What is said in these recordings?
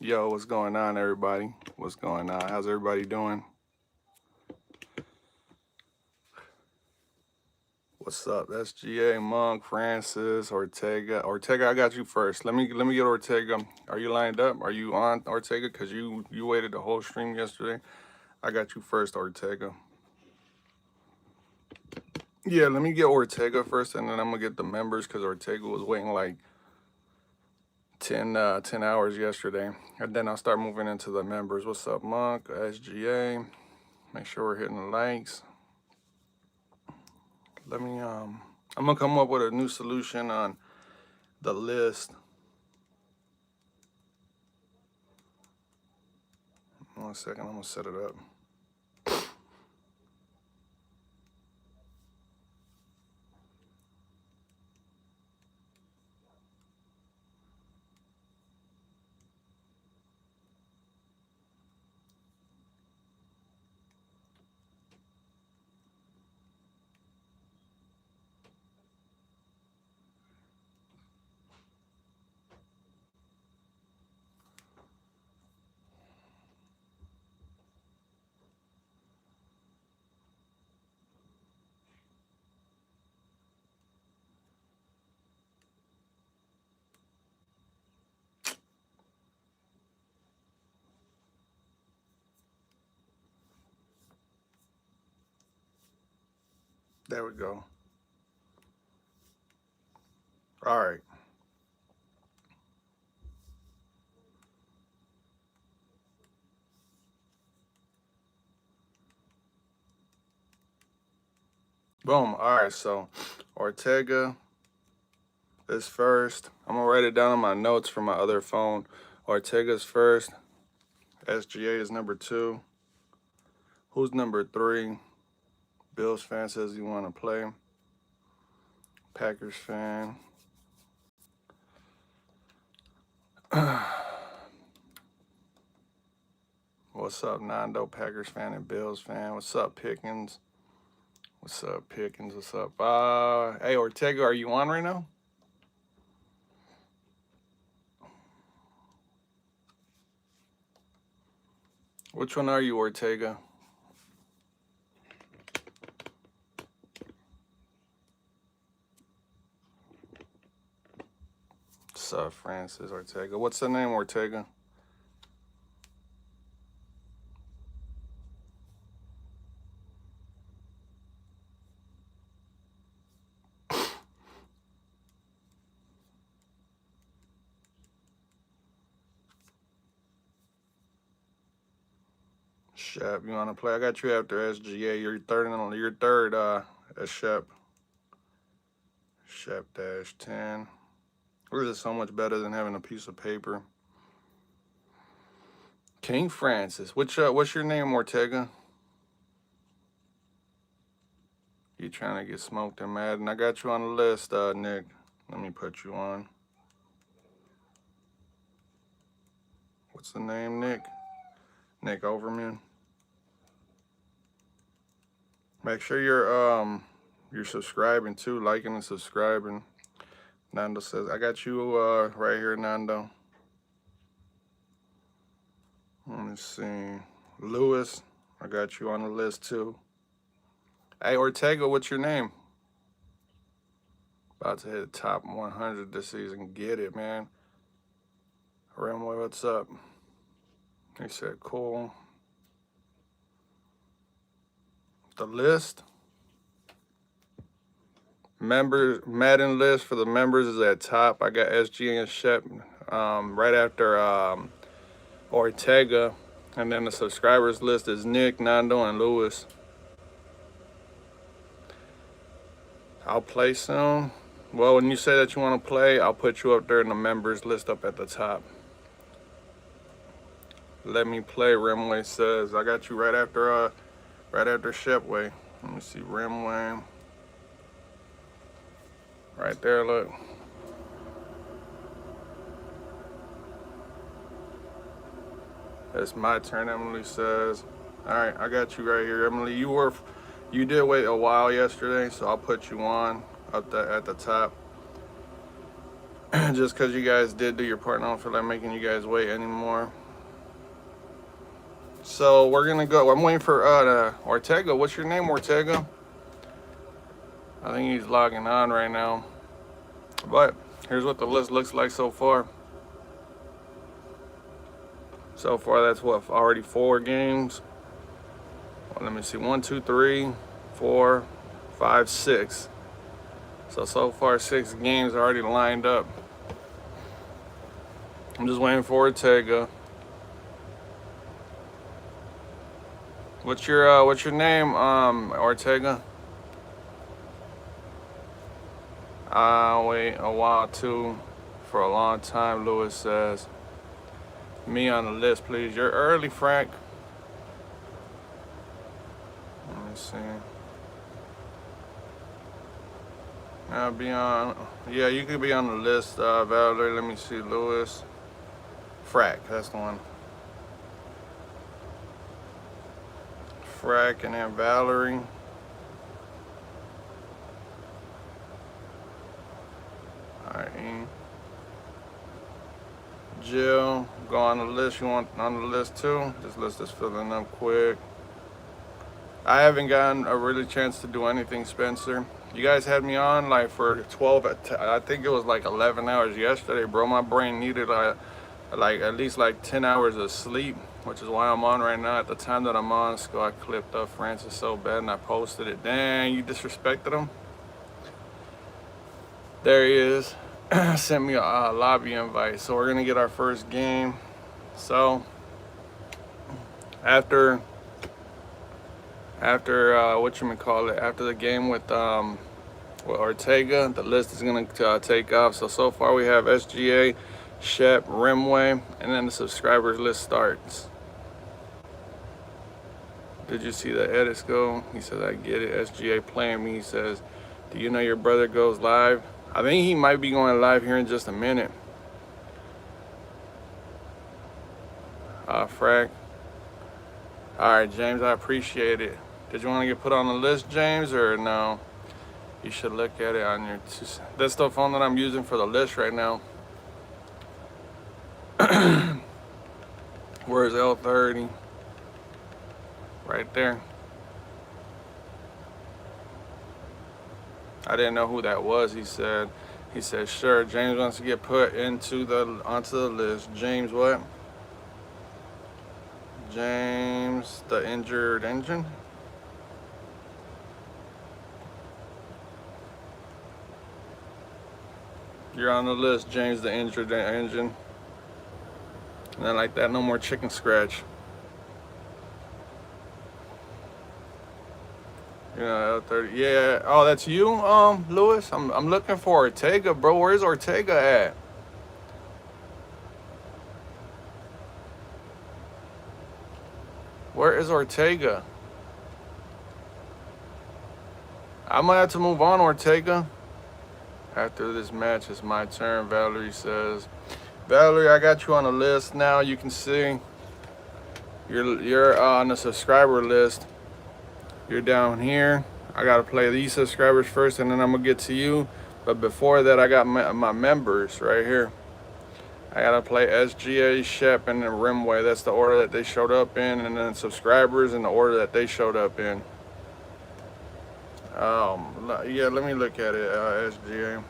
Yo, what's going on, everybody? What's going on? How's everybody doing? What's up? That's GA, Monk, Francis, Ortega. Ortega, I got you first. Let me get Ortega. Are you lined up? Are you on, Ortega? Cause you waited the whole stream yesterday. I got you first, Ortega. Yeah, let me get Ortega first, and then I'm gonna get the members, cause Ortega was waiting like 10 hours yesterday, and then I'll start moving into the members. What's up, Monk? SGA. Make sure we're hitting the likes. Let me I'm gonna come up with a new solution on the list. 1 second, I'm gonna set it up. There we go. All right. Boom. All right, so Ortega is first. I'm gonna write it down on my notes from my other phone. Ortega's first. SGA is number 2. Who's number 3? Bills fan says you want to play. Packers fan. What's up, Nando? Packers fan and Bills fan. What's up, Pickens? What's up, Pickens? What's up? Hey, Ortega, are you on right now? Which one are you, Ortega? What's up, Francis Ortega? What's the name, Ortega? Shep, you want to play? I got you after SGA. You're third, Shep. Shep -10. This is so much better than having a piece of paper. King Francis. What's your name, Ortega? You trying to get smoked and mad? And I got you on the list, Nick. Let me put you on. What's the name, Nick? Nick Overman. Make sure you're subscribing too, liking and subscribing. Nando says, I got you right here, Nando. Let me see. Lewis, I got you on the list too. Hey, Ortega, what's your name? About to hit top 100 this season. Get it, man. Ramway, what's up? He said, cool. The list. Members, Madden list for the members is at top. I got SG and Shep right after Ortega. And then the subscribers list is Nick, Nando, and Lewis. I'll play soon. Well, when you say that you want to play, I'll put you up there in the members list up at the top. Let me play, Rimway says. I got you right after Shepway. Let me see, Rimway. Right there, look. It's my turn, Emily says. All right, I got you right here, Emily. You did wait a while yesterday, so I'll put you on at the top. Just because you guys did do your part, I don't feel like making you guys wait anymore. So we're gonna go. I'm waiting for Ortega. What's your name, Ortega? I think he's logging on right now. But here's what the list looks like so far. So far, that's what, already 4 games. Well, let me see, 1, 2, 3, 4, 5, 6. So far 6 games already lined up. I'm just waiting for Ortega. What's your name, Ortega? Wait a while too, for a long time, Lewis says. Me on the list, please. You're early, Frank. Let me see. I'll be on. Yeah, you could be on the list, Valerie. Let me see, Lewis. Frack, that's the one. Frack and then Valerie. Alright. Jill, go on the list. You want on the list too? This list is filling up quick. I haven't gotten a really chance to do anything, Spencer. You guys had me on like for 12, I think it was like 11 hours yesterday, bro. My brain needed like at least like 10 hours of sleep, which is why I'm on right now. At the time that I'm on, so I clipped up Francis so bad and I posted it. Dang, you disrespected him. There he is. Sent me a lobby invite. So we're gonna get our first game. So after whatchamacallit, after the game with Ortega, the list is gonna take off. So far we have SGA, Shep, Rimway, and then the subscribers list starts. Did you see the edits go? He says, I get it. SGA playing me. He says, do you know your brother goes live? I think he might be going live here in just a minute. Frack. All right, James, I appreciate it. Did you want to get put on the list, James, or no? You should look at it on your... That's the phone that I'm using for the list right now. Where's L30? Right there. I didn't know who that was, he said. He said, sure, James wants to get put onto the list. James what? James, the injured engine? You're on the list, James, the injured engine. And then like that, no more chicken scratch. Yeah, L30. Yeah. Oh, that's you, Lewis. I'm looking for Ortega, bro. Where's Ortega at? Where is Ortega? I'm gonna have to move on, Ortega. After this match, it's my turn, Valerie says. Valerie, I got you on the list now. You can see you're on the subscriber list. You're down here. I gotta play these subscribers first, and then I'm gonna get to you. But before that, I got my members right here. I gotta play SGA, Shep, and then Rimway. That's the order that they showed up in, and then subscribers in the order that they showed up in. Yeah, let me look at it. SGA.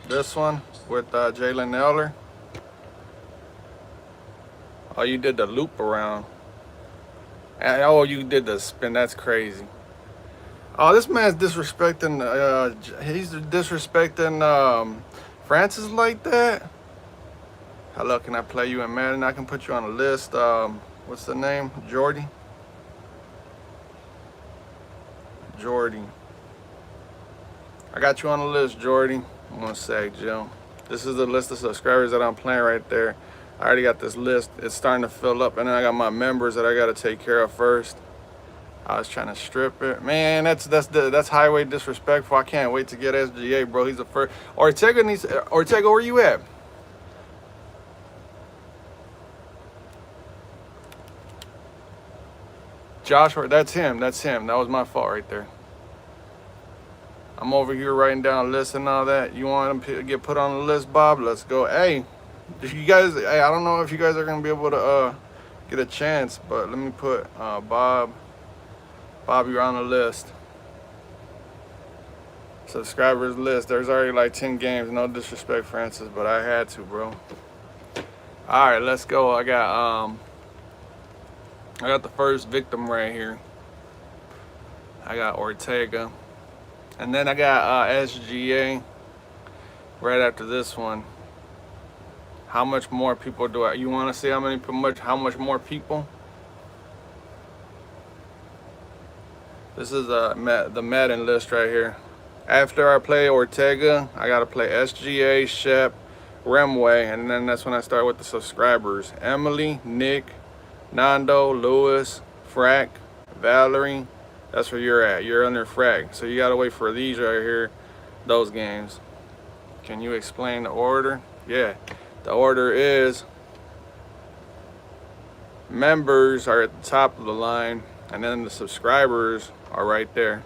This one with Jalen Eller. Oh, you did the loop around. And, oh, you did the spin. That's crazy. Oh, this man's disrespecting. He's disrespecting Francis like that. Hello, can I play you in Madden? I can put you on a list. What's the name? Jordy. Jordy. I got you on the list, Jordy. 1 sec, Jill. This is the list of subscribers that I'm playing right there. I already got this list. It's starting to fill up, and then I got my members that I got to take care of first. I was trying to strip it. Man, that's highway disrespectful. I can't wait to get SGA, bro. He's the first. Ortega, where you at? Joshua, that's him. That's him. That was my fault right there. I'm over here writing down a list and all that. You want him to get put on the list, Bob? Let's go. Hey, if you guys, hey, I don't know if you guys are gonna be able to get a chance, but let me put Bob. Bob, you're on the list. Subscribers list. There's already like 10 games. No disrespect, Francis, but I had to, bro. All right, let's go. I got the first victim right here. I got Ortega, and then I got SGA right after this one. How much more people do I? You want to see how much more people? This is the Madden list right here. After I play Ortega, I gotta play SGA, Shep, Remway, and then that's when I start with the subscribers. Emily, Nick, Nando, Lewis, Frack, Valerie. That's where you're at. You're under Frack. So you gotta wait for these right here, those games. Can you explain the order? Yeah, the order is members are at the top of the line, and then the subscribers are right there.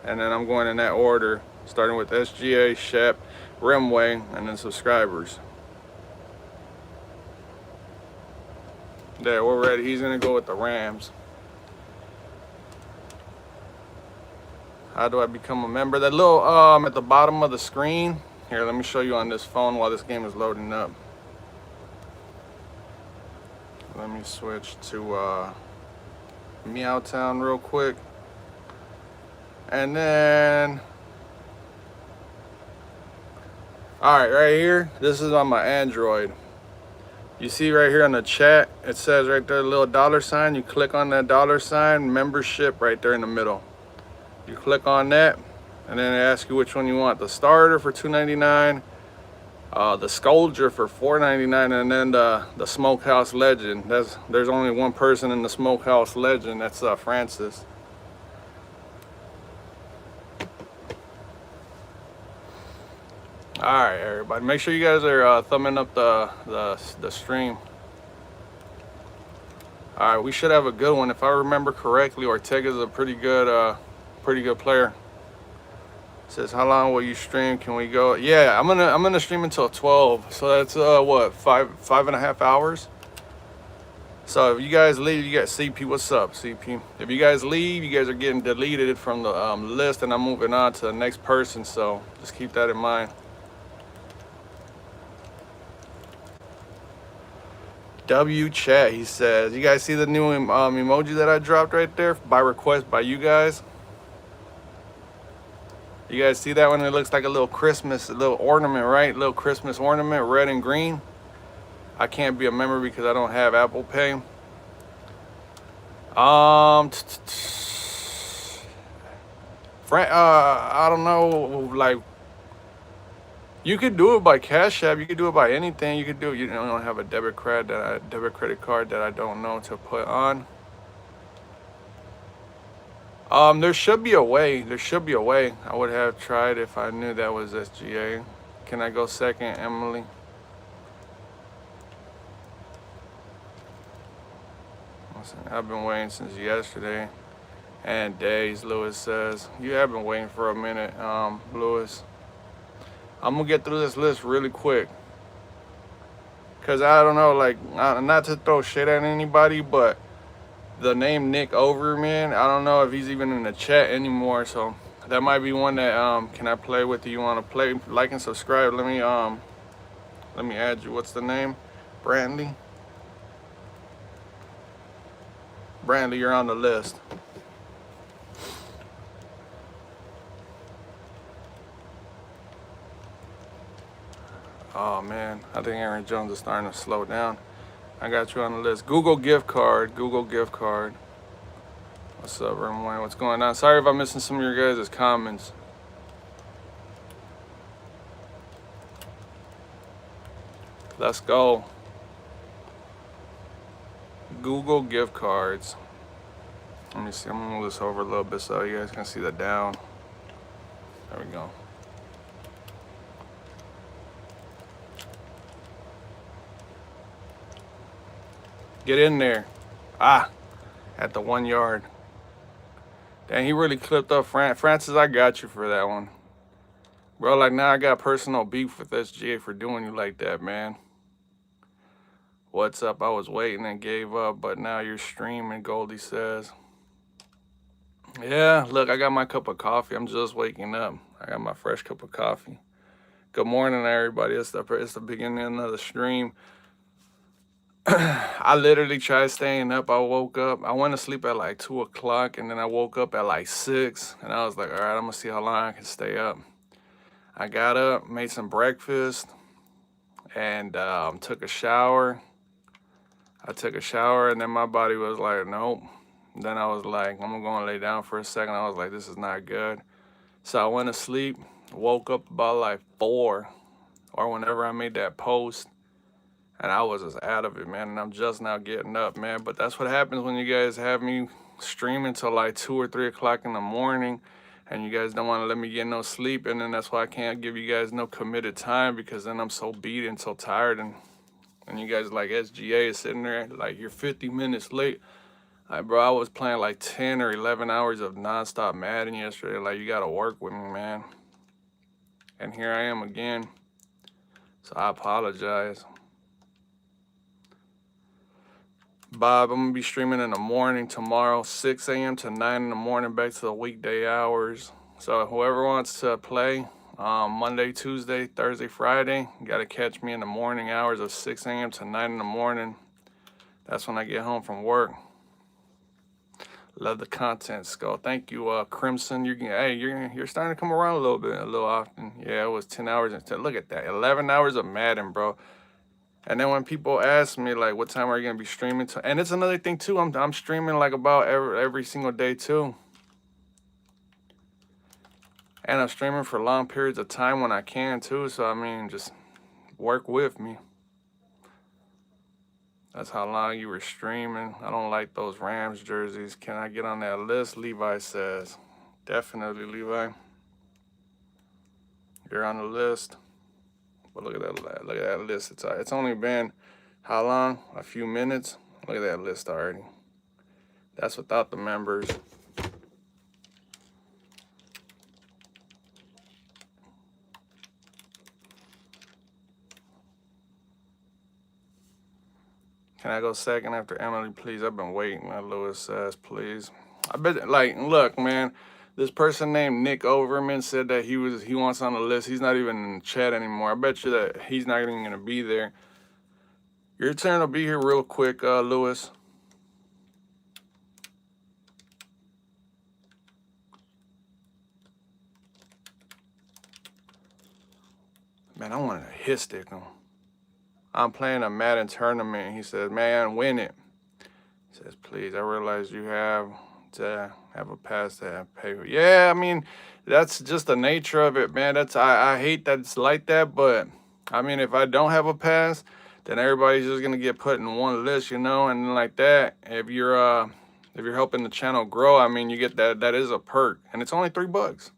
And then I'm going in that order, starting with SGA, Shep, Remway, and then subscribers. There, we're ready. He's gonna go with the Rams. How do I become a member? That little at the bottom of the screen. Here, let me show you on this phone while this game is loading up. Let me switch to Meowtown real quick. And then, all right, right here, this is on my Android. You see right here on the chat, it says right there, a little $sign. You click on that $sign, membership right there in the middle. You click on that, and then it asks you which one you want. The starter for $2.99, the Scolger for $4.99, and then the Smokehouse Legend. There's only one person in the Smokehouse Legend. That's Francis. All right, everybody. Make sure you guys are thumbing up the stream. All right, we should have a good one. If I remember correctly, Ortega's a pretty good player. It says, how long will you stream? Can we go? Yeah, I'm gonna stream until 12. So that's what, 5.5 hours. So if you guys leave, you got CP. What's up, CP? If you guys leave, you guys are getting deleted from the list, and I'm moving on to the next person. So just keep that in mind. W chat, he says. You guys see the new emoji that I dropped right there by request by you guys? You guys see that one? It looks like a little Christmas, a little ornament, right? Little Christmas ornament, red and green. I can't be a member because I don't have Apple Pay. I don't know, like, you could do it by Cash App. You could do it by anything. You could do it. You don't have a debit credit card that I don't know to put on. There should be a way. There should be a way. I would have tried if I knew that was SGA. Can I go second, Emily? Listen, I've been waiting since yesterday and days, Lewis says. You have been waiting for a minute, Lewis. I'm gonna get through this list really quick, cause I don't know, like, not to throw shit at anybody, but the name Nick Overman, I don't know if he's even in the chat anymore. So that might be one that can I play with you? You want to play? Like and subscribe. Let me add you. What's the name? Brantley. Brantley, you're on the list. Oh man, I think Aaron Jones is starting to slow down. I got you on the list. Google gift card. Google gift card. What's up, Ramway? What's going on? Sorry if I'm missing some of your guys' comments. Let's go. Google gift cards. Let me see. I'm gonna move this over a little bit so you guys can see the down. There we go. Get in there. Ah, at the 1 yard. Dang, he really clipped up Francis. I got you for that one, bro. Like now I got personal beef with SGA for doing you like that, man. What's up? I was waiting and gave up, but now you're streaming, Goldie says. Yeah, look, I got my cup of coffee. I'm just waking up. I got my fresh cup of coffee. Good morning, everybody. It's the beginning of the stream. I literally tried staying up. I woke up. I went to sleep at like 2 o'clock, and then I woke up at like 6, and I was like, all right, I'm going to see how long I can stay up. I got up, made some breakfast, and took a shower. I took a shower, and then my body was like, nope. Then I was like, I'm going to lay down for a second. I was like, this is not good. So I went to sleep, woke up about like 4 or whenever I made that post, and I was just out of it, man. And I'm just now getting up, man. But that's what happens when you guys have me streaming till like 2 or 3 o'clock in the morning, and you guys don't want to let me get no sleep. And then that's why I can't give you guys no committed time, because then I'm so beat and so tired. And you guys like SGA is sitting there like, you're 50 minutes late. Like, bro, I was playing like 10 or 11 hours of nonstop Madden yesterday. Like, you got to work with me, man. And here I am again. So I apologize. Bob, I'm going to be streaming in the morning tomorrow, 6 a.m. to 9 in the morning, back to the weekday hours. So whoever wants to play Monday, Tuesday, Thursday, Friday, you got to catch me in the morning hours of 6 a.m. to 9 in the morning. That's when I get home from work. Love the content, Skull. Thank you, Crimson. You're starting to come around a little often. Yeah, it was 10 hours. Look at that, 11 hours of Madden, bro. And then when people ask me like, what time are you gonna be streaming? And it's another thing too. I'm streaming like about every single day too. And I'm streaming for long periods of time when I can too. So I mean, just work with me. That's how long you were streaming. I don't like those Rams jerseys. Can I get on that list? Levi says. Definitely, Levi. You're on the list. But look at that list. It's only been how long? A few minutes. Look at that list already. That's without the members. Can I go second after Emily, please? I've been waiting. Lewis says, please. I bet, like, look, man, this person named Nick Overman said that he wants on the list. He's not even in the chat anymore. I bet you that he's not even gonna be there. Your turn will be here real quick, Lewis. Man, I wanted to hit stick him. I'm playing a Madden tournament. He says, man, win it. He says, please, I realize you have to have a pass to pay. Yeah, I mean, that's just the nature of it, man. I hate that it's like that, but I mean, if I don't have a pass, then everybody's just gonna get put in one list, you know. And like that, if you're helping the channel grow, I mean, you get that is a perk, and it's only $3.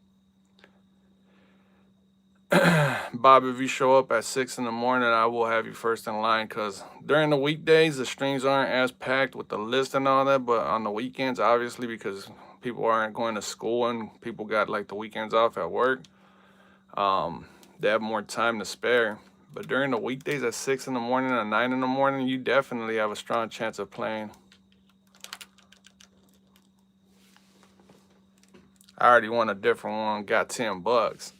Bob, if you show up at 6 in the morning, I will have you first in line, because during the weekdays, the streams aren't as packed with the list and all that, but on the weekends, obviously, because people aren't going to school and people got like the weekends off at work, they have more time to spare. But during the weekdays at 6 in the morning and 9 in the morning, you definitely have a strong chance of playing. I already won a different one, got $10.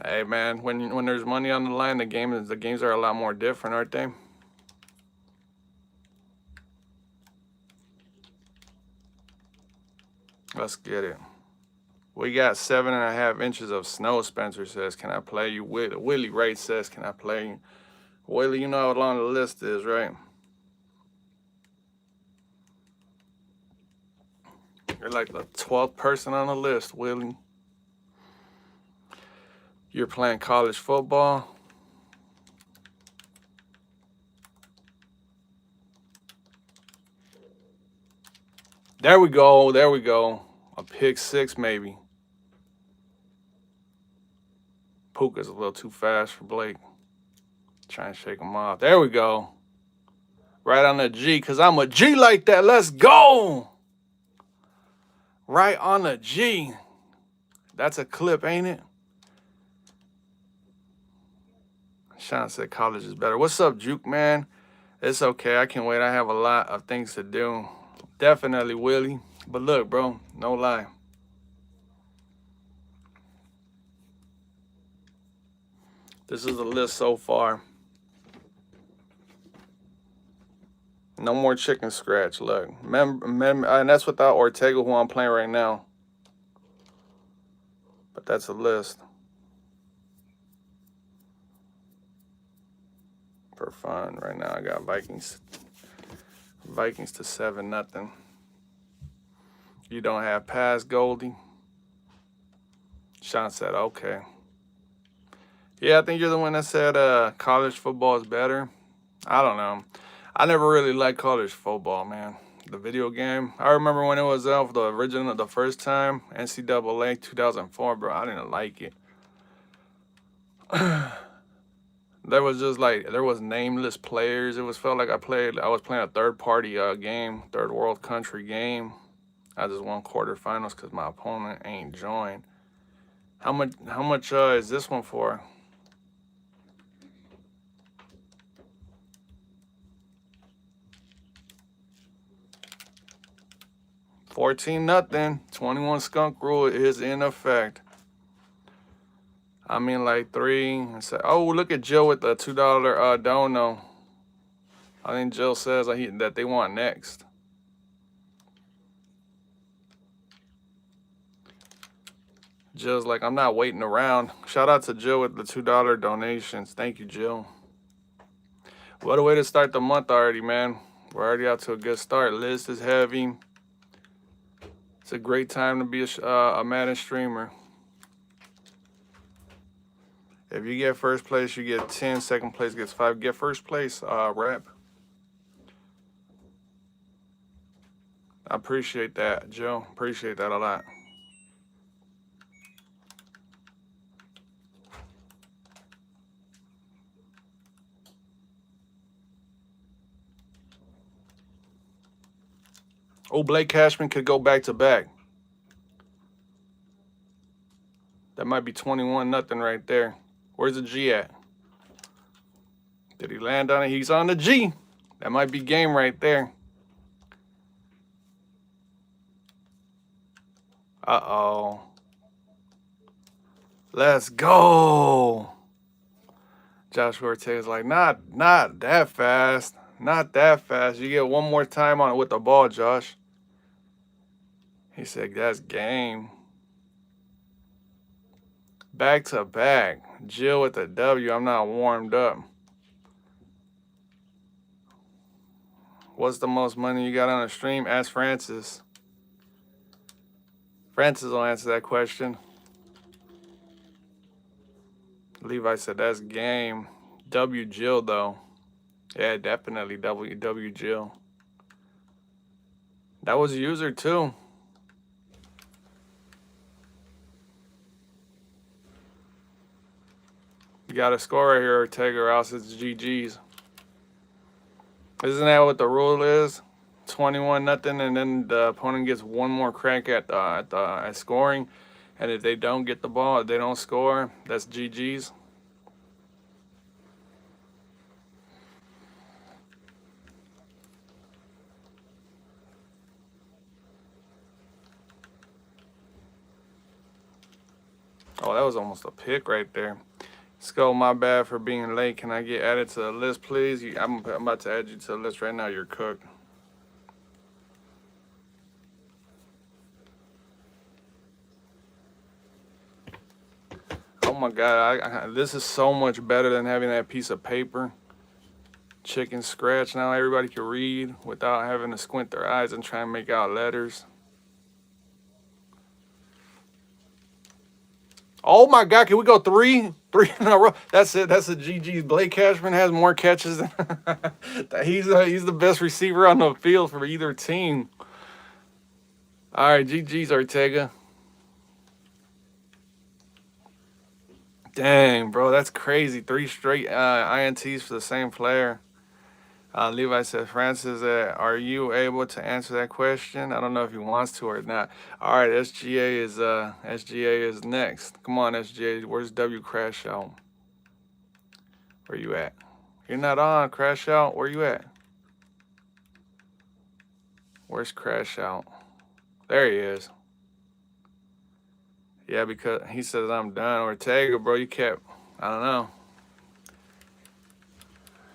Hey man, when there's money on the line, the games are a lot more different, aren't they? Let's get it. We got 7.5 inches of snow. Spencer says, can I play you? Willie Wright says, can I play you? Willie, you know how long the list is, right? You're like the 12th person on the list, Willie. You're playing college football. There we go. There we go. A pick 6, maybe. Puka's a little too fast for Blake. Trying to shake him off. There we go. Right on the G, because I'm a G like that. Let's go. Right on the G. That's a clip, ain't it? Sean said college is better. What's up, Juke, man? It's okay. I can't wait. I have a lot of things to do. Definitely, Willie. But look, bro, no lie. This is the list so far. No more chicken scratch. Look, and that's without Ortega, who I'm playing right now. But that's a list. For fun right now, I got Vikings to 7-0. You don't have pass, Goldie. Sean said, okay. Yeah, I think you're the one that said college football is better. I don't know. I never really liked college football, man. The video game. I remember when it was out the original, the first time, NCAA 2004, bro. I didn't like it. There was just like, there was nameless players. It was felt like I was playing a third-party game, third world country game. I just won quarterfinals because my opponent ain't joined. How much is this one for? $14-0. 21 skunk rule is in effect. I mean, like 3. Oh, look at Jill with the $2 dono. I think Jill says that they want next. Jill's like, I'm not waiting around. Shout out to Jill with the $2 donations. Thank you, Jill. What a way to start the month already, man. We're already out to a good start. List is heavy. It's a great time to be a Madden streamer. If you get first place, you get 10. Second place gets 5. Get first place, rep. I appreciate that, Joe. Appreciate that a lot. Oh, Blake Cashman could go back to back. That might be 21-0 right there. Where's the G at? Did he land on it? He's on the G. That might be game right there. Uh-oh. Let's go. Josh Ortega's like, not that fast. Not that fast. You get one more time on it with the ball, Josh. He said, that's game. Back to back. Jill with the W. I'm not warmed up. What's the most money you got on a stream? Ask Francis. Francis will answer that question. Levi said, that's game. W Jill, though. Yeah, definitely W Jill. That was a user, too. You got to score right here, Ortega, or else it's GG's. Isn't that what the rule is? 21-0, and then the opponent gets one more crack at scoring. And if they don't get the ball, if they don't score, that's GG's. Oh, that was almost a pick right there. Skull, my bad for being late. Can I get added to the list, please? I'm about to add you to the list right now. You're cooked. Oh my God, this is so much better than having that piece of paper. Chicken scratch. Now everybody can read without having to squint their eyes and try and make out letters. Oh my God, can we go three in a row? That's it. That's a GG's. Blake Cashman has more catches than he's the best receiver on the field for either team. All right, GG's, Ortega. Dang, bro, that's crazy. 3 straight INTs for the same player. Levi said, Francis, are you able to answer that question? I don't know if he wants to or not. All right, SGA is next. Come on, SGA. Where's W Crash Out? Where you at? You're not on, Crash Out. Where you at? Where's Crash Out? There he is. Yeah, because he says I'm done. Ortega, bro, you kept, I don't know.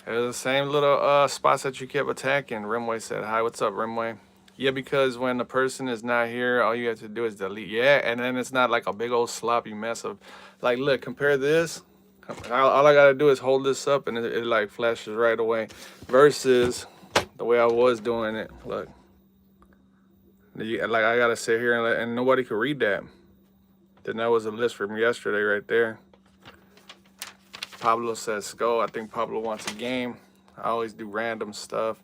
It was the same little spots that you kept attacking. Rimway said, hi, what's up, Rimway? Yeah, because when the person is not here, all you have to do is delete. Yeah, and then it's not like a big old sloppy mess of, like, look, compare this. All I got to do is hold this up and it like flashes right away. Versus the way I was doing it. Look. Like, I got to sit here and nobody could read that. Then that was a list from yesterday right there. Pablo says skol. I think Pablo wants a game. I always do random stuff.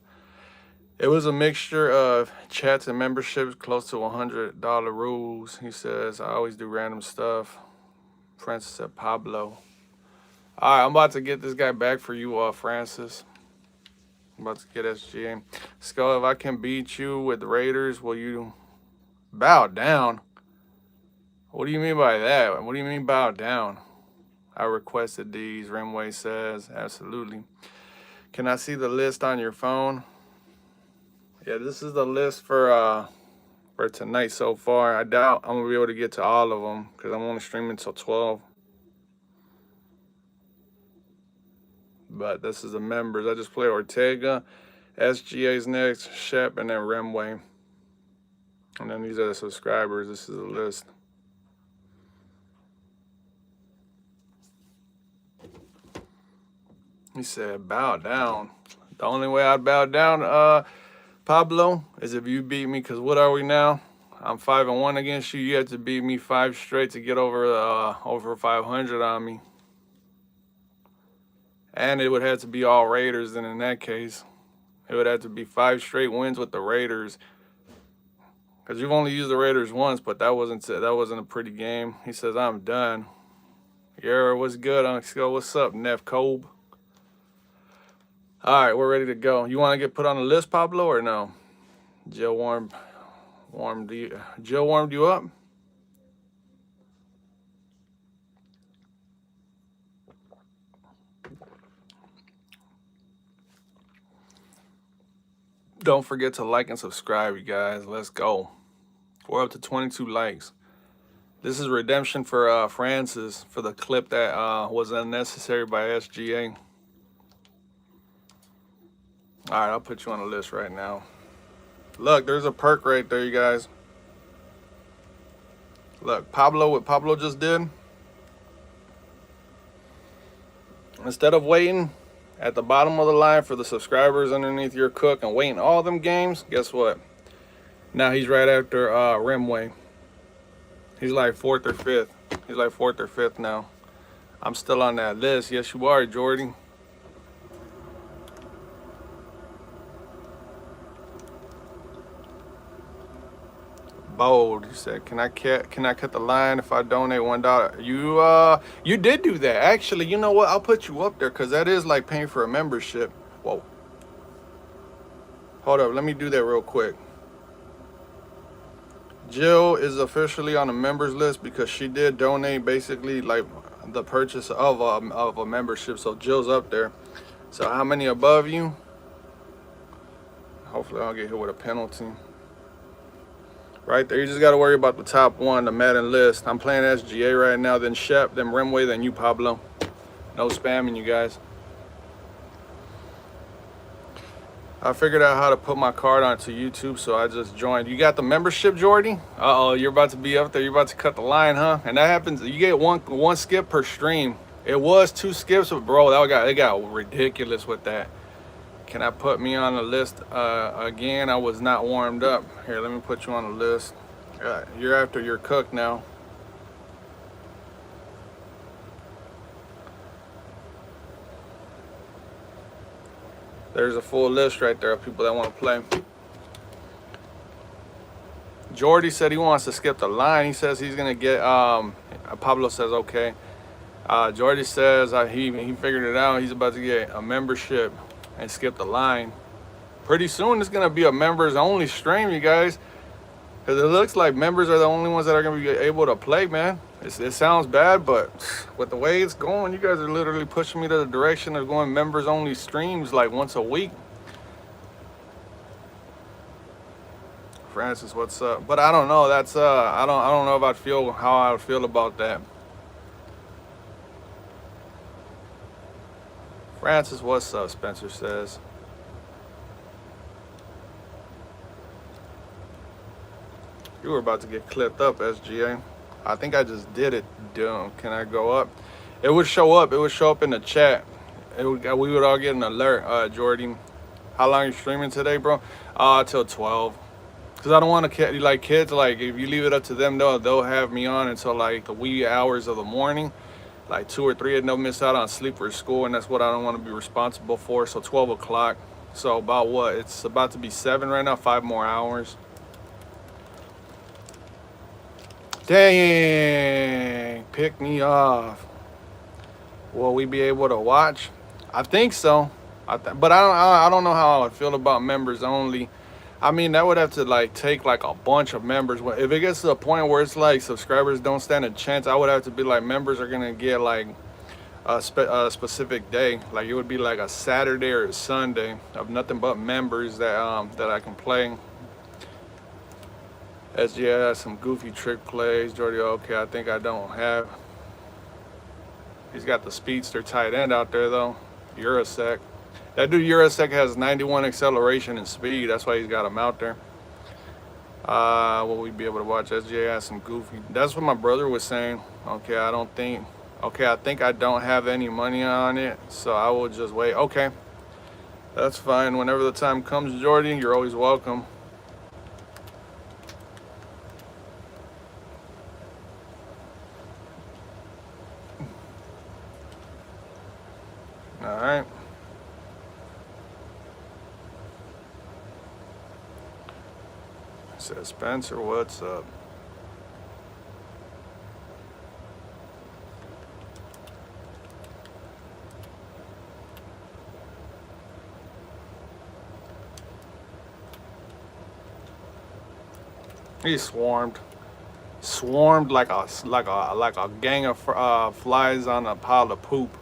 It was a mixture of chats and memberships, close to $100 rules. He says, I always do random stuff. Francis said Pablo. All right, I'm about to get this guy back for you, Francis. I'm about to get SGA. Skol, if I can beat you with the Raiders, will you bow down? What do you mean by that? What do you mean bow down? I requested these, Rimway says. Absolutely. Can I see the list on your phone? Yeah, this is the list for tonight so far. I doubt I'm gonna be able to get to all of them because I'm only streaming until 12. But this is the members. I just played Ortega, SGA's next, Shep, and then Rimway. And then these are the subscribers. This is the list. He said, bow down. The only way I'd bow down, Pablo, is if you beat me, because what are we now? I'm 5-1 against you. You have to beat me 5 straight to get over 500 on me. And it would have to be all Raiders, and in that case, it would have to be 5 straight wins with the Raiders. Because you've only used the Raiders once, but that wasn't a pretty game. He says, I'm done. Yeah, what's good, Uncle? What's up, Neff Kobe? All right, we're ready to go. You want to get put on the list, Pablo, or no? Jill warmed you up? Don't forget to like and subscribe, you guys. Let's go. We're up to 22 likes. This is redemption for Francis for the clip that was unnecessary by SGA. All right, I'll put you on the list right now. Look, there's a perk right there, you guys. Look, Pablo, what Pablo just did. Instead of waiting at the bottom of the line for the subscribers underneath your cook and waiting all them games, guess what? Now he's right after Rimway. He's like 4th or 5th. He's like 4th or 5th now. I'm still on that list. Yes, you are, Jordy. Bold, he said, can I cut the line if I donate $1? You did do that. Actually, you know what? I'll put you up there because that is like paying for a membership. Whoa. Hold up, let me do that real quick. Jill is officially on the members list because she did donate basically like the purchase of a membership. So Jill's up there. So how many above you? Hopefully I'll get hit with a penalty. Right there, you just got to worry about the top one, the Madden list. I'm playing SGA right now, then Shep, then Rimway, then you, Pablo. No spamming, you guys. I figured out how to put my card onto YouTube, so I just joined. You got the membership, Jordy? Uh-oh, you're about to be up there. You're about to cut the line, huh? And that happens, you get one skip per stream. It was 2 skips, but bro, it got ridiculous with that. Can I put me on the list again? I was not warmed up. Here, let me put you on the list. You're after your cook now. There's a full list right there of people that want to play. Jordy said he wants to skip the line. He says he's going to get, Pablo says okay. Jordy says he figured it out. He's about to get a membership. and skip the line. Pretty soon it's gonna be a members only stream, you guys. Cause it looks like members are the only ones that are gonna be able to play, man. It sounds bad, but with the way it's going, you guys are literally pushing me to the direction of going members only streams like once a week. Francis, what's up? But I don't know. That's I don't know if I'd feel how I would feel about that. Francis, what's up? Spencer says. You were about to get clipped up, SGA. I think I just did it. Damn, can I go up? It would show up. It would show up in the chat. We would all get an alert. Jordy, how long are you streaming today, bro? Till 12. Cause I don't want to like kids. Like if you leave it up to them, they'll have me on until like the wee hours of the morning, like 2 or 3, and they'll miss out on sleep for school, and that's what I don't want to be responsible for. So 12 o'clock. So about what? It's about to be 7 right now. 5 more hours. Dang, pick me off. Will we be able to watch? I think so. But I don't know how I would feel about members only. I mean, that would have to like take like a bunch of members. If it gets to a point where it's like subscribers don't stand a chance, I would have to be like members are gonna get like a specific day. Like it would be like a Saturday or a Sunday of nothing but members that that I can play. SGA has some goofy trick plays. Jordy, okay, I think I don't have. He's got the speedster tight end out there though. Eurosec. That dude Eurosec has 91 acceleration and speed. That's why he's got him out there. Will we be able to watch? SGA has some goofy. That's what my brother was saying. Okay, I think I don't have any money on it, so I will just wait. Okay, that's fine. Whenever the time comes, Jordy, you're always welcome. All right. Says Spencer, what's up? He swarmed like a gang of flies on a pile of poop.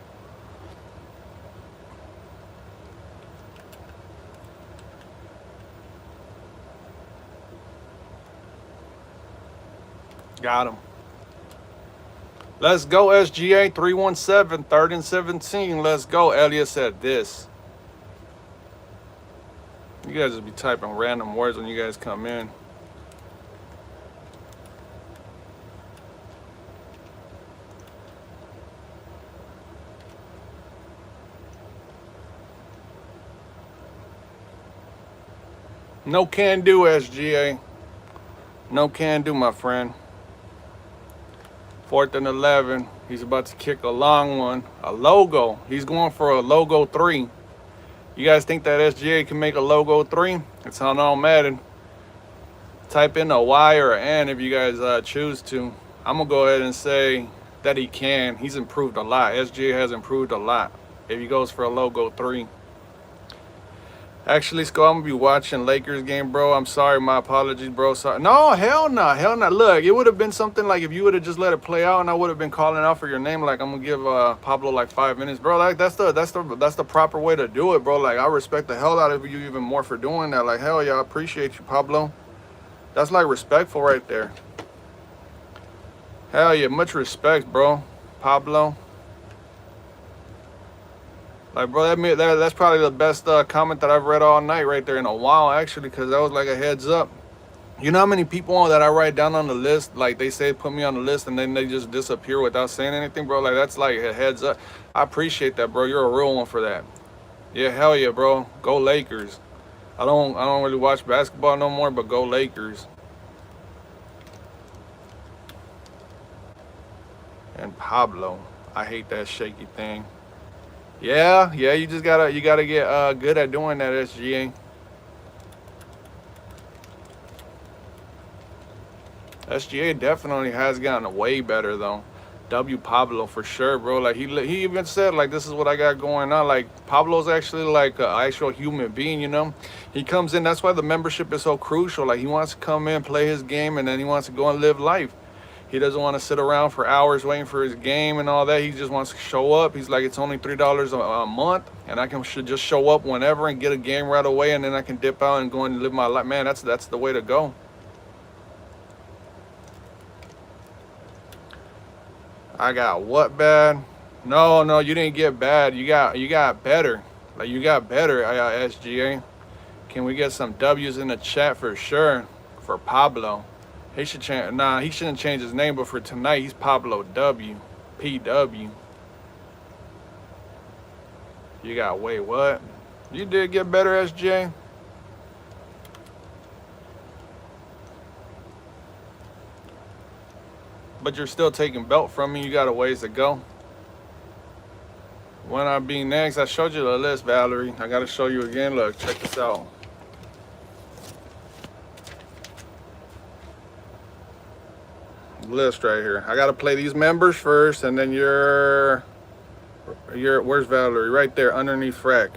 Got him. Let's go, SGA 317, 3rd and 17. Let's go. Elliot said this. You guys just be typing random words when you guys come in. No can do, SGA. No can do, my friend. 4th and 11. He's about to kick a long one. A logo. He's going for a logo 3. You guys think that SGA can make a logo 3? It's on all Madden. Type in a Y or an N if you guys choose to. I'm going to go ahead and say that he can. He's improved a lot. SGA has improved a lot if he goes for a logo 3. Actually, Skol, I'm gonna be watching Lakers game, bro. I'm sorry, my apologies, bro. Sorry. No, hell no, hell no. Look, it would have been something like if you would have just let it play out, and I would have been calling out for your name. Like I'm gonna give Pablo like 5 minutes, bro. Like that's the proper way to do it, bro. Like I respect the hell out of you even more for doing that. Like hell yeah, I appreciate you, Pablo. That's like respectful right there. Hell yeah, much respect, bro, Pablo. Like, bro, that's probably the best comment that I've read all night right there in a while, actually, because that was like a heads up. You know how many people that I write down on the list, like they say put me on the list and then they just disappear without saying anything, bro? Like, that's like a heads up. I appreciate that, bro. You're a real one for that. Yeah, hell yeah, bro. Go Lakers. I don't really watch basketball no more, but go Lakers. And Pablo. I hate that shaky thing. Yeah, you just gotta get good at doing that, SGA. SGA definitely has gotten way better though. W Pablo for sure, bro. Like he even said like this is what I got going on. Like Pablo's actually like an actual human being, you know. He comes in. That's why the membership is so crucial. Like he wants to come in, play his game, and then he wants to go and live life. He doesn't want to sit around for hours waiting for his game and all that. He just wants to show up. He's like, it's only $3 a month, and I can should just show up whenever and get a game right away, and then I can dip out and go and live my life. Man, that's the way to go. I got what bad? No, no, you didn't get bad. You got better. Like you got better. SGA. Can we get some W's in the chat for sure for Pablo? He should change. Nah, he shouldn't change his name. But for tonight, he's Pablo W. PW. You got wait what? You did get better, SJ. But you're still taking belt from me. You got a ways to go. When I be next, I showed you the list, Valerie. I gotta show you again. Look, check this out. List right here. I gotta play these members first, and then your where's Valerie? Right there, underneath Frack.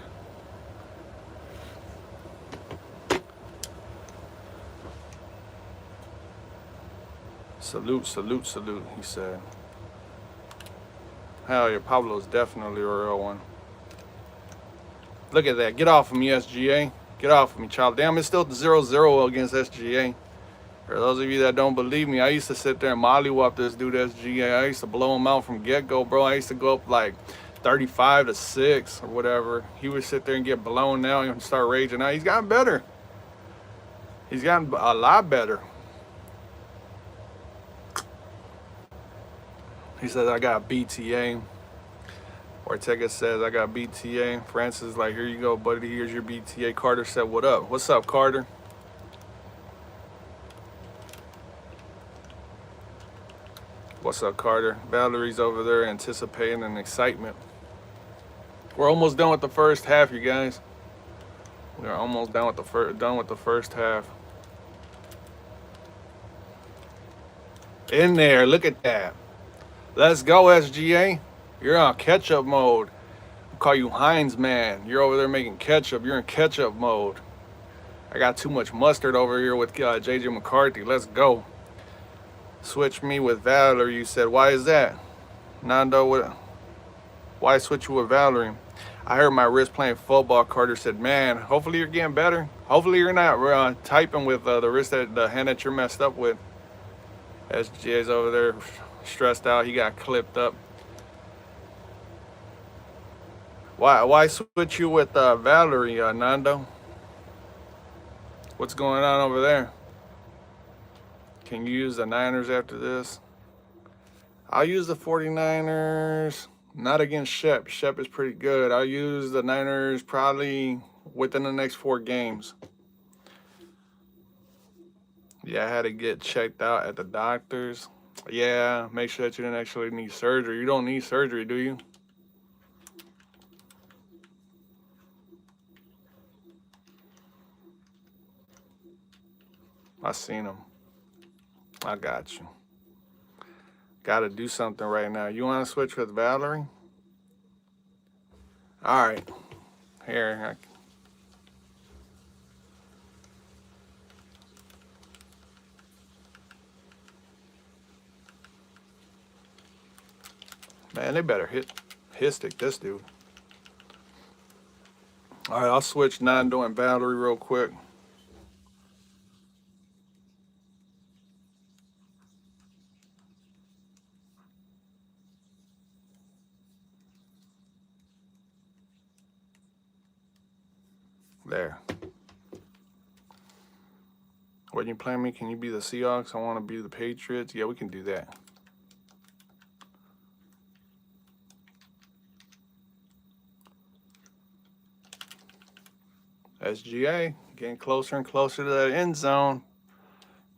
Salute, salute, salute, he said. Hell yeah, Pablo's definitely a real one. Look at that. Get off of me, SGA. Get off of me, child. Damn, it's still 0-0 against SGA. For those of you that don't believe me, I used to sit there and mollywop this dude SGA. I used to blow him out from get-go, bro. I used to go up like 35-6 or whatever. He would sit there and get blown out and start raging out. He's gotten better. He's gotten a lot better. He says, I got BTA. Ortega says, I got BTA. Francis is like, here you go, buddy. Here's your BTA. Carter said, what up? What's up, Carter? What's up, Carter? Valerie's over there anticipating and excitement. We're almost done with the first half, you guys. We're almost done with the first half. In there, look at that. Let's go, SGA. You're on ketchup mode. I'll call you Heinz man. You're over there making ketchup. You're in ketchup mode. I got too much mustard over here with JJ McCarthy. Let's go. Switch me with Valerie. You said, why is that? Nando, why switch you with Valerie? I heard my wrist playing football. Carter said, man, hopefully you're getting better. Hopefully you're not typing with the hand that you're messed up with. SGA's over there stressed out. He got clipped up. Why switch you with Valerie, Nando? What's going on over there? Can you use the Niners after this? I'll use the 49ers. Not against Shep. Shep is pretty good. I'll use the Niners probably within the next 4 games. Yeah, I had to get checked out at the doctor's. Yeah, make sure that you didn't actually need surgery. You don't need surgery, do you? I seen him. I got you. Got to do something right now. You want to switch with Valerie? All right. Here. Man, they better hit stick this dude. All right, I'll switch Nando and Valerie real quick. There. When you play me, can you be the Seahawks? I want to be the Patriots. Yeah, we can do that. SGA getting closer and closer to that end zone,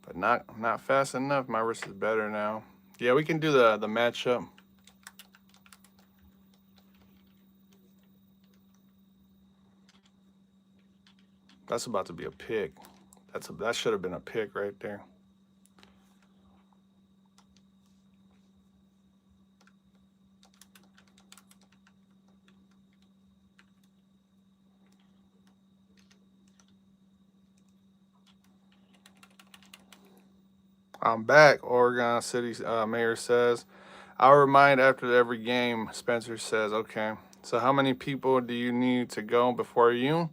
but not fast enough. My wrist is better now. Yeah, we can do the matchup. That's about to be a pick. That should have been a pick right there. I'm back, Oregon City mayor says. I'll remind after every game, Spencer says. Okay. So how many people do you need to go before you?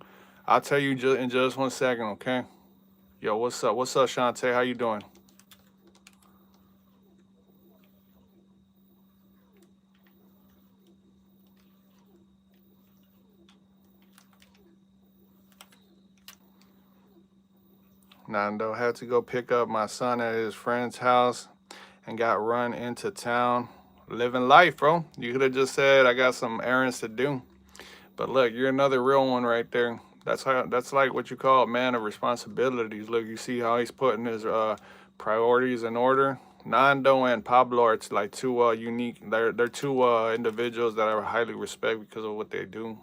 I'll tell you in just 1 second, okay? Yo, what's up? What's up, Shantae? How you doing? Nando had to go pick up my son at his friend's house and got run into town. Living life, bro. You could have just said I got some errands to do. But look, you're another real one right there. That's like what you call a man of responsibilities. Look, you see how he's putting his priorities in order. Nando and Pablo are like two unique. They're two individuals that I highly respect because of what they do.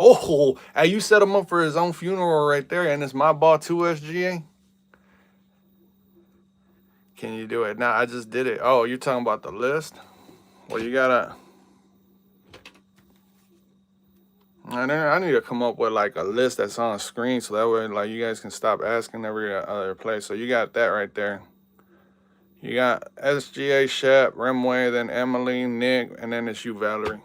Oh, hey, you set him up for his own funeral right there, and it's my ball too, SGA. Can you do it? Now I just did it. Oh, you're talking about the list? Well, you gotta. I need to come up with like a list that's on screen so that way like you guys can stop asking every other place. So you got that right there. You got SGA, Shep, Remway, then Emily, Nick, and then it's you, Valerie.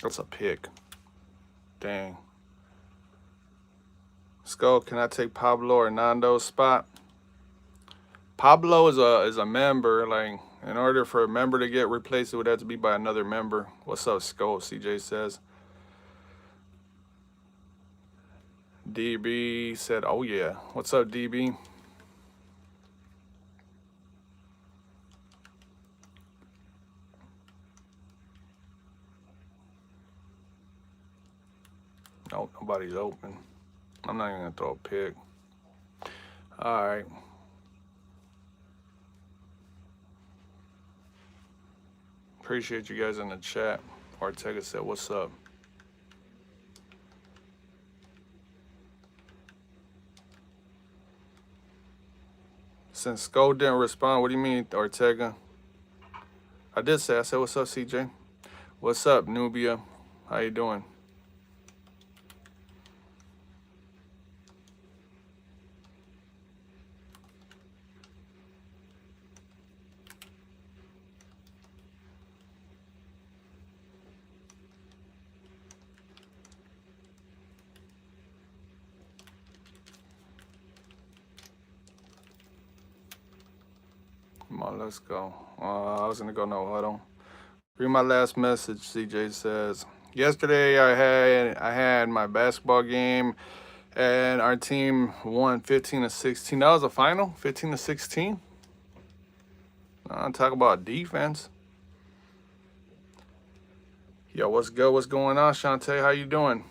That's a pick. Dang. Skull, can I take Pablo or Nando's spot? Pablo is a member. Like, in order for a member to get replaced, it would have to be by another member. What's up, Skull? CJ says. DB said, oh yeah. What's up, DB? No, nobody's open. I'm not even gonna throw a pick. All right. Appreciate you guys in the chat. Ortega said, what's up? Since Skull didn't respond, what do you mean, Ortega? I said, what's up, CJ? What's up, Nubia? How you doing? Come on, let's go. I was gonna go no huddle. Read my last message. CJ says, yesterday I had my basketball game, and our team won 15-16. That was the final, 15-16. Talk about defense. Yo, what's good? What's going on, Shantae? How you doing?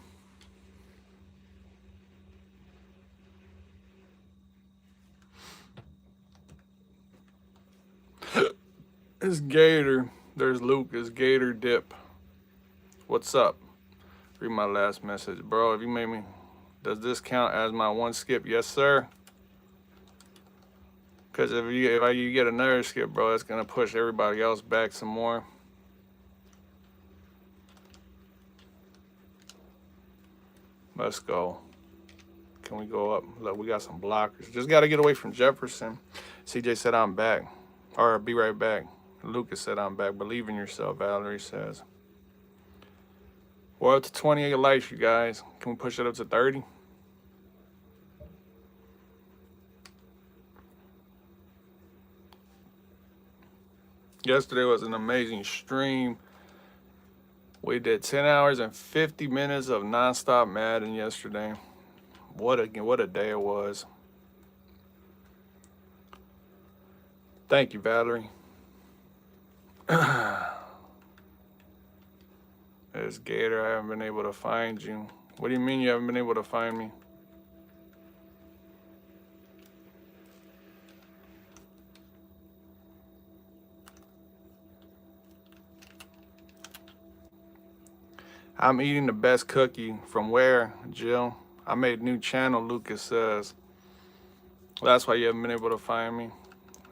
It's Gator. There's Luke. It's Gator Dip. What's up? Read my last message. Bro, if you made me... Does this count as my one skip? Yes, sir. Because if you get another skip, bro, it's going to push everybody else back some more. Let's go. Can we go up? Look, we got some blockers. Just got to get away from Jefferson. CJ said I'm back. Or be right back. Lucas said I'm back. Believe in yourself, Valerie says. We're up to 28 likes, you guys. Can we push it up to 30? Yesterday was an amazing stream. We did 10 hours and 50 minutes of nonstop Madden yesterday. What a day it was. Thank you, Valerie. It's Gator. I haven't been able to find you. What do you mean you haven't been able to find me? I'm eating the best cookie. From where, Jill? I made a new channel, Lucas says. That's why you haven't been able to find me.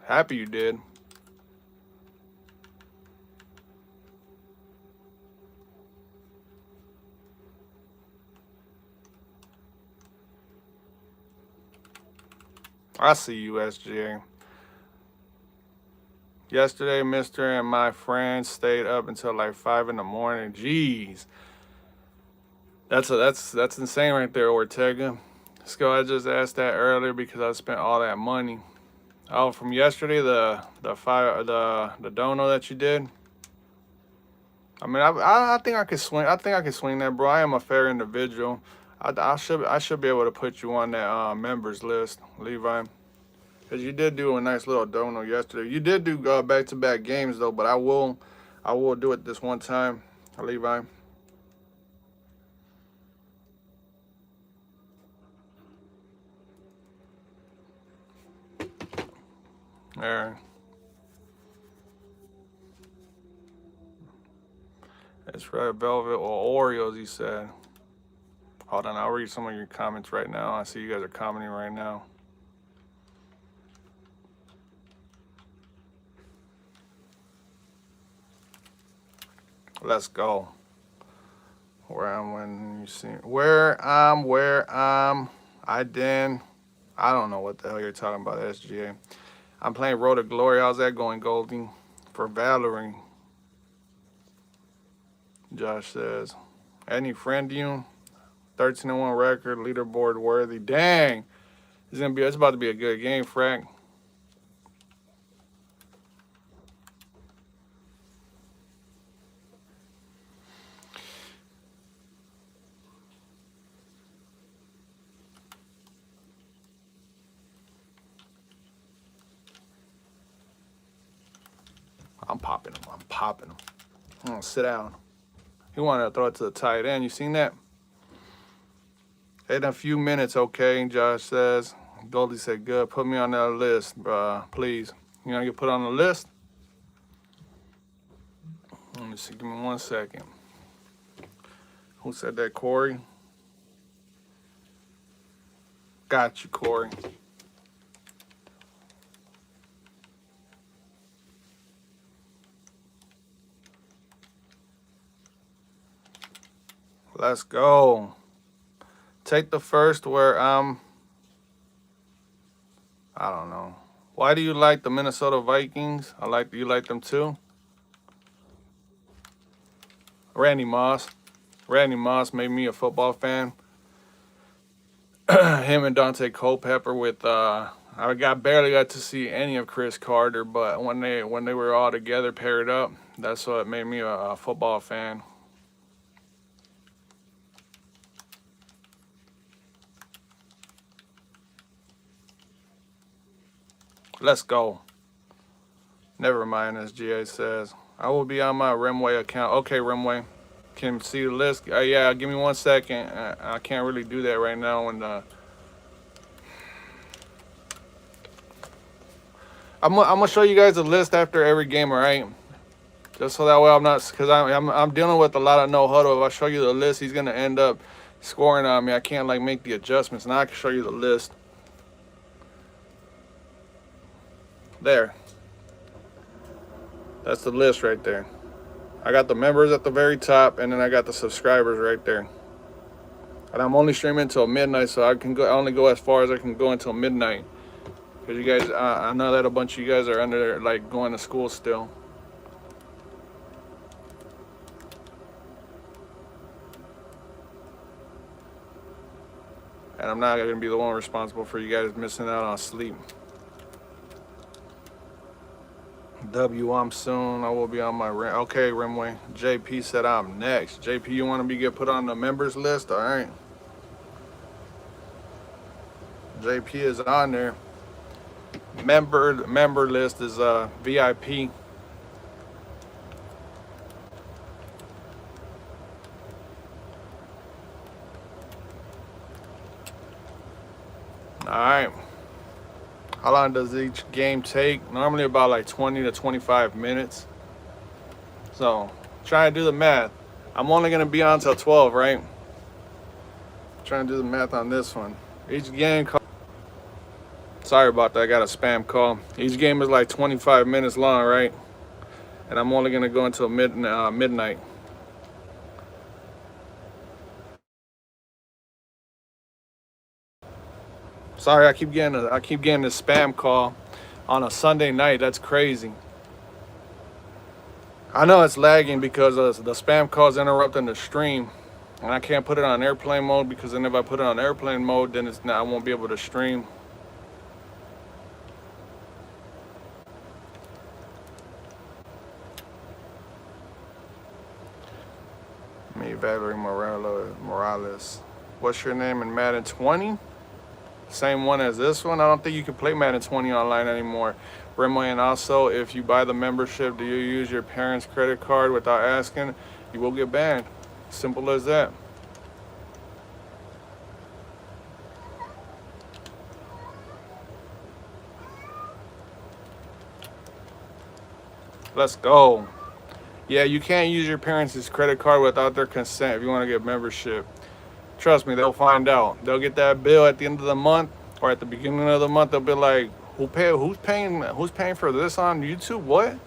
Happy you did. I see you, SGA. Yesterday, Mr. and my friends stayed up until like 5 in the morning. Jeez. That's insane right there, Ortega. Skol, I just asked that earlier because I spent all that money. Oh, from yesterday, the dono that you did. I mean, I think I could swing. I think I could swing that, bro. I am a fair individual. I should be able to put you on that members list, Levi. Cause you did do a nice little dono yesterday. You did do back-to-back games though, but I will do it this one time, Levi. There. It's red velvet or Oreos, he said. Hold on, I'll read some of your comments right now. I see you guys are commenting right now. Let's go. Where I'm when you see I don't know what the hell you're talking about, SGA. I'm playing Road to Glory. How's that going, Goldie? For Valerie. Josh says. Any friend you? 13-1 record, leaderboard worthy. Dang. It's about to be a good game, Frank. I'm popping him. I'm gonna sit down. He wanted to throw it to the tight end. You seen that? In a few minutes, okay, Josh says. Goldie said, good. Put me on that list, please. You gonna get put on the list? Let me see. Give me 1 second. Who said that, Corey? Got you, Corey. Let's go. Take the first where I don't know. Why do you like the Minnesota Vikings? You like them too? Randy Moss. Randy Moss made me a football fan. Him and Dante Culpepper with I barely got to see any of Chris Carter, but when they were all together paired up, that's what made me a football fan. Let's go. Never mind, as GA says. I will be on my Rimway account. Okay, Rimway. Can see the list? Yeah, give me 1 second. I can't really do that right now. And I'm gonna show you guys a list after every game, all right? Just so that way I'm not, because I'm dealing with a lot of no huddle. If I show you the list, he's gonna end up scoring on me. I can't like make the adjustments. Now I can show you the list. There. That's the list right there. I got the members at the very top, and then I got the subscribers right there. And I'm only streaming until midnight, so I only go as far as I can go until midnight. Because you guys, I know that a bunch of you guys are under, like, going to school still. And I'm not going to be the one responsible for you guys missing out on sleep. I'm soon. I will be on my rim. Okay, Rimway. JP said I'm next. JP, you want to get put on the members list? All right. JP is on there. Member list is VIP. All right. How long does each game take? Normally about like 20 to 25 minutes. So try to do the math. I'm only gonna be on till 12, right? Trying to do the math on this one. Each game call. Sorry about that. I got a spam call. Each game is like 25 minutes long, right? And I'm only gonna go until midnight. Sorry, I keep getting this spam call on a Sunday night. That's crazy. I know it's lagging because the spam calls interrupting the stream, and I can't put it on airplane mode because then if I put it on airplane mode, then it's not, I won't be able to stream. Me, Valerie Morales. What's your name in Madden 20? Same one as this one. I don't think you can play Madden 20 online anymore. Remo, and also, if you buy the membership, do you use your parents' credit card without asking? You will get banned. Simple as that. Let's go. Yeah, you can't use your parents' credit card without their consent if you want to get membership. Trust me, they'll find out. They'll get that bill at the end of the month or at the beginning of the month. They'll be like, who's paying for this on YouTube? What?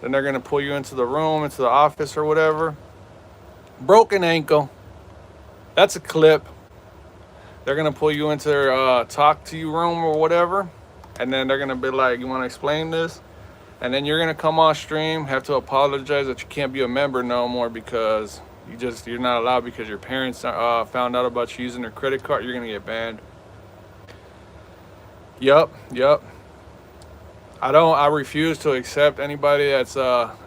Then they're gonna pull you into the room, into the office or whatever. Broken ankle. That's a clip. They're gonna pull you into their talk to you room or whatever, and then they're gonna be like, you want to explain this? And then you're gonna come on stream, have to apologize that you can't be a member no more because you're not allowed because your parents found out about you using their credit card. You're gonna get banned. Yup. I refuse to accept anybody that's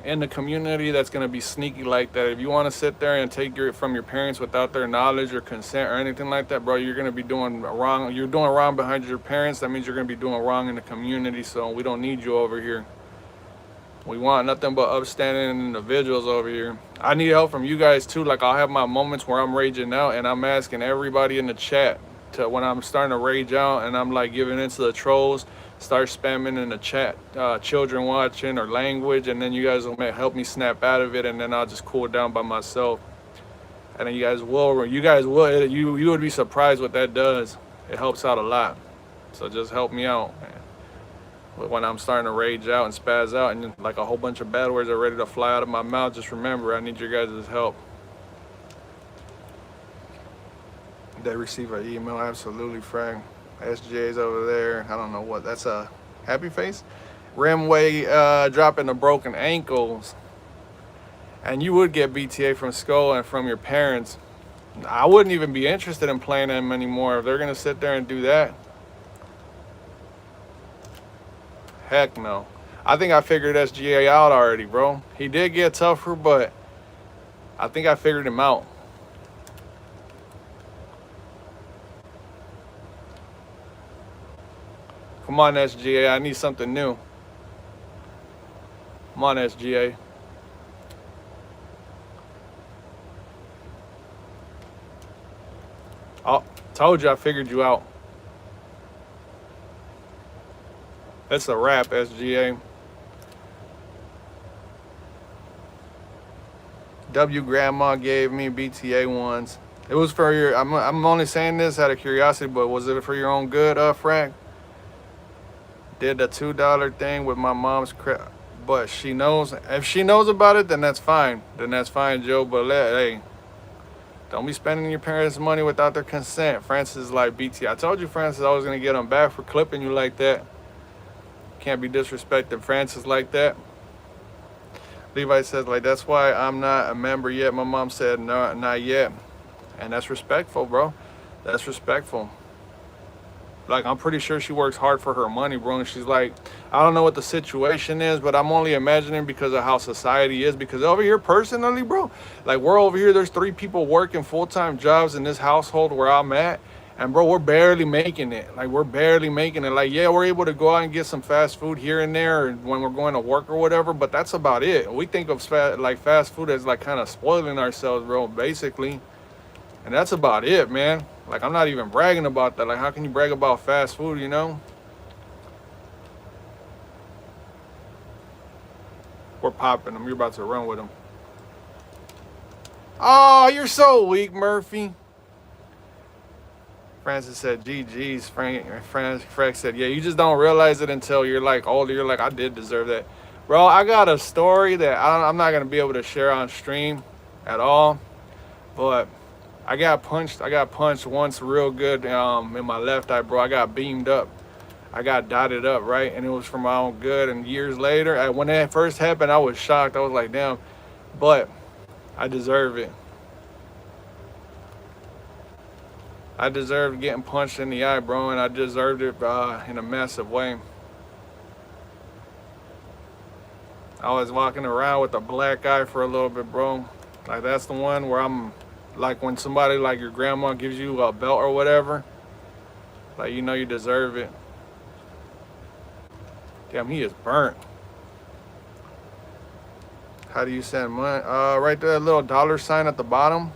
in the community that's gonna be sneaky like that. If you want to sit there and take from your parents without their knowledge or consent or anything like that, bro, you're gonna be doing wrong. You're doing wrong behind your parents. That means you're gonna be doing wrong in the community. So we don't need you over here. We want nothing but upstanding individuals over here. I need help from you guys too. Like I'll have my moments where I'm raging out and I'm asking everybody in the chat to when I'm starting to rage out and I'm like giving into the trolls, start spamming in the chat, children watching or language, and then you guys will help me snap out of it, and then I'll just cool down by myself. And then you would be surprised what that does. It helps out a lot. So just help me out, man. When I'm starting to rage out and spaz out and like a whole bunch of bad words are ready to fly out of my mouth, just remember I need your guys' help. They receive an email, absolutely, Frank. SGA's over there. I don't know what, that's a happy face? Rimway dropping the broken ankles. And you would get BTA from skol and from your parents. I wouldn't even be interested in playing them anymore if they're gonna sit there and do that. Heck no. I think I figured SGA out already, bro. He did get tougher, but I think I figured him out. Come on, SGA. I need something new. Come on, SGA. Oh, told you I figured you out. That's a wrap, SGA. W Grandma gave me BTA ones. It was for your, I'm only saying this out of curiosity, but was it for your own good, Frank? Did the $2 thing with my mom's credit, but she knows. If she knows about it, then that's fine. Then that's fine, Joe. But hey, don't be spending your parents' money without their consent. Francis is like BT. I told you, Francis, I was gonna get them back for clipping you like that. Can't be disrespecting Francis like that. Levi says like that's why I'm not a member yet. My mom said no, not yet, and that's respectful, bro. That's respectful. Like, I'm pretty sure she works hard for her money, bro. And she's like, I don't know what the situation is, but I'm only imagining because of how society is. Because over here, personally, bro, like, we're over here, there's 3 people working full-time jobs in this household where I'm at. And, bro, we're barely making it. Like, we're barely making it. Like, yeah, we're able to go out and get some fast food here and there when we're going to work or whatever. But that's about it. We think of, fast food as, like, kind of spoiling ourselves, bro, basically. And that's about it, man. Like, I'm not even bragging about that. Like, how can you brag about fast food, you know? We're popping them. You're about to run with them. Oh, you're so weak, Murphy. Francis said, GG's. Frank said, yeah, you just don't realize it until you're like older. You're like, I did deserve that. Bro, I got a story that I'm not going to be able to share on stream at all. But I got punched. I got punched once real good in my left eye, bro. I got beamed up. I got dotted up, right? And it was from my own good. And years later, when that first happened, I was shocked. I was like, damn. But I deserve it. I deserved getting punched in the eye, bro, and I deserved it in a massive way. I was walking around with a black eye for a little bit, bro. Like, that's the one where I'm, like, when somebody, like your grandma gives you a belt or whatever, like, you know you deserve it. Damn, he is burnt. How do you send money? Right there, a little dollar sign at the bottom.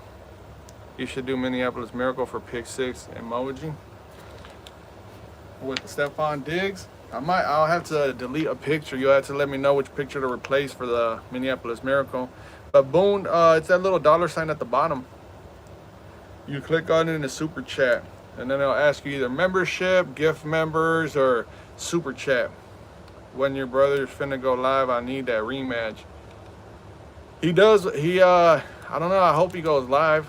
You should do Minneapolis Miracle for pick 6 emoji. With Stephon Diggs. I'll have to delete a picture. You'll have to let me know which picture to replace for the Minneapolis Miracle. But Boone, it's that little dollar sign at the bottom. You click on it in the super chat. And then it'll ask you either membership, gift members, or super chat. When your brother's finna go live, I need that rematch. He does, I don't know, I hope he goes live.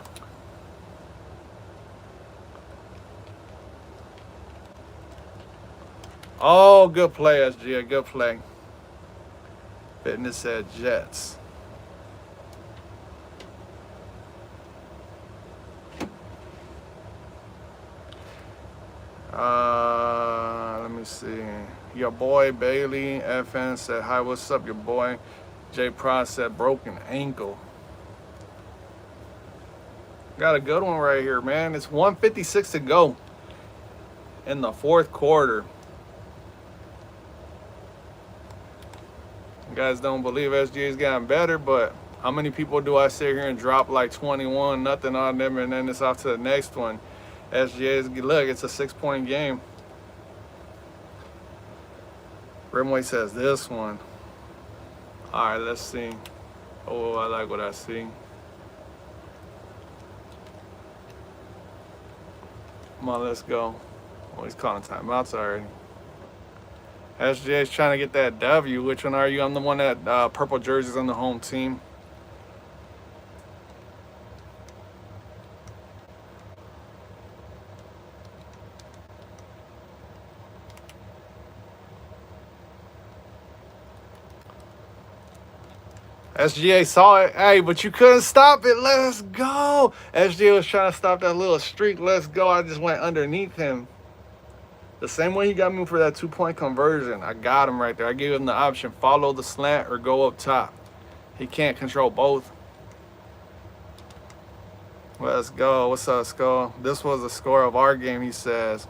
Oh, good play, SGA, good play. Fitness said Jets. Let me see. Your boy Bailey FN said, hi, what's up, your boy? J Pro said, broken ankle. Got a good one right here, man. It's 1:56 to go in the fourth quarter. You guys don't believe SGA's gotten better, but how many people do I sit here and drop like 21, nothing on them, and then it's off to the next one? SGA's, look, it's a 6-point game. Rimway says this one. All right, let's see. Oh, I like what I see. Come on, let's go. Oh, he's calling timeouts already. SGA's trying to get that W. Which one are you? I'm the one that purple jerseys on the home team. SGA saw it. Hey, but you couldn't stop it. Let's go. SGA was trying to stop that little streak. Let's go. I just went underneath him. The same way he got me for that 2-point conversion. I got him right there. I gave him the option, follow the slant or go up top. He can't control both. Let's go. What's up, Skull? This was the score of our game, he says.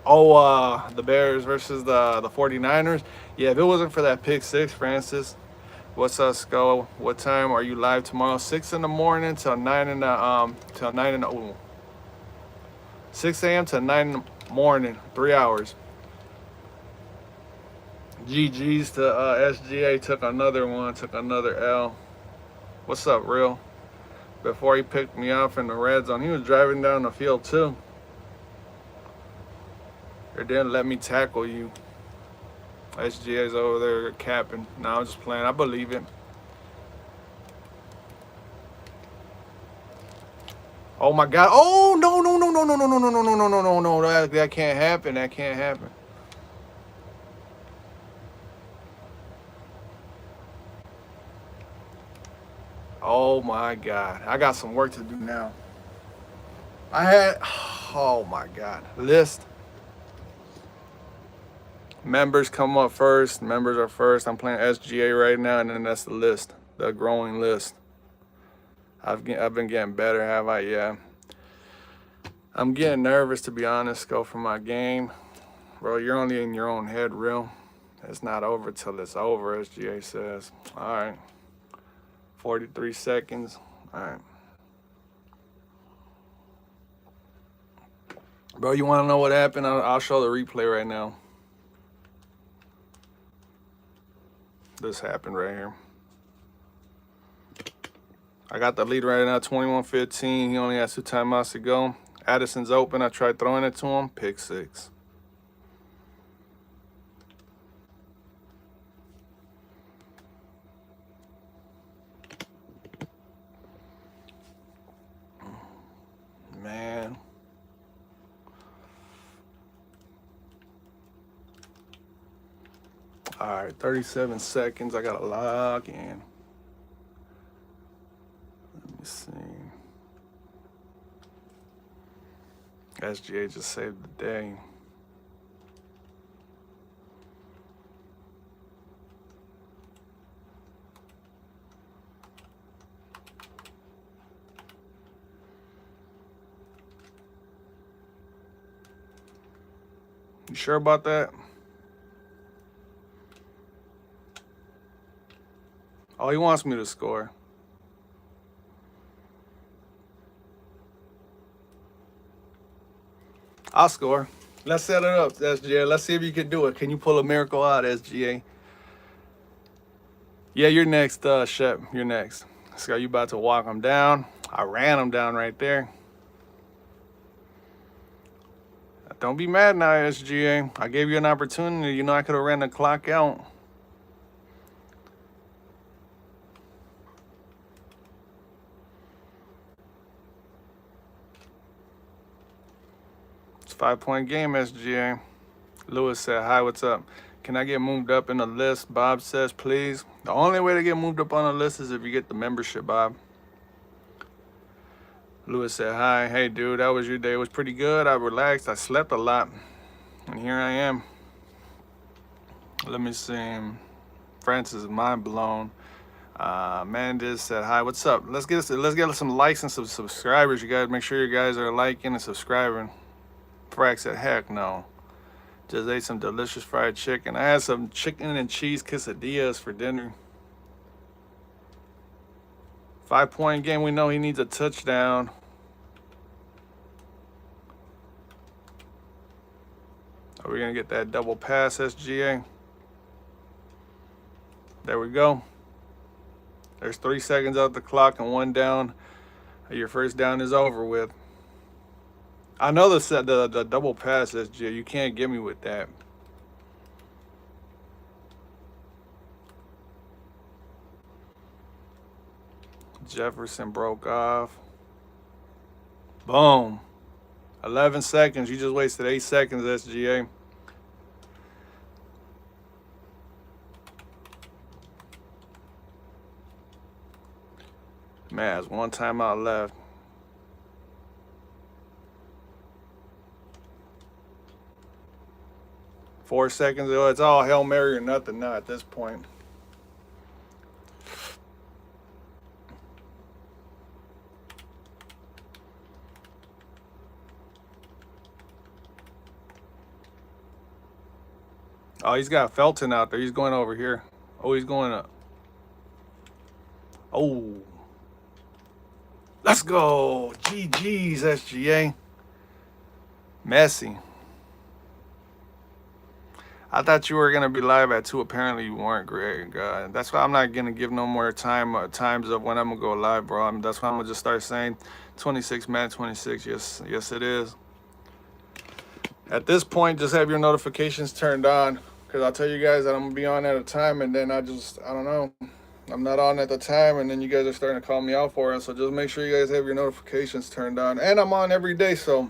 Oh, the Bears versus the 49ers. Yeah, if it wasn't for that pick 6, Francis. What's up, Skull? What time are you live tomorrow? 6 in the morning till 9 in the 6 a.m. to 9 in the morning, 3 hours. GG's to SGA, took another L. What's up, Real? Before he picked me off in the red zone, he was driving down the field too. Or didn't let me tackle you. SGA's over there capping. No, I'm just playing. I believe it. Oh my God. Oh no. That can't happen. That can't happen. Oh my God. I got some work to do now. Oh my God. List. Members come up first. Members are first. I'm playing SGA right now, and then that's the list, the growing list. I've been getting better, have I? Yeah. I'm getting nervous, to be honest, go for my game. Bro, you're only in your own head, real. It's not over till it's over, SGA says. All right. 43 seconds. All right. Bro, you want to know what happened? I'll show the replay right now. This happened right here. I got the lead right now, 21-15. He only has 2 timeouts to go. Addison's open. I tried throwing it to him. Pick 6. Man. All right, 37 seconds. I got to log in. Let me see. SGA just saved the day. You sure about that? Oh, he wants me to score. I'll score. Let's set it up, SGA. Let's see if you can do it. Can you pull a miracle out, SGA? Yeah, you're next, Shep. You're next. So you about to walk him down. I ran him down right there. Don't be mad now, SGA. I gave you an opportunity. You know I could have ran the clock out. It's a 5-point game, SGA. Lewis said, hi, what's up? Can I get moved up in the list? Bob says, please. The only way to get moved up on the list is if you get the membership, Bob. Lewis said, hi. Hey, dude, how was your day? It was pretty good. I relaxed. I slept a lot. And here I am. Let me see. Francis is mind blown. Mandis said, hi, what's up? Let's get some likes and some subscribers. You guys make sure you guys are liking and subscribing. Frack said, heck no. Just ate some delicious fried chicken. I had some chicken and cheese quesadillas for dinner. 5-point game. We know he needs a touchdown. Are we going to get that double pass, SGA? There we go. There's 3 seconds out the clock and 1 down. Your first down is over with. I know the double pass, SGA. You can't get me with that. Jefferson broke off. Boom. 11 seconds. You just wasted 8 seconds, SGA. Man, there's 1 timeout left. Four seconds. It's all Hail Mary or nothing now at this point. Oh, he's got Felton out there. He's going over here. Oh, he's going up. Oh. Let's go. GG's, SGA. Messy. I thought you were going to be live at 2. Apparently, you weren't, Greg. That's why I'm not going to give no more times of when I'm going to go live, bro. That's why I'm going to just start saying 26, man, 26. Yes, it is. At this point, just have your notifications turned on, because I'll tell you guys that I'm going to be on at a time, and then I don't know. I'm not on at the time, and then you guys are starting to call me out for it. So just make sure you guys have your notifications turned on. And I'm on every day, so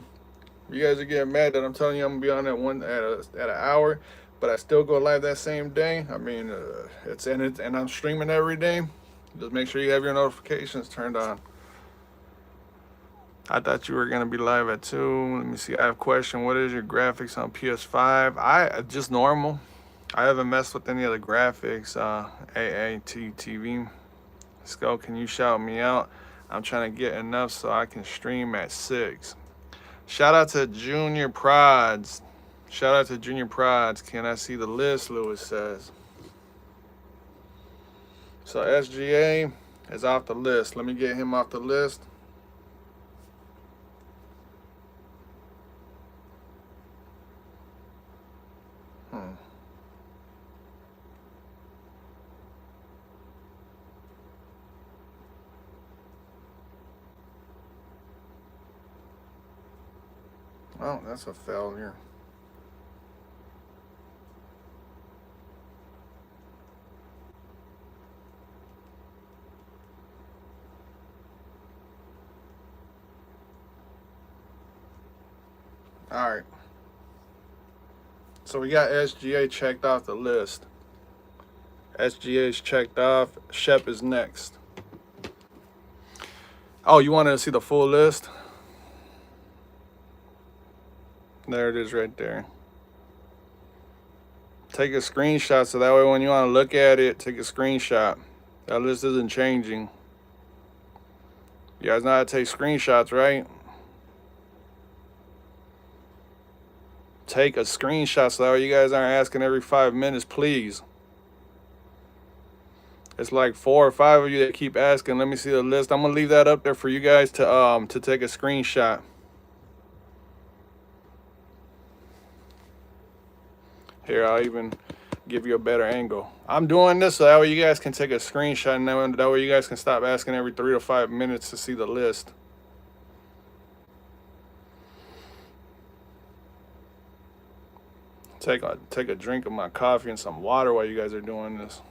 you guys are getting mad that I'm telling you I'm going to be on at an hour, but I still go live that same day. I mean, and I'm streaming every day. Just make sure you have your notifications turned on. I thought you were going to be live at 2. Let me see. I have a question. What is your graphics on PS5? Just normal. I haven't messed with any of the graphics. AATTV. Skol, can you shout me out? I'm trying to get enough so I can stream at 6. Shout out to Junior Prods. Shout out to Junior Prods. Can I see the list? Lewis says. So SGA is off the list. Let me get him off the list. Oh, that's a failure. All right. So we got SGA checked off the list. SGA's checked off. Shep is next. Oh, you wanted to see the full list? There it is right there. Take a screenshot so that way when you want to look at it, take a screenshot. That list isn't changing. You guys know how to take screenshots, right? Take a screenshot so that way you guys aren't asking every 5 minutes, please. It's like 4 or 5 of you that keep asking. Let me see the list. I'm gonna leave that up there for you guys to take a screenshot. Here, I'll even give you a better angle. I'm doing this so that way you guys can take a screenshot, and that way you guys can stop asking every 3 to 5 minutes to see the list. Take a drink of my coffee and some water while you guys are doing this.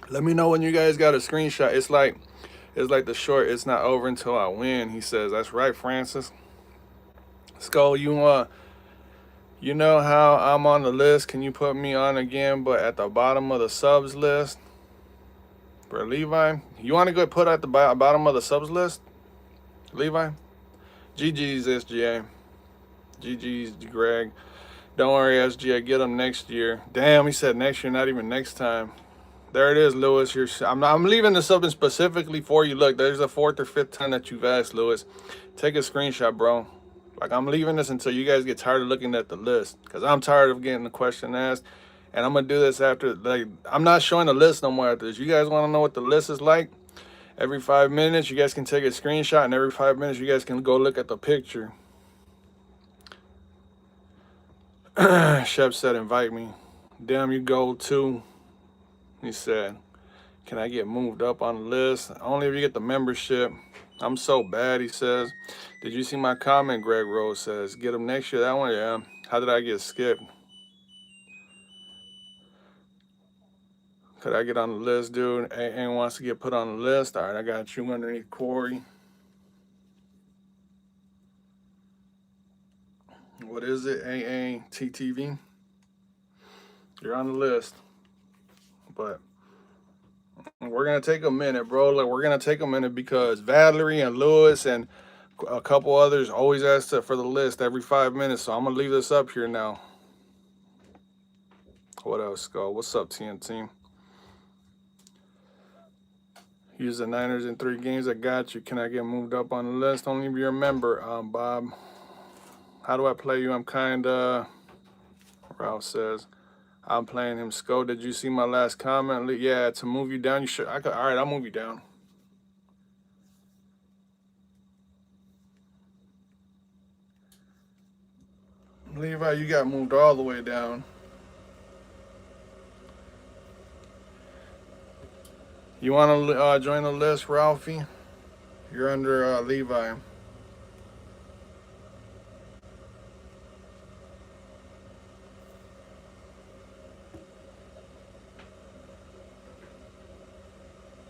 Let me know when you guys got a screenshot. It's like the short, it's not over until I win, he says. That's right, Francis. Skol, you know how I'm on the list. Can you put me on again, but at the bottom of the subs list? For Levi? You want to go put at the bottom of the subs list? Levi? GG's SGA. GG's Greg. Don't worry, SGA. Get him next year. Damn, he said next year, not even next time. There it is, Lewis. I'm leaving this up specifically for you. Look, there's the 4th or 5th time that you've asked, Lewis. Take a screenshot, bro. Like, I'm leaving this until you guys get tired of looking at the list. Because I'm tired of getting the question asked. And I'm going to do this after, like, I'm not showing the list no more after this. You guys want to know what the list is like? Every 5 minutes, you guys can take a screenshot. And every 5 minutes, you guys can go look at the picture. Shep said, invite me. Damn, you go too. He said, can I get moved up on the list? Only if you get the membership. I'm so bad, he says. Did you see my comment? Greg Rose says, get him next year. That one, yeah. How did I get skipped? Could I get on the list, dude? AA wants to get put on the list. All right, I got you underneath Corey. What is it? AATTV? You're on the list. But we're going to take a minute, bro. Like, we're going to take a minute because Valerie and Lewis and a couple others always ask for the list every 5 minutes. So I'm going to leave this up here now. What else, Skull? What's up, TNT? Use the Niners in 3 games. I got you. Can I get moved up on the list? Only if you're a member, Bob. How do I play you? I'm kind of... Ralph says... I'm playing him. Skull, did you see my last comment? Yeah, to move you down, you should. All right, I'll move you down. Levi, you got moved all the way down. You want to join the list, Ralphie? You're under Levi.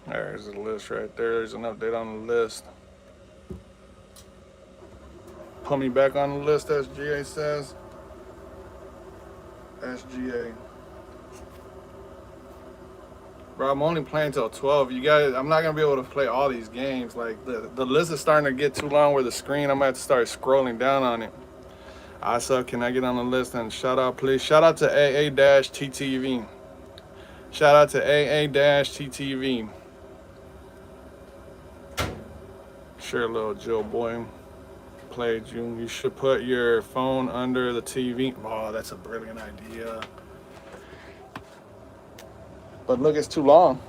There's the list right there. There's an update on the list. Put me back on the list, SGA says. SGA. Bro, I'm only playing till 12. You guys, I'm not gonna be able to play all these games. Like the list is starting to get too long with the screen. I'm gonna have to start scrolling down on it. Asa, can I get on the list and shout out, please? Shout out to AA-TTV. Shout out to AA-TTV. Sure, little Jill boy played you. You should put your phone under the TV. Oh, that's a brilliant idea. But look, it's too long.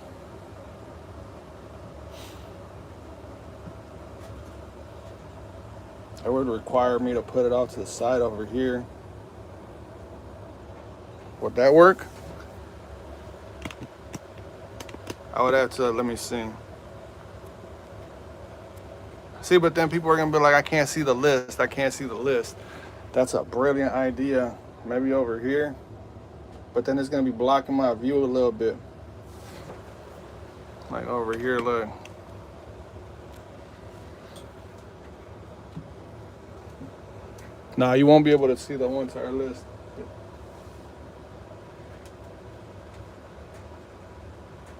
It would require me to put it off to the side over here. Would that work? I would have to, let me see. See, but then people are gonna be like, I can't see the list. I can't see the list. That's a brilliant idea. Maybe over here, but then it's gonna be blocking my view a little bit. Like over here, look. Nah, you won't be able to see the whole entire list.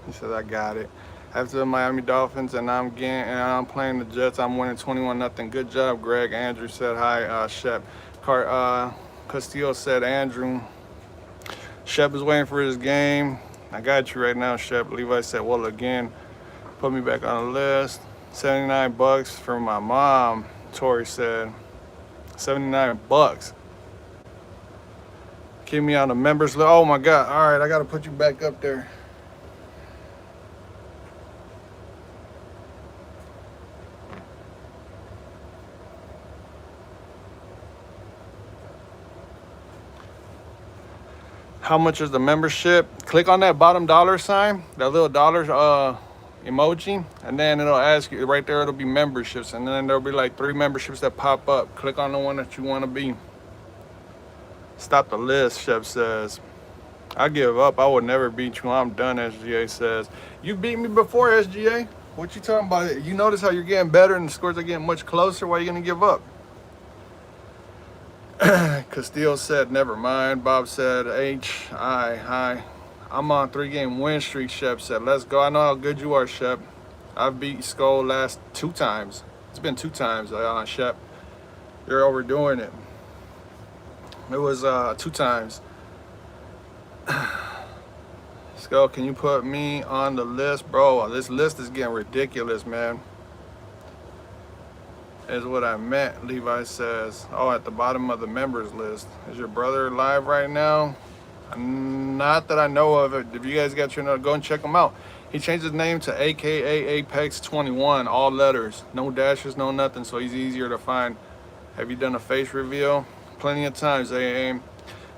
He says, I got it. After the Miami Dolphins and I'm playing the Jets, I'm winning 21-0. Good job, Greg. Andrew said hi, Shep. Castillo said, Andrew. Shep is waiting for his game. I got you right now, Shep. Levi said, well, again, put me back on the list. $79 for my mom. Tori said, $79. Keep me on the members list. Oh my God. All right, I got to put you back up there. How much is the membership? Click on that bottom dollar sign, that little dollar emoji, and then it'll ask you right there, it'll be memberships, and then there'll be like 3 memberships that pop up. Click on the one that you want to be. Stop the list, Chef says. I give up. I would never beat you. I'm done, SGA says. You beat me before, SGA. What you talking about? You notice how you're getting better and the scores are getting much closer. Why are you going to give up? Castillo said, never mind. Bob said, hi. I'm on 3-game win streak, Shep said. Let's go. I know how good you are, Shep. I've beat Skol last 2 times. It's been 2 times, Shep. You're overdoing it. It was 2 times. Skol, can you put me on the list? Bro, this list is getting ridiculous, man. Is what I meant, Levi says. Oh, at the bottom of the members list. Is your brother live right now? Not that I know of it. If you guys got your note, go and check him out. He changed his name to AKA Apex 21, all letters. No dashes, no nothing, so he's easier to find. Have you done a face reveal? Plenty of times, AA.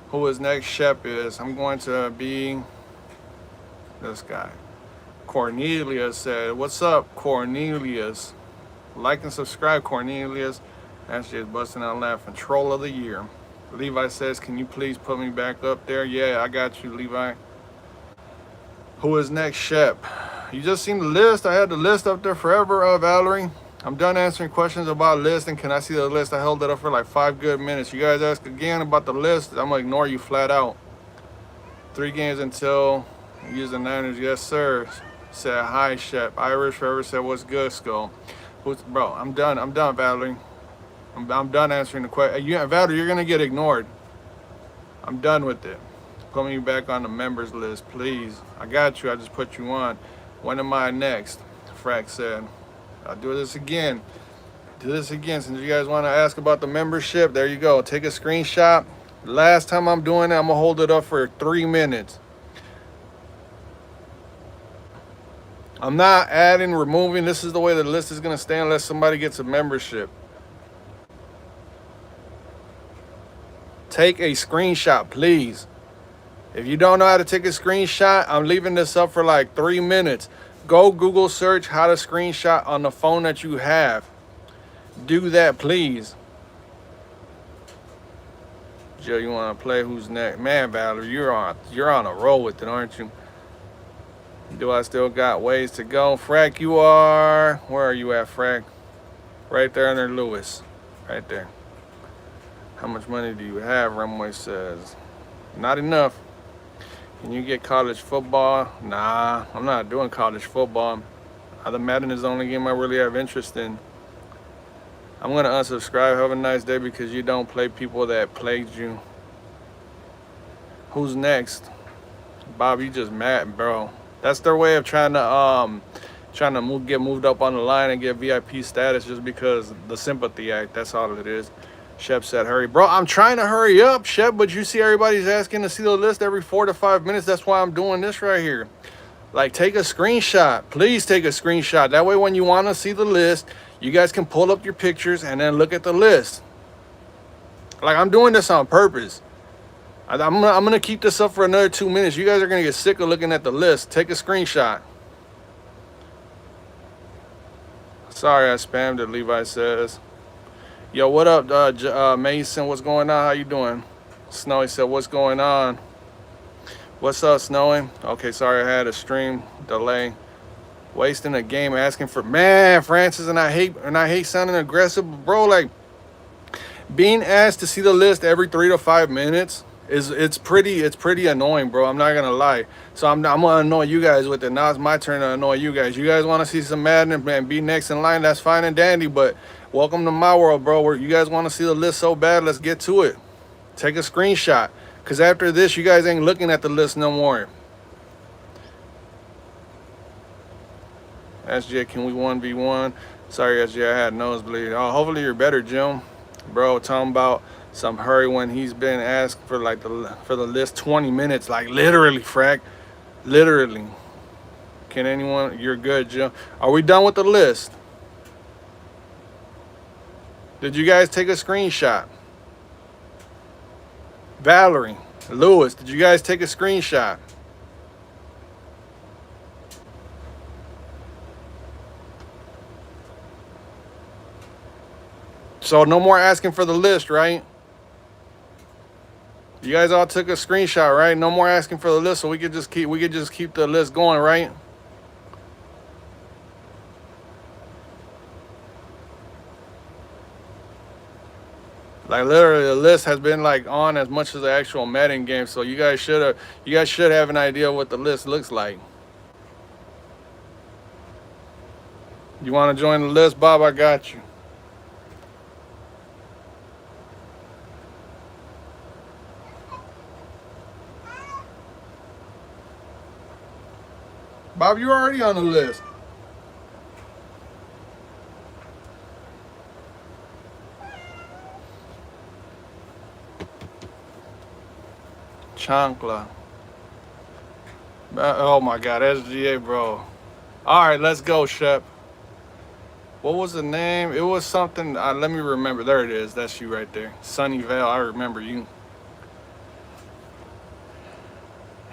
Who his next Shep is? I'm going to be this guy. Cornelius said, what's up, Cornelius? Like and subscribe, Cornelius. Ashley is busting out laughing. Troll of the year. Levi says, can you please put me back up there? Yeah, I got you, Levi. Who is next, Shep? You just seen the list. I had the list up there forever, Valerie. I'm done answering questions about list, and can I see the list? I held it up for like 5 good minutes. You guys ask again about the list, I'm gonna ignore you flat out. 3 games until you use the Niners. Yes, sir. Said hi, Shep. Irish forever said, what's good, Skull? Bro, I'm done, Valerie. I'm done answering the question. Valerie, you're gonna get ignored. I'm done with it. Put me back on the members list, please. I got you. I just put you on. When am I next? Frack said. I'll do this again. Since you guys want to ask about the membership, there you go. Take a screenshot. Last time I'm doing it, I'm gonna hold it up for 3 minutes. I'm not adding, removing. This is the way the list is gonna stay unless somebody gets a membership. Take a screenshot, please. If you don't know how to take a screenshot, I'm leaving this up for like 3 minutes. Go Google search how to screenshot on the phone that you have. Do that, please. Joe, you want to play who's next? Man, Valerie, you're on a roll with it, aren't you? Do I still got ways to go? Frack, you are. Where are you at, Frack? Right there under Lewis. Right there. How much money do you have? Rumway says. Not enough. Can you get college football? Nah, I'm not doing college football. The Madden is the only game I really have interest in. I'm going to unsubscribe. Have a nice day because you don't play people that plagued you. Who's next? Bob, you just mad, bro. That's their way of trying to get moved up on the line and get VIP status just because the sympathy act. That's all it is. Shep said, hurry. Bro, I'm trying to hurry up, Shep, but you see everybody's asking to see the list every 4 to 5 minutes. That's why I'm doing this right here. Like, take a screenshot. Please take a screenshot. That way when you want to see the list, you guys can pull up your pictures and then look at the list. Like, I'm doing this on purpose. I'm gonna keep this up for another 2 minutes. You guys are going to get sick of looking at the list. Take a screenshot. Sorry I spammed it, Levi says. Yo, what up, Mason? What's going on? How you doing? Snowy said, what's going on? What's up, Snowy? Okay, sorry I had a stream delay. Wasting a game asking for, man, Francis, and I hate sounding aggressive, bro. Like, being asked to see the list every 3 to 5 minutes it's pretty annoying, bro. I'm not gonna lie. So I'm gonna annoy you guys with it. Now it's my turn to annoy you guys. You guys want to see some Madden and be next in line? That's fine and dandy. But welcome to my world, bro. Where you guys want to see the list so bad, let's get to it. Take a screenshot, cause after this, you guys ain't looking at the list no more. SJ, can we 1v1? Sorry, SJ, I had nosebleed. Oh, hopefully you're better, Jim. Bro, talking about some hurry when he's been asked for like for the list 20 minutes, like literally, frack, literally. Can anyone? You're good, Jim. Are we done with the list? Did you guys take a screenshot? Valerie, Lewis, did you guys take a screenshot? So no more asking for the list, right? You guys all took a screenshot, right? No more asking for the list, so we could just keep the list going, right? Like literally, the list has been like on as much as the actual Madden game, so you guys should have an idea of what the list looks like. You want to join the list, Bob? I got you. Bob, you're already on the list. Chancla. Oh my God, SGA, bro. All right, let's go, Shep. What was the name? It was something. Let me remember. There it is. That's you right there. Sunnyvale. I remember you.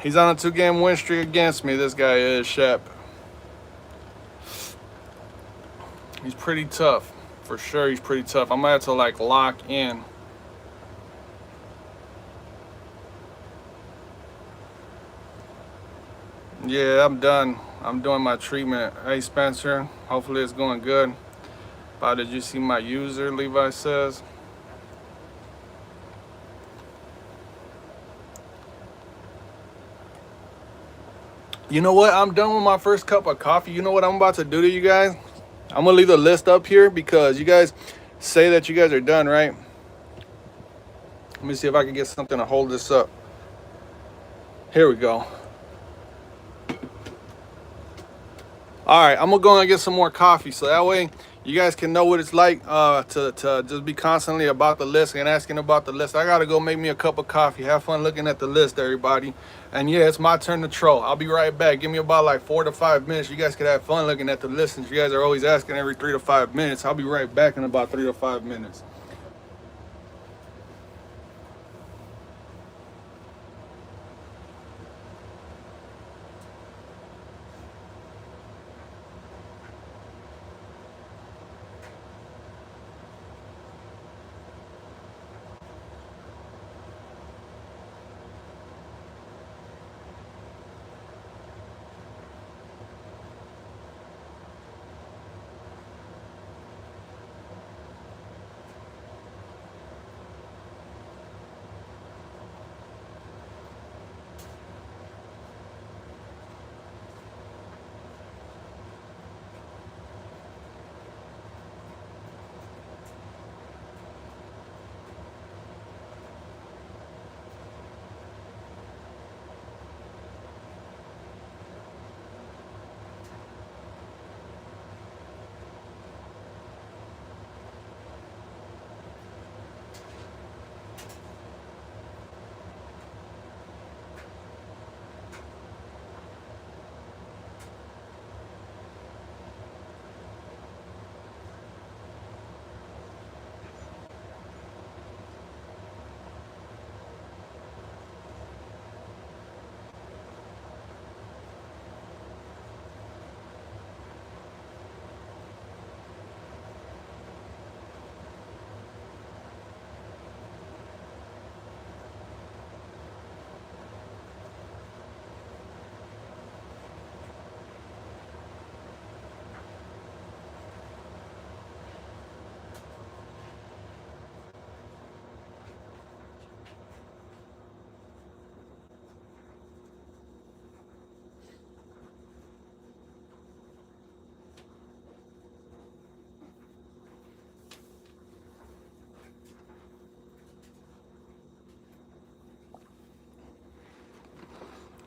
He's on a 2-game win streak against me. This guy is Shep. He's pretty tough. For sure, he's pretty tough. I'm gonna have to like lock in. Yeah, I'm done. I'm doing my treatment. Hey, Spencer. Hopefully it's going good. Bob, did you see my user? Levi says. You know what? I'm done with my first cup of coffee. You know what I'm about to do to you guys? I'm gonna leave the list up here because you guys say that you guys are done, right? Let me see if I can get something to hold this up. Here we go. All right, I'm gonna go and get some more coffee so that way you guys can know what it's like to just be constantly about the list and asking about the list. I gotta go make me a cup of coffee. Have fun looking at the list, everybody. And yeah, it's my turn to troll. I'll be right back. Give me about like 4 to 5 minutes. You guys could have fun looking at the list since you guys are always asking every 3 to 5 minutes. I'll be right back in about 3 to 5 minutes.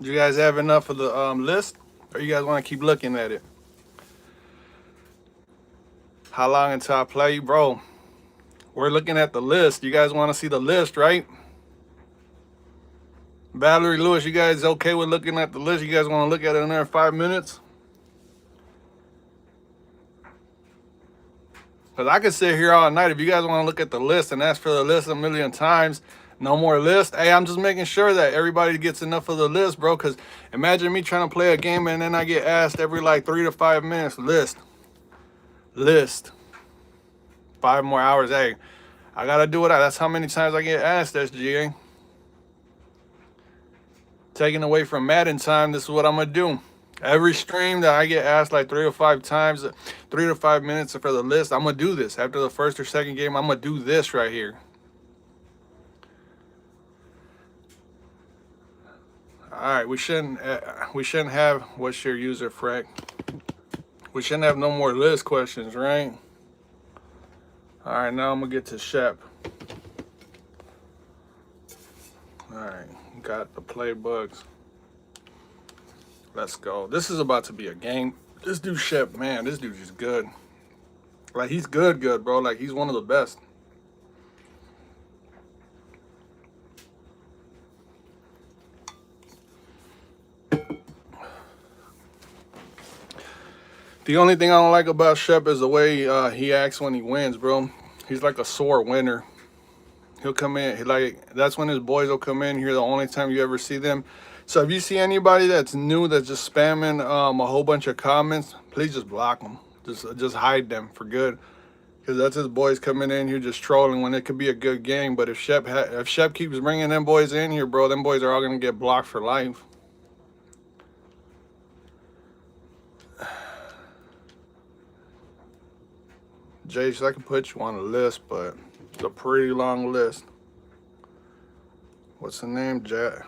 Do you guys have enough of the list, or you guys want to keep looking at it? How long until I play, bro? We're looking at the list. You guys want to see the list, right? Valerie Lewis, you guys okay with looking at the list? You guys want to look at it in another 5 minutes? Because I could sit here all night. If you guys want to look at the list and ask for the list a million times, no more list. Hey, I'm just making sure that everybody gets enough of the list, bro. Because imagine me trying to play a game and then I get asked every like 3 to 5 minutes, list. 5 more hours. Hey, I got to do it. That's how many times I get asked, SGA. Taking away from Madden time, this is what I'm going to do. Every stream that I get asked like 3 or 5 times, 3 to 5 minutes for the list, I'm going to do this. After the first or second game, I'm going to do this right here. All right, we shouldn't have, what's your user, Frack? We shouldn't have no more list questions, right? All right, now I'm going to get to Shep. All right, got the playbooks. Let's go. This is about to be a game. This dude Shep, man, this dude is good. Like, he's good, bro. Like, he's one of the best. The only thing I don't like about Shep is the way he acts when he wins, bro. He's like a sore winner. He'll come in, that's when his boys will come in here, the only time you ever see them. So if you see anybody that's new that's just spamming a whole bunch of comments, please just block them. Just hide them for good. Because that's his boys coming in here just trolling when it could be a good game. But if Shep keeps bringing them boys in here, bro, them boys are all going to get blocked for life. Jace, I can put you on a list, but it's a pretty long list. What's the name? JAS.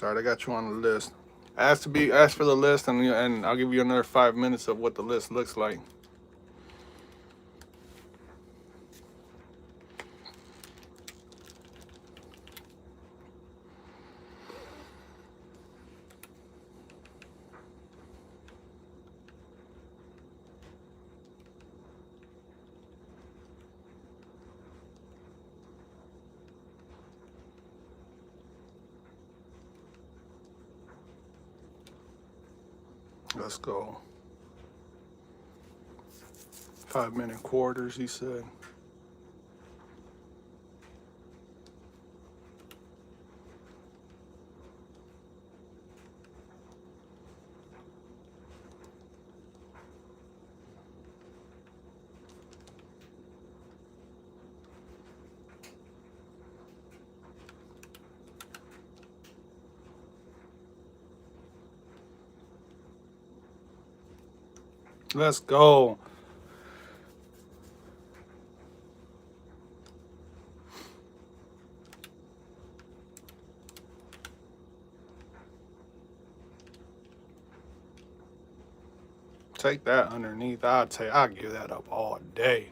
All right, I got you on the list. Ask for the list, and I'll give you another 5 minutes of what the list looks like. Let's go. 5-minute quarters, he said. Let's go. Take that underneath. I'll give that up all day.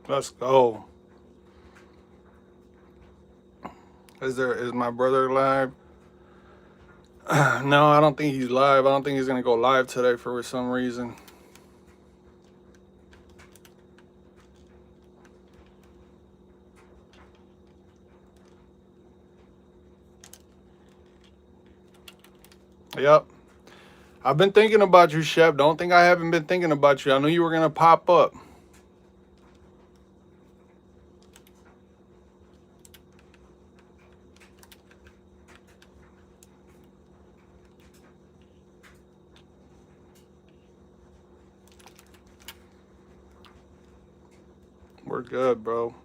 Let's go. Is my brother live? No, I don't think he's live. I don't think he's gonna go live today for some reason. Yep. I've been thinking about you, Shep. Don't think I haven't been thinking about you. I knew you were gonna pop up. We're good, bro.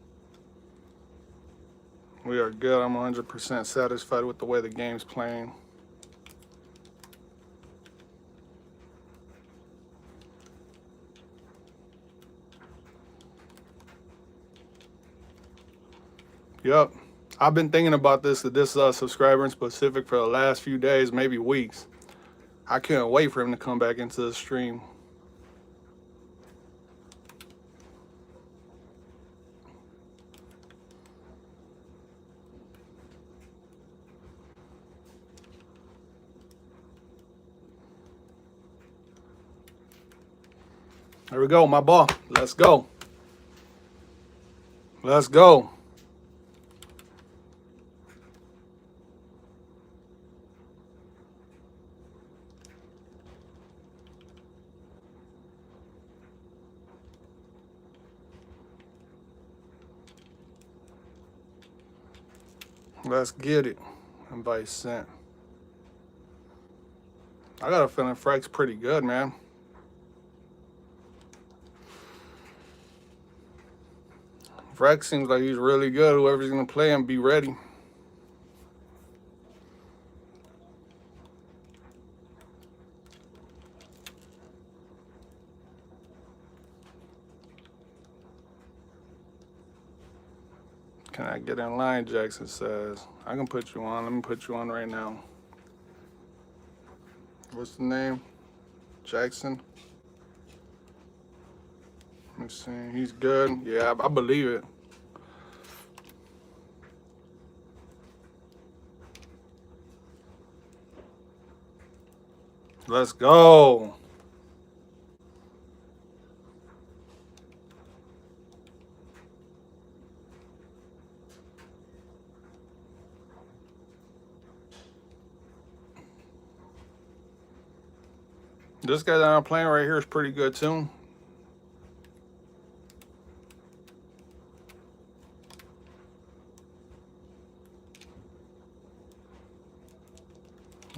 We are good. I'm 100% satisfied with the way the game's playing. Yep. I've been thinking about this subscriber in specific for the last few days, maybe weeks. I couldn't wait for him to come back into the stream. There we go, my ball. Let's go. Let's go. Let's get it. Invite sent. I got a feeling Frank's pretty good, man. Frank seems like he's really good. Whoever's going to play him, be ready. Can I get in line, Jackson says. I can put you on. Let me put you on right now. What's the name? Jackson. Let me see. He's good. Yeah, I believe it. Let's go. This guy that I'm playing right here is pretty good too.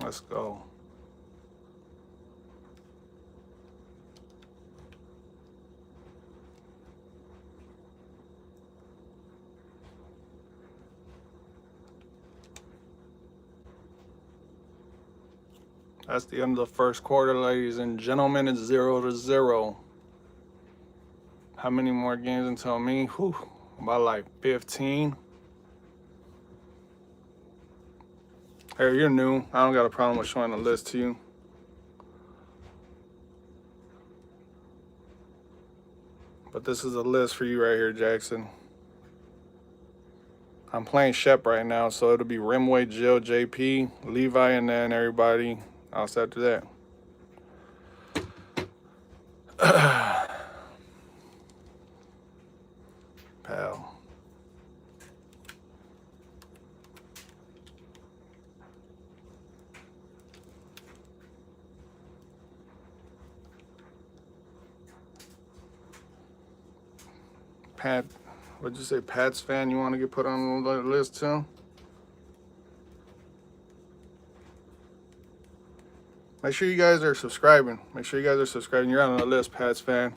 Let's go. That's the end of the first quarter, ladies and gentlemen. It's 0-0. How many more games until me? Whew, about like 15. Hey, you're new. I don't got a problem with showing the list to you. But this is a list for you right here, Jackson. I'm playing Shep right now, so it'll be Rimway, Jill, JP, Levi, and then everybody else after that. Pal. Pat, what'd you say, Pat's fan? You want to get put on the list too? Make sure you guys are subscribing. Make sure you guys are subscribing. You're on the list, Pat's fan.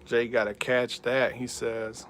Jay gotta catch that, he says.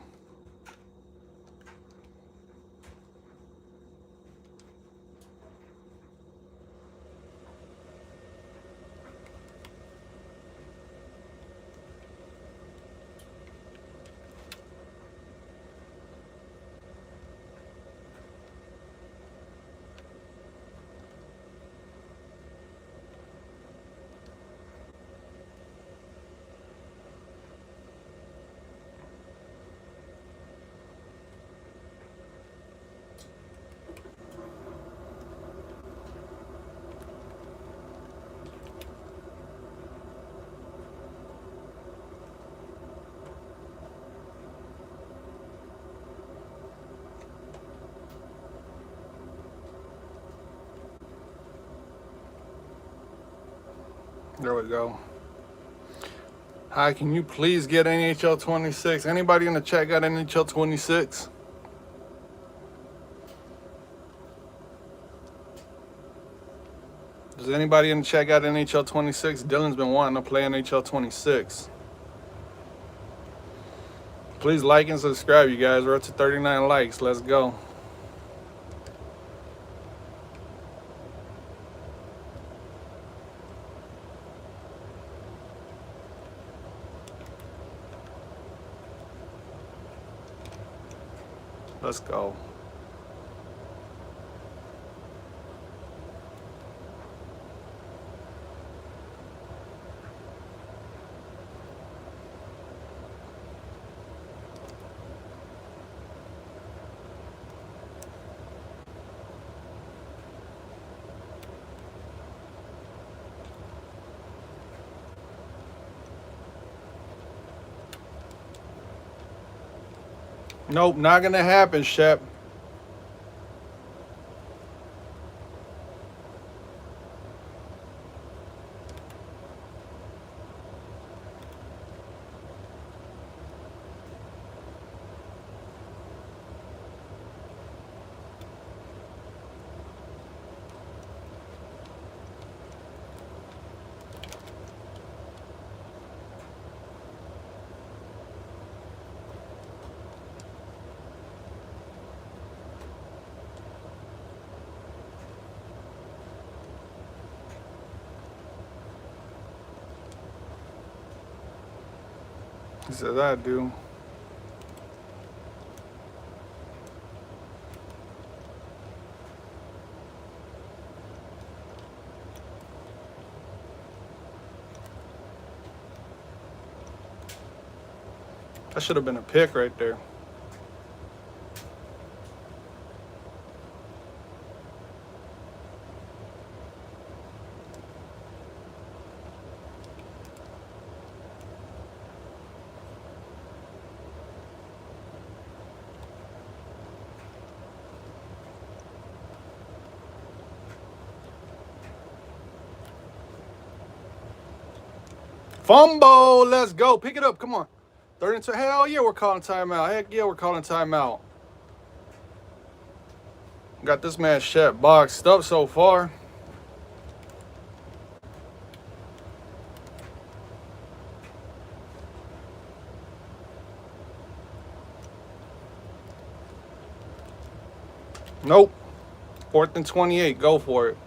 There we go. Hi, can you please get NHL 26? Anybody in the chat got NHL 26? Does anybody in the chat got NHL 26? Dylan's been wanting to play NHL 26. Please like and subscribe, you guys. We're up to 39 likes. Let's go. Let's go. Nope, not gonna happen, Shep. He says, I do. That should have been a pick right there. Fumble, let's go. Pick it up, come on. Third and two. Hell yeah, we're calling timeout. Heck yeah, we're calling timeout. Got this man Shep boxed up so far. Nope. 4th and 28. Go for it.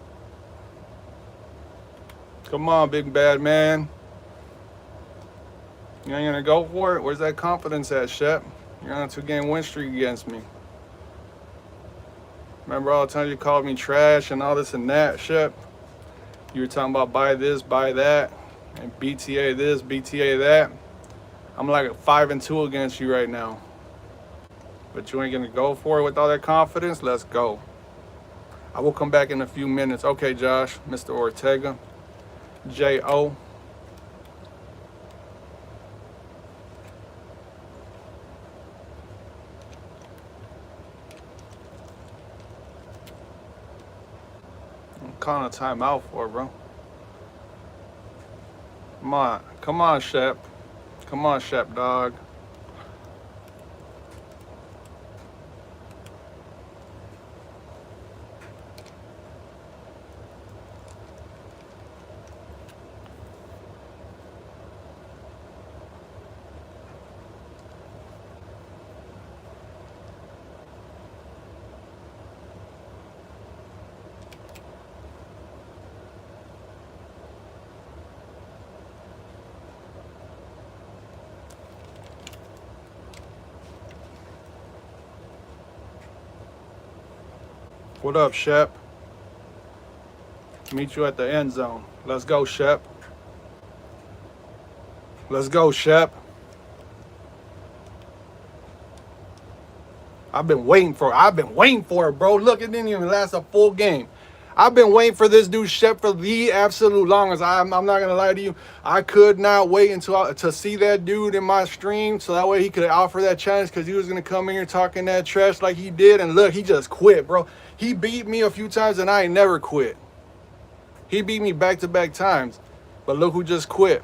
Come on, big bad man. You ain't gonna go for it? Where's that confidence at, Shep? You're on a 2-game win streak against me. Remember all the time you called me trash and all this and that, Shep? You were talking about buy this, buy that, and BTA this, BTA that. I'm like 5-2 against you right now. But you ain't gonna go for it with all that confidence? Let's go. I will come back in a few minutes. Okay, Josh, Mr. Ortega, J.O. I'm calling a timeout for it, bro. Come on, Shep. Come on, Shep, dog. What up, Shep? Meet you at the end zone. Let's go, Shep. Let's go, Shep. I've been waiting for it, bro. Look, it didn't even last a full game. I've been waiting for this dude Shep for the absolute longest. I'm not gonna lie to you. I could not wait until to see that dude in my stream, so that way he could offer that challenge, because he was gonna come in here talking that trash like he did. And look, he just quit, bro. He beat me a few times and I ain't never quit. He beat me back-to-back times, but look who just quit.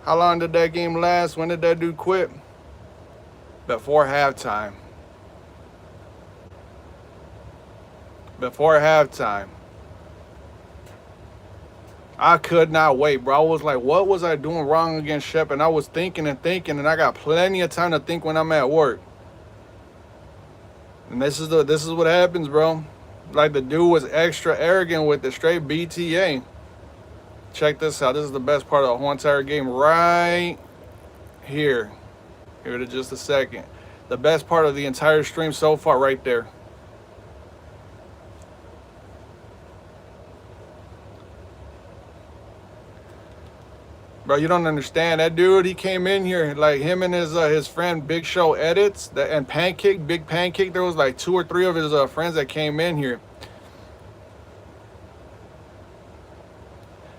How long did that game last? When did that dude quit? Before halftime. Before halftime. I could not wait, bro. I was like, what was I doing wrong against Shep? And I was thinking, and I got plenty of time to think when I'm at work. And this is what happens, bro. Like, the dude was extra arrogant with the straight BTA. Check this out. This is the best part of the whole entire game right here. Give it just a second. The best part of the entire stream so far right there. Bro, you don't understand. That dude, he came in here, like him and his friend Big Show Edits and Pancake, Big Pancake. There was like 2 or 3 of his friends that came in here.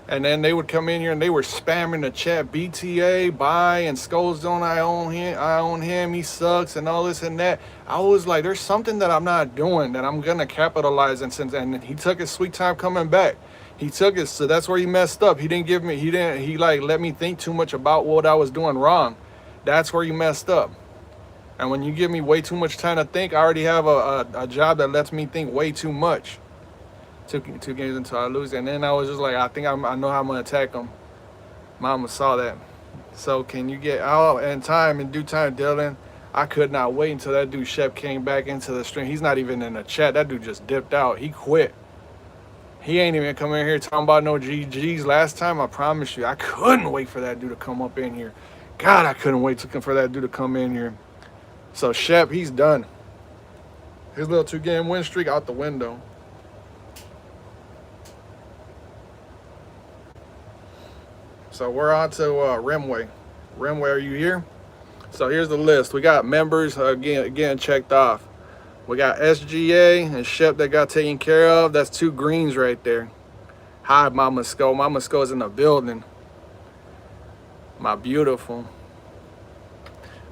And then they would come in here and they were spamming the chat, BTA, buy, and Skol Zone, I own him, he sucks, and all this and that. I was like, there's something that I'm not doing that I'm gonna capitalize on. And he took his sweet time coming back. He took it, so that's where he messed up. He like let me think too much about what I was doing wrong. That's where he messed up. And when you give me way too much time to think, I already have a job that lets me think way too much. Two games until I lose, and then I was just like, I think I know how I'm gonna attack him. Mama saw that. So can you get out in time, in due time, Dylan? I could not wait until that dude Shep came back into the stream. He's not even in the chat. That dude just dipped out. He quit. He ain't even come in here talking about no GGs. Last time, I promise you, I couldn't wait for that dude to come up in here. God, I couldn't wait for that dude to come in here. So Shep, he's done. His little 2-game win streak out the window. So we're on to Rimway. Rimway, are you here? So here's the list. We got members again checked off. We got SGA and Shep that got taken care of. That's 2 greens right there. Hi, Mama Skol. Mama Skol is in the building. My beautiful.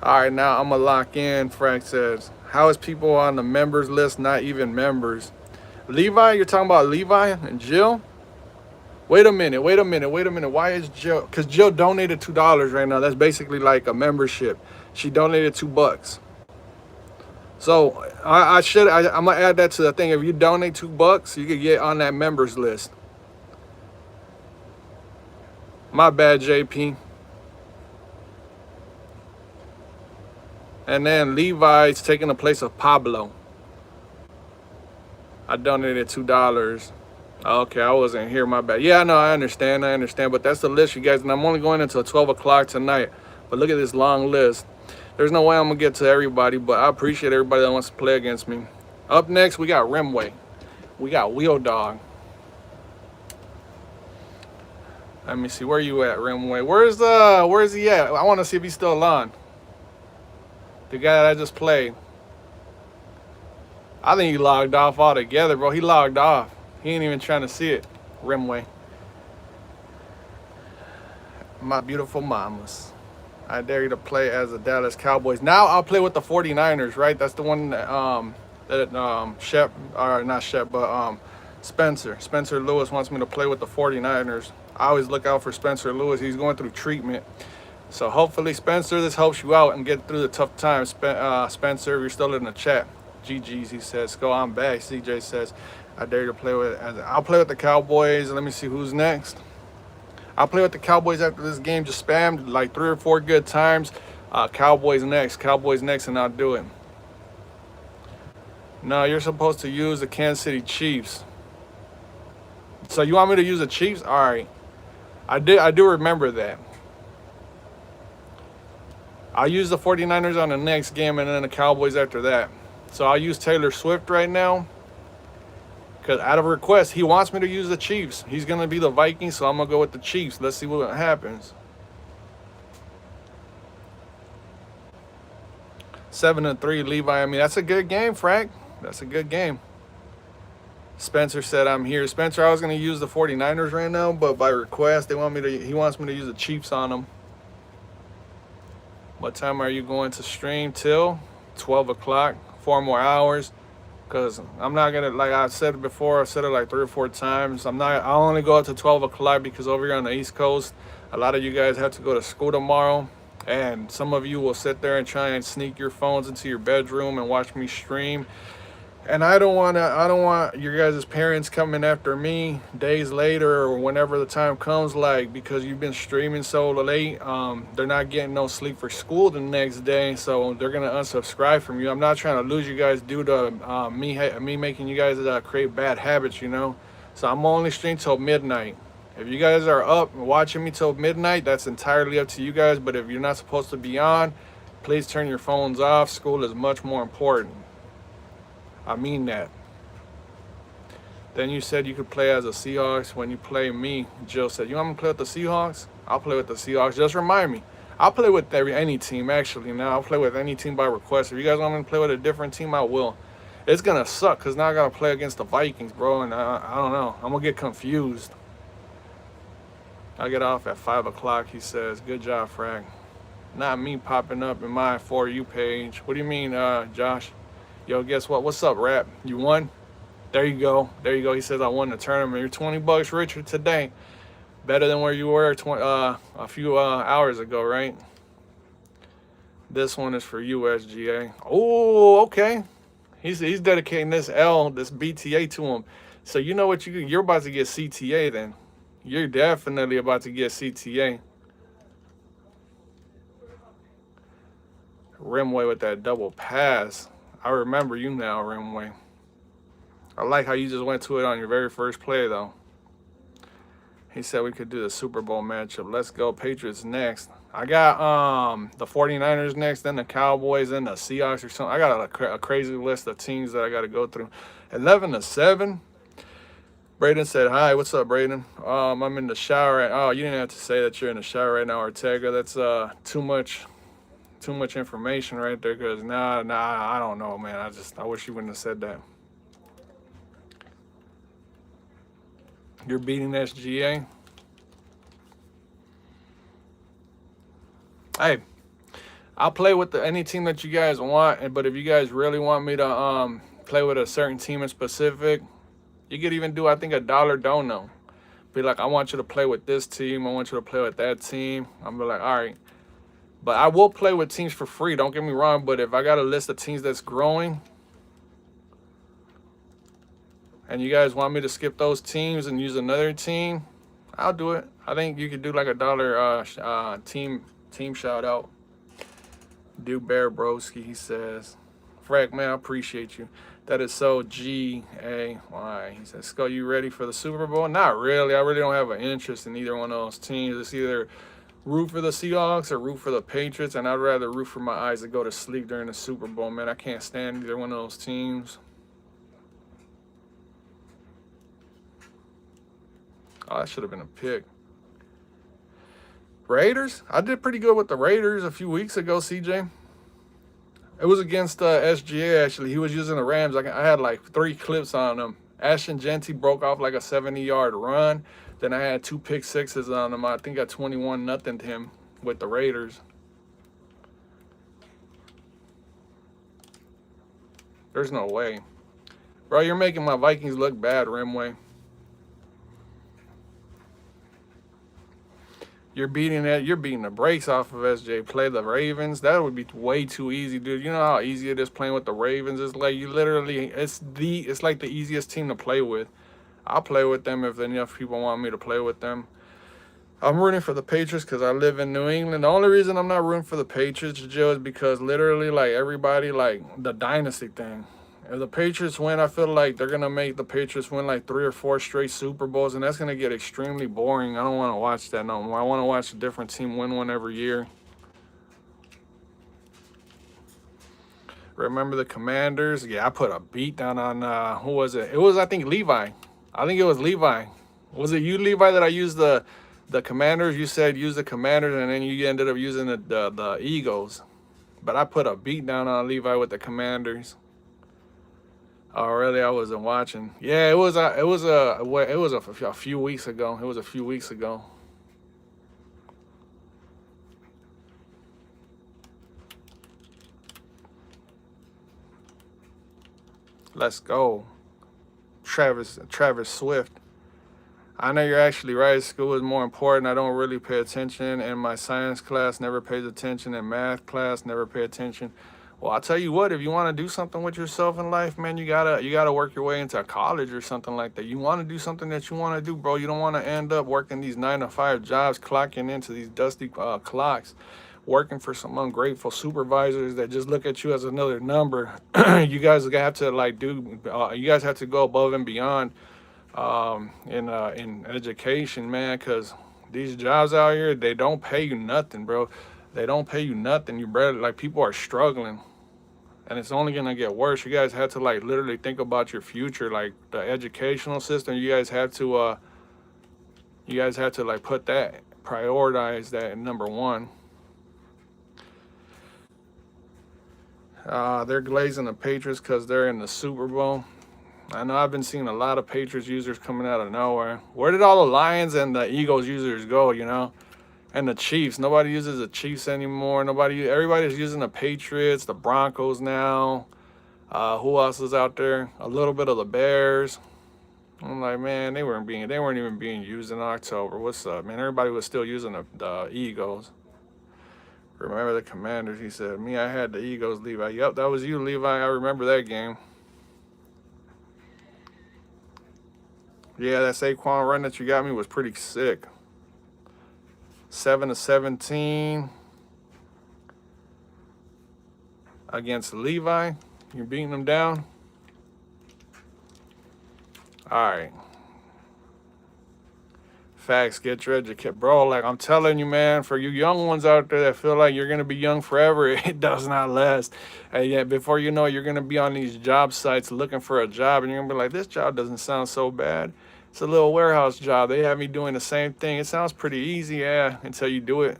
All right, now I'm gonna lock in. Frank says, how is people on the members list not even members? Levi, you're talking about Levi and Jill? Wait a minute. Why is Jill? Because Jill donated $2 right now. That's basically like a membership. She donated $2. So I'm gonna add that to the thing. If you donate $2, you could get on that members list. My bad, JP. And then Levi's taking the place of Pablo. I donated $2. Okay, I wasn't here, my bad. Yeah, no, I understand, but that's the list, you guys, and I'm only going until 12 o'clock tonight. But look at this long list. There's no way I'm gonna get to everybody, but I appreciate everybody that wants to play against me. Up next, we got Rimway. We got Wheel Dog. Let me see, where you at, Rimway? Where's he at? I want to see if he's still on. The guy that I just played. I think he logged off altogether, bro. He logged off. He ain't even trying to see it. Rimway. My beautiful mamas. I dare you to play as the Dallas Cowboys. Now I'll play with the 49ers, right? That's the one that Shep, or not Shep, but Spencer Lewis wants me to play with the 49ers. I always look out for Spencer Lewis. He's going through treatment. So hopefully, Spencer, this helps you out and get through the tough times. Spencer, if you're still in the chat. GG's, he says. Go on back. CJ says, I dare you to play with it. I'll play with the Cowboys. Let me see who's next. I'll play with the Cowboys after this game. Just spammed like 3 or 4 good times. Cowboys next, and I'll do it. No, you're supposed to use the Kansas City Chiefs. So you want me to use the Chiefs? All right. I do remember that. I'll use the 49ers on the next game and then the Cowboys after that. So I'll use Taylor Swift right now. Because out of request, he wants me to use the Chiefs. He's going to be the Vikings, so I'm going to go with the Chiefs. Let's see what happens. 7-3, Levi. I mean, that's a good game, Frank. That's a good game. Spencer said I'm here. Spencer, I was going to use the 49ers right now, but by request, he wants me to use the Chiefs on them. What time are you going to stream till? 12 o'clock. 4 more hours. Because I'm not going to, like I said it before, I've said it like 3 or 4 times. I'll only go up to 12 o'clock because over here on the East Coast, a lot of you guys have to go to school tomorrow. And some of you will sit there and try and sneak your phones into your bedroom and watch me stream. And I don't want your guys' parents coming after me days later or whenever the time comes, like, because you've been streaming so late, they're not getting no sleep for school the next day, so they're gonna unsubscribe from you. I'm not trying to lose you guys due to me making you guys create bad habits, you know. So I'm only streaming till midnight. If you guys are up and watching me till midnight, that's entirely up to you guys. But if you're not supposed to be on, Please turn your phones off. School is much more important. I mean that. Then you said you could play as a Seahawks when you play me. Jill said, you want me to play with the Seahawks? I'll play with the Seahawks. Just remind me. I'll play with any team, actually. Now, I'll play with any team by request. If you guys want me to play with a different team, I will. It's going to suck because now I got to play against the Vikings, bro. And I don't know. I'm going to get confused. I get off at 5 o'clock, he says. Good job, Frag. Not me popping up in my For You page. What do you mean, Josh? Yo, guess what? What's up, Rap? You won? There you go. There you go. He says, I won the tournament. You're 20 bucks richer today. Better than where you were a few hours ago, right? This one is for you, SGA. Oh, okay. He's dedicating this BTA to him. So you know what you're about to get CTA then. You're definitely about to get CTA. Rimway with that double pass. I remember you now, Rimway. I like how you just went to it on your very first play, though. He said we could do the Super Bowl matchup. Let's go. Patriots next. I got the 49ers next, then the Cowboys, then the Seahawks or something. I got a crazy list of teams that I got to go through. 11-7. Braden said, hi. What's up, Braden? I'm in the shower. Oh, you didn't have to say that you're in the shower right now, Ortega. That's too much information right there, because nah, I don't know, man. I wish you wouldn't have said that. You're beating SGA. Hey, I'll play with any team that you guys want, but if you guys really want me to play with a certain team in specific, you could even do, I think, $1 dono. Be like, I want you to play with this team. I want you to play with that team. I'm be like, all right. But I will play with teams for free. Don't get me wrong. But if I got a list of teams that's growing, and you guys want me to skip those teams and use another team, I'll do it. I think you could do like $1 team shout out. Do Bear Broski, he says. Frank, man, I appreciate you. That is so G-A-Y. He says, Skull, you ready for the Super Bowl? Not really. I really don't have an interest in either one of those teams. It's either root for the Seahawks or root for the Patriots, and I'd rather root for my eyes to go to sleep during the Super Bowl, man. I can't stand either one of those teams. Oh, that should have been a pick. Raiders? I did pretty good with the Raiders a few weeks ago, CJ. It was against SGA, actually. He was using the Rams. I had like 3 clips on him. Ashton Genty broke off like a 70-yard run. Then I had 2 pick sixes on him. I think I 21-0 to him with the Raiders. There's no way. Bro, you're making my Vikings look bad, Rimway. You're beating the brakes off of SJ. Play the Ravens. That would be way too easy, dude. You know how easy it is playing with the Ravens? It's like it's like the easiest team to play with. I'll play with them if enough people want me to play with them. I'm rooting for the Patriots because I live in New England. The only reason I'm not rooting for the Patriots, Joe, is because literally, like, everybody, like, the dynasty thing. If the Patriots win, I feel like they're going to make the Patriots win like 3 or 4 straight Super Bowls, and that's going to get extremely boring. I don't want to watch that no more. I want to watch a different team win one every year. Remember the Commanders? Yeah, I put a beat down on, who was it? It was, I think, Levi. I think it was Levi. Was it you, Levi, that I used the Commanders? You said use the Commanders, and then you ended up using the Eagles. But I put a beat down on Levi with the Commanders. Oh, really? I wasn't watching. Yeah, it was a few weeks ago. It was a few weeks ago. Let's go. Travis Swift. I know you're actually right. School is more important. I don't really pay attention. In my science class, never pays attention. In math class, never pay attention. Well, I'll tell you what, if you want to do something with yourself in life, man, you gotta work your way into college or something like that. You want to do something that you want to do, bro. You don't want to end up working these 9-to-5 jobs, clocking into these dusty clocks, working for some ungrateful supervisors that just look at you as another number. You guys have to you guys have to go above and beyond in education, man, because these jobs out here, they don't pay you nothing, bro. They don't pay you nothing. You barely, like, people are struggling, and it's only gonna get worse. You guys have to like literally think about your future, like the educational system. You guys have to like put that, prioritize that in number one. They're glazing the Patriots because they're in the Super Bowl. I know I've been seeing a lot of Patriots users coming out of nowhere. Where did all the Lions and the Eagles users go, you know? And the Chiefs. Nobody uses the Chiefs anymore. Everybody's using the Patriots, the Broncos now. Who else is out there? A little bit of the Bears. I'm like, man, they weren't even being used in October. What's up, man? Everybody was still using the Eagles. Remember the Commanders? He said, me, I had the Eagles, Levi. Yep, that was you, Levi. I remember that game. Yeah, that Saquon run that you got me was pretty sick. 7-17 against Levi. You're beating them down. All right. Facts, get your education. Bro, like I'm telling you, man, for you young ones out there that feel like you're going to be young forever, it does not last. And yet, before you know it, you're going to be on these job sites looking for a job, and you're going to be like, this job doesn't sound so bad. It's a little warehouse job. They have me doing the same thing. It sounds pretty easy, yeah, until you do it.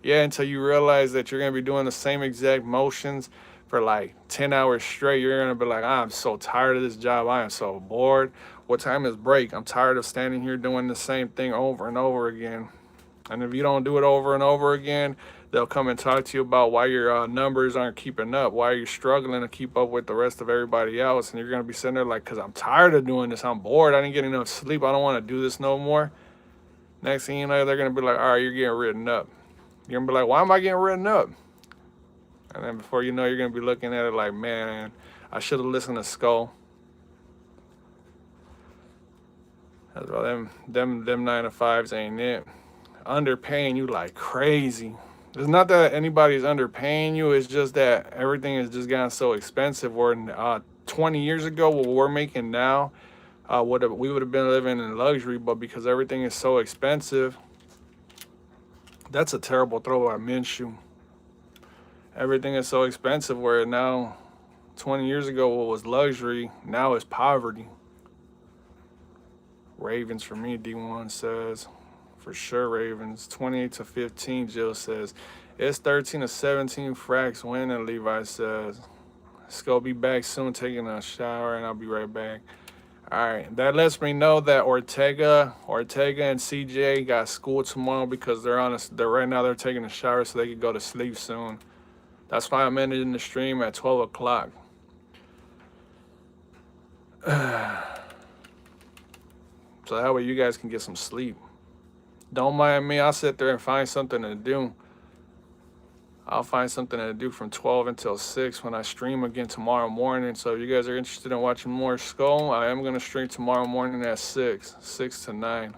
Yeah, until you realize that you're going to be doing the same exact motions for like 10 hours straight. You're going to be like, I'm so tired of this job. I am so bored. What time is break? I'm tired of standing here doing the same thing over and over again. And if you don't do it over and over again, they'll come and talk to you about why your numbers aren't keeping up, why you're struggling to keep up with the rest of everybody else. And you're going to be sitting there like, because I'm tired of doing this. I'm bored. I didn't get enough sleep. I don't want to do this no more. Next thing you know, they're going to be like, all right, you're getting written up. You're going to be like, why am I getting written up? And then before you know, you're going to be looking at it like, man, I should have listened to Skol. That's why them 9-to-5s ain't it. Underpaying you like crazy. It's not that anybody's underpaying you. It's just that everything has just gotten so expensive. Where 20 years ago, what we're making now, we would have been living in luxury. But because everything is so expensive, that's a terrible throw by Minshew. Everything is so expensive where now, 20 years ago, what was luxury, now is poverty. Ravens for me, D1 says. For sure, Ravens. 28-15, Jill says. It's 13-17, Frax winning, Levi says. Skull be back soon, taking a shower, and I'll be right back. All right, that lets me know that Ortega and CJ got school tomorrow because they're right now they're taking a shower so they can go to sleep soon. That's why I'm ending the stream at 12 o'clock. So that way you guys can get some sleep. Don't mind me. I'll sit there and find something to do. I'll find something to do from 12 until 6 when I stream again tomorrow morning. So if you guys are interested in watching more Skull, I am going to stream tomorrow morning at 6 to 9.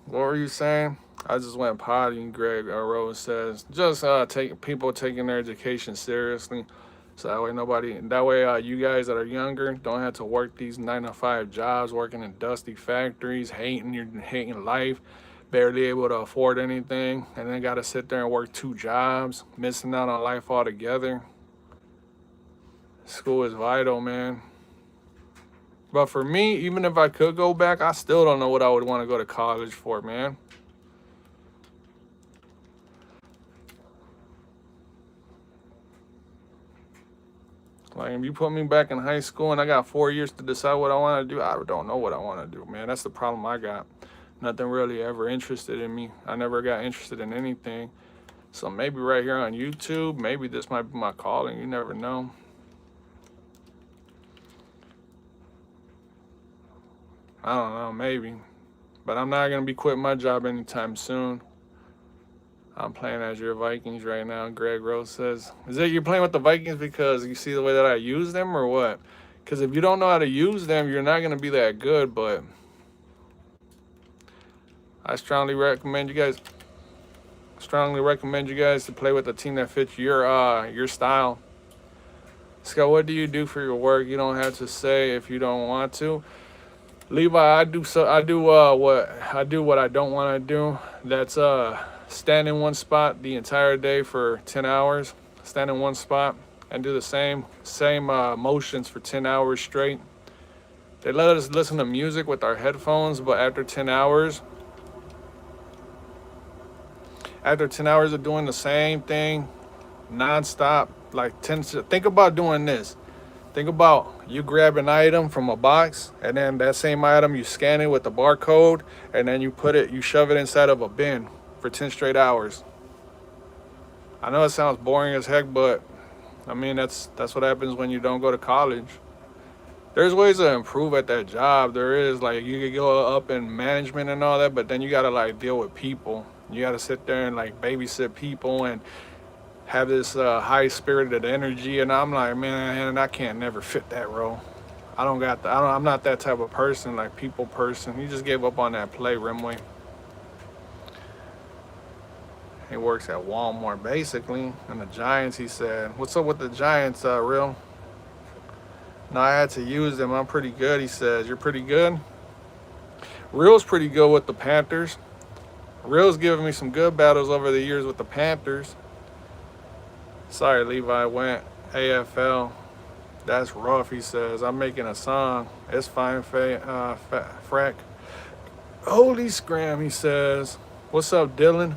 What were you saying? I just went potty, Greg Rose says. Just people taking their education seriously. So that way you guys that are younger don't have to work these 9-to-5 jobs, working in dusty factories, hating life, barely able to afford anything, and then got to sit there and work 2 jobs, missing out on life altogether. School is vital, man. But for me, even if I could go back, I still don't know what I would want to go to college for, man. Like, if you put me back in high school and I got 4 years to decide what I want to do, I don't know what I want to do, man. That's the problem I got. Nothing really ever interested in me. I never got interested in anything. So maybe right here on YouTube, maybe this might be my calling. You never know. I don't know, maybe. But I'm not going to be quitting my job anytime soon. I'm playing as your Vikings right now, Greg Rose says. Is it you're playing with the Vikings because you see the way that I use them or what? Because if you don't know how to use them, you're not going to be that good, but I strongly recommend you guys to play with a team that fits your style. Scott, what do you do for your work? You don't have to say if you don't want to. Levi, what I don't want to do. That's stand in one spot the entire day for 10 hours. Stand in one spot and do the same motions for 10 hours straight. They let us listen to music with our headphones, but after 10 hours of doing the same thing nonstop, like think about doing this. Think about you grab an item from a box, and then that same item you scan it with the barcode, and then you shove it inside of a bin for 10 straight hours. I know it sounds boring as heck, but I mean that's what happens when you don't go to college. There's ways to improve at that job. There is, like, you could go up in management and all that, but then you gotta like deal with people. You gotta sit there and like babysit people and have this high spirited energy, and I'm like, man, I can't never fit that role. I'm not that type of person, like people person. He just gave up on that play, Rimway. He works at Walmart basically, and the Giants. He said, "What's up with the Giants, Real?" No, I had to use them. I'm pretty good. He says, "You're pretty good." Real's pretty good with the Panthers. Real's given me some good battles over the years with the Panthers. Sorry, Levi went AFL. That's rough, he says. I'm making a song. It's fine, Frack. Holy scram, he says. What's up, Dylan?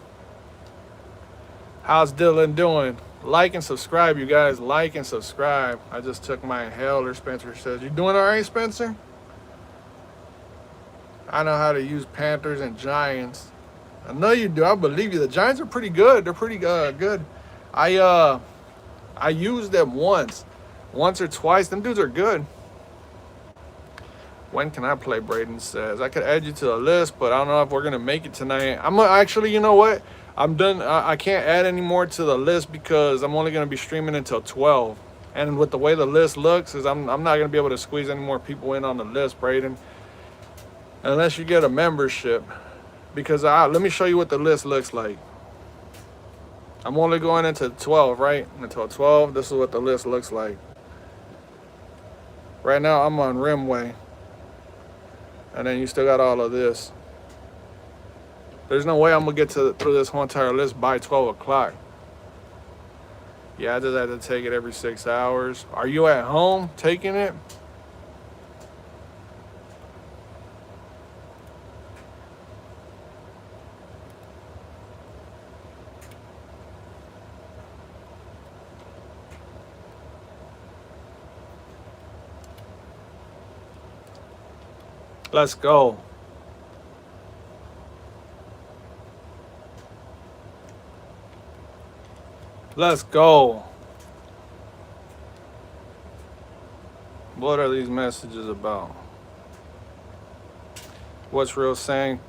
How's Dylan doing? Like and subscribe, you guys. Like and subscribe. I just took my inhaler, Spencer says. You doing all right, Spencer? I know how to use Panthers and Giants. I know you do. I believe you. The Giants are pretty good. They're pretty good. I used them once or twice. Them dudes are good. When can I play? Braden says. I could add you to the list, but I don't know if we're gonna make it tonight. I'm actually, you know what? I'm done. I can't add any more to the list because I'm only gonna be streaming until 12. And with the way the list looks, I'm not gonna be able to squeeze any more people in on the list, Braden, unless you get a membership. Because let me show you what the list looks like. I'm only going into 12, right? Until 12, this is what the list looks like. Right now, I'm on Rimway. And then you still got all of this. There's no way I'm going to get through this whole entire list by 12 o'clock. Yeah, I just had to take it every 6 hours. Are you at home taking it? Let's go. Let's go. What are these messages about? What's Real saying?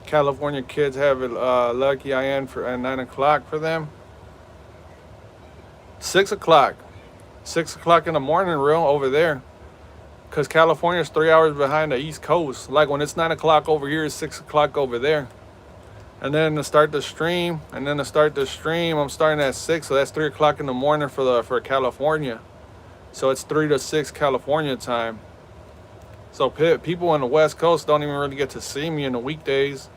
California kids have it lucky I am at 9 o'clock for them. 6 o'clock. 6 o'clock in the morning, Real, over there. Because California's 3 hours behind the East Coast. Like when it's 9 o'clock over here, it's 6 o'clock over there. And then to start the stream, I'm starting at 6, so that's 3 o'clock in the morning for California. So it's 3 to 6 California time. So people on the West Coast don't even really get to see me in the weekdays.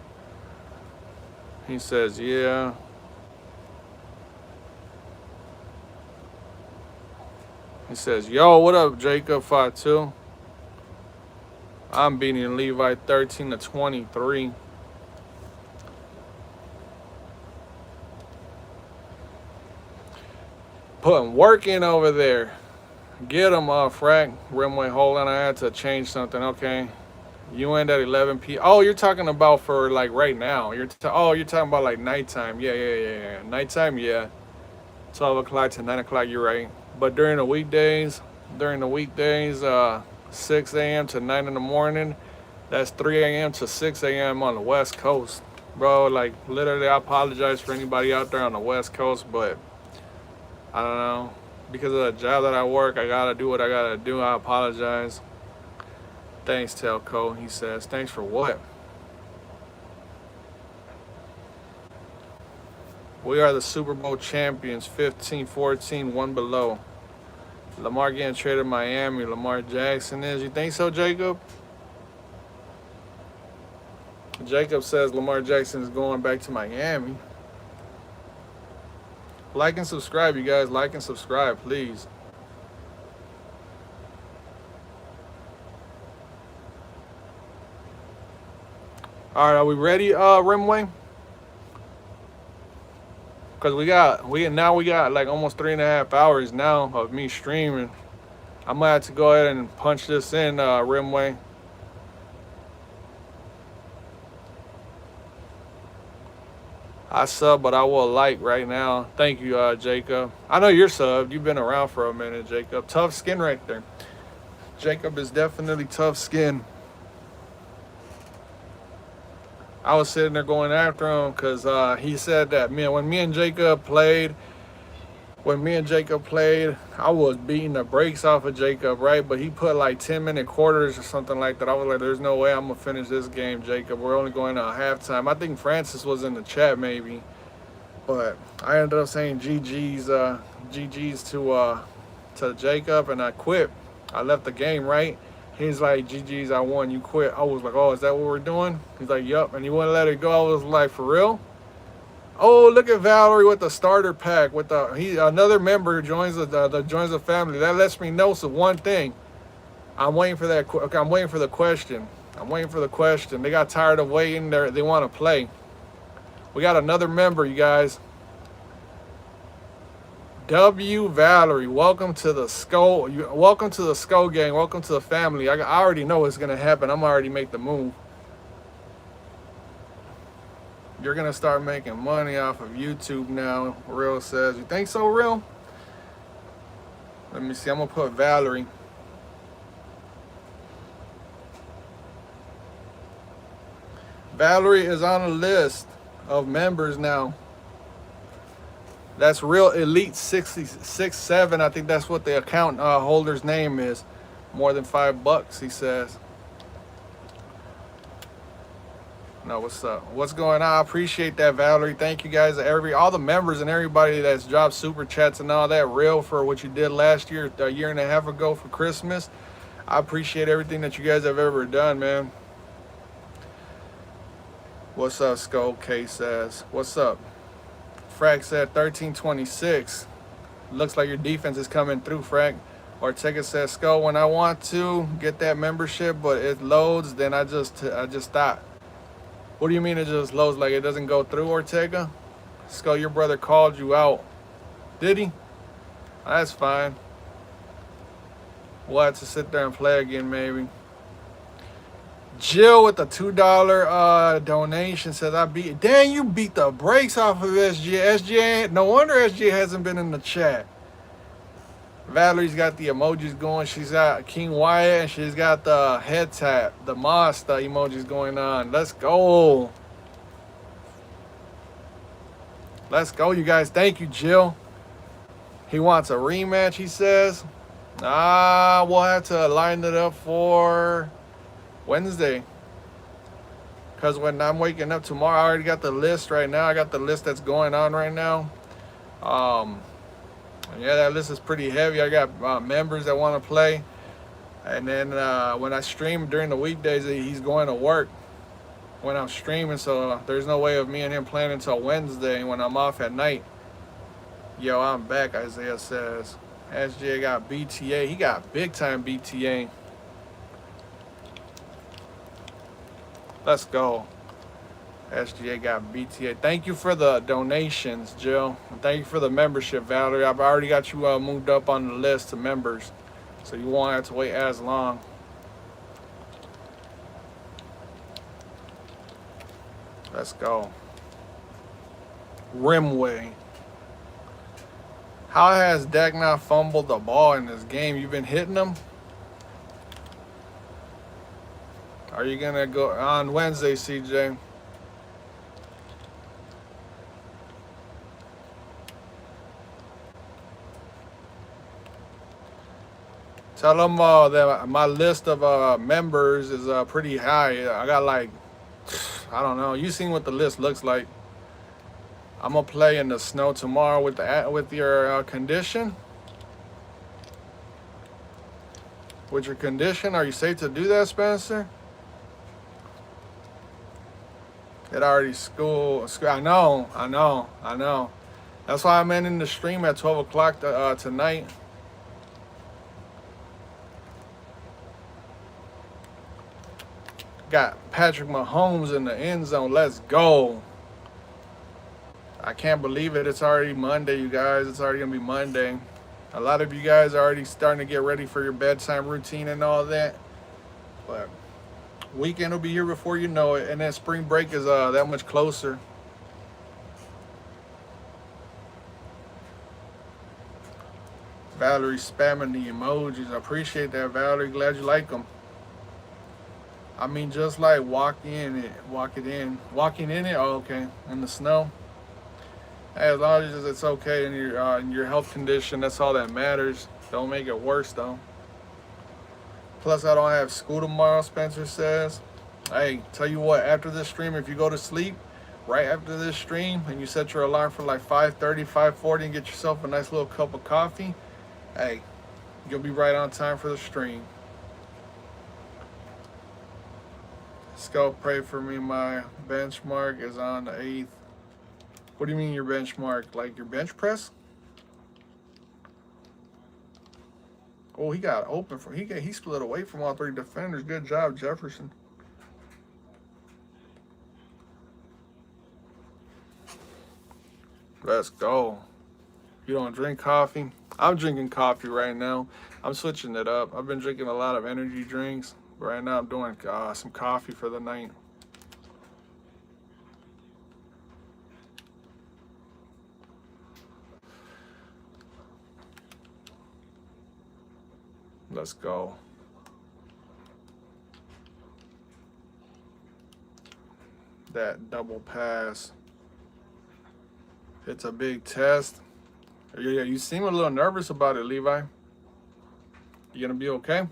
He says, yeah. He says, yo, what up, Jacob 52? I'm beating Levi 13 to 23. Putting work in over there. Get him, Frack. Rimway, hold on, I had to change something, okay. You end at 11 p.m. Oh, you're talking about for like right now. You're talking about like nighttime. Yeah. Nighttime, yeah. 12 o'clock to 9 o'clock, you're right. But during the weekdays, 6 a.m. to 9 in the morning, that's 3 a.m. to 6 a.m. on the West Coast. Bro, like literally, I apologize for anybody out there on the West Coast, but I don't know. Because of the job that I work, I gotta do what I gotta do. I apologize. Thanks, Telco. He says, thanks for what? We are the Super Bowl champions, 15-14, one below. Lamar getting traded to Miami. Lamar Jackson is. You think so, Jacob? Jacob says Lamar Jackson is going back to Miami. Like and subscribe, you guys. Like and subscribe, please. All right, are we ready, Rimway? Because we got like almost 3.5 hours now of me streaming. I might have to go ahead and punch this in, Rimway. I sub, but I will like right now. Thank you, Jacob. I know you're subbed. You've been around for a minute, Jacob. Tough skin right there. Jacob is definitely tough skin. I was sitting there going after him because he said that when me and Jacob played, I was beating the brakes off of Jacob, right? But he put like 10-minute quarters or something like that. I was like, there's no way I'm going to finish this game, Jacob. We're only going to halftime. I think Francis was in the chat maybe. But I ended up saying GG's to Jacob, and I quit. I left the game, right? He's like, GG's, I won, you quit. I was like, oh, is that what we're doing? He's like, yup. And he wouldn't let it go. I was like, for real? Oh, look at Valerie with the starter pack. With another member joins the family. That lets me know one thing. I'm waiting for that. Okay, I'm waiting for the question. They got tired of waiting. They want to play. We got another member, you guys. W Valerie, welcome to the skol. Welcome to the skol gang. Welcome to the family. I already know what's gonna happen. I'm already make the move. You're gonna start making money off of YouTube now, Real says. You think so, Real? Let me see. I'm gonna put Valerie. Valerie is on a list of members now. That's Real Elite 667. I think that's what the account holder's name is. More than $5, he says. No, what's up? What's going on? I appreciate that, Valerie. Thank you guys, all the members and everybody that's dropped super chats and all that. Real, for what you did last year, a year and a half ago for Christmas. I appreciate everything that you guys have ever done, man. What's up, Skull K says. What's up? Frack said 1326. Looks like your defense is coming through, Frack. Ortega says, Skull, when I want to get that membership, but it loads, then I just stop. What do you mean it just loads, like it doesn't go through, Ortega? Skull, your brother called you out. Did he? That's fine. We'll have to sit there and play again, maybe. Jill with the $2 donation says, dang, you beat the brakes off of SGA. SGA, no wonder SGA hasn't been in the chat. Valerie's got the emojis going. She's got King Wyatt, and she's got the head tap, the Moss emojis going on. Let's go. Let's go, you guys. Thank you, Jill. He wants a rematch, he says. We'll have to line it up for Wednesday. Because when I'm waking up tomorrow, I already got the list right now. I got the list that's going on right now. Yeah, that list is pretty heavy. I got members that want to play. And then when I stream during the weekdays, he's going to work when I'm streaming. So there's no way of me and him playing until Wednesday when I'm off at night. Yo, I'm back, Isaiah says. SJ got BTA. He got big time BTA. Let's go. SGA got BTA. Thank you for the donations, Jill. Thank you for the membership, Valerie. I've already got you moved up on the list of members, so you won't have to wait as long. Let's go. Rimway. How has Dak not fumbled the ball in this game? You've been hitting him? Are you going to go on Wednesday, CJ? Tell them that my list of members is pretty high. I got like, I don't know. You seen what the list looks like. I'm gonna play in the snow tomorrow with your condition. With your condition, are you safe to do that, Spencer? It already school. I know. That's why I'm ending the stream at 12 o'clock tonight. Got Patrick Mahomes in the end zone. Let's go. I can't believe it. It's already Monday, you guys. It's already going to be Monday. A lot of you guys are already starting to get ready for your bedtime routine and all that. But weekend will be here before you know it. And then spring break is that much closer. Valerie spamming the emojis. I appreciate that, Valerie. Glad you like them. I mean, just like walking in it. Oh, okay. In the snow. Hey, as long as it's okay in your health condition, that's all that matters. Don't make it worse, though. Plus, I don't have school tomorrow, Spencer says. Hey, tell you what, after this stream, if you go to sleep, right after this stream, and you set your alarm for like 5:30, 5:40, and get yourself a nice little cup of coffee, hey, you'll be right on time for the stream. Skol, pray for me. My benchmark is on the 8th. What do you mean your benchmark? Like your bench press? Oh, he got open for he split away from all three defenders. Good job, Jefferson. Let's go. You don't drink coffee? I'm drinking coffee right now. I'm switching it up. I've been drinking a lot of energy drinks. But right now I'm doing some coffee for the night. Let's go. That double pass. It's a big test. Yeah, you seem a little nervous about it, Levi. You gonna be okay?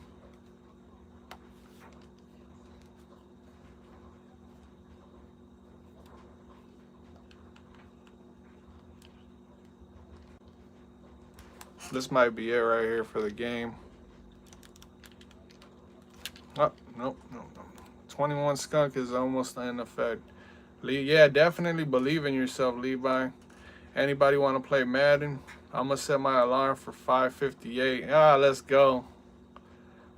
This might be it right here for the game. Oh, nope. 21 skunk is almost in effect. Yeah, definitely believe in yourself, Levi. Anybody want to play Madden? I'm going to set my alarm for 5:58. Let's go.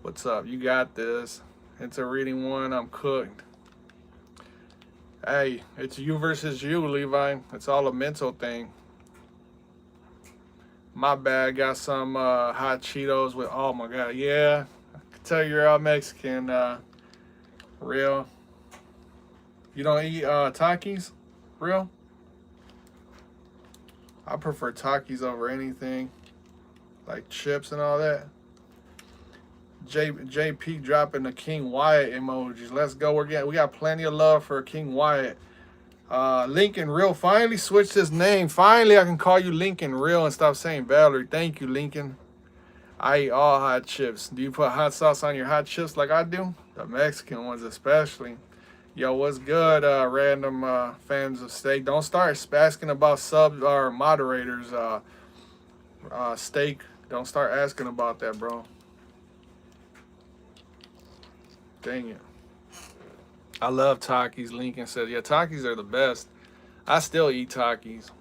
What's up? You got this. It's a reading one. I'm cooked. Hey, it's you versus you, Levi. It's all a mental thing. My bad. Got some hot Cheetos with, oh my God. Yeah. I can tell you're all Mexican. Real. You don't eat Takis? Real? I prefer Takis over anything. Like chips and all that. JP dropping the King Wyatt emojis. Let's go. We got plenty of love for King Wyatt. Lincoln Real finally switched his name. Finally, I can call you Lincoln Real and stop saying Valerie. Thank you, Lincoln. I eat all hot chips. Do you put hot sauce on your hot chips like I do? The Mexican ones especially. Yo, what's good, random fans of steak? Don't start asking about subs or moderators, steak. Don't start asking about that, bro. Dang it. I love Takis. Lincoln says, yeah, Takis are the best. I still eat Takis.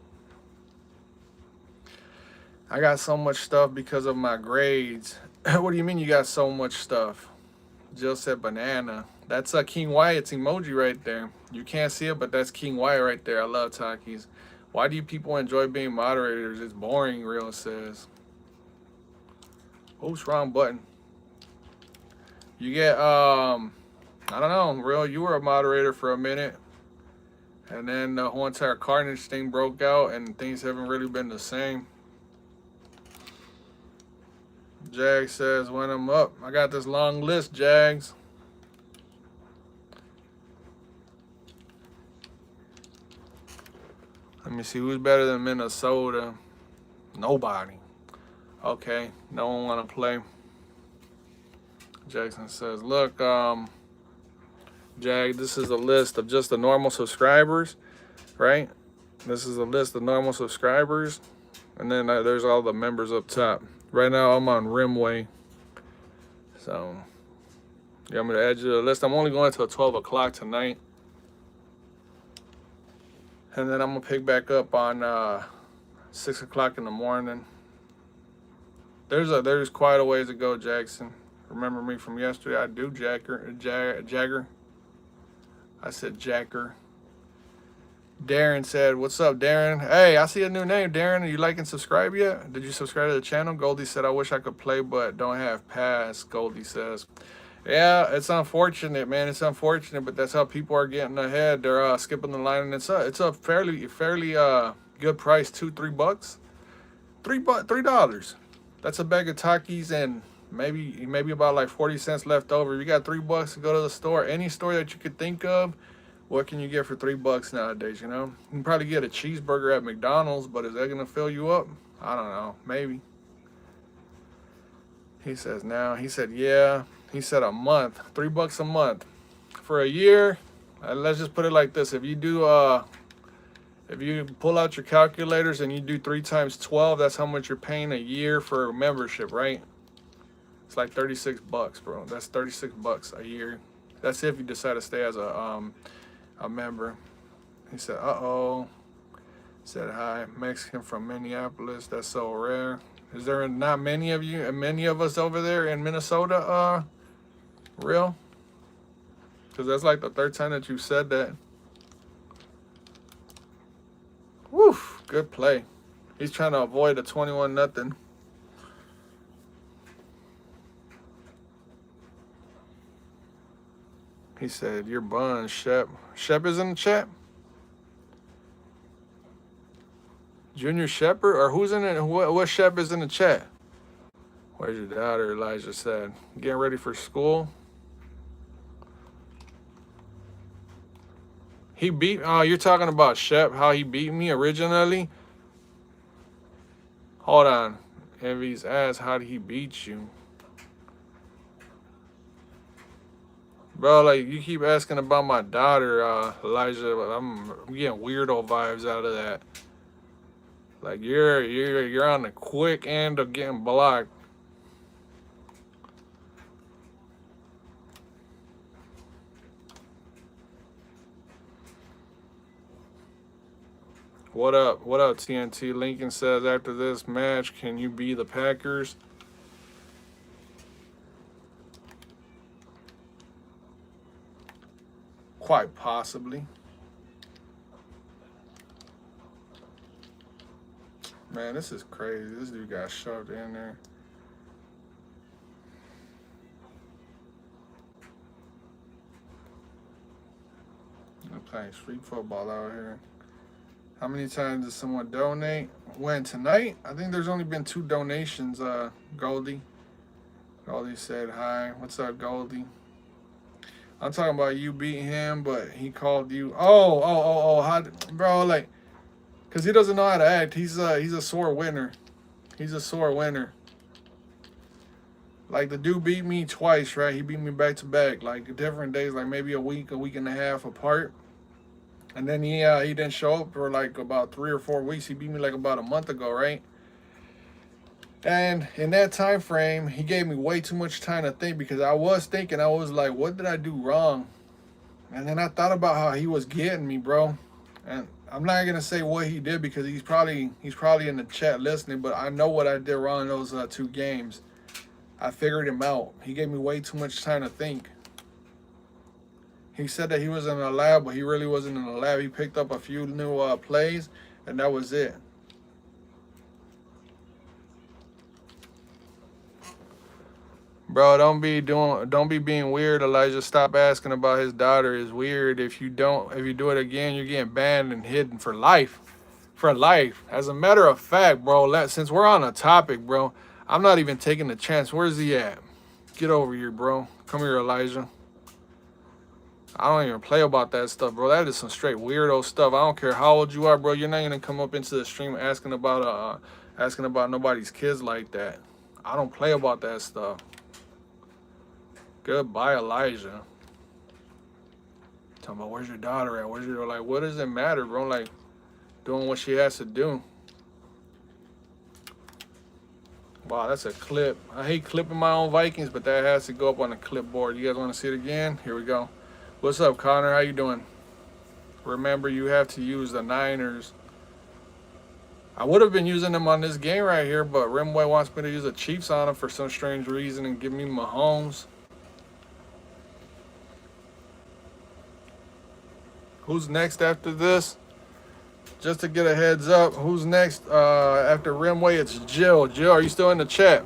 I got so much stuff because of my grades. What do you mean you got so much stuff? Jill said banana. That's a King Wyatt's emoji right there. You can't see it, but that's King Wyatt right there. I love Takis. Why do you people enjoy being moderators? It's boring, Real says. Oops, wrong button. You get, I don't know, Real, you were a moderator for a minute. And then the whole entire Carnage thing broke out and things haven't really been the same. Jag says, when I'm up, I got this long list, Jags. Let me see, who's better than Minnesota? Nobody. Okay, no one want to play. Jackson says, look, Jag, this is a list of just the normal subscribers, right? This is a list of normal subscribers. And then there's all the members up top. Right now, I'm on Rimway. So, you want me to add you to the list? I'm only going till 12 o'clock tonight. And then I'm going to pick back up on 6 o'clock in the morning. There's quite a ways to go, Jackson. Remember me from yesterday? I do Jagger. I said Jacker. Darren said, "What's up, Darren? Hey, I see a new name, Darren. Are you like and subscribe yet? Did you subscribe to the channel?" Goldie said, "I wish I could play, but don't have pass." Goldie says, "Yeah, it's unfortunate, man. It's unfortunate, but that's how people are getting ahead. They're skipping the line, and it's a fairly good price, $2-3, $3. That's a bag of Takis and maybe about like 40 cents left over. If you got $3 to go to the store, any store that you could think of, what can you get for $3 nowadays? You know, you can probably get a cheeseburger at McDonald's, but is that gonna fill you up? I don't know, maybe." He says now. He said yeah. He said a month, $3 a month for a year. Let's just put it like this: if you do if you pull out your calculators and you do 3 times 12, that's how much you're paying a year for membership, right? It's like $36, bro. That's $36 a year. That's if you decide to stay as a member. He said, "Uh-oh." Said hi, Mexican from Minneapolis. That's so rare. Is there not many of us over there in Minnesota? Real? Because that's like the 3rd time that you said that. Woof, good play. He's trying to avoid a 21-0. He said, "You're buns, Shep." Shep is in the chat? Junior Shepherd? Or who's in it? What Shep is in the chat? Where's your daughter? Elijah said. Getting ready for school. He beat, oh, you're talking about Shep, how he beat me originally? Hold on. Envy's asked, how did he beat you? Bro, like, you keep asking about my daughter, Elijah. I'm getting weirdo vibes out of that. Like, you're on the quick end of getting blocked. What up? What up, TNT? Lincoln says, after this match, can you be the Packers? Quite possibly. Man, this is crazy. This dude got shoved in there. I'm playing street football out here. How many times did someone donate? When? Tonight? I think there's only been 2 donations, Goldie. Goldie said hi. What's up, Goldie? I'm talking about you beating him, but he called you. Oh. How, bro, like, because he doesn't know how to act. He's a sore winner. He's a sore winner. Like, the dude beat me twice, right? He beat me back to back, like different days, like maybe a week and a half apart. And then he didn't show up for like about 3 or 4 weeks. He beat me like about a month ago, right? And in that time frame, he gave me way too much time to think, because I was thinking, I was like, what did I do wrong? And then I thought about how he was getting me, bro. And I'm not gonna say what he did, because he's probably in the chat listening, but I know what I did wrong in those 2 games. I figured him out. He gave me way too much time to think. He said that he was in the lab, but he really wasn't in the lab. He picked up a few new plays, and that was it. Bro, don't be being weird, Elijah. Stop asking about his daughter. Is weird. If you do it again, you're getting banned and hidden for life. For life. As a matter of fact, bro, since we're on a topic, bro, I'm not even taking the chance. Where's he at? Get over here, bro. Come here, Elijah. I don't even play about that stuff, bro. That is some straight weirdo stuff. I don't care how old you are, bro. You're not gonna come up into the stream asking about nobody's kids like that. I don't play about that stuff. Goodbye, Elijah. Talking about, where's your daughter at? Where's your, like, what does it matter, bro? Like, doing what she has to do. Wow, that's a clip. I hate clipping my own Vikings, but that has to go up on the clipboard. You guys want to see it again? Here we go. What's up, Connor? How you doing? Remember, you have to use the Niners. I would have been using them on this game right here, but Rimway wants me to use the Chiefs on them for some strange reason and give me Mahomes. Who's next after this? Just to get a heads up, who's next after Rimway? It's Jill. Jill, are you still in the chat?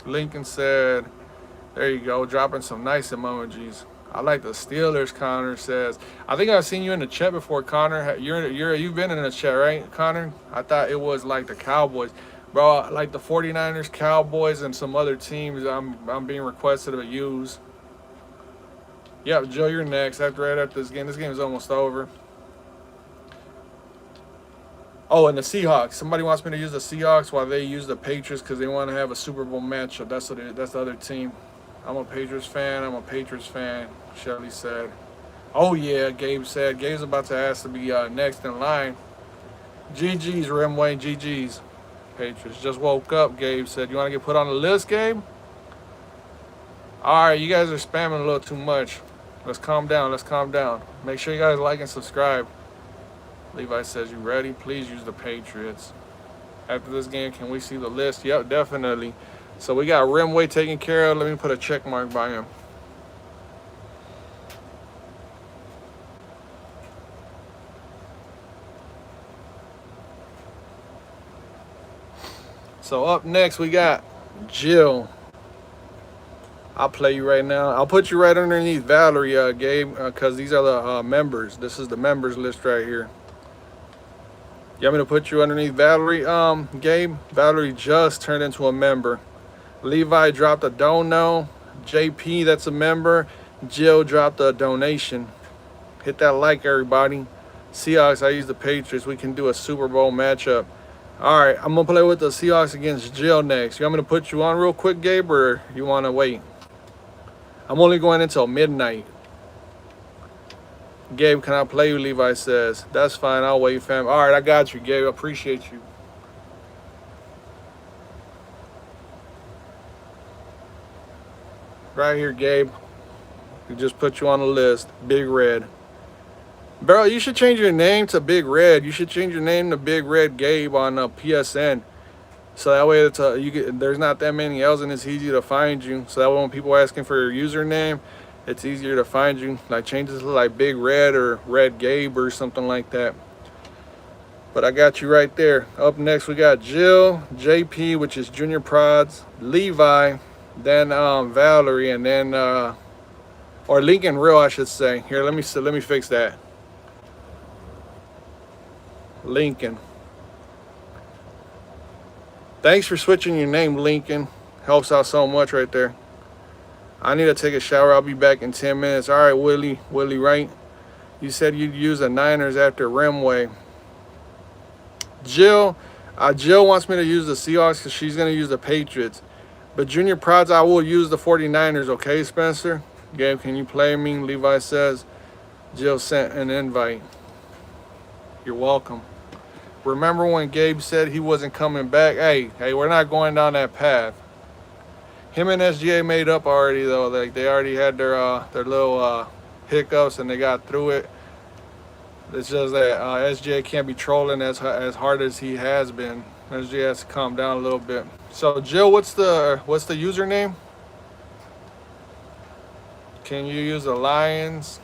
Lincoln said, there you go, dropping some nice emojis. I like the Steelers, Connor says. I think I've seen you in the chat before, Connor. You've been in the chat, right, Connor? I thought it was like the Cowboys. Bro, like the 49ers, Cowboys, and some other teams I'm being requested to use. Yep, Joe, you're next. Right after this game. This game is almost over. Oh, and the Seahawks. Somebody wants me to use the Seahawks while they use the Patriots because they want to have a Super Bowl matchup. That's the other team. I'm a Patriots fan. Shelly said. Oh, yeah, Gabe said. Gabe's about to ask to be next in line. GG's, Rimway. GG's. Patriots just woke up, Gabe said. You want to get put on the list, Gabe? All right, you guys are spamming a little too much. Let's calm down. Make sure you guys like and subscribe. Levi says, you ready? Please use the Patriots. After this game, can we see the list? Yep, definitely. So we got Rimway taken care of. Let me put a check mark by him. So up next, we got Jill. I'll play you right now. I'll put you right underneath Valerie, Gabe, because these are the members. This is the members list right here. You want me to put you underneath Valerie, Gabe? Valerie just turned into a member. Levi dropped a dono. JP, that's a member. Jill dropped a donation. Hit that like, everybody. Seahawks, I use the Patriots. We can do a Super Bowl matchup. All right, I'm going to play with the Seahawks against Jill next. You want me to put you on real quick, Gabe, or you want to wait? I'm only going until midnight. Gabe, can I play you? Levi says. That's fine. I'll wait, fam. All right, I got you, Gabe. Appreciate you. Right here, Gabe. We just put you on the list. Big Red. Bro, you should change your name to Big Red. You should change your name to Big Red Gabe on PSN. So that way there's not that many L's and it's easy to find you. So that way when people are asking for your username, it's easier to find you. Like change it to like Big Red or Red Gabe or something like that. But I got you right there. Up next we got Jill, JP, which is Junior Prods, Levi, then Valerie, and then or Lincoln Real, I should say. Here, let me fix that. Lincoln. Thanks for switching your name, Lincoln. Helps out so much right there. I need to take a shower. I'll be back in 10 minutes. All right, Willie, right? You said you'd use the Niners after Rimway. Jill wants me to use the Seahawks because she's going to use the Patriots. But Junior Prods, I will use the 49ers, okay, Spencer? Gabe, can you play me? Levi says. Jill sent an invite. You're welcome. Remember when Gabe said he wasn't coming back? Hey, we're not going down that path. Him and SGA made up already, though. Like they already had their little hiccups and they got through it. It's just that SGA can't be trolling as hard as he has been. SGA has to calm down a little bit. So Jill, what's the username? Can you use the Lions?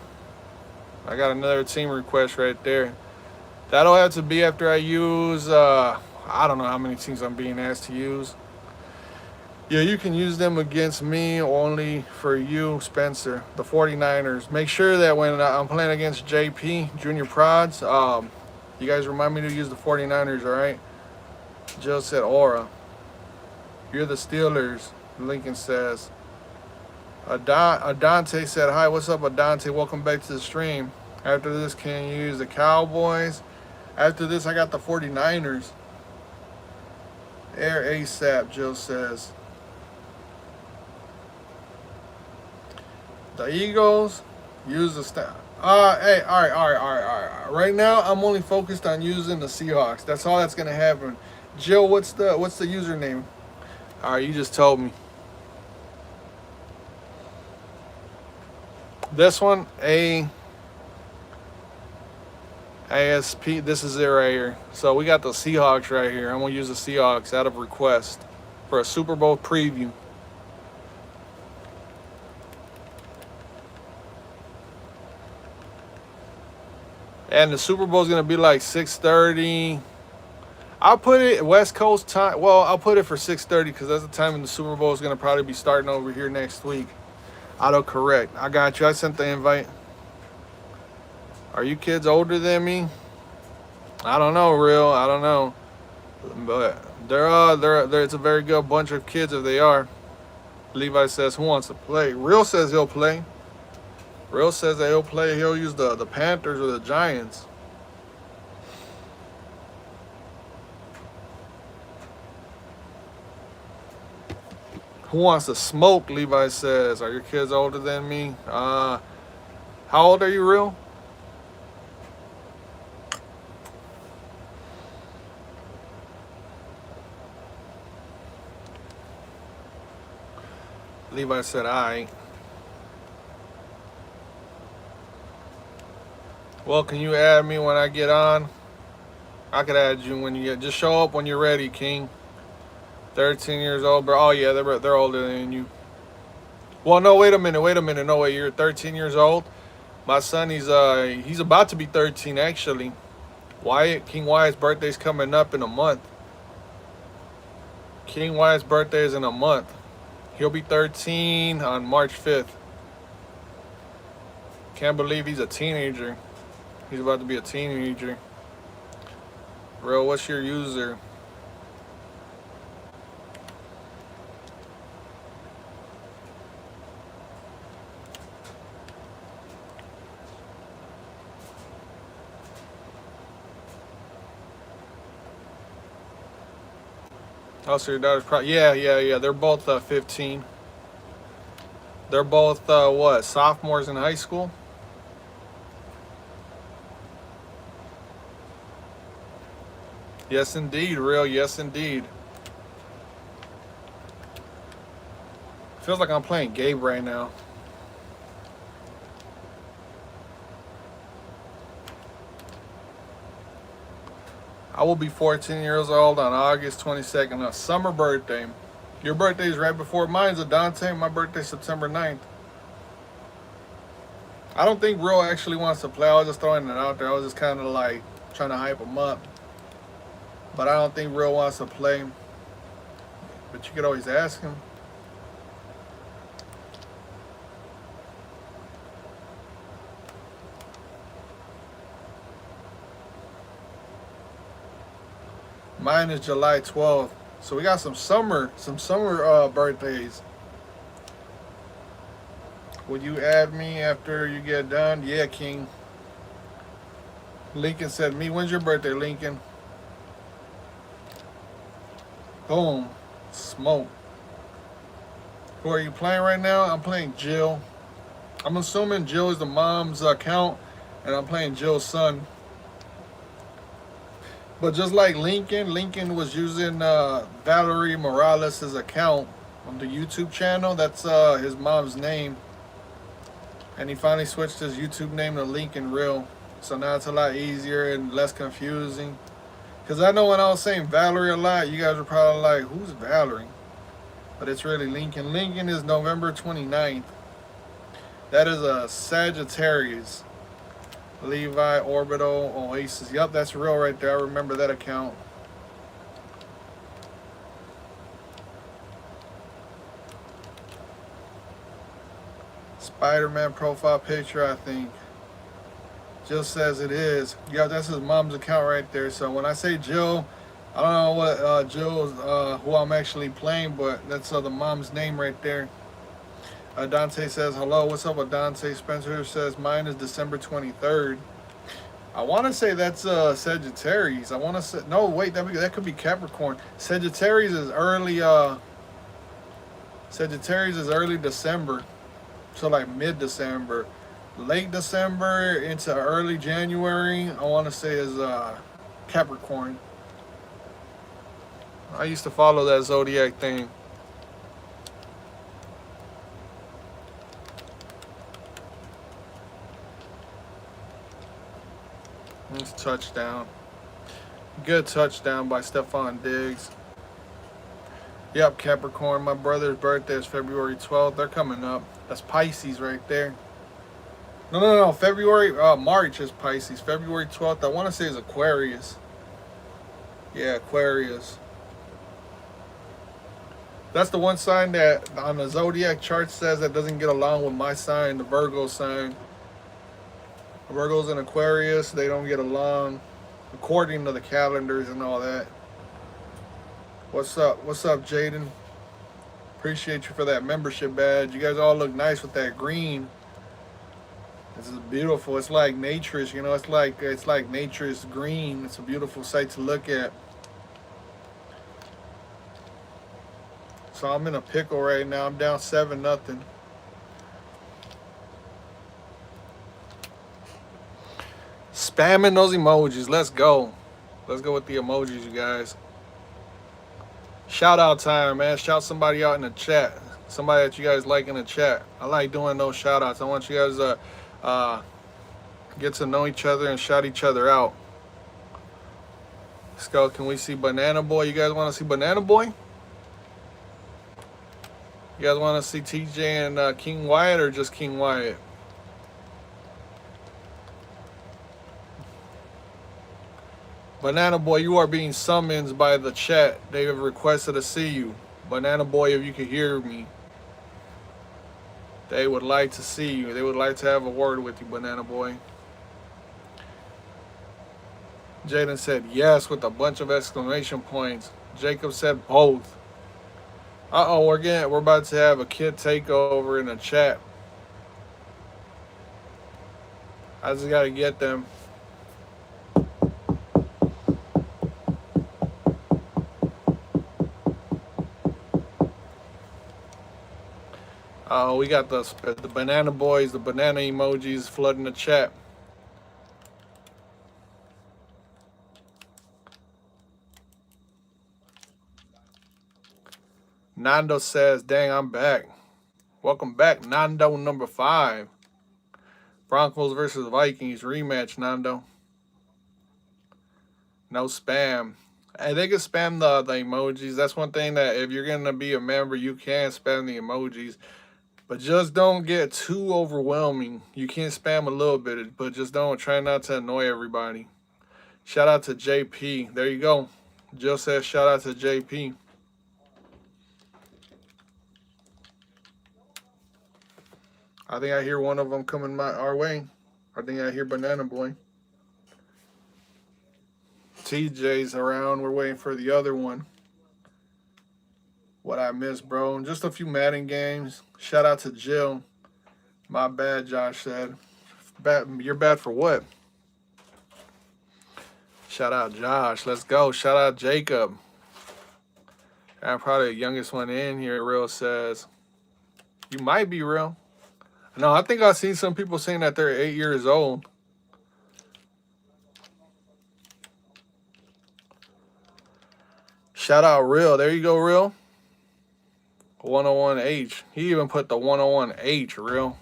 I got another team request right there. That'll have to be after I use, I don't know how many teams I'm being asked to use. Yeah, you can use them against me, only for you, Spencer, the 49ers. Make sure that when I'm playing against JP, Junior Prods, you guys remind me to use the 49ers, all right? Jill said, Aura. You're the Steelers, Lincoln says. Adante said, hi, what's up, Adante? Welcome back to the stream. After this, can you use the Cowboys? After this, I got the 49ers. Air ASAP, Jill says. The Eagles, use the staff. Hey, all right. Right now, I'm only focused on using the Seahawks. That's all that's going to happen. Jill, what's the username? All right, you just told me. This one, ASP, this is it right here. So we got the Seahawks right here. I'm going to use the Seahawks out of request for a Super Bowl preview. And the Super Bowl is going to be like 6:30. I'll put it West Coast time. Well, I'll put it for 6:30 because that's the time when the Super Bowl is going to probably be starting over here next week. Auto correct. I got you. I sent the invite. Are you kids older than me? I don't know, real. I don't know, but they're it's a very good bunch of kids if they are. Levi says who wants to play. Real says he'll play. Real says that he'll play. He'll use the Panthers or the Giants. Who wants to smoke? Levi says. Are your kids older than me? How old are you, real? Levi said, "I." Well, can you add me when I get on? I could add you when you get. Just show up when you're ready, King. 13 years old, bro. Oh yeah, they're older than you. Well, no, wait a minute. No, wait, you're 13 years old. My son, he's about to be 13 actually. King Wyatt's birthday's coming up in a month. King Wyatt's birthday is in a month. He'll be 13 on March 5th. Can't believe he's a teenager. He's about to be a teenager. Bro, what's your user? Oh, so your daughter's probably... Yeah. They're both 15. They're both, what, sophomores in high school? Yes, indeed, real. Yes, indeed. Feels like I'm playing Gabe right now. I will be 14 years old on August 22nd, a summer birthday. Your birthday is right before mine's, Dante. My birthday's September 9th. I don't think Real actually wants to play. I was just throwing it out there. I was just kind of like trying to hype him up. But I don't think Real wants to play. But you could always ask him. Mine is July 12th. So we got some summer birthdays. Would you add me after you get done? Yeah, King. Lincoln said me. When's your birthday, Lincoln? Boom. Smoke. Who are you playing right now? I'm playing Jill. I'm assuming Jill is the mom's account, and I'm playing Jill's son. But just like Lincoln was using Valerie Morales' account on the YouTube channel. That's his mom's name. And he finally switched his YouTube name to Lincoln Real. So now it's a lot easier and less confusing. Because I know when I was saying Valerie a lot, you guys were probably like, who's Valerie? But it's really Lincoln. Lincoln is November 29th. That is a Sagittarius. Levi, Orbital, Oasis. Yup, that's real right there. I remember that account. Spider-Man profile picture, I think. Jill says it is. Yeah, that's his mom's account right there. So when I say Jill, I don't know what Jill's, who I'm actually playing, but that's the mom's name right there. Dante says, hello, what's up with Dante? Spencer says, mine is December 23rd. I want to say that's Sagittarius. I want to say, no, wait, that could be Capricorn. Sagittarius is early December. So like mid-December. Late December into early January, I want to say is Capricorn. I used to follow that Zodiac thing. It's touchdown. Good touchdown by Stephon Diggs. Yep, Capricorn. My brother's birthday is February 12th. They're coming up. That's Pisces right there. No. February, March is Pisces. February 12th, I want to say is Aquarius. Yeah, Aquarius. That's the one sign that on the zodiac chart says that doesn't get along with my sign, the Virgo sign. The Virgos and Aquarius, they don't get along according to the calendars and all that. What's up? What's up, Jaden? Appreciate you for that membership badge. You guys all look nice with that green. This is beautiful. It's like nature's, you know, it's like nature's green. It's a beautiful sight to look at. So I'm in a pickle right now. I'm down 7-0. Spamming those emojis. Let's go. Let's go with the emojis, you guys. Shout out time, man. Shout somebody out in the chat. Somebody that you guys like in the chat. I like doing those shout outs. I want you guys to get to know each other and shout each other out. Let's go. Can we see Banana Boy? You guys want to see Banana Boy? You guys want to see TJ and King Wyatt or just King Wyatt? Banana Boy, you are being summoned by the chat. They have requested to see you. Banana Boy, if you can hear me. They would like to see you. They would like to have a word with you, Banana Boy. Jaden said yes with a bunch of exclamation points. Jacob said both. Uh-oh, we're about to have a kid takeover in the chat. I just gotta get them. We got the banana boys, the banana emojis flooding the chat. Nando says, dang, I'm back. Welcome back, Nando number 5. Broncos versus Vikings rematch, Nando. No spam. Hey, they can spam the emojis. That's one thing that if you're going to be a member, you can spam the emojis. But just don't get too overwhelming. You can spam a little bit, but just don't. Try not to annoy everybody. Shout out to JP. There you go. Jill says shout out to JP. I think I hear one of them coming our way. I think I hear Banana Boy. TJ's around. We're waiting for the other one. What I missed, bro. Just a few Madden games. Shout out to Jill. My bad, Josh said. You're bad for what? Shout out Josh. Let's go. Shout out Jacob. I'm probably the youngest one in here. Real says. You might be real. No, I think I've seen some people saying that they're 8 years old. Shout out Real. There you go, Real. 101H. He even put the 101H, Real.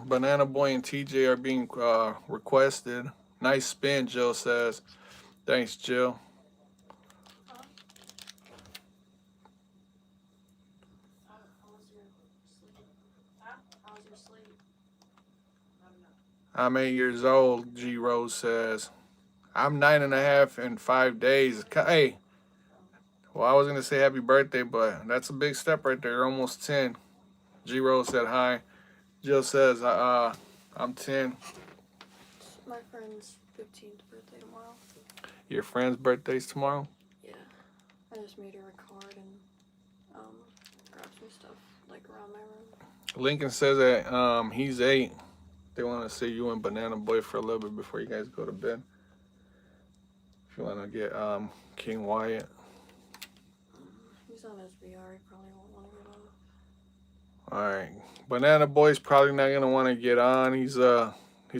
Banana Boy and TJ are being requested. Nice spin, Jill says. Thanks, Jill. I'm 8 years old, G Rose says. I'm 9.5 in 5 days. Hey, well, I was going to say happy birthday, but that's a big step right there. You're almost 10. G Rose said hi. Jill says, I'm 10. It's my friend's 15th birthday tomorrow. Your friend's birthday's tomorrow? Yeah. I just made her a card and grab some stuff like around my room. Lincoln says that he's 8. They want to see you and Banana Boy for a little bit before you guys go to bed. If you want to get King Wyatt. He's on his VR. He probably won't want to get on. Alright. Banana Boy's probably not going to want to get on. He's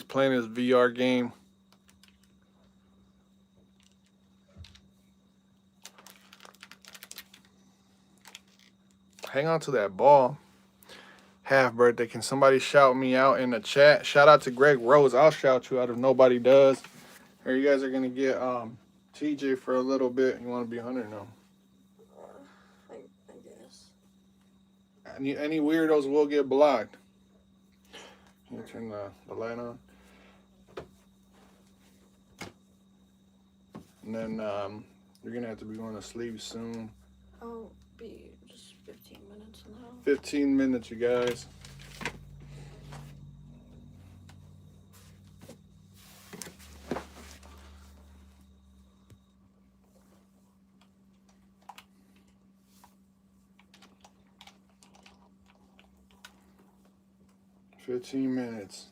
playing his VR game. hang on to that ball. Half birthday. Can somebody shout me out in the chat? Shout out to Greg Rose. I'll shout you out if nobody does. Here, you guys are gonna get TJ for a little bit. You want to be Hunter? No. I guess. Any weirdos will get blocked. Can you turn the light on? And then you're gonna have to be going to sleep soon. I'll be just 15 minutes now. 15 minutes, you guys.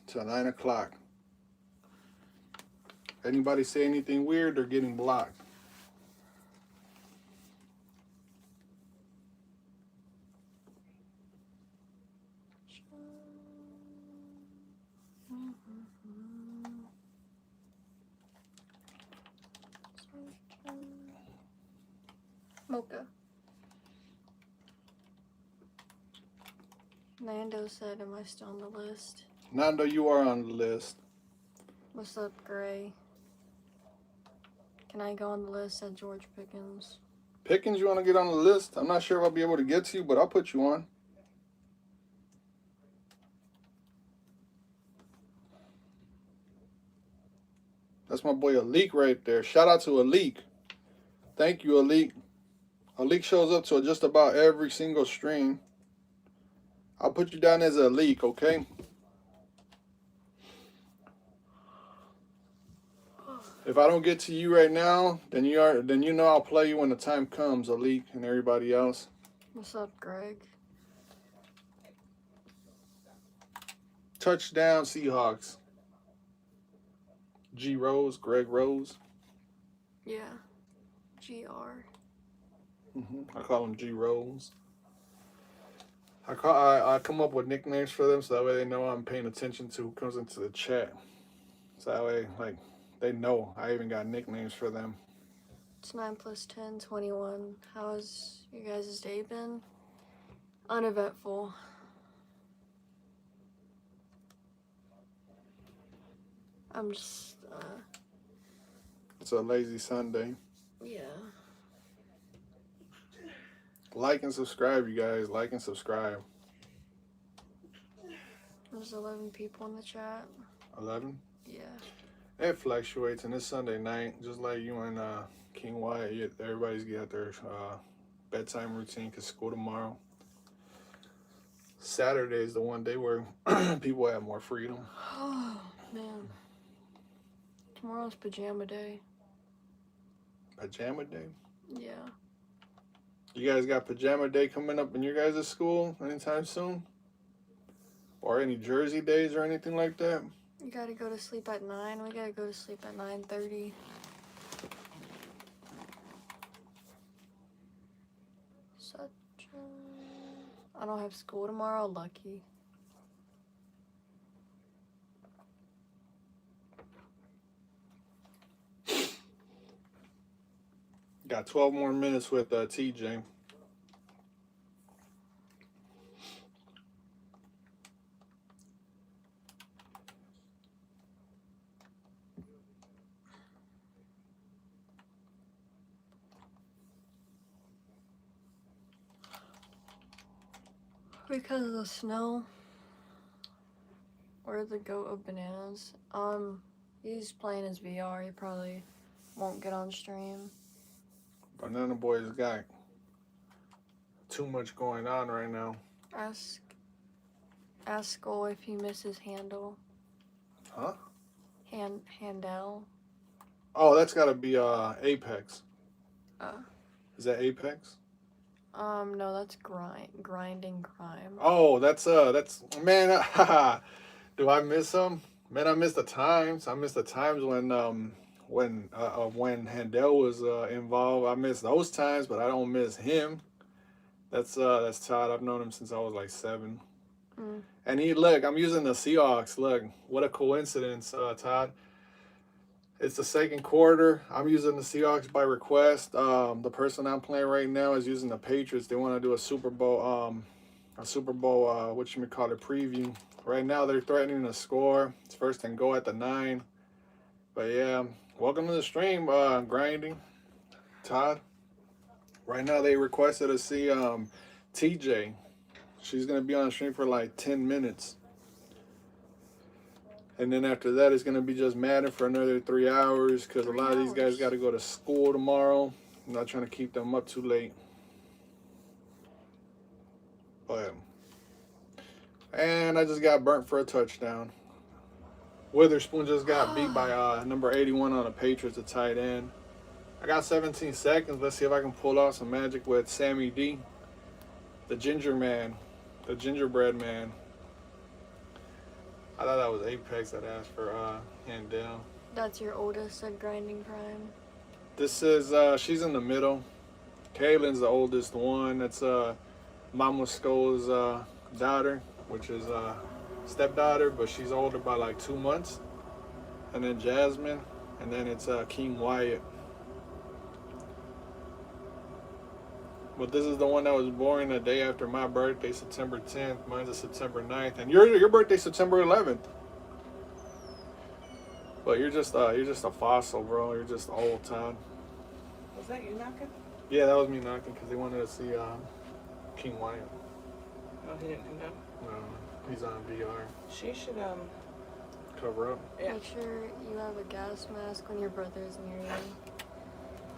Till 9 o'clock. Anybody say anything weird, they're getting blocked. Mocha. Nando said, am I still on the list? Nando, you are on the list. What's up, Gray? Can I go on the list at George Pickens? Pickens, you want to get on the list? I'm not sure if I'll be able to get to you, but I'll put you on. That's my boy Alik right there. Shout out to Alik. Thank you, Alik. Alik shows up to just about every single stream. I'll put you down as Alik, okay? If I don't get to you right now, then you know I'll play you when the time comes, Alik and everybody else. What's up, Greg? Touchdown, Seahawks. G Rose, Greg Rose. Yeah. GR. I call him G Rose. I come up with nicknames for them so that way they know I'm paying attention to who comes into the chat. So that way, like, they know I even got nicknames for them. It's 9 plus 10, 21. How has your guys' day been? Uneventful. I'm just, It's a lazy Sunday. yeah. Like and subscribe, you guys. Like and subscribe. There's 11 people in the chat. 11? Yeah. It fluctuates, and it's Sunday night, just like you and King Wyatt. Everybody's got their bedtime routine because school tomorrow. Saturday is the one day where people have more freedom. Oh, man. Tomorrow's pajama day. Pajama day? Yeah. You guys got pajama day coming up in your guys' school anytime soon? Or any Jersey days or anything like that? You gotta go to sleep at 9. We gotta go to sleep at 9:30. I don't have school tomorrow. Lucky. Got 12 more minutes with TJ. Because of the snow. Or the goat of bananas. He's playing his VR. He probably won't get on stream. Banana Boy's got too much going on right now. Ask Skol if he misses handle. Huh? Handel. Oh, that's gotta be Apex. Uh. Is that Apex? No, that's grinding crime. Oh, that's man. Do I miss him? Man, I miss the times. I miss the times when Handel was involved. I miss those times, but I don't miss him. That's Todd. I've known him since I was like 7. Mm. And look, I'm using the Seahawks. Look, what a coincidence, Todd. It's the second quarter. I'm using the Seahawks by request. The person I'm playing right now is using the Patriots. They want to do a Super Bowl, what you may call it, preview. Right now they're threatening to score. It's first and goal at the 9. But yeah, welcome to the stream, grinding, Todd. Right now they requested to see TJ. She's gonna be on the stream for like 10 minutes. And then after that, it's going to be just Madden for another 3 hours because a lot of these guys got to go to school tomorrow. I'm not trying to keep them up too late. But, and I just got burnt for a touchdown. Witherspoon just got beat by number 81 on the Patriots, a tight end. I got 17 seconds. Let's see if I can pull off some magic with Sammy D. The ginger man. The gingerbread man. I thought that was Apex that asked for hand down. That's your oldest at Grinding Prime. This is she's in the middle. Kaylin's the oldest one. That's Mama Skol's daughter, which is stepdaughter, but she's older by like 2 months. And then Jasmine, and then it's King Wyatt. But this is the one that was born the day after my birthday, September 10th. Mine's is September 9th. And your birthday's September 11th. But you're just a fossil, bro. You're just old, Todd. Was that you knocking? Yeah, that was me knocking because they wanted to see King Wyatt. Oh, he didn't hang up? No, he's on VR. She should, Cover up. yeah. Make sure you have a gas mask when your brother's near you.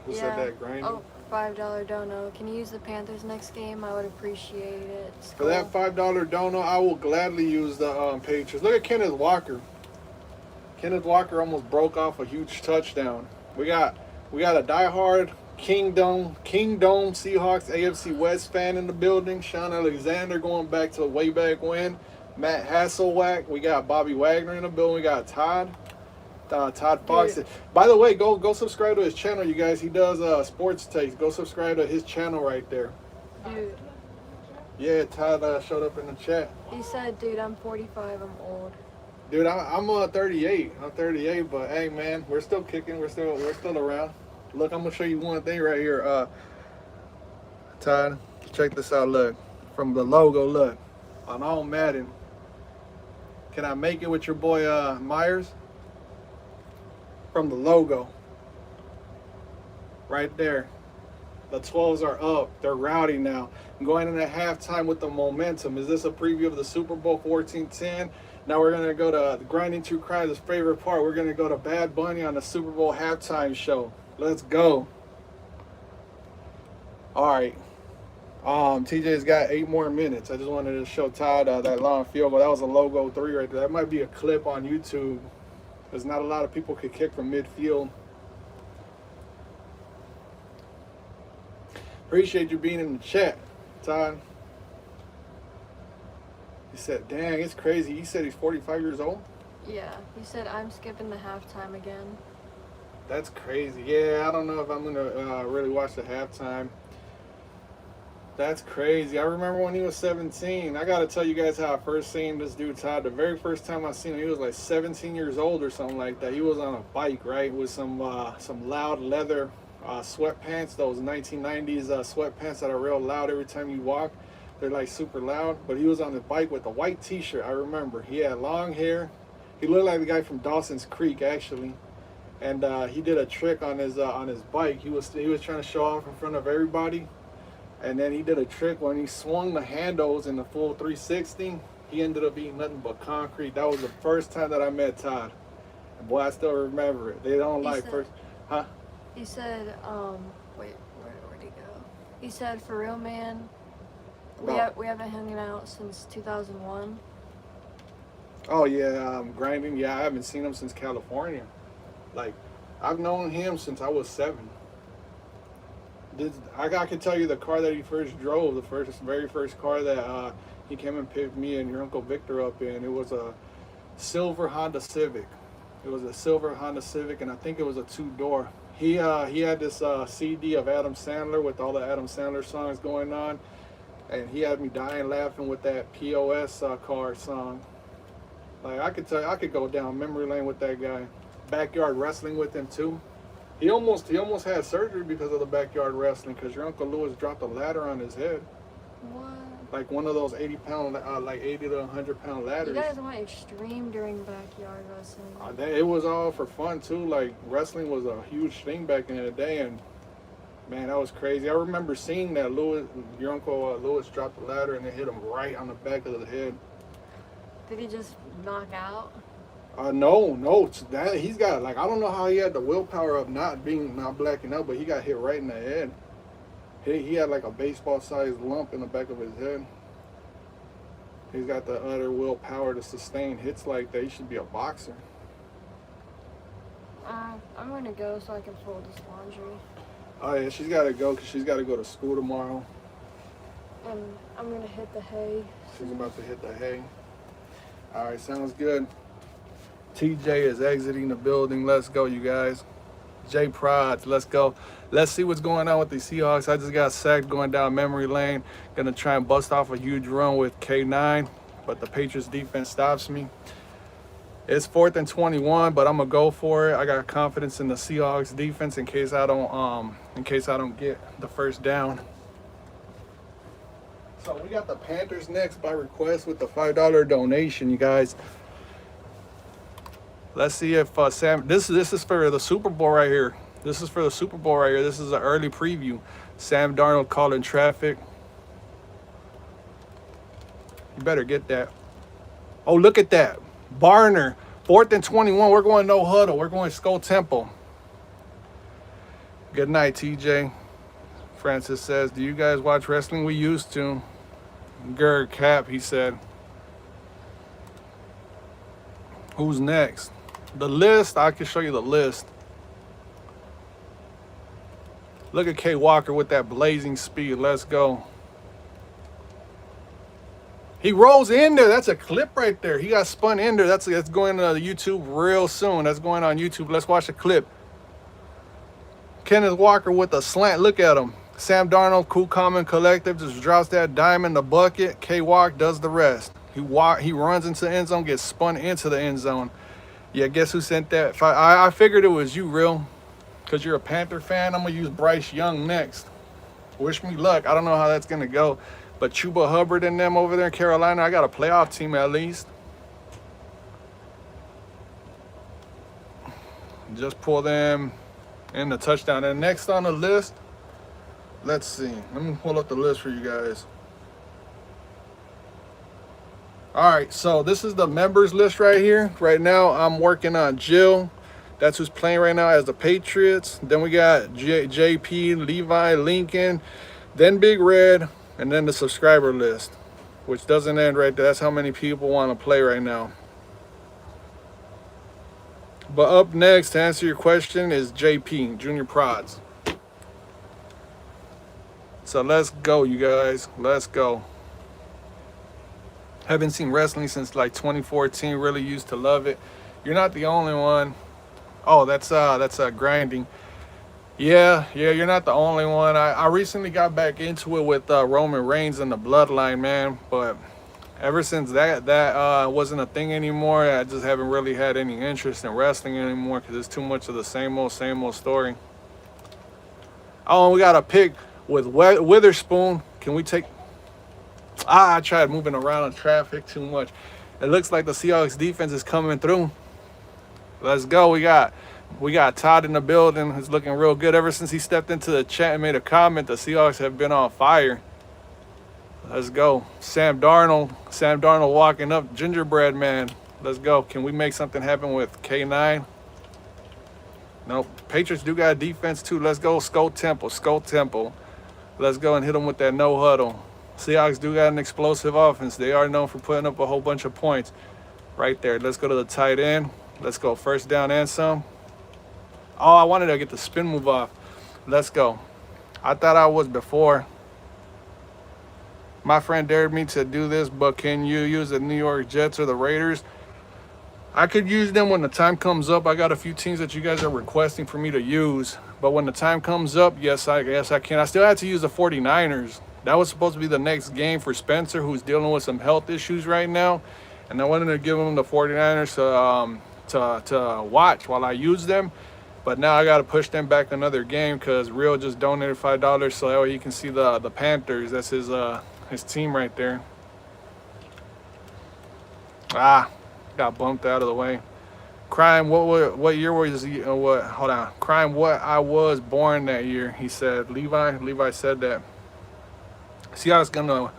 Who said that, grinding? Oh, $5 dono. Can you use the Panthers next game? I would appreciate it. For that $5 dono, I will gladly use the Patriots. Look at Kenneth Walker. Kenneth Walker almost broke off a huge touchdown. We got a diehard Kingdom Seahawks AFC West fan in the building. Sean Alexander going back to way back when. Matt Hasselwack. We got Bobby Wagner in the building. We got Todd Fox. Dude. By the way, go subscribe to his channel, you guys. He does sports takes. Go subscribe to his channel right there. Dude, Yeah, Todd showed up in the chat. he said, dude, I'm 45, I'm old. Dude, I'm 38. I'm 38, but hey, man, we're still kicking. We're still around. Look, I'm gonna show you one thing right here. Todd, check this out. Look, from the logo. Look, on all Madden. Can I make it with your boy Myers? From the logo. Right there. The 12s are up. They're rowdy now. Going into halftime with the momentum. Is this a preview of the Super Bowl 14-10? Now we're going to go to the Grinding True Crime's favorite part. We're going to go to Bad Bunny on the Super Bowl halftime show. Let's go. All right. TJ's got 8 more minutes. I just wanted to show Todd that long field goal. That was a logo 3 right there. That might be a clip on YouTube. There's not a lot of people could kick from midfield. Appreciate you being in the chat, Todd. He said, dang, it's crazy. He said he's 45 years old? Yeah, he said, I'm skipping the halftime again. That's crazy. Yeah, I don't know if I'm going to really watch the halftime. That's crazy. I remember when he was 17. I got to tell you guys how I first seen this dude, Todd. The very first time I seen him, he was like 17 years old or something like that. He was on a bike, right, with some loud leather sweatpants, those 1990s sweatpants that are real loud every time you walk. They're like super loud. But he was on the bike with a white t-shirt, I remember. He had long hair. He looked like the guy from Dawson's Creek, actually. And he did a trick on his bike. He was trying to show off in front of everybody. And then he did a trick when he swung the handles in the full 360. He ended up eating nothing but concrete. That was the first time that I met Todd. And boy, I still remember it. They don't like first, huh? He said, wait, where'd he go? He said, for real, man, we haven't hung out since 2001. Oh yeah, grinding. Yeah, I haven't seen him since California. Like, I've known him since I was 7. I can tell you the car that he first drove, the very first car that he came and picked me and your Uncle Victor up in. It was a silver Honda Civic. It was a silver Honda Civic, and I think it was a 2-door. He had this CD of Adam Sandler with all the Adam Sandler songs going on, and he had me dying laughing with that POS car song. Like, I could go down memory lane with that guy. backyard wrestling with him too. He almost had surgery because of the backyard wrestling, because your Uncle Lewis dropped a ladder on his head. What? Like one of those 80-pound, like 80 to 100-pound ladders. You guys went extreme during backyard wrestling. It was all for fun too. Like wrestling was a huge thing back in the day, and man, that was crazy. I remember seeing that your Uncle Lewis dropped the ladder and it hit him right on the back of the head. Did he just knock out? No, he's got, like, I don't know how he had the willpower of not blacking out, but he got hit right in the head. He had like a baseball-sized lump in the back of his head. He's got the utter willpower to sustain hits like that. He should be a boxer. I'm gonna go so I can fold this laundry. Oh yeah, she's got to go because she's got to go to school tomorrow. And I'm gonna hit the hay. She's about to hit the hay. All right, sounds good. TJ is exiting the building. Let's go, you guys. J Prods, let's go. Let's see what's going on with the Seahawks. I just got sacked going down memory lane. Gonna try and bust off a huge run with K9, but the Patriots defense stops me. It's 4th and 21, but I'm gonna go for it. I got confidence in the Seahawks defense in case I don't get the first down. So we got the Panthers next by request with the $5 donation, you guys. Let's see if Sam. This is for the Super Bowl right here. This is for the Super Bowl right here. This is an early preview. Sam Darnold caught in traffic. You better get that. Oh, look at that. Barner. 4th and 21. We're going no huddle. We're going Skol Temple. Good night, TJ. Francis says, do you guys watch wrestling? We used to. Gerd Cap, he said. Who's next? The list, I can show you the list. Look at K Walker with that blazing speed. Let's go. He rolls in there. That's a clip right there. He got spun in there. That's going to YouTube real soon. That's going on YouTube. Let's watch the clip. Kenneth Walker with a slant. Look at him. Sam Darnold, Cool Common Collective, just drops that dime in the bucket. K Walk does the rest. He runs into the end zone, gets spun into the end zone. Yeah, guess who sent that? I figured it was you, Real, because you're a Panther fan. I'm going to use Bryce Young next. Wish me luck. I don't know how that's going to go. But Chuba Hubbard and them over there in Carolina, I got a playoff team at least. Just pull them in the touchdown. And next on the list, let's see. Let me pull up the list for you guys. All right, so this is the members list right here. Right now, I'm working on Jill. That's who's playing right now as the Patriots. Then we got JP, Levi, Lincoln, then Big Red, and then the subscriber list, which doesn't end right there. That's how many people want to play right now. But up next, to answer your question, is JP, Junior Prods. So let's go, you guys. Let's go. Haven't seen wrestling since like 2014. Really used to love it. You're not the only one. Oh, that's grinding. Yeah, you're not the only one. I recently got back into it with Roman Reigns and the Bloodline, man. But ever since that wasn't a thing anymore, I just haven't really had any interest in wrestling anymore because it's too much of the same old story. Oh, we got a pick with Witherspoon. Can we take... I tried moving around in traffic too much. It looks like the Seahawks defense is coming through. Let's go. We got Todd in the building. It's looking real good. Ever since he stepped into the chat and made a comment, the Seahawks have been on fire. Let's go. Sam Darnold walking up. Gingerbread man. Let's go. Can we make something happen with K9? Nope. Patriots do got defense too. Let's go. Skol Temple. Let's go and hit them with that no huddle. Seahawks do got an explosive offense. They are known for putting up a whole bunch of points. Right there. Let's go to the tight end. Let's go. First down and some. Oh, I wanted to get the spin move off. Let's go. I thought I was before. My friend dared me to do this, but can you use the New York Jets or the Raiders? I could use them when the time comes up. I got a few teams that you guys are requesting for me to use. But when the time comes up, yes, I can. I still had to use the 49ers. That was supposed to be the next game for Spencer, who's dealing with some health issues right now. And I wanted to give him the 49ers to watch while I use them. But now I got to push them back another game because Real just donated $5 so that way you can see the Panthers. That's his team right there. Ah, got bumped out of the way. Crime, what year was he? What? Hold on. Crime, what I was born that year. He said. Levi said that. Seattle's gonna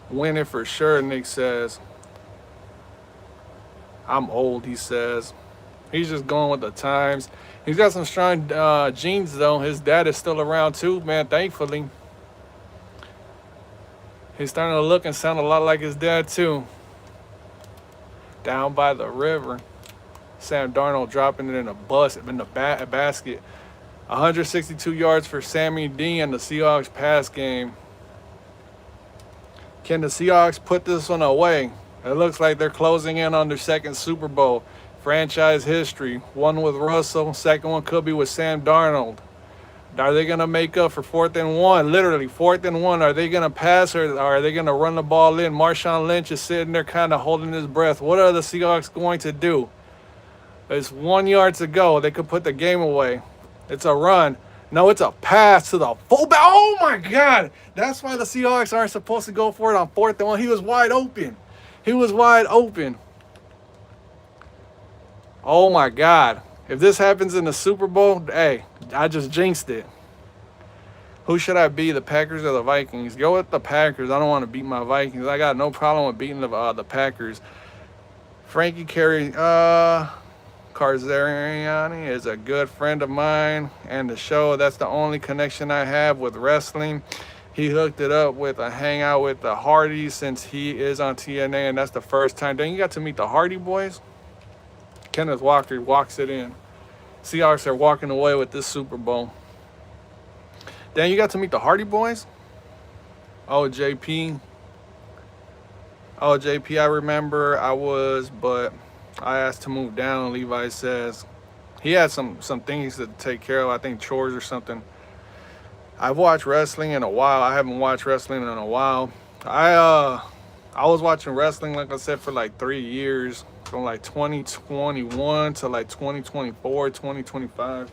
win it for sure. Nick says. I'm old. He says. He's just going with the times. He's got some strong genes though. His dad is still around too, man. Thankfully. He's starting to look and sound a lot like his dad too. Down by the river. Sam Darnold dropping it in a basket. 162 yards for Sammy D in the Seahawks pass game. Can the Seahawks put this one away? It looks like they're closing in on their second Super Bowl. Franchise history. One with Russell. Second one could be with Sam Darnold. Are they going to make up for 4th and 1? Literally, 4th and 1. Are they going to pass or are they going to run the ball in? Marshawn Lynch is sitting there kind of holding his breath. What are the Seahawks going to do? It's 1 yard to go. They could put the game away. It's a run. No, it's a pass to the fullback. Oh, my God. That's why the Seahawks aren't supposed to go for it on 4th and 1. He was wide open. He was wide open. Oh, my God. If this happens in the Super Bowl, hey, I just jinxed it. Who should I be, the Packers or the Vikings? Go with the Packers. I don't want to beat my Vikings. I got no problem with beating the Packers. Frankie Carzariani is a good friend of mine and the show. That's the only connection I have with wrestling. He hooked it up with a hangout with the Hardys since he is on TNA, and that's the first time. Then you got to meet the Hardy Boys. Kenneth Walker walks it in. Seahawks are walking away with this Super Bowl. Then you got to meet the Hardy Boys. Oh, JP, I remember but I asked to move down, Levi says. He had some things to take care of, I think chores or something. I've watched wrestling in a while. I haven't watched wrestling in a while. I was watching wrestling, like I said, for like 3 years. From like 2021 to like 2024, 2025.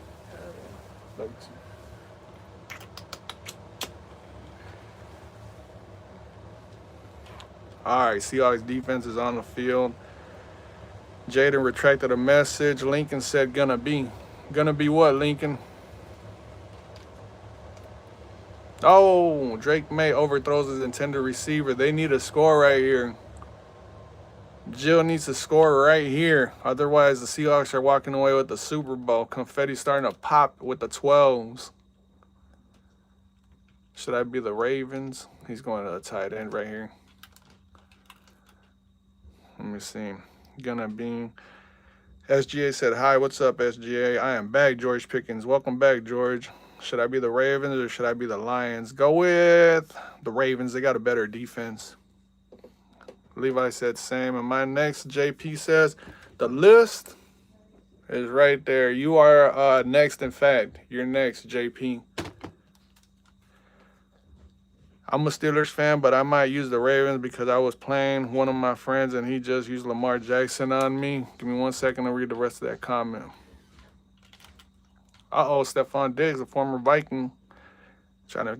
All right, Seahawks defense is on the field. Jaden retracted a message. Lincoln said gonna be. Gonna be what, Lincoln? Oh, Drake May overthrows his intended receiver. They need a score right here. Jill needs to score right here. Otherwise, the Seahawks are walking away with the Super Bowl. Confetti starting to pop with the 12s. Should I be the Ravens? He's going to the tight end right here. Let me see. Gonna be. SGA said, hi, what's up, SGA? I am back, George Pickens. Welcome back, George. Should I be the Ravens or should I be the Lions? Go with the Ravens. They got a better defense. Levi said same. And my next, JP says, the list is right there. You are next, in fact. You're next, JP. I'm a Steelers fan, but I might use the Ravens because I was playing one of my friends and he just used Lamar Jackson on me. Give me 1 second to read the rest of that comment. Stephon Diggs, a former Viking, trying to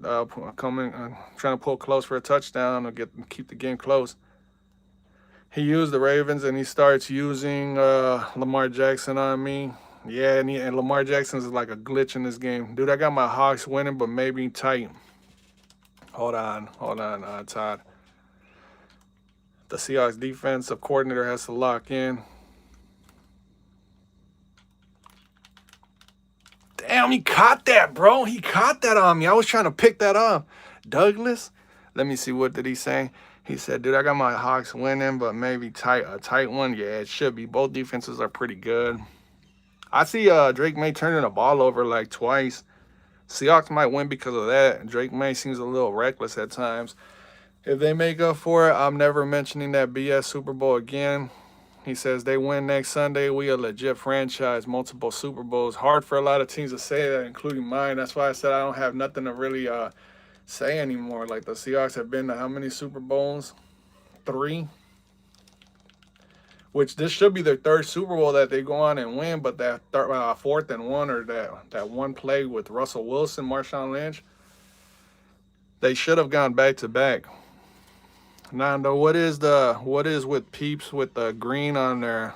trying to pull close for a touchdown or keep the game close. He used the Ravens and he starts using Lamar Jackson on me. Yeah, and Lamar Jackson is like a glitch in this game. Dude, I got my Hawks winning, but maybe tight. Hold on, Todd. The Seahawks defensive coordinator has to lock in. Damn, he caught that, bro. He caught that on me. I was trying to pick that up. Douglas, let me see, what did he say? He said, dude, I got my Hawks winning, but maybe a tight one. Yeah, it should be. Both defenses are pretty good. I see Drake May turning the ball over like twice. Seahawks might win because of that. Drake May seems a little reckless at times. If they make up for it, I'm never mentioning that BS Super Bowl again. He says they win next Sunday. We a legit franchise, multiple Super Bowls. Hard for a lot of teams to say that, including mine. That's why I said I don't have nothing to really say anymore. Like, the Seahawks have been to how many Super Bowls? 3. which this should be their third Super Bowl that they go on and win, but that fourth and one, or that one play with Russell Wilson, Marshawn Lynch, they should have gone back to back. Nando, what is with peeps with the green on their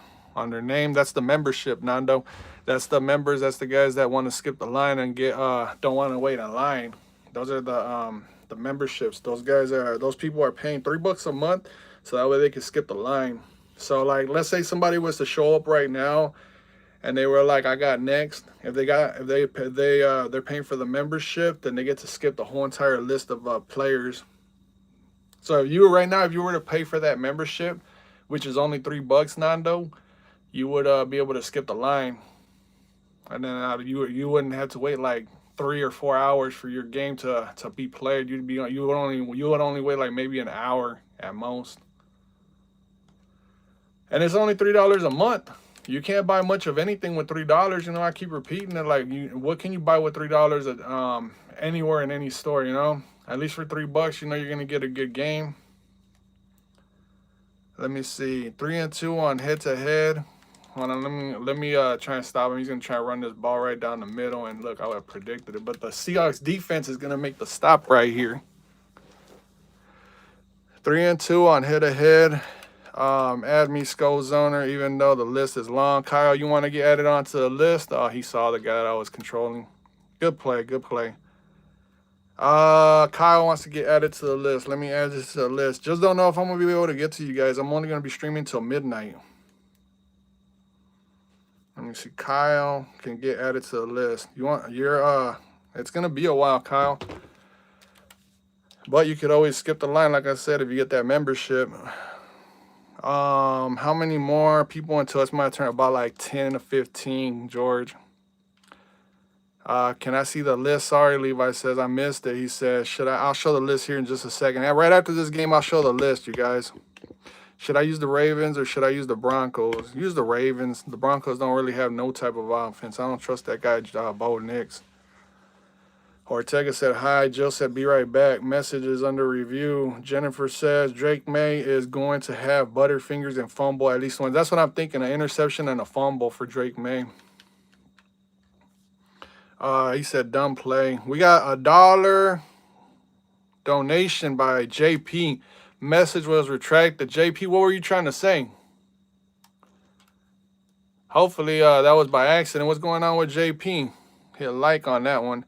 name? That's the membership, Nando. That's the members. That's the guys that want to skip the line and get don't want to wait in line. Those are the memberships. Those people are paying $3 a month, so that way they can skip the line. So like, let's say somebody was to show up right now, and they were like, I got next. If they're paying for the membership, then they get to skip the whole entire list of players. So if you were to pay for that membership, which is only $3, Nando, you would be able to skip the line, and then you wouldn't have to wait like 3 or 4 hours for your game to be played. You would only wait like maybe an hour at most. And it's only $3 a month. You can't buy much of anything with $3. You know, I keep repeating it. Like, what can you buy with $3 at anywhere in any store? You know, at least for $3, you know you're gonna get a good game. Let me see, 3-2 on head-to-head. Hold on, let me try and stop him. He's gonna try and run this ball right down the middle. And look, I would have predicted it, but the Seahawks defense is gonna make the stop right here. 3-2 on head-to-head. Add me Skol Zoner, even though the list is long. Kyle, you want to get added onto the list? Oh, he saw the guy that I was controlling. Good play, good play. Kyle wants to get added to the list. Let me add this to the list. Just don't know if I'm gonna be able to get to you guys. I'm only gonna be streaming till midnight. Let me see. Kyle can get added to the list. It's gonna be a while, Kyle. But you could always skip the line, like I said, if you get that membership. How many more people until it's my turn? About like 10 to 15, George. Can I see the list? Sorry, Levi says I missed it. He says, I'll show the list here in just a second. And right after this game, I'll show the list, you guys. Should I use the Ravens or should I use the Broncos? Use the Ravens. The Broncos don't really have no type of offense. I don't trust that guy, Bo Nix. Ortega said hi. Jill said be right back. Message is under review. Jennifer says Drake May is going to have butterfingers and fumble at least once. That's what I'm thinking, an interception and a fumble for Drake May. He said dumb play. We got $1 donation by JP. Message was retracted. JP, what were you trying to say? Hopefully that was by accident. What's going on with JP? Hit a like on that one.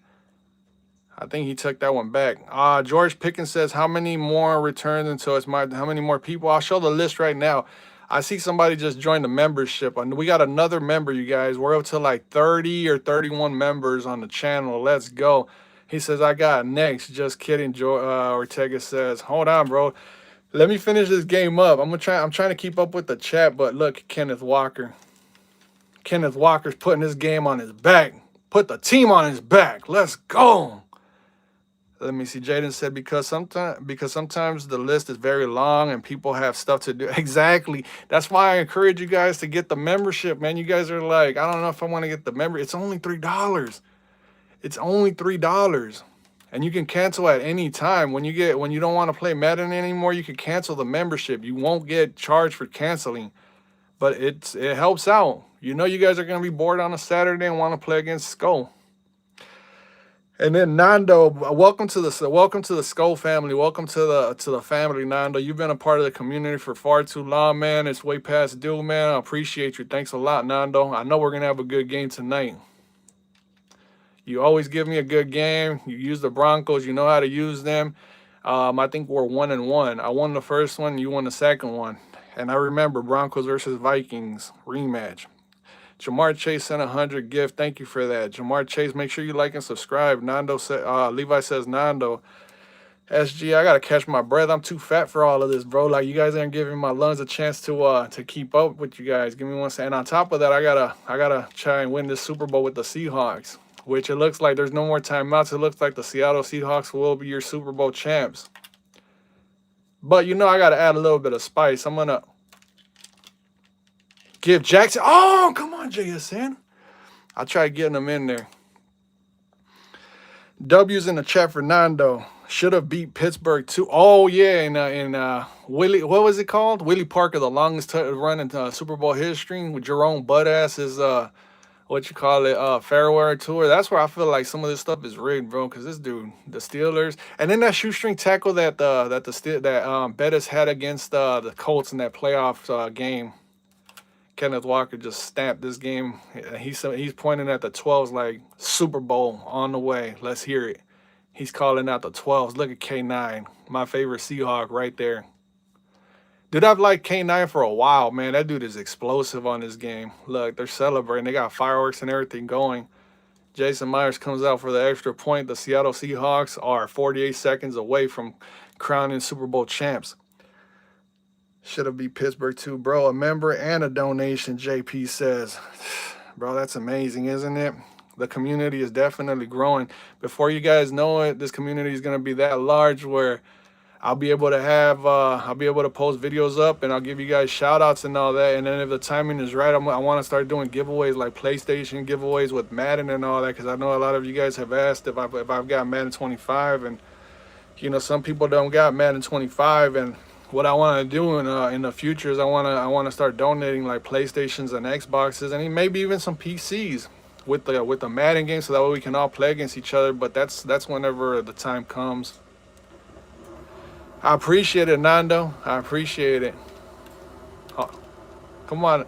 I think he took that one back. George Pickens says, how many more returns until it's my, how many more people? I'll show the list right now. I see somebody just joined the membership. And we got another member, you guys. We're up to like 30 or 31 members on the channel. Let's go. He says, I got next. Just kidding. Ortega says, hold on, bro. Let me finish this game up. I'm trying to keep up with the chat, but look, Kenneth Walker. Kenneth Walker's putting this game on his back. Put the team on his back. Let's go. Let me see. Jaden said because sometimes the list is very long and people have stuff to do. Exactly. That's why I encourage you guys to get the membership, man. You guys are like, I don't know if I want to get the member. It's only $3. It's only $3. And you can cancel at any time. When you don't want to play Madden anymore, you can cancel the membership. You won't get charged for canceling. But it helps out. You know you guys are going to be bored on a Saturday and want to play against Skol. And then Nando, welcome to the Skol family. Welcome to the family, Nando. You've been a part of the community for far too long, man. It's way past due, man. I appreciate you. Thanks a lot, Nando. I know we're gonna have a good game tonight. You always give me a good game. You use the Broncos. You know how to use them. I think we're 1-1. I won the first one. You won the second one. And I remember Broncos versus Vikings rematch. Jamar Chase sent 100 gift. Thank you for that. Jamar Chase, make sure you like and subscribe. Levi says, Nando. SG, I got to catch my breath. I'm too fat for all of this, bro. Like, you guys aren't giving my lungs a chance to keep up with you guys. Give me one second. And on top of that, I gotta try and win this Super Bowl with the Seahawks, which it looks like there's no more timeouts. It looks like the Seattle Seahawks will be your Super Bowl champs. But, you know, I got to add a little bit of spice. I'm going to give Jackson. Oh, come on, JSN. I tried getting him in there. W's in the chat for Nando. Should have beat Pittsburgh too. Oh yeah, in Willie, what was it called? Willie Parker, the longest run in Super Bowl history with Jerome Buttass is what you call it, fairwear tour. That's where I feel like some of this stuff is rigged, bro. Because this dude, the Steelers, and then that shoestring tackle that Bettis had against the Colts in that playoff game. Kenneth Walker just stamped this game. He's pointing at the 12s like Super Bowl on the way. Let's hear it. He's calling out the 12s. Look at K9, my favorite Seahawk right there. Dude, I've liked K9 for a while, man. That dude is explosive on this game. Look, they're celebrating. They got fireworks and everything going. Jason Myers comes out for the extra point. The Seattle Seahawks are 48 seconds away from crowning Super Bowl champs. Should have beat Pittsburgh too, bro. A member and a donation, JP says. Bro, that's amazing, isn't it? The community is definitely growing. Before you guys know it, this community is going to be that large where I'll be able to post videos up and I'll give you guys shout outs and all that. And then if the timing is right, I want to start doing giveaways like PlayStation giveaways with Madden and all that, because I know a lot of you guys have asked if I've got Madden 25, and you know, some people don't got Madden 25. And what I want to do in the future is I want to start donating like PlayStations and Xboxes and maybe even some PCs with the Madden game, so that way we can all play against each other. But that's whenever the time comes. I appreciate it, Nando. I appreciate it. Oh, come on.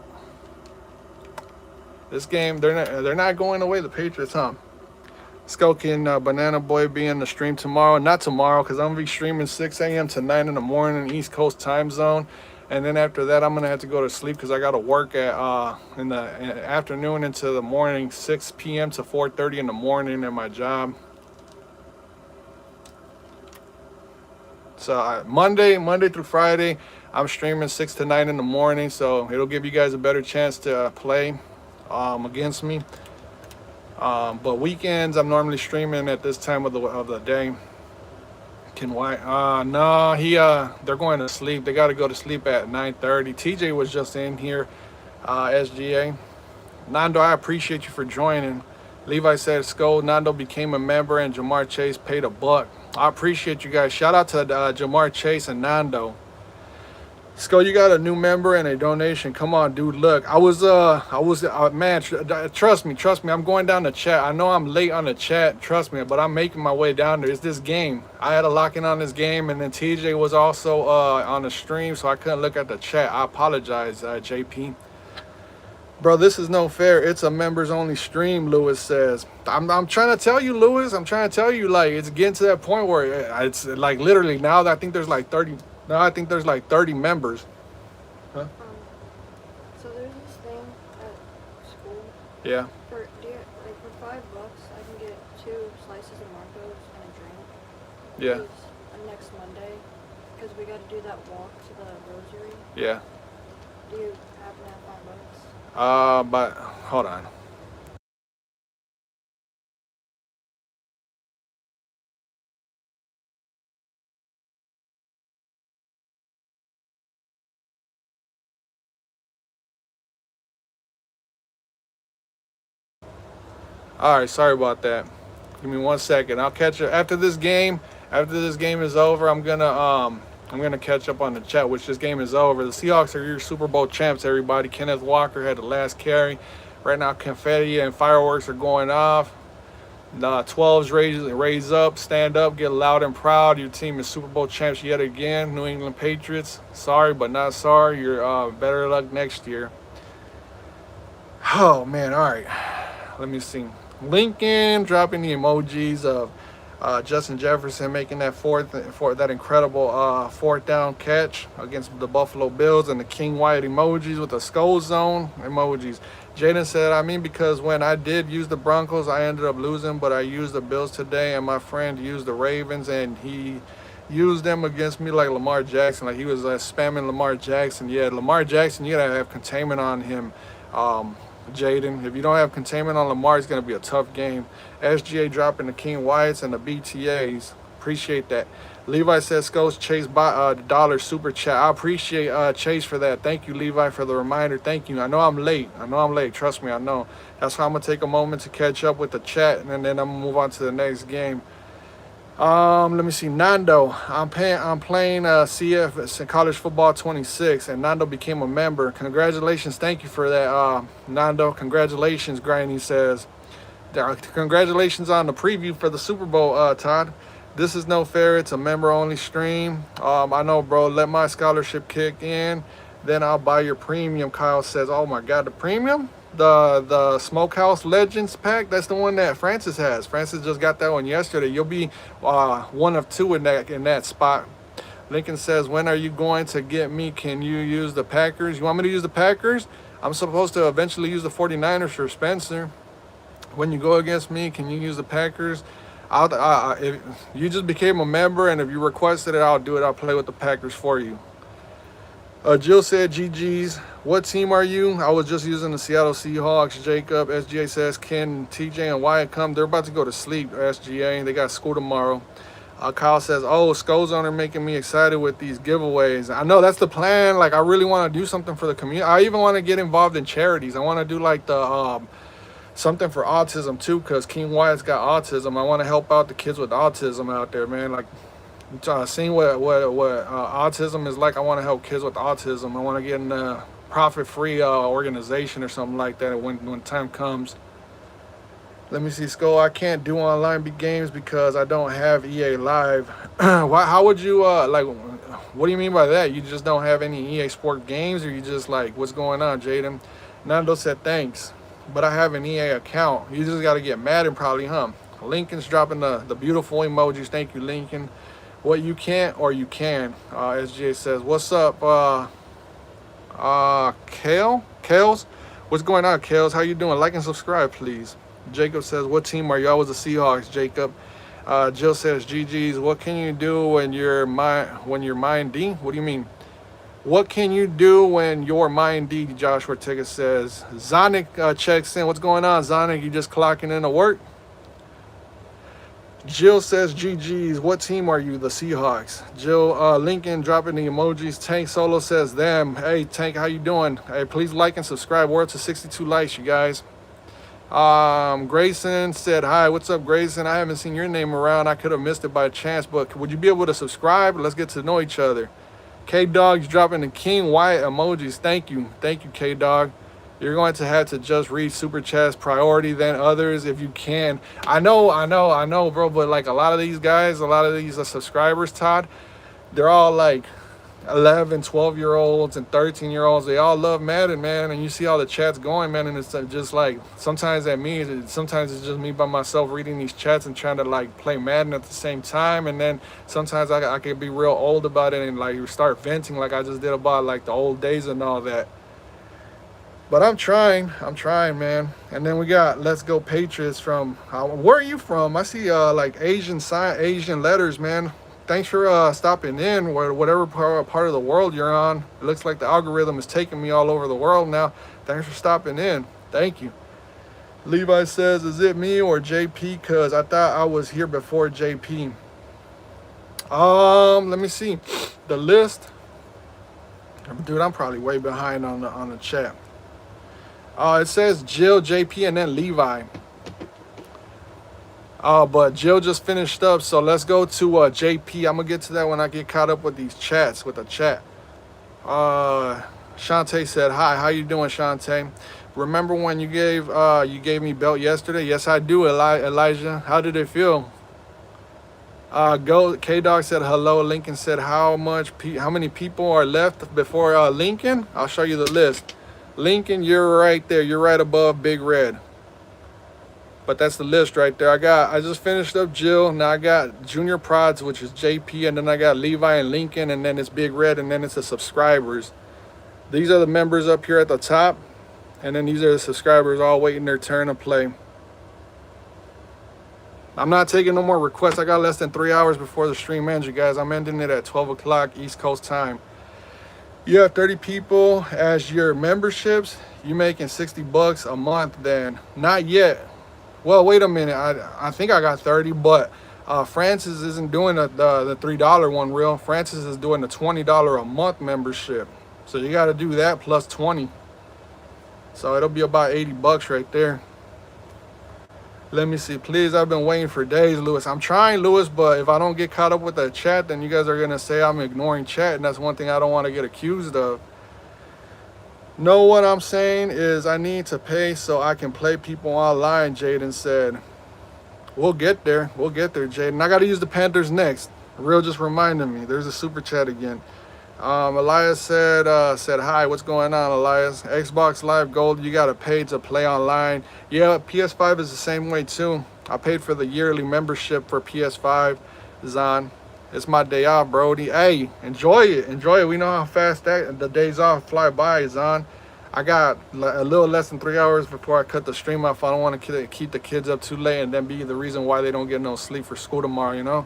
This game, they're not going away, the Patriots, huh? Skulk and Banana Boy be in the stream tomorrow. Not tomorrow, because I'm going to be streaming 6 a.m. to 9 in the morning, East Coast time zone. And then after that, I'm going to have to go to sleep because I got to work in the afternoon into the morning, 6 p.m. to 4:30 in the morning at my job. So Monday through Friday, I'm streaming 6 to 9 in the morning. So it'll give you guys a better chance to play against me. But weekends, I'm normally streaming at this time of the day. Ken White, no, they're going to sleep. They got to go to sleep at 9:30. TJ was just in here, SGA. Nando, I appreciate you for joining. Levi said, Skol, Nando became a member and Jamar Chase paid $1. I appreciate you guys. Shout out to Jamar Chase and Nando. Skol, you got a new member and a donation. Come on, dude. Look, man, trust me. I'm going down the chat. I know I'm late on the chat. Trust me, but I'm making my way down there. It's this game. I had to lock in on this game, and then TJ was also on the stream, so I couldn't look at the chat. I apologize, JP. Bro, this is no fair. It's a members only stream, Lewis says. I'm trying to tell you, Lewis. I'm trying to tell you, like, it's getting to that point where it's like literally now that I think there's like 30. Now I think there's like 30 members. Huh? So there's this thing at school. Yeah. For $5, I can get 2 slices of Marcos and a drink. Yeah. Next Monday, because we got to do that walk to the rosary. Yeah. Do you happen to have $5? But hold on. All right, sorry about that. Give me 1 second. I'll catch up after this game. After this game is over, I'm gonna catch up on the chat, which this game is over. The Seahawks are your Super Bowl champs, everybody. Kenneth Walker had the last carry. Right now, confetti and fireworks are going off. The 12s raise up, stand up, get loud and proud. Your team is Super Bowl champs yet again. New England Patriots. Sorry, but not sorry. You're better luck next year. Oh man, all right. Let me see. Lincoln dropping the emojis of Justin Jefferson making that that incredible fourth down catch against the Buffalo Bills, and the King Wyatt emojis with the skull zone emojis. Jaden said, I mean, because when I did use the Broncos, I ended up losing, but I used the Bills today, and my friend used the Ravens, and he used them against me like Lamar Jackson. Like he was spamming Lamar Jackson. Yeah, Lamar Jackson, you gotta have containment on him. Jaden, if you don't have containment on Lamar, it's going to be a tough game. SGA dropping the King Wyatts and the BTAs. Appreciate that. Levi says, Skulls Chase by $1 super chat. I appreciate Chase for that. Thank you, Levi, for the reminder. Thank you. I know I'm late. Trust me, I know. That's why I'm going to take a moment to catch up with the chat, and then I'm going to move on to the next game. Let me see. Nando, I'm playing CF, it's in college football 26, and Nando became a member. Congratulations, thank you for that, Nando. Congratulations, Granny says. Congratulations on the preview for the Super Bowl, Todd. This is no fair. It's a member-only stream. I know, bro. Let my scholarship kick in, then I'll buy your premium. Kyle says, "Oh my God, the premium, the Smokehouse Legends pack. That's the one that Francis has. Francis just got that one yesterday. You'll be one of two in that spot." Lincoln says, "When are you going to get me? Can you use the Packers? You want me to use the Packers? I'm supposed to eventually use the 49ers for Spencer. When you go against me, can you use the Packers? If you just became a member, and if you requested it, I'll do it. I'll play with the Packers for you." Jill said, "GG's. What team are you?" I was just using the Seattle Seahawks. Jacob, SGA says, "Can TJ and Wyatt come?" They're about to go to sleep, SGA. They got school tomorrow. Kyle says, "Oh, Skulls are making me excited with these giveaways." I know that's the plan. Like, I really want to do something for the community. I even want to get involved in charities. I want to do like the something for autism too, because King Wyatt's got autism. I want to help out the kids with autism out there, man. Like, seeing what autism is like. I want to help kids with autism. I want to get in a profit-free organization or something like that when time comes. Let me see, Skull. I can't do online games because I don't have EA Live. Why? How would you like? What do you mean by that? You just don't have any EA Sport games, or you just like, what's going on, Jaden? Nando said, "Thanks, but I have an EA account." You just got to get Madden probably, huh? Lincoln's dropping the beautiful emojis. Thank you, Lincoln. What you can't or you can. SGA says, "What's up, Kales? What's going on, Kales? How you doing? Like and subscribe, please." Jacob says, "What team are you?" I was the Seahawks, Jacob. Jill says, "GG's. What can you do when you're mind D?" What do you mean? What can you do when you're mind D? Josh Ortega says. Zonic checks in. What's going on, Zonic? You just clocking into work? Jill says, "GG's. What team are you?" The Seahawks. Jill, Lincoln dropping the emojis. Tank Solo says, "Them." Hey, Tank, how you doing? Hey, please like and subscribe. We're up to 62 likes, you guys. Grayson said, "Hi, what's up, Grayson? I haven't seen your name around. I could have missed it by chance, but would you be able to subscribe? Let's get to know each other." K-Dog's dropping the King Wyatt emojis. Thank you, K-Dog. You're going to have to just read Super Chat's priority than others if you can. I know, bro, but like a lot of these guys, a lot of these subscribers, Todd, they're all like 11, 12-year-olds and 13-year-olds. They all love Madden, man, and you see all the chats going, man, and it's just like, sometimes sometimes it's just me by myself reading these chats and trying to like play Madden at the same time, and then sometimes I could be real old about it and like start venting like I just did about like the old days and all that. But I'm trying, man. And then we got Let's Go Patriots from, where are you from? I see like Asian letters, man. Thanks for stopping in, whatever part of the world you're on. It looks like the algorithm is taking me all over the world now. Thanks for stopping in. Thank you. Levi says, "Is it me or JP? Because I thought I was here before JP." Let me see the list. Dude, I'm probably way behind on the chat. It says Jill, JP, and then Levi. But Jill just finished up, so let's go to JP. I'm gonna get to that when I get caught up with these chats, with the chat. Shantae said, "Hi, how you doing, Shantae? Remember when you gave me belt yesterday?" Yes, I do, Elijah. How did it feel? K-Dog said hello. Lincoln said, how many people are left before Lincoln? I'll show you the list. Lincoln, you're right there. You're right above Big Red. But that's the list right there. I just finished up Jill. Now I got Junior Prods, which is JP, and then I got Levi and Lincoln, and then it's Big Red, and then it's the subscribers. These are the members up here at the top, and then these are the subscribers all waiting their turn to play. I'm not taking no more requests. I got less than 3 hours before the stream ends, you guys. I'm ending it at 12 o'clock East Coast time. You have 30 people as your memberships. You making $60 a month then. Not yet. Well, wait a minute. I think I got 30, but Francis isn't doing the $3 one real. Francis is doing the $20 a month membership. So you got to do that plus 20. So it'll be about $80 right there. Let me see, please. I've been waiting for days, Lewis. I'm trying, Lewis, but if I don't get caught up with the chat, then you guys are gonna say I'm ignoring chat, and that's one thing I don't want to get accused of. No, what I'm saying is I need to pay so I can play people online, Jaden said. We'll get there. We'll get there, Jaden. I got to use the Panthers next. Real just reminded me. There's a super chat again. Elias said hi. What's going on, Elias? Xbox Live Gold, you got to pay to play online. Yeah, PS5 is the same way too. I paid for the yearly membership for PS5, Zon. It's my day off, Brody. Hey, enjoy it. Enjoy it. We know how fast the days off fly by, Zon. I got a little less than 3 hours before I cut the stream off. I don't want to keep the kids up too late and then be the reason why they don't get no sleep for school tomorrow, you know?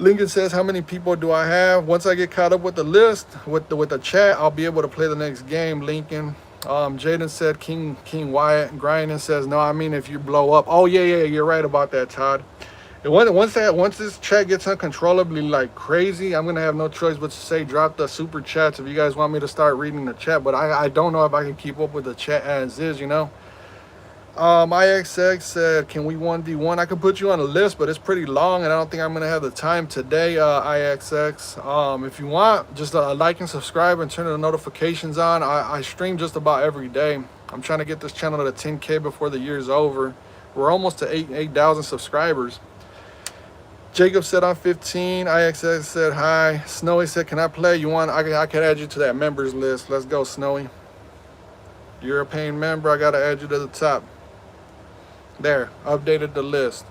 Lincoln says, how many people do I have? Once I get caught up with the list, with the chat, I'll be able to play the next game, Lincoln. Jaden said, King Wyatt. Grinding says, no, I mean if you blow up. Oh, yeah, you're right about that, Todd. And once this chat gets uncontrollably like crazy, I'm gonna have no choice but to say drop the super chats if you guys want me to start reading the chat. But I don't know if I can keep up with the chat as is, you know. IXX said, can we 1v1? I could put you on a list, but it's pretty long and I don't think I'm gonna have the time today, IXX. If you want, just like and subscribe and turn the notifications on. I stream just about every day. I'm trying to get this channel to 10K before the year's over. We're almost to 8,000 subscribers. Jacob said I'm 15. IXX said hi. Snowy said, can I play? You want? I can add you to that members list. Let's go, Snowy. You're a paying member. I gotta add you to the top. There, updated the list.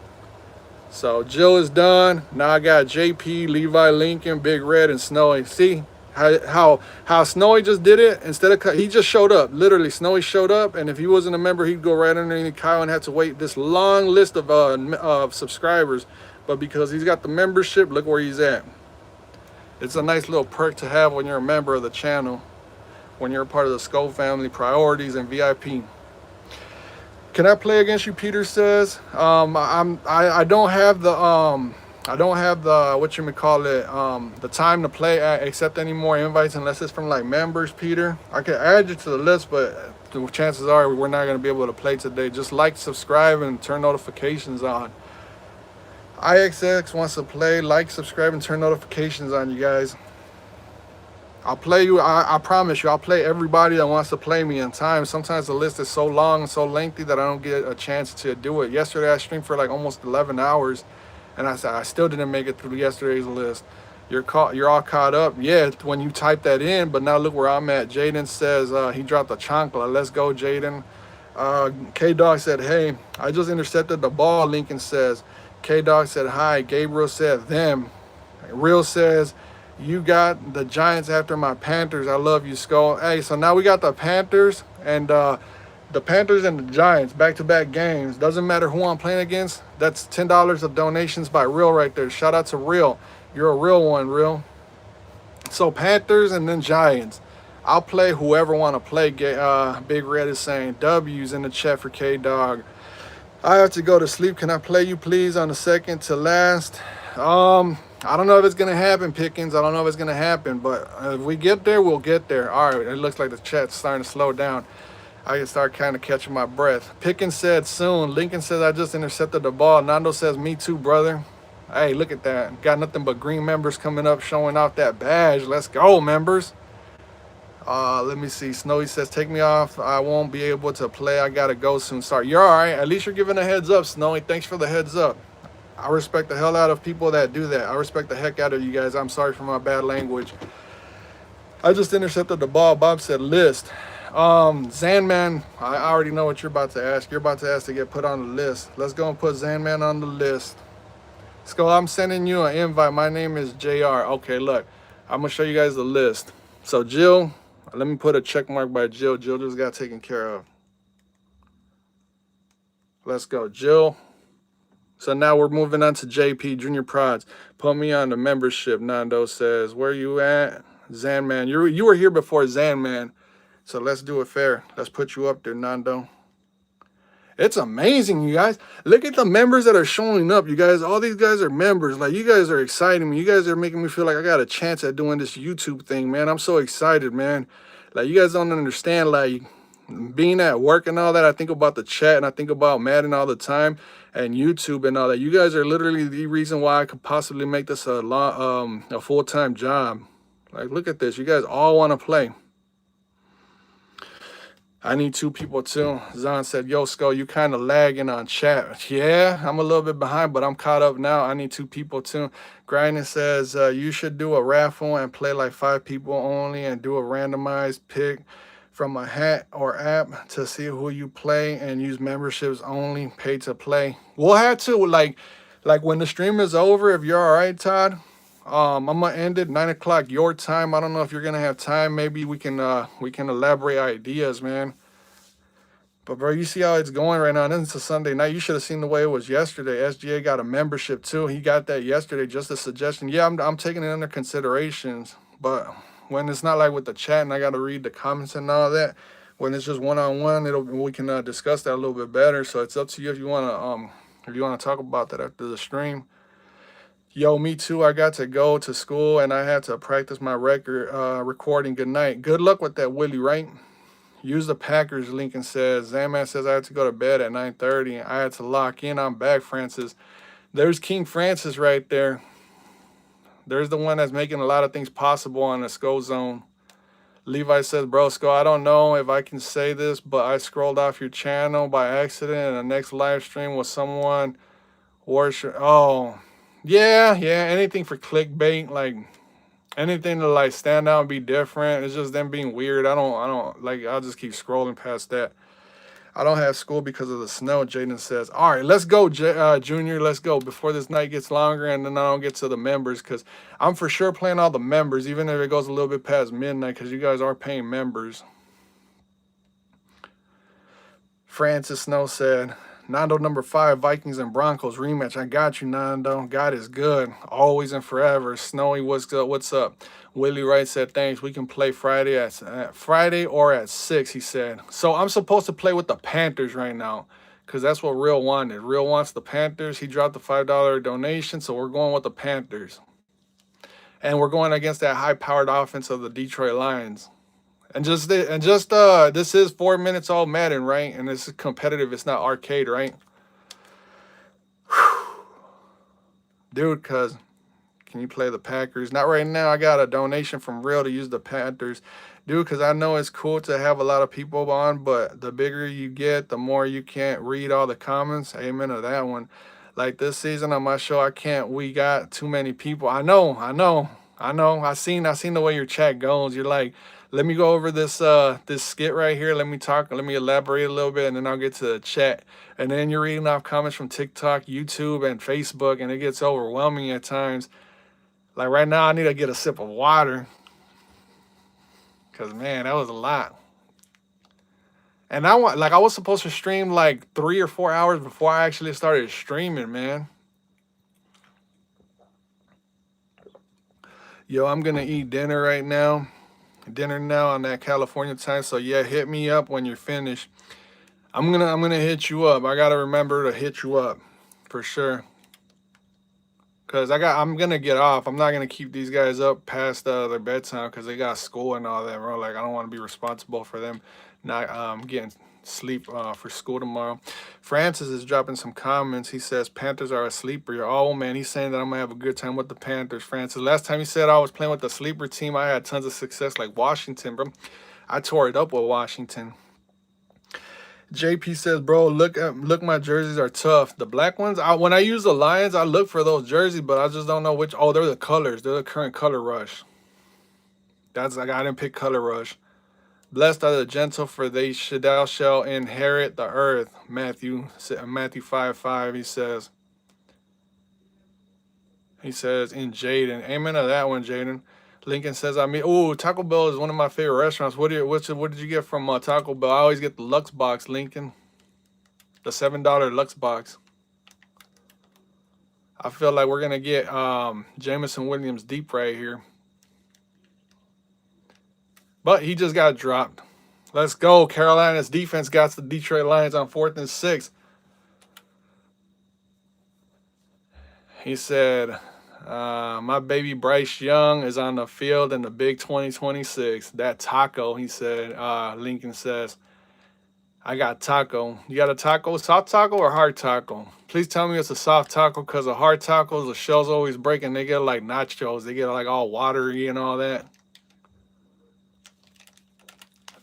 So Jill is done. Now I got JP, Levi, Lincoln, Big Red, and Snowy. See how Snowy just did it? Instead of he just showed up. Literally, Snowy showed up, and if he wasn't a member, he'd go right underneath Kyle and had to wait this long list of subscribers. But because he's got the membership, look where he's at. It's a nice little perk to have when you're a member of the channel, when you're a part of the Skol family, priorities, and VIP. Can I play against you? Peter says. I don't have the the time to play accept any more invites unless it's from like members, Peter. I can add you to the list, but the chances are we're not going to be able to play today. Just like, subscribe, and turn notifications on. IXX wants to play. Like, subscribe, and turn notifications on, you guys. I'll play you. I promise you, I'll play everybody that wants to play me in time. Sometimes the list is so long and so lengthy that I don't get a chance to do it. Yesterday, I streamed for like almost 11 hours, and I still didn't make it through yesterday's list. You're all caught up. Yeah, when you type that in, but now look where I'm at. Jaden says he dropped a chancla. Let's go, Jaden. K-Dog said, hey, I just intercepted the ball, Lincoln says. K-Dog said, hi. Gabriel said, them. Real says, you got the Giants after my Panthers. I love you, Skol. Hey, so now we got the Panthers and the Giants, back-to-back games. Doesn't matter who I'm playing against. That's $10 of donations by Real right there. Shout out to Real. You're a real one, Real. So Panthers and then Giants. I'll play whoever want to play. Big Red is saying W's in the chat for K-Dog. I have to go to sleep. Can I play you, please, on the second to last? I don't know if it's going to happen, Pickens. I don't know if it's going to happen, but if we get there, we'll get there. All right, it looks like the chat's starting to slow down. I can start kind of catching my breath. Pickens said soon. Lincoln says I just intercepted the ball. Nando says me too, brother. Hey, look at that. Got nothing but green members coming up showing off that badge. Let's go, members. Let me see. Snowy says, take me off. I won't be able to play. I got to go soon. Sorry. You're all right. At least you're giving a heads up, Snowy. Thanks for the heads up. I respect the hell out of people that do that. I respect the heck out of you guys. I'm sorry for my bad language. I just intercepted the ball. Bob said list. Zanman, I already know what you're about to ask. You're about to ask to get put on the list. Let's go and put Zanman on the list. Skull, I'm sending you an invite. My name is JR. Okay, look. I'm going to show you guys the list. So, Jill, let me put a check mark by Jill. Jill just got taken care of. Let's go, Jill. So now we're moving on to JP, Junior Prods. Put me on the membership, Nando says. Where you at? Zanman. You were here before Zanman. So let's do it fair. Let's put you up there, Nando. It's amazing, you guys. Look at the members that are showing up, you guys. All these guys are members. Like, you guys are exciting me. You guys are making me feel like I got a chance at doing this YouTube thing, man. I'm so excited, man. Like, you guys don't understand, like, being at work and all that, I think about the chat and I think about Madden all the time and YouTube and all that. You guys are literally the reason why I could possibly make this a full-time job. Like, look at this. You guys all want to play. I need 2 people too. Zahn said, yo, Skull, you kind of lagging on chat. Yeah, I'm a little bit behind, but I'm caught up now. I need 2 people too. Grinding says, you should do a raffle and play like 5 people only and do a randomized pick from a hat or app to see who you play and use memberships only, pay to play. We'll have to, like when the stream is over, if you're all right, Todd, I'm gonna end it 9 o'clock your time. I don't know if you're gonna have time. Maybe we can elaborate ideas, man. But bro, you see how it's going right now. And it's a Sunday night. You should have seen the way it was yesterday. SGA got a membership too. He got that yesterday. Just a suggestion. Yeah, I'm taking it under considerations. But when it's not like with the chat and I got to read the comments and all that, when it's just one-on-one, we can discuss that a little bit better. So it's up to you if you wanna talk about that after the stream. Yo, me too. I got to go to school and I had to practice my recording. Good night. Good luck with that, Willie, right? Use the Packers. Lincoln says. Zaman says I had to go to bed at 9:30. I had to lock in. I'm back, Francis. There's King Francis right there. There's the one that's making a lot of things possible on the Skull Zone. Levi says, bro, Skull, I don't know if I can say this, but I scrolled off your channel by accident and the next live stream was someone worship. Oh, yeah, anything for clickbait, like anything to like stand out and be different. It's just them being weird. I don't like, I'll just keep scrolling past that. I don't have school because of the snow, Jaden says. All right, let's go, Junior. Let's go before this night gets longer and then I don't get to the members because I'm for sure playing all the members, even if it goes a little bit past midnight because you guys are paying members. Francis Snow said, Nando number 5, Vikings and Broncos rematch. I got you, Nando. God is good. Always and forever. Snowy, what's good? What's up? Willie Wright said, thanks. We can play Friday at Friday or at 6, he said. So I'm supposed to play with the Panthers right now because that's what Real wanted. Real wants the Panthers. He dropped the $5 donation, so we're going with the Panthers. And we're going against that high-powered offense of the Detroit Lions. And this is 4 minutes all Madden, right? And this is competitive. It's not arcade, right? Whew. Dude, cuz can you play the Packers? Not right now. I got a donation from Real to use the Panthers. Dude, because I know it's cool to have a lot of people on, but the bigger you get, the more you can't read all the comments. Amen to that one. Like this season on my show, we got too many people. I know. I seen the way your chat goes. You're like, let me go over this skit right here. Let me elaborate a little bit, and then I'll get to the chat. And then you're reading off comments from TikTok, YouTube, and Facebook, and it gets overwhelming at times. Like right now, I need to get a sip of water. Because, man, that was a lot. And I was supposed to stream like 3 or 4 hours before I actually started streaming, man. Yo, I'm going to eat dinner right now. Dinner now on that California time. So yeah, hit me up when you're finished. I'm gonna hit you up. I gotta remember to hit you up for sure. Cause I'm gonna get off. I'm not gonna keep these guys up past their bedtime because they got school and all that, bro. Like I don't want to be responsible for them not getting sleep for school tomorrow. Francis is dropping some comments. He says Panthers are a sleeper. Oh man, he's saying that I'm gonna have a good time with the Panthers. Francis, last time he said I was playing with the sleeper team, I had tons of success like Washington, bro. I tore it up with Washington. JP says, bro, look, my jerseys are tough. The black ones, when I use the Lions, I look for those jerseys, but I just don't know which. Oh, they're the colors. They're the current color rush. That's like I didn't pick color rush. Blessed are the gentle, for thou shall inherit the earth. Matthew 5:5. He says in Jaden. Amen to that one, Jaden. Lincoln says, Taco Bell is one of my favorite restaurants. What did you get from Taco Bell? I always get the Lux box, Lincoln. The $7 Lux box. I feel like we're gonna get Jameson Williams deep right here. But he just got dropped. Let's go. Carolina's defense got the Detroit Lions on 4th and 6. He said, my baby Bryce Young is on the field in the big 2026. That taco, he said, Lincoln says. I got taco. You got a taco? Soft taco or hard taco? Please tell me it's a soft taco because the hard tacos, the shell's always breaking. They get like nachos. They get like all watery and all that.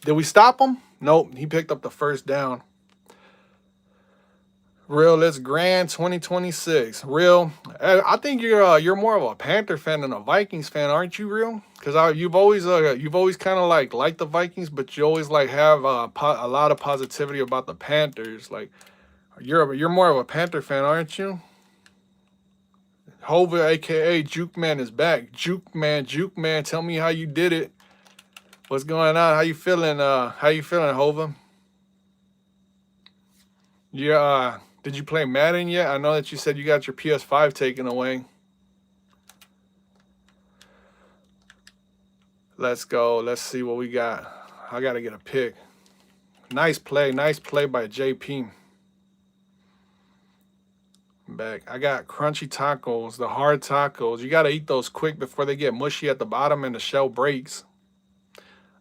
Did we stop him? Nope. He picked up the first down. Real, it's grand 2026. Real, I think you're more of a Panther fan than a Vikings fan, aren't you, Real? Because you've always kind of like liked the Vikings, but you always like have a lot of positivity about the Panthers. Like you're more of a Panther fan, aren't you? Hova, aka Juke Man, is back. Juke Man, tell me how you did it. What's going on? How you feeling? Hova? Yeah. Did you play Madden yet? I know that you said you got your PS5 taken away. Let's go. Let's see what we got. I got to get a pick. Nice play by JP. Back. I got crunchy tacos, the hard tacos. You got to eat those quick before they get mushy at the bottom and the shell breaks.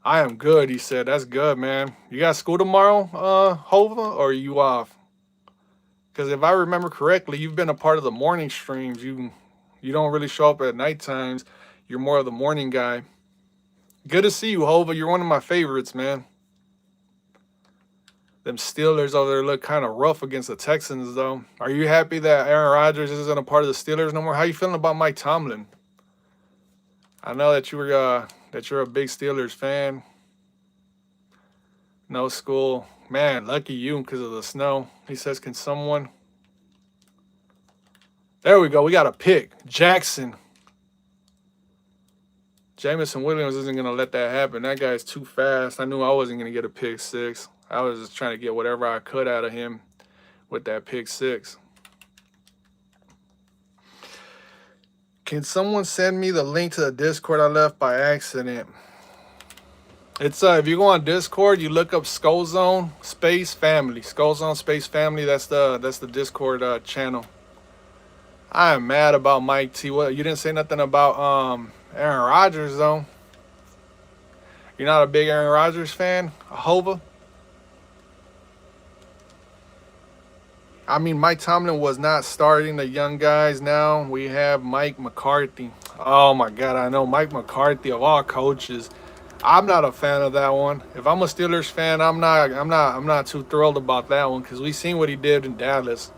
I am good, he said. That's good, man. You got school tomorrow, Hova, or are you off? Because if I remember correctly, you've been a part of the morning streams. You don't really show up at night times. You're more of the morning guy. Good to see you, Hova. You're one of my favorites, man. Them Steelers over there look kind of rough against the Texans, though. Are you happy that Aaron Rodgers isn't a part of the Steelers no more? How you feeling about Mike Tomlin? I know that you're a big Steelers fan. No school. Man, lucky you because of the snow. He says, can someone... There we go. We got a pick. Jackson. Jameson Williams isn't going to let that happen. That guy's too fast. I knew I wasn't going to get a pick six. I was just trying to get whatever I could out of him with that pick six. Can someone send me the link to the Discord I left by accident? It's if you go on Discord, you look up Skull Zone Space Family. Skull Zone Space Family. That's the Discord channel. I am mad about Mike T. What, you didn't say nothing about Aaron Rodgers though. You're not a big Aaron Rodgers fan, Hova? I mean, Mike Tomlin was not starting the young guys. Now we have Mike McCarthy. Oh my God, I know Mike McCarthy of all coaches. I'm not a fan of that one. If I'm a Steelers fan, I'm not too thrilled about that one because we seen what he did in Dallas.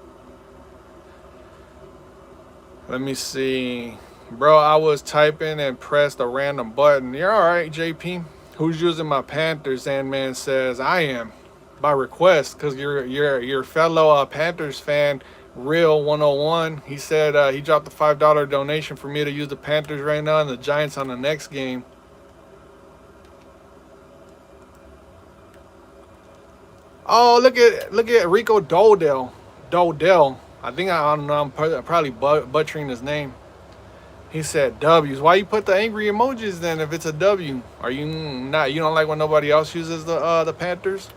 Let me see. Bro, I was typing and pressed a random button. You're all right, JP. Who's using my Panthers? Sandman says, I am. By request, because your fellow Panthers fan, Real 101, he said he dropped a $5 donation for me to use the Panthers right now and the Giants on the next game. Oh, look at Rico Dodell. I don't know. I'm probably butchering his name. He said W's. Why you put the angry emojis then if it's a W? Are you not? You don't like when nobody else uses the Panthers,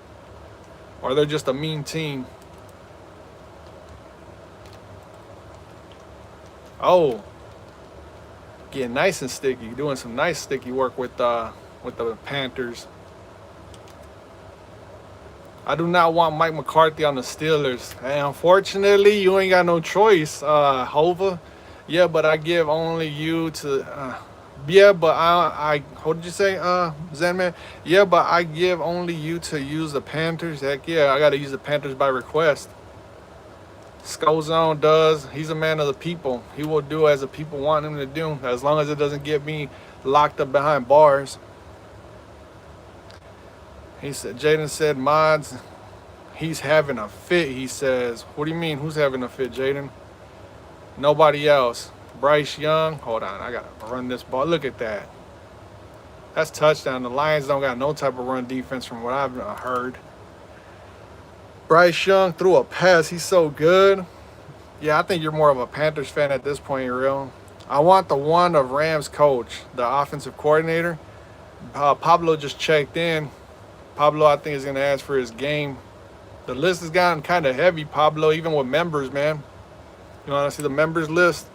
or they're just a mean team? Oh, getting nice and sticky. Doing some nice sticky work with the Panthers. I do not want Mike McCarthy on the Steelers. And unfortunately, you ain't got no choice, Hova. Yeah, but I give only you to... yeah, but I... What did you say, Zenman? Yeah, but I give only you to use the Panthers. Heck yeah, I got to use the Panthers by request. Skull Zone does. He's a man of the people. He will do as the people want him to do, as long as it doesn't get me locked up behind bars. He said, Jaden said, mods, he's having a fit, he says. What do you mean, who's having a fit, Jaden? Nobody else. Bryce Young. Hold on, I got to run this ball. Look at that. That's touchdown. The Lions don't got no type of run defense from what I've heard. Bryce Young threw a pass. He's so good. Yeah, I think you're more of a Panthers fan at this point, Real. I want the one of Rams coach, the offensive coordinator. Pablo just checked in. Pablo, I think, is going to ask for his game. The list has gotten kind of heavy, Pablo, even with members, man. You want to see the members list?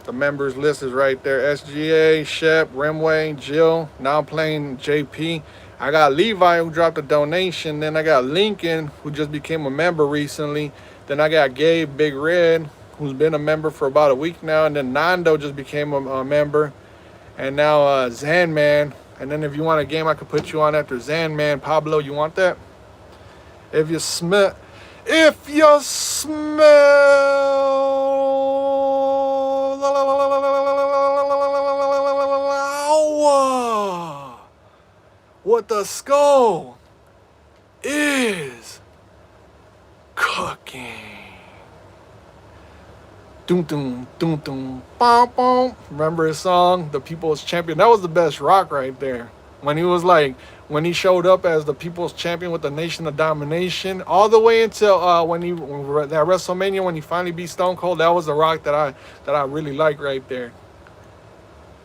The members list is right there. SGA, Shep, Remway, Jill. Now I'm playing JP. I got Levi who dropped a donation. Then I got Lincoln who just became a member recently. Then I got Gabe Big Red who's been a member for about a week now. And then Nando just became a member. And now Zanman. And then if you want a game I could put you on after Zanman. Pablo, you want that? If you smell what the skull is cooking. Doom doom doom doom bom bom. Remember his song, The People's Champion? That was the best rock right there. When he was like, when he showed up as the People's Champion with the Nation of Domination, all the way until when that WrestleMania when he finally beat Stone Cold, that was the rock that I really like right there.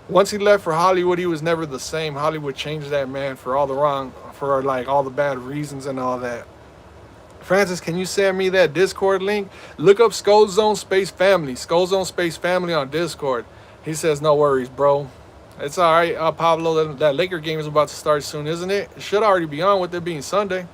Once he left for Hollywood, he was never the same. Hollywood changed that man for all the bad reasons and all that. Francis, can you send me that Discord link? Look up Skull Zone Space Family. Skull Zone Space Family on Discord. He says, no worries, bro. It's all right, Pablo. That Laker game is about to start soon, isn't it? It should already be on with it being Sunday.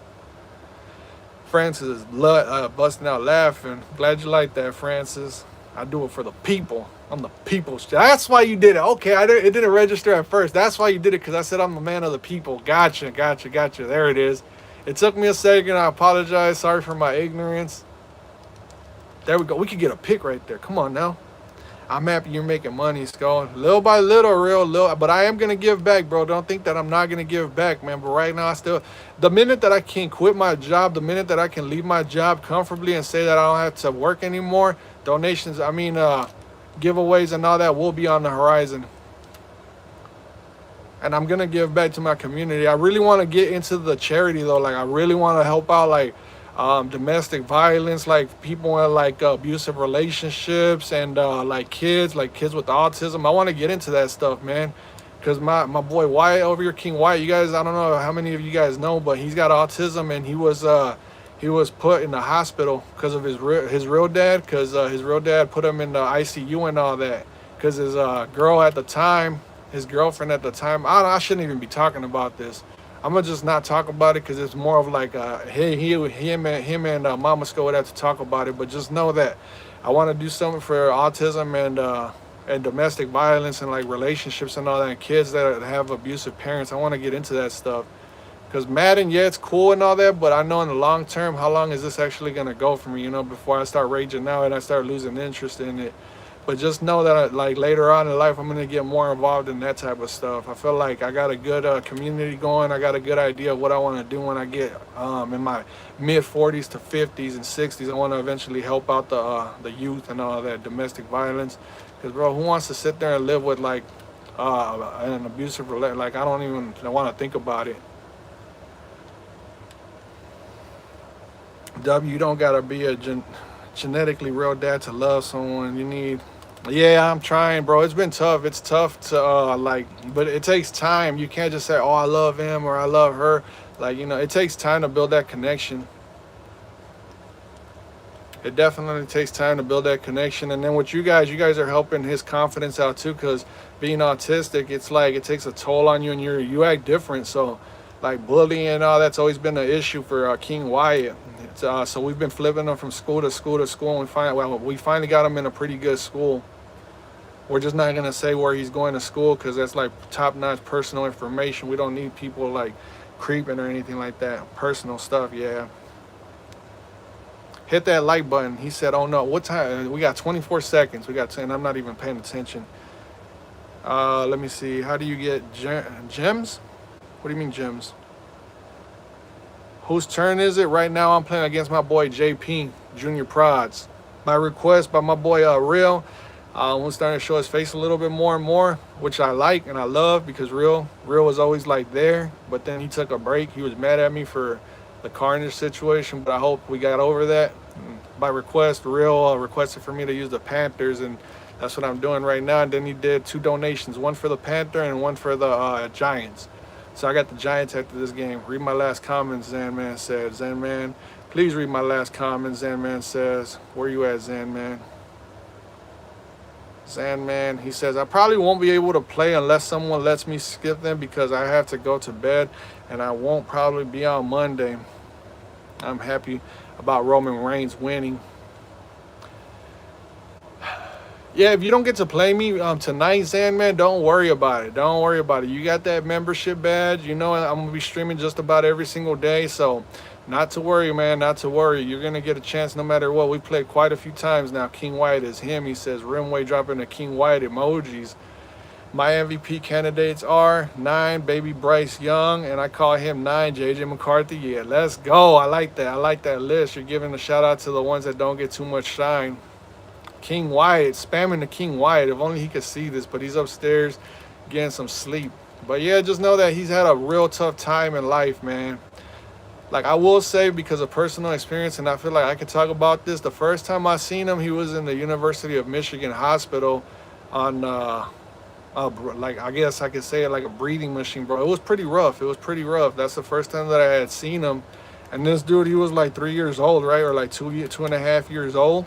Francis is busting out laughing. Glad you like that, Francis. I do it for the people. I'm the people's. That's why you did it. Okay, it didn't register at first. That's why you did it, because I said I'm the man of the people. Gotcha. There it is. It took me a second. I apologize. Sorry for my ignorance. There we go. We could get a pick right there. Come on now. I'm happy you're making money, Skull. Little by little, but I am going to give back, bro. Don't think that I'm not going to give back, man. But right now, the minute that I can quit my job, the minute that I can leave my job comfortably and say that I don't have to work anymore, donations, giveaways and all that will be on the horizon. And I'm going to give back to my community. I really want to get into the charity, though. Like, I really want to help out, like, domestic violence, like people in like abusive relationships, and like kids with autism. I want to get into that stuff, man, because my boy Wyatt over here, King Wyatt, you guys, I don't know how many of you guys know, but he's got autism, and he was put in the hospital because of his real dad, because his real dad put him in the ICU and all that, because his girlfriend at the time, I shouldn't even be talking about this. I'm gonna just not talk about it because it's more of like him and Mama Skull would have to talk about it. But just know that I want to do something for autism and domestic violence and like relationships and all that, and kids that have abusive parents. I want to get into that stuff because Madden, yeah, it's cool and all that, but I know in the long term, how long is this actually gonna go for me? Before I start raging out and I start losing interest in it. But just know that like later on in life, I'm going to get more involved in that type of stuff. I feel like I got a good community going. I got a good idea of what I want to do when I get in my mid 40s to 50s and 60s. I want to eventually help out the youth and all that domestic violence. Because, bro, who wants to sit there and live with like an abusive relationship? Like, I don't even want to think about it. W, you don't got to be a genetically real dad to love someone. You need... Yeah, I'm trying, bro. It's been tough. It's tough to but it takes time. You can't just say, oh, I love him or I love her. Like, it takes time to build that connection. It definitely takes time to build that connection. And then with you guys are helping his confidence out too, because being autistic, it's like it takes a toll on you, and you act different. So like bullying and all that's always been an issue for King Wyatt. So we've been flipping him from school to school to school, and we finally got him in a pretty good school. We're just not gonna say where he's going to school because that's like top-notch personal information. We don't need people like creeping or anything like that. Personal stuff, yeah. Hit that like button. He said, "Oh no, what time? We got 24 seconds. We got 10. I'm not even paying attention." Let me see. How do you get gems? What do you mean gems? Whose turn is it? Right now I'm playing against my boy JP, Junior Prods. By request by my boy Real. We're starting to show his face a little bit more and more, which I like and I love, because Real was always like there, but then he took a break. He was mad at me for the Carnage situation, but I hope we got over that. By request, Real requested for me to use the Panthers, and that's what I'm doing right now. And then he did 2 donations, one for the Panther and one for the Giants. So I got the Giants after this game. Read my last comments, Zanman said. Zanman, please read my last comments, Zanman says. Where you at, Zanman? Sandman, he says, I probably won't be able to play unless someone lets me skip them because I have to go to bed and I won't probably be on Monday. I'm happy about Roman Reigns winning. Yeah, if you don't get to play me tonight, Sandman, don't worry about it. Don't worry about it. You got that membership badge. You know I'm going to be streaming just about every single day. So not to worry, man. Not to worry. You're going to get a chance no matter what. We played quite a few times now. King Wyatt is him. He says, Rimway dropping the King Wyatt emojis. My MVP candidates are 9, Baby Bryce Young, and I call him 9, JJ McCarthy. Yeah, let's go. I like that. I like that list. You're giving a shout out to the ones that don't get too much shine. King Wyatt, spamming the King Wyatt. If only he could see this, but he's upstairs getting some sleep. But yeah, just know that he's had a real tough time in life, man. Like I will say, because of personal experience, and I feel like I could talk about this. The first time I seen him, he was in the University of Michigan hospital on, like I guess I could say it like a breathing machine, bro. It was pretty rough. It was pretty rough. That's the first time that I had seen him. And this dude, he was like 3 years old, right? Or like 2.5 years old.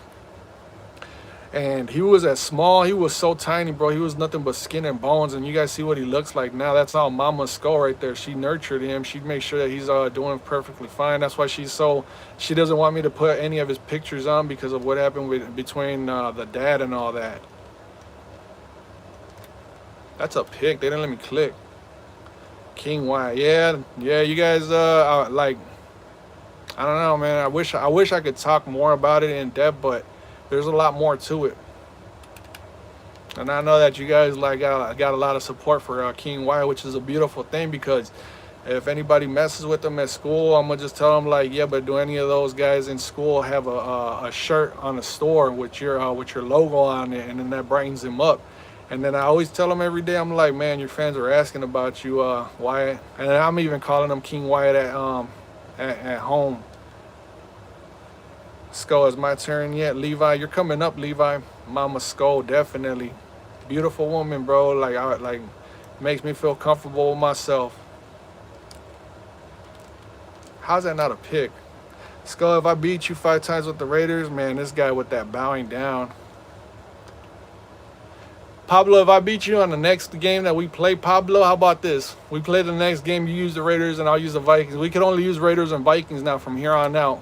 And he was as small, he was so tiny, bro. He was nothing but skin and bones. And you guys see what he looks like now. That's all Mama Skull right there. She nurtured him. She'd make sure that he's doing perfectly fine. That's why she doesn't want me to put any of his pictures on because of what happened between the dad and all that. That's a pic. They didn't let me click. King Wyatt. Yeah, you guys like, I don't know, man. I wish I could talk more about it in depth, but there's a lot more to it. And I know that you guys like got a lot of support for King Wyatt, which is a beautiful thing, because if anybody messes with them at school, I'm gonna just tell them like, yeah, but do any of those guys in school have a shirt on the store with your logo on it, and then that brightens them up. And then I always tell them every day, I'm like, man, your fans are asking about you, Wyatt. And I'm even calling them King Wyatt at home. Skull, is my turn yet? Levi, you're coming up, Levi. Mama Skull, definitely. Beautiful woman, bro. Like makes me feel comfortable with myself. How's that not a pick? Skull, if I beat you 5 times with the Raiders, man, this guy with that bowing down. Pablo, if I beat you on the next game that we play, Pablo, how about this? We play the next game, you use the Raiders and I'll use the Vikings. We can only use Raiders and Vikings now from here on out.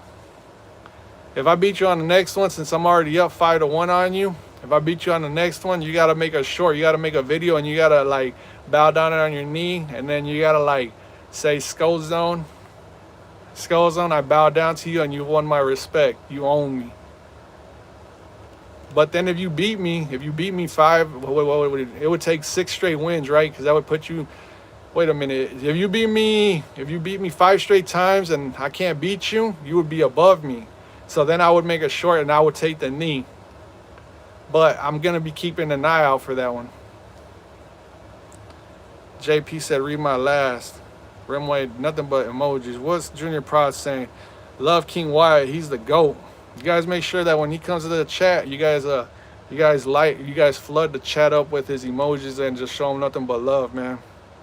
If I beat you on the next one, since I'm already up 5-1 on you, if I beat you on the next one, you got to make a short. You got to make a video, and you got to, like, bow down on your knee, and then you got to, like, say, Skull Zone. Skull Zone, I bow down to you, and you won my respect. You own me. But then if you beat me 5, it would take 6 straight wins, right? Because that would put you, wait a minute. If you beat me 5 straight times and I can't beat you, you would be above me. So then I would make a short and I would take the knee. But I'm going to be keeping an eye out for that one. JP said, read my last. Rimway, nothing but emojis. What's Junior Prod saying? Love King Wyatt. He's the GOAT. You guys make sure that when he comes to the chat, you guys flood the chat up with his emojis and just show him nothing but love, man.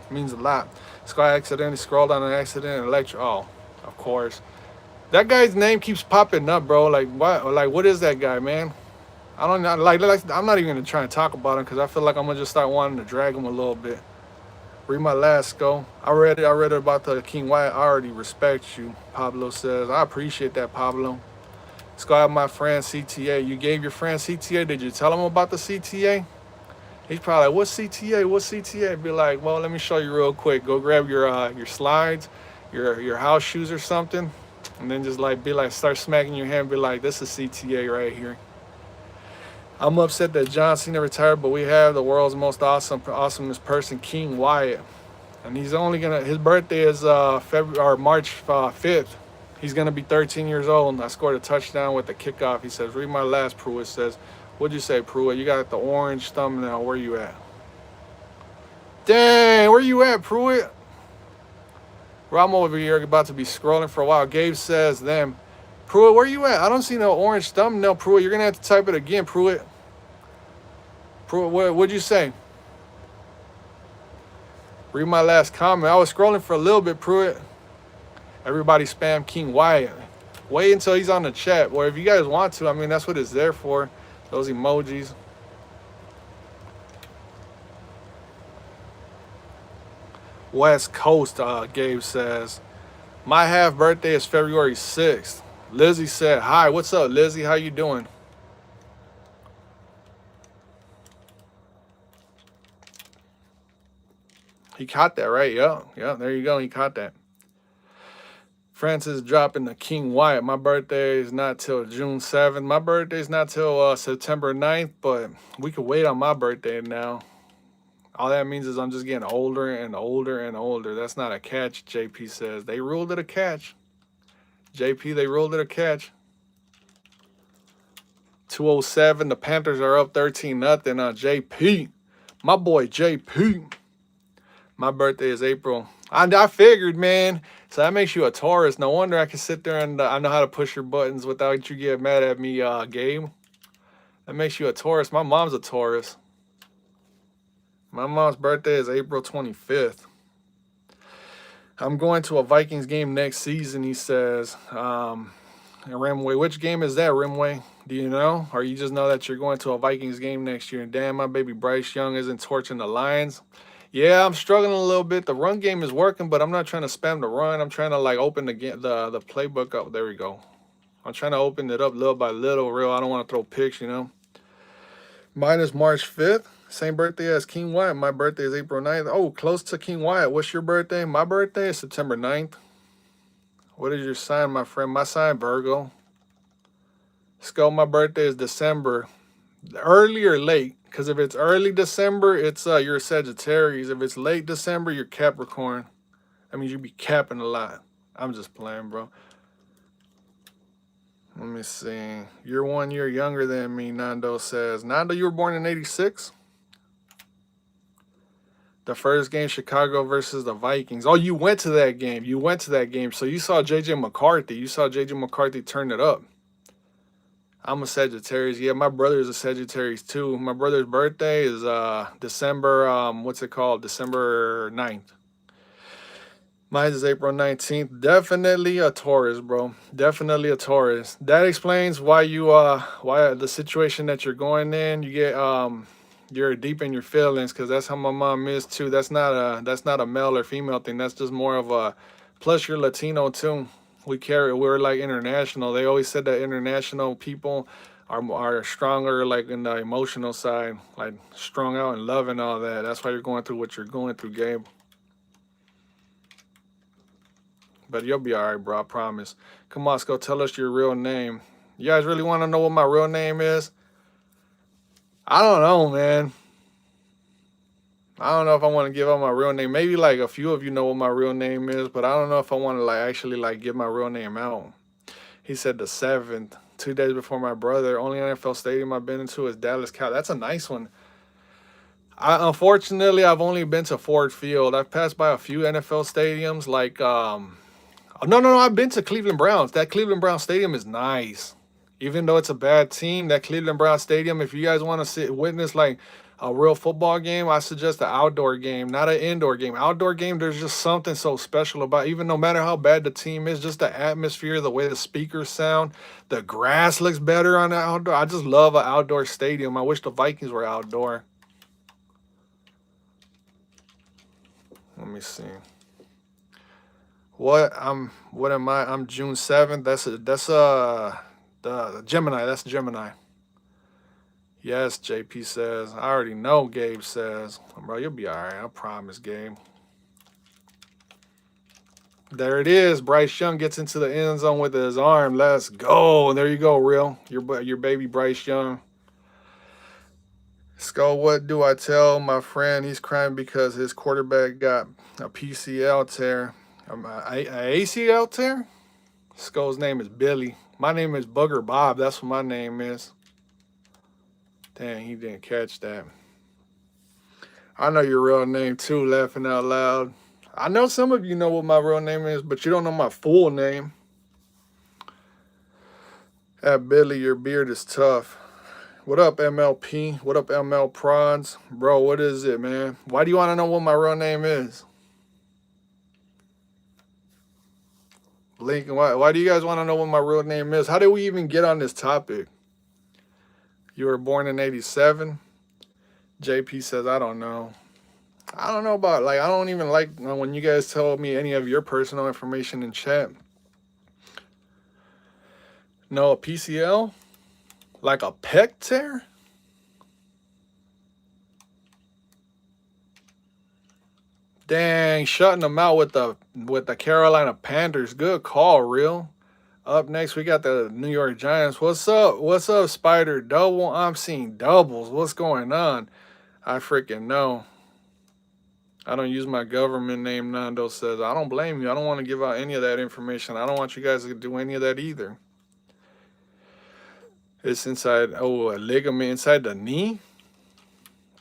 It means a lot. Sky accidentally scrolled on an accident. Oh, of course. That guy's name keeps popping up, bro. Like what is that guy, man? I don't know. Like I'm not even gonna try and talk about him because I feel like I'm gonna just start wanting to drag him a little bit. Read my last Skull. I read it about the King Wyatt. I already respect you, Pablo says. I appreciate that, Pablo. Skull, my friend CTA. You gave your friend CTA. Did you tell him about the CTA? He's probably like, what's CTA? What's CTA? Be like, well, let me show you real quick. Go grab your slides, your house shoes or something. And then just start smacking your hand, be like, this is CTA right here. I'm upset that John Cena retired, but we have the world's most awesomest person, King Wyatt. And he's only his birthday is March 5th. He's gonna be 13 years old. I scored a touchdown with the kickoff. He says, read my last, Pruitt says. What'd you say, Pruitt? You got the orange thumbnail. Where you at? Dang, where you at, Pruitt? I'm over here about to be scrolling for a while. Gabe says them. Pruitt, where you at? I don't see no orange thumbnail, Pruitt. You're going to have to type it again, Pruitt. Pruitt, what'd you say? Read my last comment. I was scrolling for a little bit, Pruitt. Everybody spam King Wyatt. Wait until he's on the chat. Or if you guys want to, I mean, that's what it's there for. Those emojis. West Coast, Gabe says. My half birthday is February 6th. Lizzie said, hi, what's up, Lizzie? How you doing? He caught that, right? Yeah, there you go. He caught that. Francis dropping the King Wyatt. My birthday is not till June 7th. My birthday is not till September 9th, but we can wait on my birthday now. All that means is I'm just getting older and older and older. That's not a catch, JP says. They ruled it a catch. JP, they ruled it a catch. 207. The Panthers are up 13-0 on JP. My boy JP. My birthday is April. I figured, man. So that makes you a Taurus. No wonder I can sit there and I know how to push your buttons without you getting mad at me, Gabe. That makes you a Taurus. My mom's a Taurus. My mom's birthday is April 25th. I'm going to a Vikings game next season, he says. Rimway, which game is that, Rimway? Do you know? Or you just know that you're going to a Vikings game next year? And damn, my baby Bryce Young isn't torching the Lions. Yeah, I'm struggling a little bit. The run game is working, but I'm not trying to spam the run. I'm trying to like open the playbook up. There we go. I'm trying to open it up little by little. Real, I don't want to throw picks, you know. Mine is March 5th. Same birthday as King Wyatt. My birthday is April 9th. Oh, close to King Wyatt. What's your birthday? My birthday is September 9th. What is your sign, my friend? My sign, Virgo. Skull, my birthday is December. Early or late? Because if it's early December, it's you're Sagittarius. If it's late December, you're Capricorn. That means you be capping a lot. I'm just playing, bro. Let me see. You're 1 year younger than me, Nando says. Nando, you were born in 86? The first game, Chicago versus the Vikings. Oh, you went to that game. You went to that game. So you saw J.J. McCarthy. You saw J.J. McCarthy turn it up. I'm a Sagittarius. Yeah, my brother is a Sagittarius too. My brother's birthday is December, December 9th. Mine is April 19th. Definitely a Taurus, bro. Definitely a Taurus. That explains why why the situation that you're going in, you get you're deep in your feelings, because that's how my mom is too. That's not a male or female thing. That's just more of a, plus you're Latino too. We're like international. They always said that international people are stronger, like in the emotional side, like strung out and love and all that. That's why you're going through what you're going through, Gabe. But you'll be all right, bro. I promise. Come on, Scott, tell us your real name. You guys really want to know what my real name is? I don't know, man. I don't know if I want to give out my real name. Maybe like a few of you know what my real name is, but I don't know if I want to like actually like give my real name out. He said the 7th, 2 days before my brother. Only NFL stadium I've been into is Dallas Cow. That's a nice one. Unfortunately, I've only been to Ford Field. I've passed by a few NFL stadiums. Like, no, I've been to Cleveland Browns. That Cleveland Browns stadium is nice. Even though it's a bad team, that Cleveland Browns stadium, if you guys want to witness like a real football game, I suggest an outdoor game, not an indoor game. Outdoor game, there's just something so special about, even no matter how bad the team is, just the atmosphere, the way the speakers sound, the grass looks better on the outdoor. I just love an outdoor stadium. I wish the Vikings were outdoor. Let me see. What am I? I'm June 7th. That's the Gemini. That's Gemini. Yes, JP says. I already know, Gabe says. Bro, you'll be all right. I promise, Gabe. There it is. Bryce Young gets into the end zone with his arm. Let's go. And there you go, Real. Your baby Bryce Young. Skull, what do I tell my friend? He's crying because his quarterback got a PCL tear. An ACL tear? Skull's name is Billy. My name is Booger Bob. That's what my name is. Dang, he didn't catch that. I know your real name too, laughing out loud. I know some of you know what my real name is, but you don't know my full name. Billy, your beard is tough. What up, MLP? What up, ML Prawns? Bro, what is it, man? Why do you want to know what my real name is? Lincoln, why do you guys want to know what my real name is? How did we even get on this topic? You were born in 87? JP says, I don't know. I don't know about, like, I don't even like when you guys tell me any of your personal information in chat. No, a PCL? Like a pec tear? Dang, shutting them out with the Carolina Panthers. Good call, real. Up next, we got the New York Giants. What's up? What's up, Spider Double? I'm seeing doubles. What's going on? I freaking know. I don't use my government name. Nando says, I don't blame you. I don't want to give out any of that information. I don't want you guys to do any of that either. It's inside, oh, a ligament inside the knee?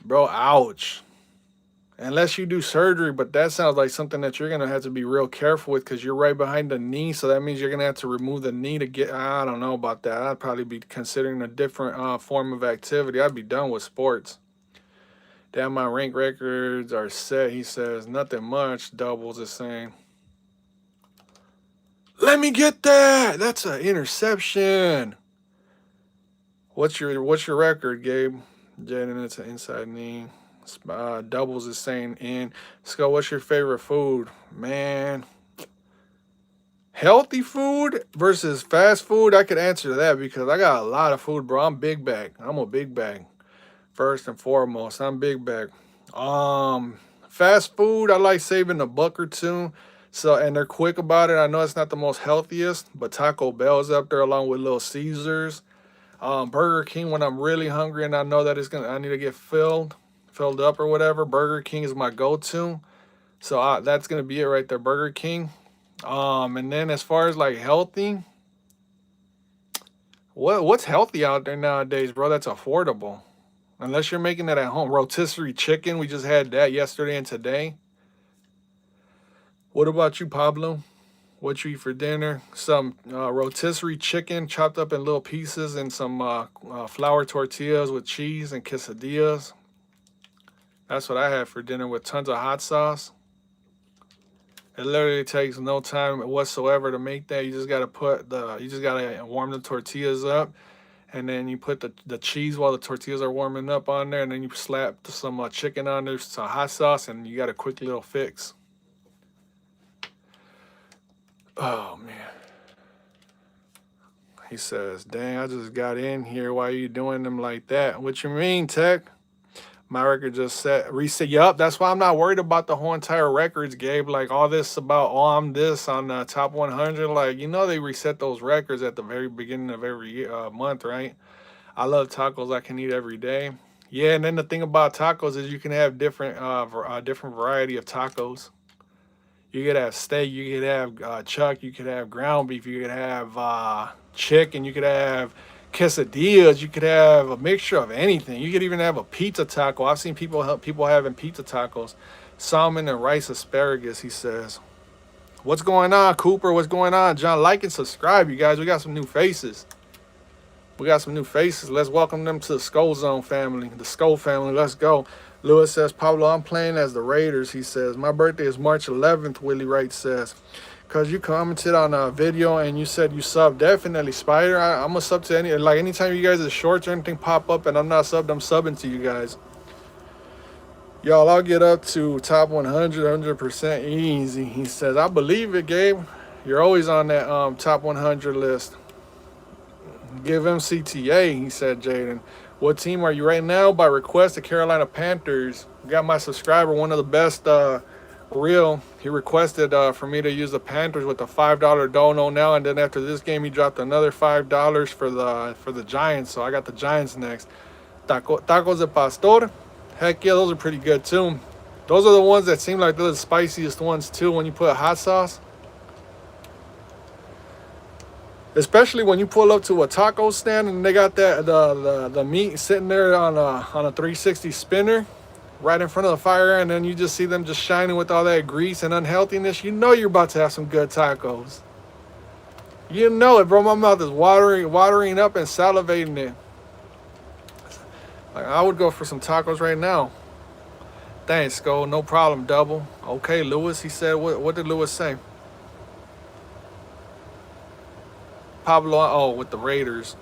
Bro, ouch. Unless you do surgery, but that sounds like something that you're going to have to be real careful with because you're right behind the knee. So that means you're going to have to remove the knee to get, I don't know about that. I'd probably be considering a different form of activity. I'd be done with sports. Damn, my rank records are set. He says, nothing much. Doubles is saying. Let me get that. That's an interception. What's your record, Gabe? Jaden, it's an inside knee. Doubles is saying in. Skol, what's your favorite food? Man, healthy food versus fast food. I could answer that because I got a lot of food, bro. I'm big bag. I'm a big bag. First and foremost, I'm big bag. Fast food, I like saving a buck or two. So, and they're quick about it. I know it's not the most healthiest, but Taco Bell's up there along with Little Caesars. Burger King when I'm really hungry and I know that I need to get filled up or whatever. Burger King is my go-to. So that's gonna be it right there, Burger King. And then as far as like healthy, what's healthy out there nowadays, bro? That's affordable. Unless you're making that at home. Rotisserie chicken, we just had that yesterday and today. What about you, Pablo? What you eat for dinner? Some rotisserie chicken chopped up in little pieces and some flour tortillas with cheese and quesadillas. That's what I had for dinner with tons of hot sauce. It literally takes no time whatsoever to make that. You just gotta warm the tortillas up, and then you put the cheese while the tortillas are warming up on there, and then you slap some chicken on there, some hot sauce, and you got a quick little fix. Oh man. He says, dang, I just got in here. Why are you doing them like that? What you mean, Tech? My record just reset. Yup, that's why I'm not worried about the whole entire records, Gabe. Like all this about, I'm this on the top 100. Like, they reset those records at the very beginning of every month, right? I love tacos I can eat every day. Yeah, and then the thing about tacos is you can have different variety of tacos. You could have steak, you could have chuck, you could have ground beef, you could have chicken, you could have quesadillas, you could have a mixture of anything. You could even have a pizza taco. I've seen people having pizza tacos. Salmon and rice asparagus, he says. What's going on, Cooper? What's going on, John? Like and subscribe, you guys. We got some new faces. Let's welcome them to the Skol Zone family. The Skol family, let's go. Lewis says, Pablo, I'm playing as the Raiders, he says. My birthday is March 11th, Willie Wright says. Because you commented on a video and you said you sub. Definitely, Spider. I'm a sub to anytime you guys' shorts or anything pop up and I'm not subbed, I'm subbing to you guys. Y'all, I'll get up to top 100, 100% easy. He says, I believe it, Gabe. You're always on that top 100 list. Give him CTA, he said, Jaden. What team are you right now? By request, the Carolina Panthers. Got my subscriber, one of the best real. He requested for me to use the Panthers with the $5 dono now, and then after this game, he dropped another $5 for the Giants. So I got the Giants next. Tacos de pastor. Heck yeah, those are pretty good too. Those are the ones that seem like they're the spiciest ones too when you put hot sauce. Especially when you pull up to a taco stand and they got the meat sitting there on a 360 spinner right in front of the fire, and then you just see them just shining with all that grease and unhealthiness. You know you're about to have some good tacos. You know it, bro. My mouth is watering up and salivating it. Like, I would go for some tacos right now. Thanks, Skol. No problem, double. Okay, Lewis, he said, what did Lewis say? Pablo, with the Raiders.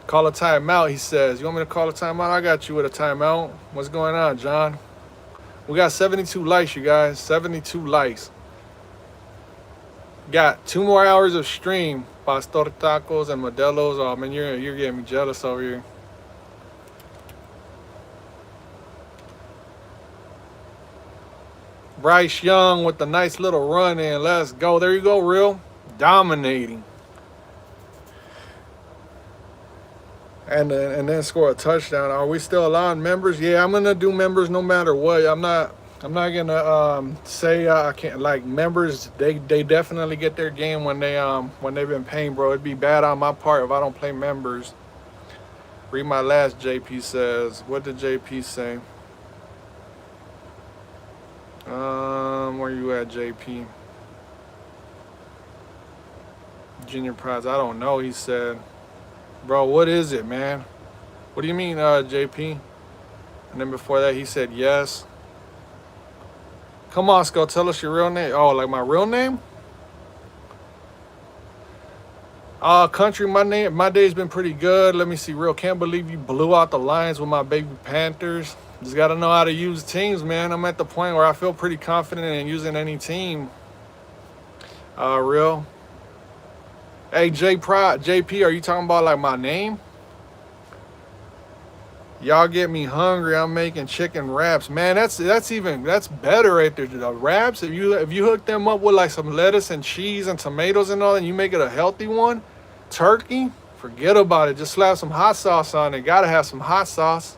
Call a timeout, he says. You want me to call a timeout? I got you with a timeout. What's going on, John? We got 72 likes, you guys. 72 likes. Got 2 more hours of stream. Pastor tacos and modelos. Oh man, you're getting me jealous over here. Bryce Young with the nice little run in. Let's go. There you go, Real. Dominating. And then score a touchdown. Are we still allowing members? Yeah, I'm gonna do members no matter what. I'm not gonna say I can't. Like, members, they definitely get their game when they've been paying, bro. It'd be bad on my part if I don't play members. Read my last, JP says. What did JP say? Where you at, JP? Junior prize, I don't know, he said. Bro, what is it, man? What do you mean, JP? And then before that, he said yes. Come on, Skull, tell us your real name. Oh, like my real name? Country, my day's been pretty good. Let me see, Real. Can't believe you blew out the Lions with my baby Panthers. Just got to know how to use teams, man. I'm at the point where I feel pretty confident in using any team. Real. Hey, JP, are you talking about like my name? Y'all get me hungry. I'm making chicken wraps, man. That's better right there. The wraps, if you hook them up with like some lettuce and cheese and tomatoes and all, and you make it a healthy one, turkey, forget about it. Just slap some hot sauce on it. Gotta have some hot sauce.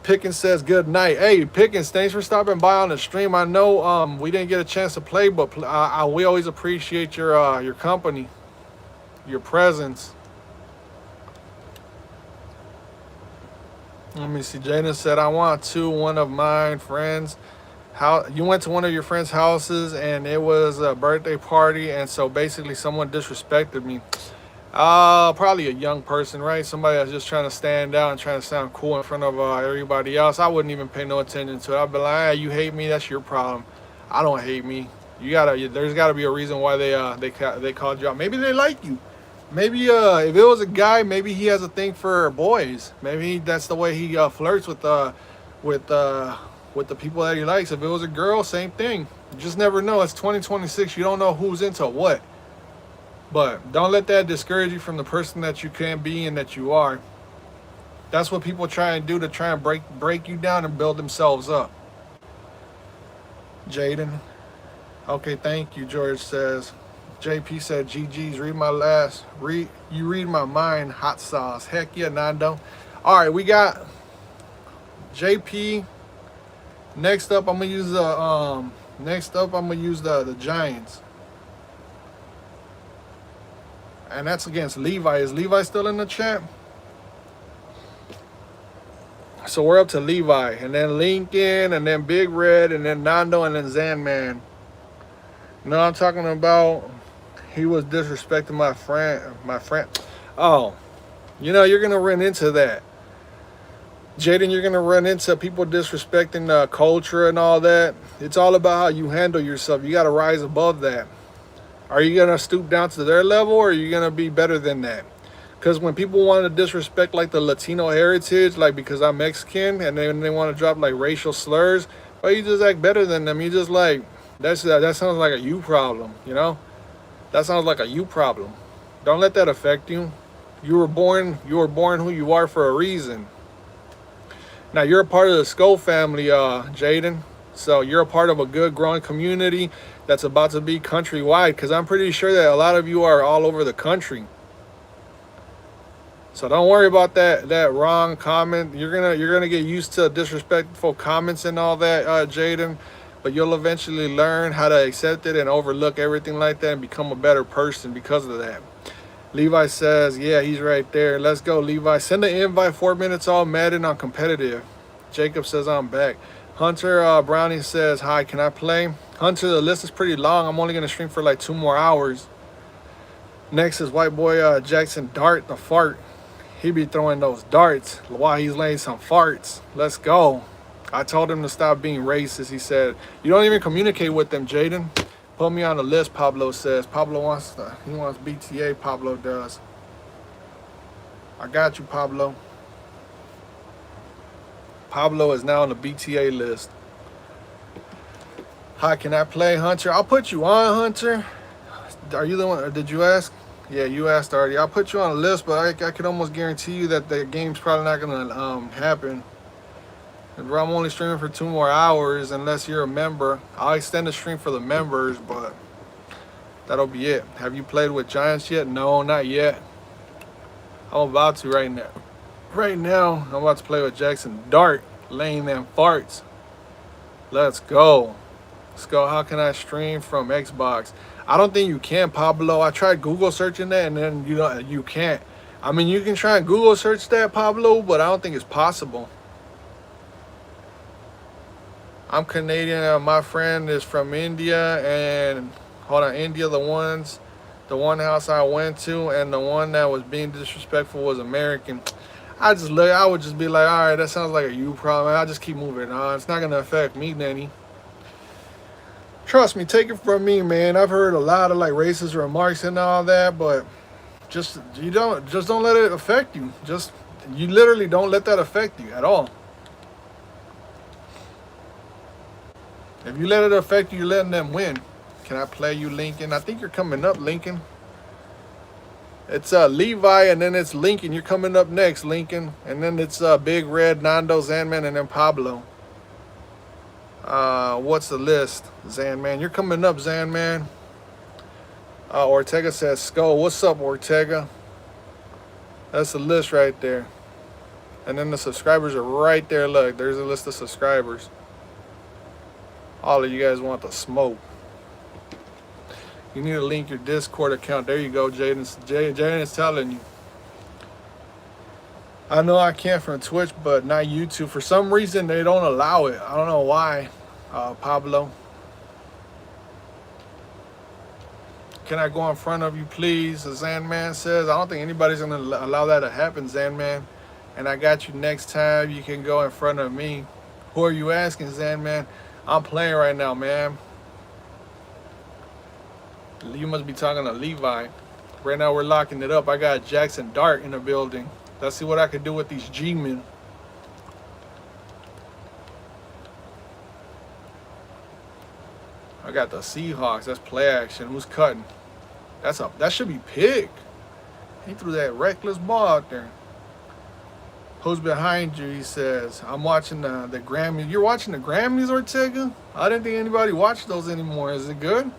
Pickens says good night. Hey, Pickens, thanks for stopping by on the stream. I know we didn't get a chance to play, but we always appreciate your company, your presence. Let me see. Jaden said, I want to one of my friends. You went to one of your friends' houses and it was a birthday party, and so basically someone disrespected me. Probably a young person, right? Somebody that's just trying to stand out and trying to sound cool in front of everybody else. I wouldn't even pay no attention to it. I'd be like, hey, you hate me? That's your problem. I don't hate me. There's gotta be a reason why they called you out. Maybe they like you. Maybe if it was a guy, maybe he has a thing for boys. Maybe that's the way he flirts with the people that he likes. If it was a girl, same thing. You just never know. It's 2026. You don't know who's into what. But don't let that discourage you from the person that you can be and that you are. That's what people try and do, to try and break you down and build themselves up. Jaden. Okay, thank you, George says. JP said, GG's, you read my mind, hot sauce. Heck yeah, Nando. All right, we got JP. Next up, I'm gonna use the Giants. And that's against Levi. Is Levi still in the chat? So we're up to Levi, and then Lincoln, and then Big Red, and then Nando, and then Zanman. You know what I'm talking about? He was disrespecting my friend. Oh, you know, you're going to run into that. Jaden, you're going to run into people disrespecting culture and all that. It's all about how you handle yourself. You got to rise above that. Are you going to stoop down to their level, or are you going to be better than that? Because when people want to disrespect like the Latino heritage, like because I'm Mexican, and then they want to drop like racial slurs, well, you just act better than them. You just like, that sounds like a you problem, you know? That sounds like a you problem. Don't let that affect you. You were born who you are for a reason. Now, you're a part of the Skol family, Jaden. So you're a part of a good growing community that's about to be countrywide, because I'm pretty sure that a lot of you are all over the country. So don't worry about that wrong comment. You're gonna get used to disrespectful comments and all that, Jaden. But you'll eventually learn how to accept it and overlook everything like that and become a better person because of that. Levi says, yeah, he's right there. Let's go, Levi. Send an invite. 4 minutes all Madden on competitive. Jacob says, I'm back. Hunter Brownie says, hi, can I play? Hunter, the list is pretty long. I'm only going to stream for like 2 more hours. Next is white boy Jackson Dart, the fart. He be throwing those darts while he's laying some farts. Let's go. I told him to stop being racist. He said, you don't even communicate with them, Jaden. Put me on the list, Pablo says. Pablo wants BTA, Pablo does. I got you, Pablo. Pablo is now on the BTA list. Hi, can I play Hunter? I'll put you on, Hunter. Are you the one, or did you ask? Yeah, you asked already. I'll put you on a list, but I can almost guarantee you that the game's probably not gonna happen. I'm only streaming for 2 more hours unless you're a member. I'll extend the stream for the members, but that'll be it. Have you played with Giants yet? No, not yet. I'm about to right now. Right now, I'm about to play with Jackson Dart, laying them farts. Let's go. Let's go. How can I stream from Xbox? I don't think you can, Pablo. I tried Google searching that, and then you can't. I mean, you can try and Google search that, Pablo, but I don't think it's possible. I'm Canadian. My friend is from India, and hold on, India. The one house I went to, and the one that was being disrespectful was American. I would just be like, all right, that sounds like a you problem. I'll just keep moving on. It's not gonna affect me, Nanny. Trust me, take it from me, man. I've heard a lot of like racist remarks and all that, but just don't let it affect you. You literally don't let that affect you at all. If you let it affect you, you're letting them win. Can I play you, Lincoln? I think you're coming up, Lincoln. It's Levi, and then it's Lincoln. You're coming up next, Lincoln. And then it's Big Red, Nando, Zanman, and then Pablo. What's the list? Zanman. You're coming up, Zanman. Ortega says skol. What's up, Ortega? That's the list right there. And then the subscribers are right there. Look, there's a list of subscribers. All of you guys want the smoke. You need to link your Discord account. There you go, Jaden. Jaden is telling you. I know I can't from Twitch, but not YouTube. For some reason, they don't allow it. I don't know why, Pablo. Can I go in front of you, please? The Zanman says. I don't think anybody's going to allow that to happen, Zanman. And I got you next time. You can go in front of me. Who are you asking, Zanman? I'm playing right now, man. You must be talking to Levi. Right now we're locking it up. I got Jackson Dart in the building. Let's see what I can do with these G-men. I got the Seahawks. That's play action. Who's cutting? That should be Pig. He threw that reckless ball out there. Who's behind you? He says. I'm watching the Grammys. You're watching the Grammys, Ortega? I didn't think anybody watched those anymore. Is it good?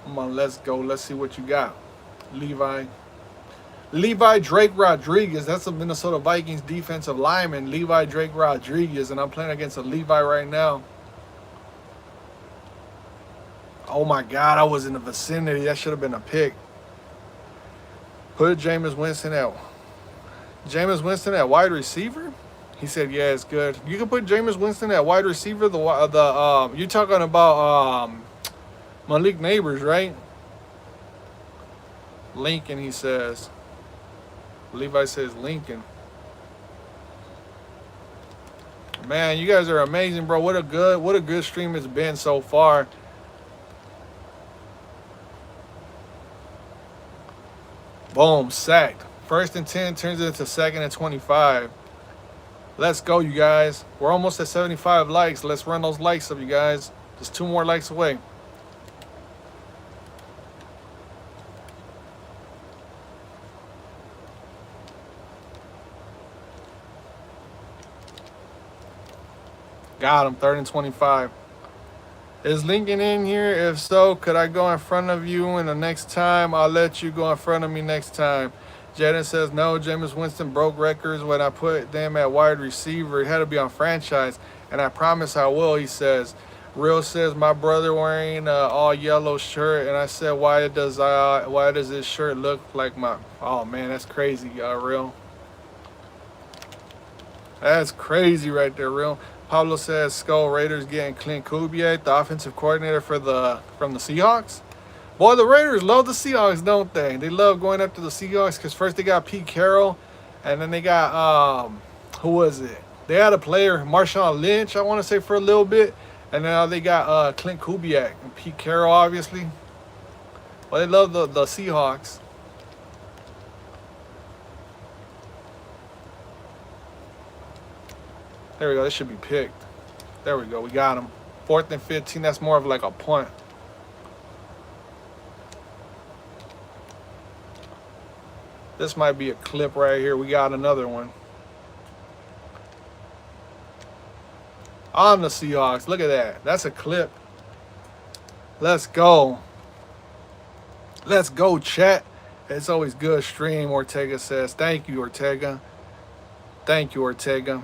Come on, let's go. Let's see what you got. Levi Drake Rodriguez. That's a Minnesota Vikings defensive lineman. Levi Drake Rodriguez. And I'm playing against a Levi right now. Oh my God, I was in the vicinity. That should have been a pick. Put Jameis Winston at wide receiver? He said, yeah, it's good. You can put Jameis Winston at wide receiver. You're talking about Malik Neighbors, right? Lincoln, he says. Levi says Lincoln. Man, you guys are amazing, bro. What a good stream it's been so far. Boom, sacked. 1st and 10 turns into 2nd and 25. Let's go, you guys. We're almost at 75 likes. Let's run those likes up, you guys. Just 2 more likes away. Got him, 3rd and 25. Is Lincoln in here? If so, could I go in front of you and the next time? I'll let you go in front of me next time. Jaden says, no, Jameis Winston broke records when I put them at wide receiver. It had to be on franchise, and I promise I will, he says. Real says, my brother wearing an all yellow shirt, and I said, why does this shirt look like my... Oh, man, that's crazy, Real. That's crazy right there, Real. Pablo says, skol. Raiders getting Clint Kubiak, the offensive coordinator from the Seahawks. Boy, the Raiders love the Seahawks, don't they? They love going up to the Seahawks because first they got Pete Carroll, and then they got, who was it? They had a player, Marshawn Lynch, I want to say, for a little bit. And now they got Clint Kubiak and Pete Carroll, obviously. But they love the Seahawks. There we go. This should be picked. There we go. We got him. 4th and 15. That's more of like a punt. This might be a clip right here. We got another one. On the Seahawks. Look at that. That's a clip. Let's go. Let's go, chat. It's always good stream, Ortega says. Thank you, Ortega. Thank you, Ortega.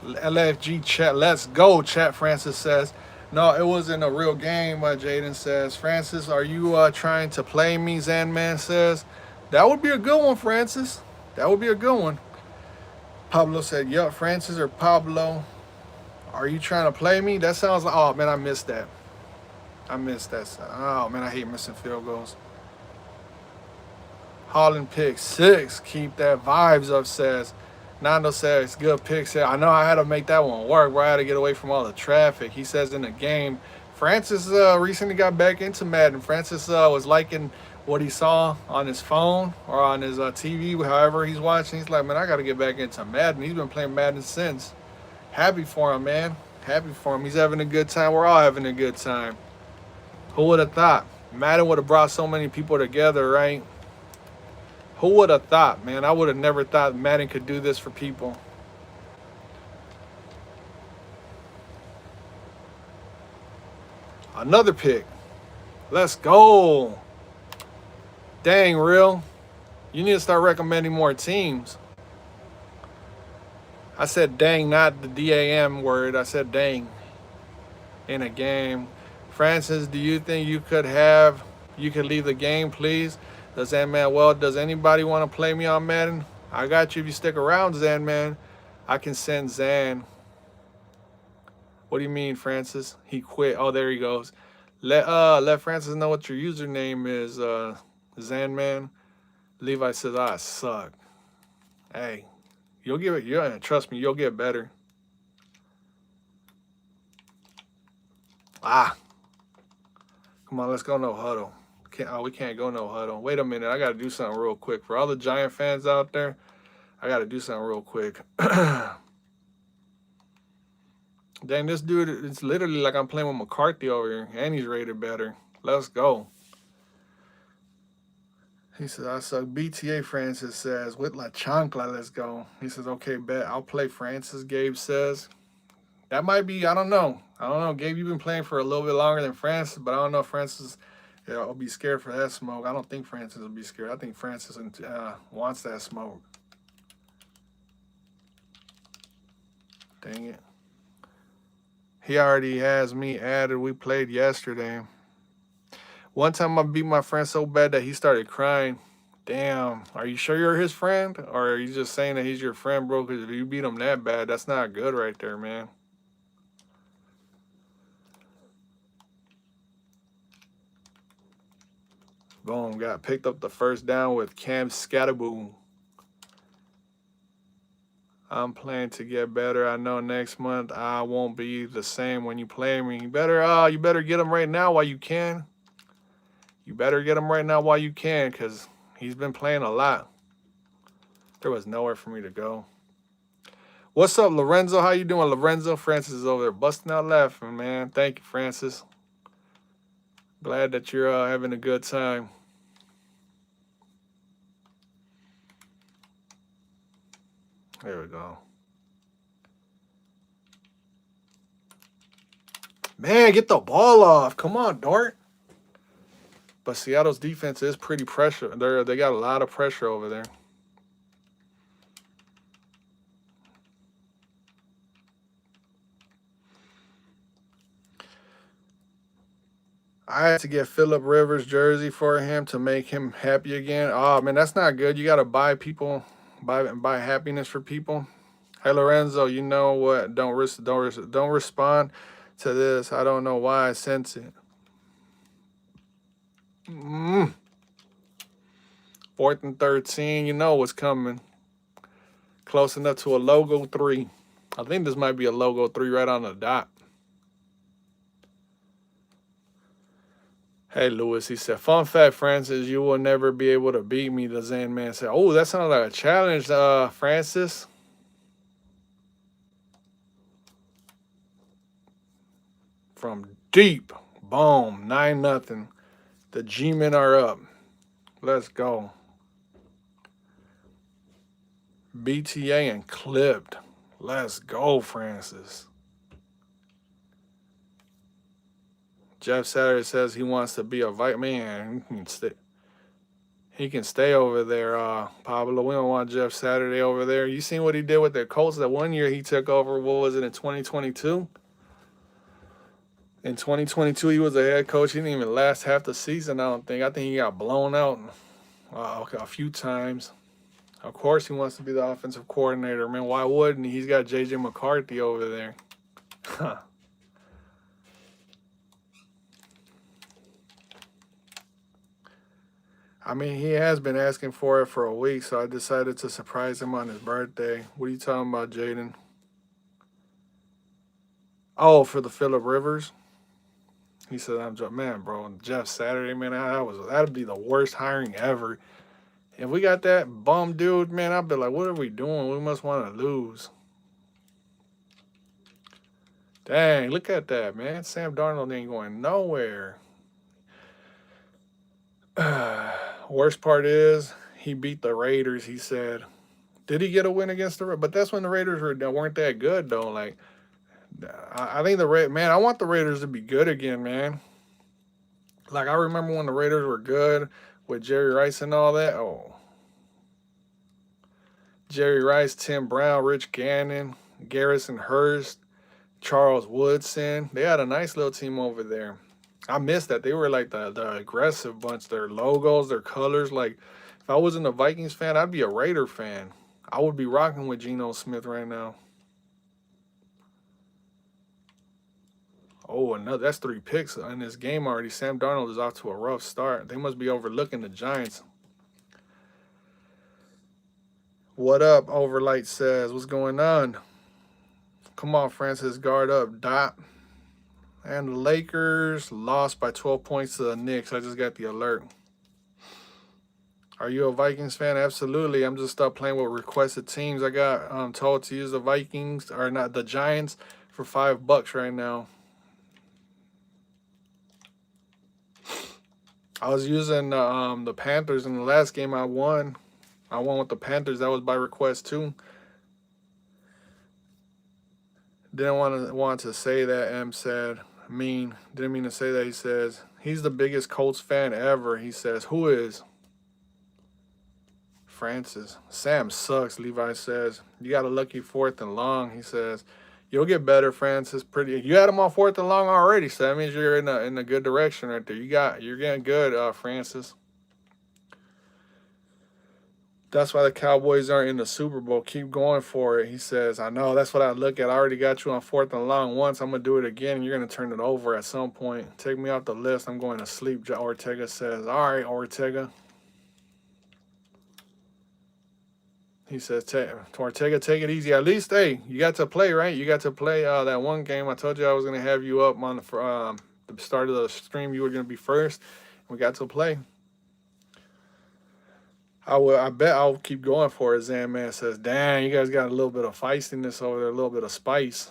LFG chat. Let's go, chat, Francis says. No, it wasn't a real game, Jaden says. Francis, are you trying to play me, Zanman says. That would be a good one, Francis. That would be a good one. Pablo said, yup, Francis or Pablo. Are you trying to play me? That sounds like, oh, man, I missed that. I missed that. Oh, man, I hate missing field goals. Holland pick 6. Keep that vibes up, says. Nando says, good pick. Said, I know I had to make that one work, bro. I had to get away from all the traffic. He says in the game, Francis recently got back into Madden. Francis was liking what he saw on his phone or on his TV, however he's watching. He's like, man, I got to get back into Madden. He's been playing Madden since. Happy for him, man. Happy for him. He's having a good time. We're all having a good time. Who would have thought? Madden would have brought so many people together, right? Who would have thought, man? I would have never thought Madden could do this for people. Another pick. Let's go. Dang, real. You need to start recommending more teams. I said dang, not the D-A-M word. I said dang in a game. Francis, do you think you could leave the game, please? Does Zanman, well, does anybody want to play me on Madden? I got you if you stick around, Zanman. I can send Zan. What do you mean, Francis? He quit. Oh, there he goes. Let Francis know what your username is, Zanman. Levi says, I suck. Hey, you'll get it. Trust me, you'll get better. Come on, let's go no huddle. We can't go no huddle. Wait a minute, I got to do something real quick. For all the Giant fans out there, I got to do something real quick. Dang, this dude, it's literally like I'm playing with McCarthy over here, and he's rated better. Let's go. He says, I suck. BTA Francis says, with La Chancla, let's go. He says, okay, bet. I'll play Francis, Gabe says. That might be, I don't know. Gabe, you've been playing for a little bit longer than Francis, but I don't know if Francis... Yeah, I'll be scared for that smoke. I don't think Francis will be scared. I think Francis wants that smoke. Dang it. He already has me added. We played yesterday. One time I beat my friend so bad that he started crying. Damn. Are you sure you're his friend? Or are you just saying that he's your friend, bro? Because if you beat him that bad, that's not good right there, man. Boom, got picked up the first down with Cam Scatterboom. I'm playing to get better. I know next month I won't be the same when you play me. You better get him right now while you can. You better get him right now while you can, because he's been playing a lot. There was nowhere for me to go. What's up, Lorenzo? How you doing, Lorenzo? Francis is over there busting out laughing, man. Thank you, Francis. Glad that you're having a good time. There we go. Man, get the ball off. Come on, Dart. But Seattle's defense is pretty pressure. They got a lot of pressure over there. I had to get Phillip Rivers jersey for him to make him happy again. Oh man, that's not good. You gotta buy happiness for people. Hey Lorenzo, you know what? Don't respond to this. I don't know why I sent it. 4th and 13. You know what's coming. Close enough to a logo 3. I think this might be a logo 3 right on the dot. Hey, Lewis, he said, fun fact, Francis, you will never be able to beat me, the Zen man said. Oh, that sounded like a challenge, Francis. From deep. Boom. 9-0. The G-men are up. Let's go. BTA and clipped. Let's go, Francis. Jeff Saturday says he wants to be a man. He can stay over there, Pablo. We don't want Jeff Saturday over there. You seen what he did with the Colts that one year he took over? What was it, in 2022? In 2022, he was a head coach. He didn't even last half the season, I don't think. I think he got blown out a few times. Of course, he wants to be the offensive coordinator, man. Why wouldn't he? He's got J.J. McCarthy over there. I mean, he has been asking for it for a week, so I decided to surprise him on his birthday. What are you talking about, Jaden? Oh, for the Phillip Rivers? He said, I'm just, man, bro, Jeff Saturday, man, that'd be the worst hiring ever. If we got that bum dude, man, I'd be like, what are we doing? We must want to lose. Dang, look at that, man. Sam Darnold ain't going nowhere. Worst part is he beat the Raiders, he said. Did he get a win against the Raiders? But that's when the Raiders weren't that good, though. Like, I think I want the Raiders to be good again, man. Like, I remember when the Raiders were good with Jerry Rice and all that. Oh. Jerry Rice, Tim Brown, Rich Gannon, Garrison Hurst, Charles Woodson. They had a nice little team over there. I missed that. They were like the aggressive bunch. Their logos, their colors. Like, if I wasn't a Vikings fan, I'd be a Raider fan. I would be rocking with Geno Smith right now. Oh, that's 3 picks in this game already. Sam Darnold is off to a rough start. They must be overlooking the Giants. What up, Overlight says. What's going on? Come on, Francis. Guard up. Dot. And the Lakers lost by 12 points to the Knicks. I just got the alert. Are you a Vikings fan? Absolutely. I'm just playing with requested teams. I got told to use the Vikings, or not, the Giants for $5 right now. I was using the Panthers in the last game. I won. I won with the Panthers. That was by request too. Didn't want to say that. M said didn't mean to say that. He says he's the biggest Colts fan ever. He says, who is? Francis. Sam sucks. Levi says you got a lucky 4th and long. He says you'll get better, Francis. You had him on 4th and long already, so that means you're in a good direction right there. You're getting good, Francis. That's why the Cowboys aren't in the Super Bowl. Keep going for it. He says, I know. That's what I look at. I already got you on 4th and long once. I'm going to do it again. You're going to turn it over at some point. Take me off the list. I'm going to sleep, Ortega says. All right, Ortega. He says, Ortega, take it easy. At least, hey, you got to play, right? You got to play that one game. I told you I was going to have you up on the start of the stream. You were going to be first. We got to play. I bet I'll keep going for it. Zan Man says, dang, you guys got a little bit of feistiness over there, a little bit of spice.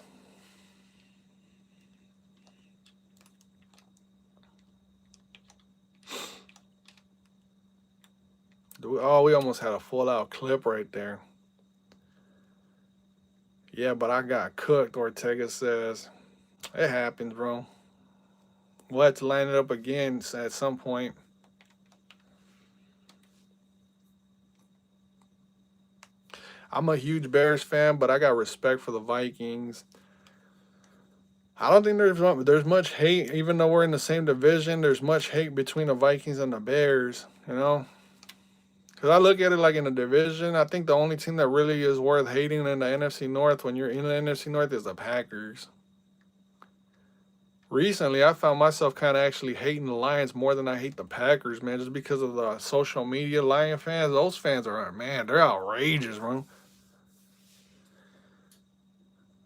We almost had a full-out clip right there. Yeah, but I got cooked, Ortega says. It happens, bro. We'll have to line it up again at some point. I'm a huge Bears fan, but I got respect for the Vikings. I don't think there's much hate, even though we're in the same division. There's much hate between the Vikings and the Bears, you know? Because I look at it like in the division, I think the only team that really is worth hating in the NFC North when you're in the NFC North is the Packers. Recently, I found myself kind of actually hating the Lions more than I hate the Packers, man, just because of the social media Lion fans. Those fans are, man, they're outrageous, bro.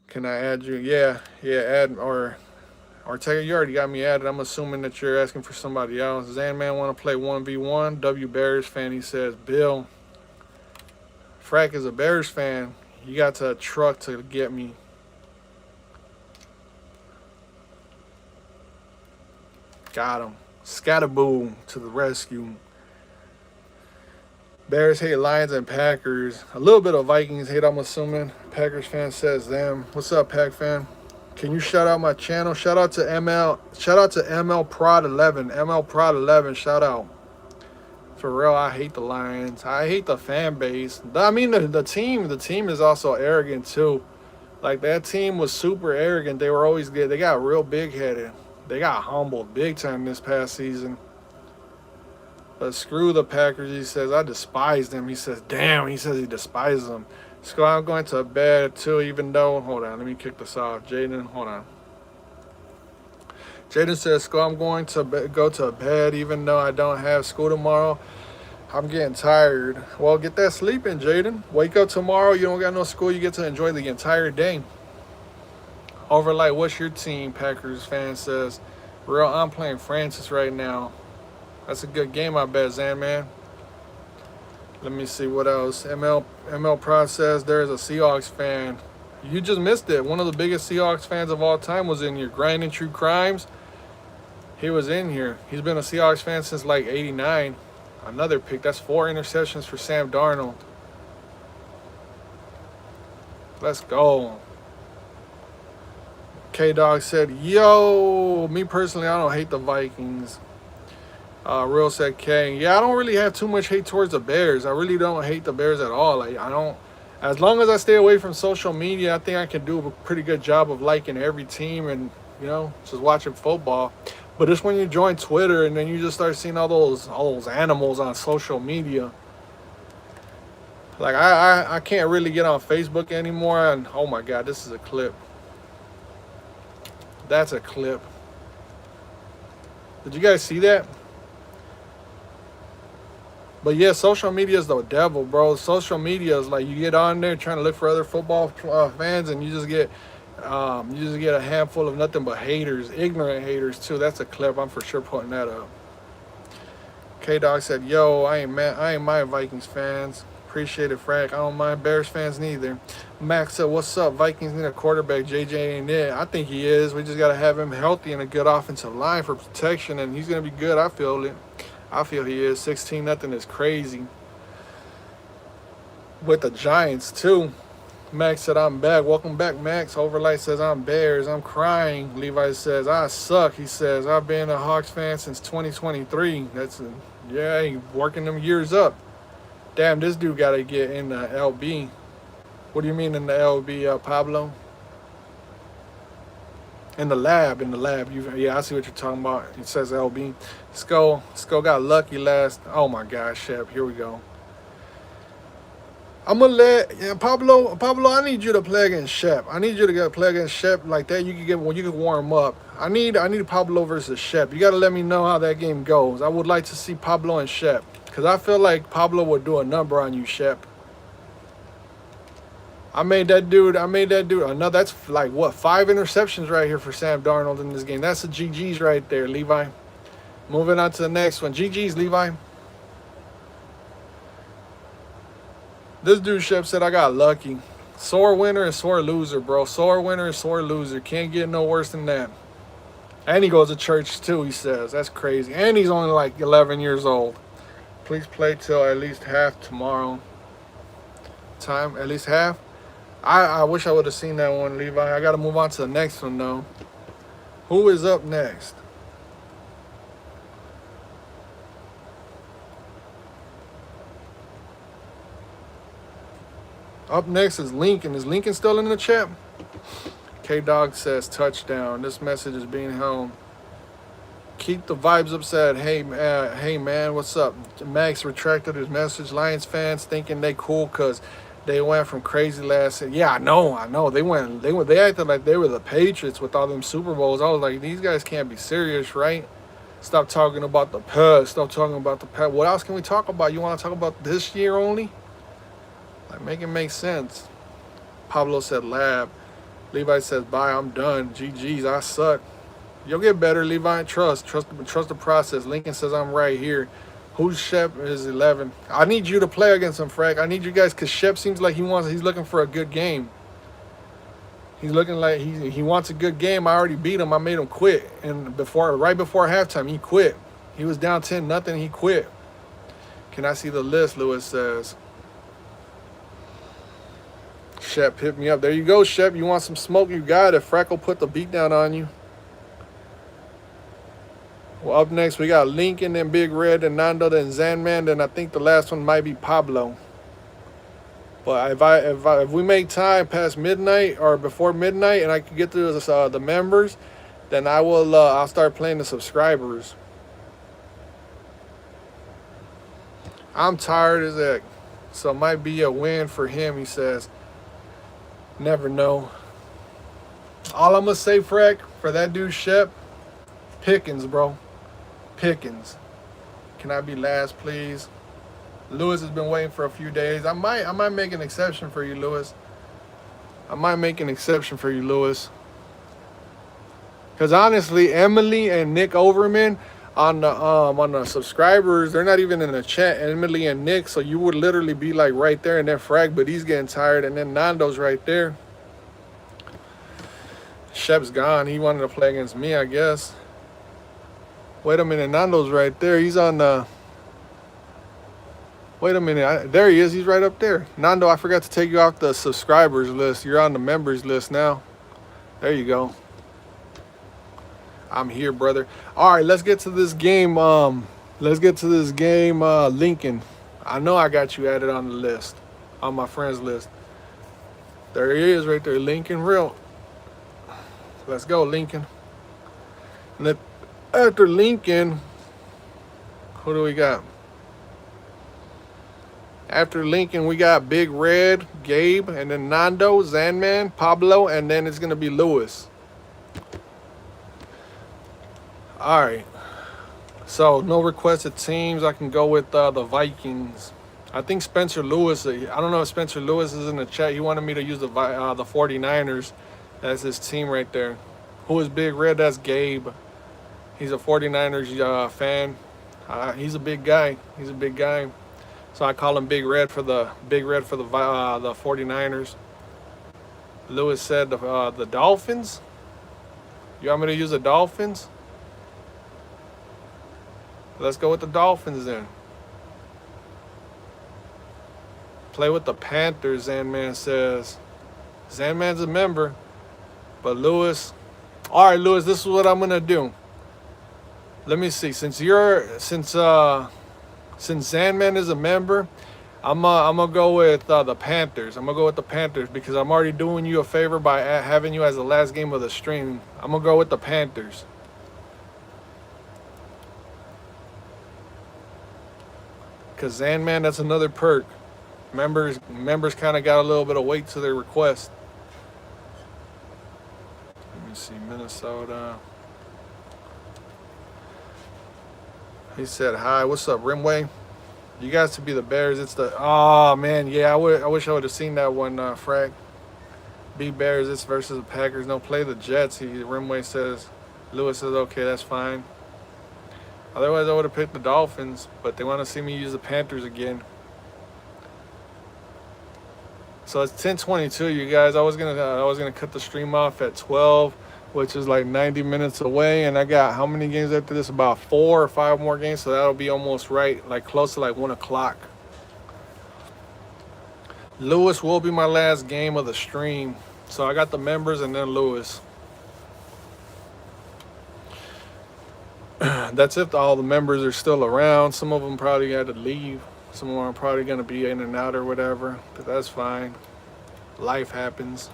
Can I add you? Yeah, add or Taylor, you already got me added. I'm assuming that you're asking for somebody else. Zanman want to play 1v1. W Bears fan, he says. Bill, Frack is a Bears fan. You got to a truck to get me. Got him. Scatterboom to the rescue. Bears hate Lions and Packers. A little bit of Vikings hate, I'm assuming. Packers fan says them. What's up, Pack fan? Can you shout out my channel? Shout out to ML. Shout out to ML Prod 11. ML Prod 11. Shout out. For real, I hate the Lions. I hate the fan base. I mean, the team. The team is also arrogant too. Like that team was super arrogant. They were always good. They got real big headed. They got humbled big time this past season. But screw the Packers, he says. I despise them. He says, damn, he says he despises them. So I'm going to bed too, even though, hold on, let me kick this off. Jaden, hold on. Jaden says, Skull, I'm going to go to bed even though I don't have school tomorrow. I'm getting tired. Well, get that sleep in, Jaden. Wake up tomorrow. You don't got no school. You get to enjoy the entire day. Overlight, what's your team? Packers fan says, real, I'm playing Francis right now. That's a good game, I bet, Zan, man. Let me see what else. ML Process, there's a Seahawks fan. You just missed it. One of the biggest Seahawks fans of all time was in here. Grinding True Crimes. He was in here. He's been a Seahawks fan since like 89. Another pick. That's 4 interceptions for Sam Darnold. Let's go. K-Dog said, yo, me personally, I don't hate the Vikings. Real said K. Yeah, I don't really have too much hate towards the Bears. I really don't hate the Bears at all. Like, I don't. As long as I stay away from social media, I think I can do a pretty good job of liking every team and, you know, just watching football. But it's when you join Twitter and then you just start seeing all those animals on social media. Like, I can't really get on Facebook anymore. And, oh, my God, this is a clip. That's a clip. Did you guys see that? But yeah, social media is the devil, bro. Social media is like you get on there trying to look for other football fans, and you just get a handful of nothing but haters, ignorant haters too. That's a clip. I'm for sure putting that up. K Dog said, "Yo, I ain't mind Vikings fans. Appreciate it, Frank. I don't mind Bears fans neither." Max said, "What's up? Vikings need a quarterback. JJ ain't it. I think he is. We just gotta have him healthy and a good offensive line for protection, and he's gonna be good. I feel it." I feel he is. 16-0 is crazy. With the Giants, too. Max said, I'm back. Welcome back, Max. Overlight says, I'm Bears. I'm crying. Levi says, I suck. He says, I've been a Hawks fan since 2023. Yeah, he working them years up. Damn, this dude got to get in the LB. What do you mean in the LB, Pablo? In the lab. Yeah, I see what you're talking about. It says LB. Skull got lucky last. Oh my gosh, Shep. Here we go. I'm gonna let Pablo. I need you to play against Shep. I need you to play against Shep like that. You can warm up. I need Pablo versus Shep. You gotta let me know how that game goes. I would like to see Pablo and Shep because I feel like Pablo would do a number on you, Shep. I made that dude another. That's like what, 5 interceptions right here for Sam Darnold in this game. That's the GG's right there, Levi. Moving on to the next one. GG's, Levi. This dude Shep said I got lucky. Sore winner and sore loser, bro. Sore winner and sore loser. Can't get no worse than that. And he goes to church too, he says. That's crazy. And he's only like 11 years old. Please play till at least half tomorrow. Time, at least half? I wish I would have seen that one, Levi. I got to move on to the next one, though. Who is up next? Up next is Lincoln. Is Lincoln still in the chat? K-Dog says touchdown. This message is being held. Keep the vibes upset. Hey man, what's up? Max retracted his message. Lions fans thinking they cool because they went from crazy last year. Yeah, I know. They acted like they were the Patriots with all them Super Bowls. I was like, these guys can't be serious, right? Stop talking about the past. Stop talking about the past. What else can we talk about? You want to talk about this year only? Like, make it make sense. Pablo said lab. Levi says, bye, I'm done. GG's, I suck. You'll get better, Levi. Trust the process. Lincoln says I'm right here. Who's Shep is 11. I need you to play against him, Frank. I need you guys, because Shep seems like he's looking for a good game. He's looking like he wants a good game. I already beat him. I made him quit. And right before halftime, he quit. He was down 10-0. He quit. Can I see the list? Lewis says. Shep hit me up. There you go, Shep. You want some smoke? You got it. Frank will put the beat down on you. Well, up next we got Lincoln, then Big Red, then Nando, then Zanman, then I think the last one might be Pablo. But if we make time past midnight or before midnight, and I can get through the members, then I'll start playing the subscribers. I'm tired as heck, so it might be a win for him. He says, never know. All I'm gonna say, Frank, for that dude Shep, Pickens, bro. Pickens. Can I be last, please? Lewis has been waiting for a few days. I might make an exception for you, Lewis. Because honestly, Emily and Nick Overman on the subscribers, they're not even in the chat. Emily and Nick, so you would literally be like right there, and then Frag, but he's getting tired, and then Nando's right there. Shep's gone. He wanted to play against me, I guess. Wait a minute, Nando's right there. He's on the... Wait a minute. There he is. He's right up there. Nando, I forgot to take you off the subscribers list. You're on the members list now. There you go. I'm here, brother. All right, let's get to this game. Lincoln. I know I got you added on the list, on my friends list. There he is right there, Lincoln Real. Let's go, Lincoln. After Lincoln, who do we got? After Lincoln, we got Big Red, Gabe, and then Nando, Zanman, Pablo, and then it's going to be Lewis. All right. So, no requested teams. I can go with the Vikings. I think Spencer Lewis, I don't know if Spencer Lewis is in the chat. He wanted me to use the 49ers. That's his team right there. Who is Big Red? That's Gabe. He's a 49ers fan. He's a big guy. So I call him Big Red for the 49ers. Lewis said the Dolphins. You want me to use the Dolphins? Let's go with the Dolphins then. Play with the Panthers, Zanman says. Zanman's a member, but Lewis. All right, Lewis, this is what I'm gonna do. Let me see. Since Zanman is a member, I'm gonna go with the Panthers. I'm gonna go with the Panthers because I'm already doing you a favor by having you as the last game of the stream. I'm gonna go with the Panthers. Cause Zanman, that's another perk. Members kind of got a little bit of weight to their request. Let me see, Minnesota. He said hi. What's up, Rimway? You guys to be the Bears. It's the oh man, yeah. I wish I would have seen that one, Frag. Be Bears. It's versus the Packers. No, play the Jets. Rimway says. Lewis says okay, that's fine. Otherwise, I would have picked the Dolphins, but they want to see me use the Panthers again. So it's 10:22, you guys. I was gonna cut the stream off at 12, which is like 90 minutes away, and I got how many games after this? About 4 or 5 more games, so that'll be almost right, like close to like 1 o'clock. Lewis will be my last game of the stream, so I got the members and then Lewis. That's if all the members are still around. Some of them probably had to leave. Some of them are probably going to be in and out or whatever, but that's fine. Life happens.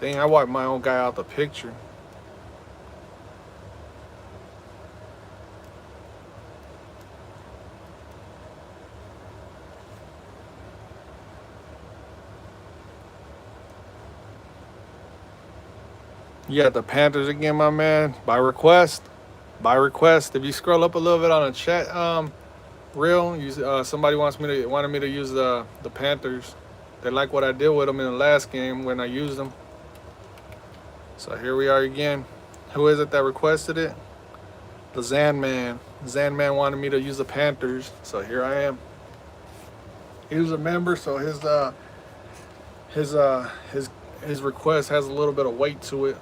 Dang, I wiped my own guy out the picture. You got the Panthers again, my man, by request. By request, if you scroll up a little bit on the chat, real, somebody wanted me to use the Panthers. They like what I did with them in the last game when I used them. So here we are again. Who is it that requested it? The Zan Man. Zan Man wanted me to use the Panthers, so here I am. He was a member, so his request has a little bit of weight to it.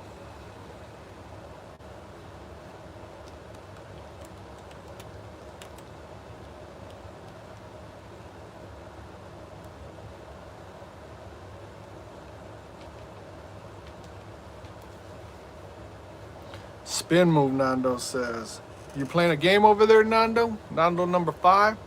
Spin move, Nando says. You playing a game over there, Nando? Nando number 5?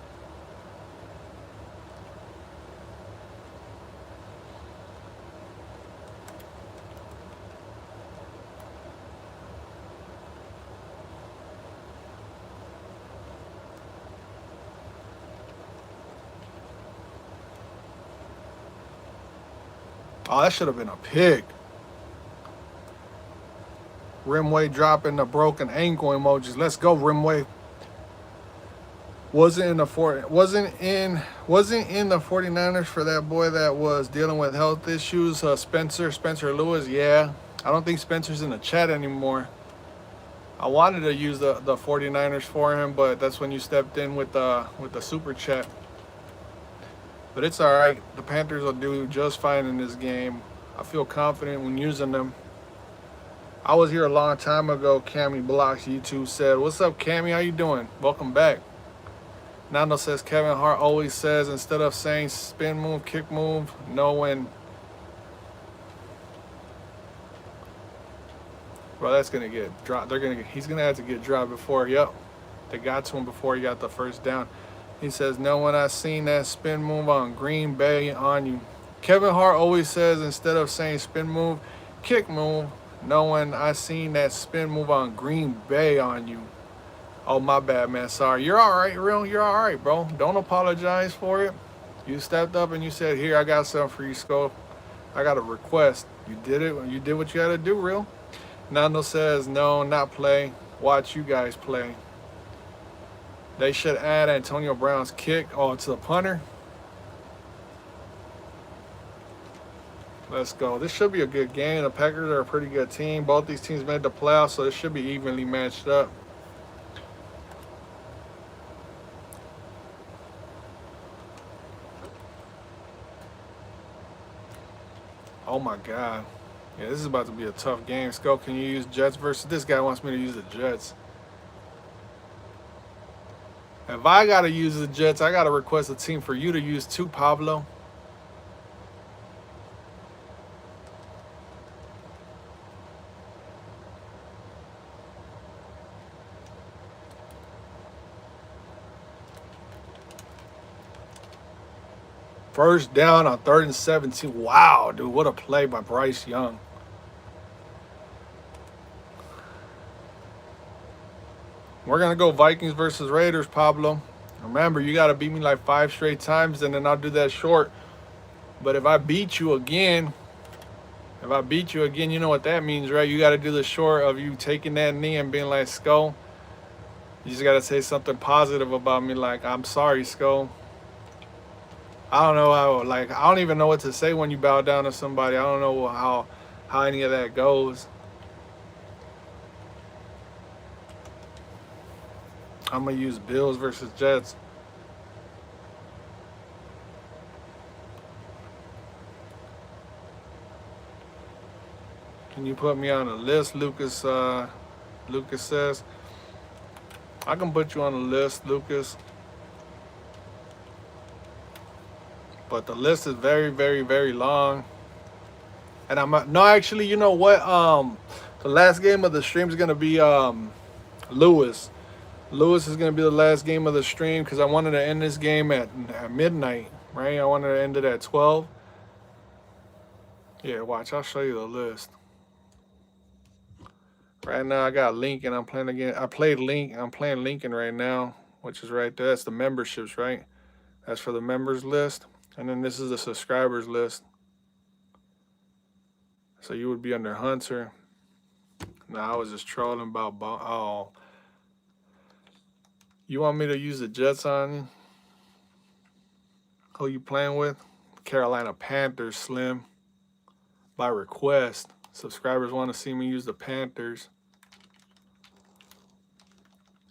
Oh, that should have been a pick. Rimway dropping the broken ankle emojis. Let's go, Rimway. Wasn't in the 49ers for that boy that was dealing with health issues. Spencer Lewis. Yeah, I don't think Spencer's in the chat anymore. I wanted to use the 49ers for him, but that's when you stepped in with the super chat. But it's all right. The Panthers will do just fine in this game. I feel confident when using them. I was here a long time ago. Cammy Blocks YouTube said, "What's up, Cammy? How you doing? Welcome back." Nando says Kevin Hart always says instead of saying spin move, kick move, know when. Well, that's gonna get dropped. He's gonna have to get dropped before. Yep, they got to him before he got the first down. He says, "No one I seen that spin move on Green Bay on you." Kevin Hart always says instead of saying spin move, kick move. No one I seen that spin move on Green Bay on you. Oh, my bad, man. Sorry. You're all right, real. You're all right, bro. Don't apologize for it. You stepped up and you said, "Here, I got something for you, Skull. I got a request." You did it. You did what you had to do, real. Nando says, "No, not play. Watch you guys play." They should add Antonio Brown's kick to the punter. Let's go. This should be a good game. The Packers are a pretty good team. Both these teams made the playoffs, so it should be evenly matched up. Oh my God. Yeah, this is about to be a tough game. Skull, can you use Jets versus this guy wants me to use the Jets. If I gotta use the Jets, I gotta request a team for you to use too, Pablo. First down on 3rd and 17. Wow, dude, what a play by Bryce Young. We're going to go Vikings versus Raiders, Pablo. Remember, you got to beat me like 5 straight times, and then I'll do that short. But if I beat you again, you know what that means, right? You got to do the short of you taking that knee and being like, "Skull." You just got to say something positive about me, like, "I'm sorry, Skull." I don't know how, I don't even know what to say when you bow down to somebody. I don't know how any of that goes. I'm going to use Bills versus Jets. Can you put me on a list, Lucas? Lucas says. I can put you on a list, Lucas. But the list is very, very, very long. And actually, you know what? The last game of the stream is going to be Lewis. Lewis is going to be the last game of the stream because I wanted to end this game at midnight, right? I wanted to end it at 12. Yeah, watch. I'll show you the list. Right now, I got Lincoln. I'm playing again. I'm playing Lincoln right now, which is right there. That's the memberships, right? That's for the members list. And then this is the subscribers list. So you would be under Hunter. No, I was just trolling about You want me to use the Jets on you? Who you playing with? Carolina Panthers, Slim. By request. Subscribers want to see me use the Panthers.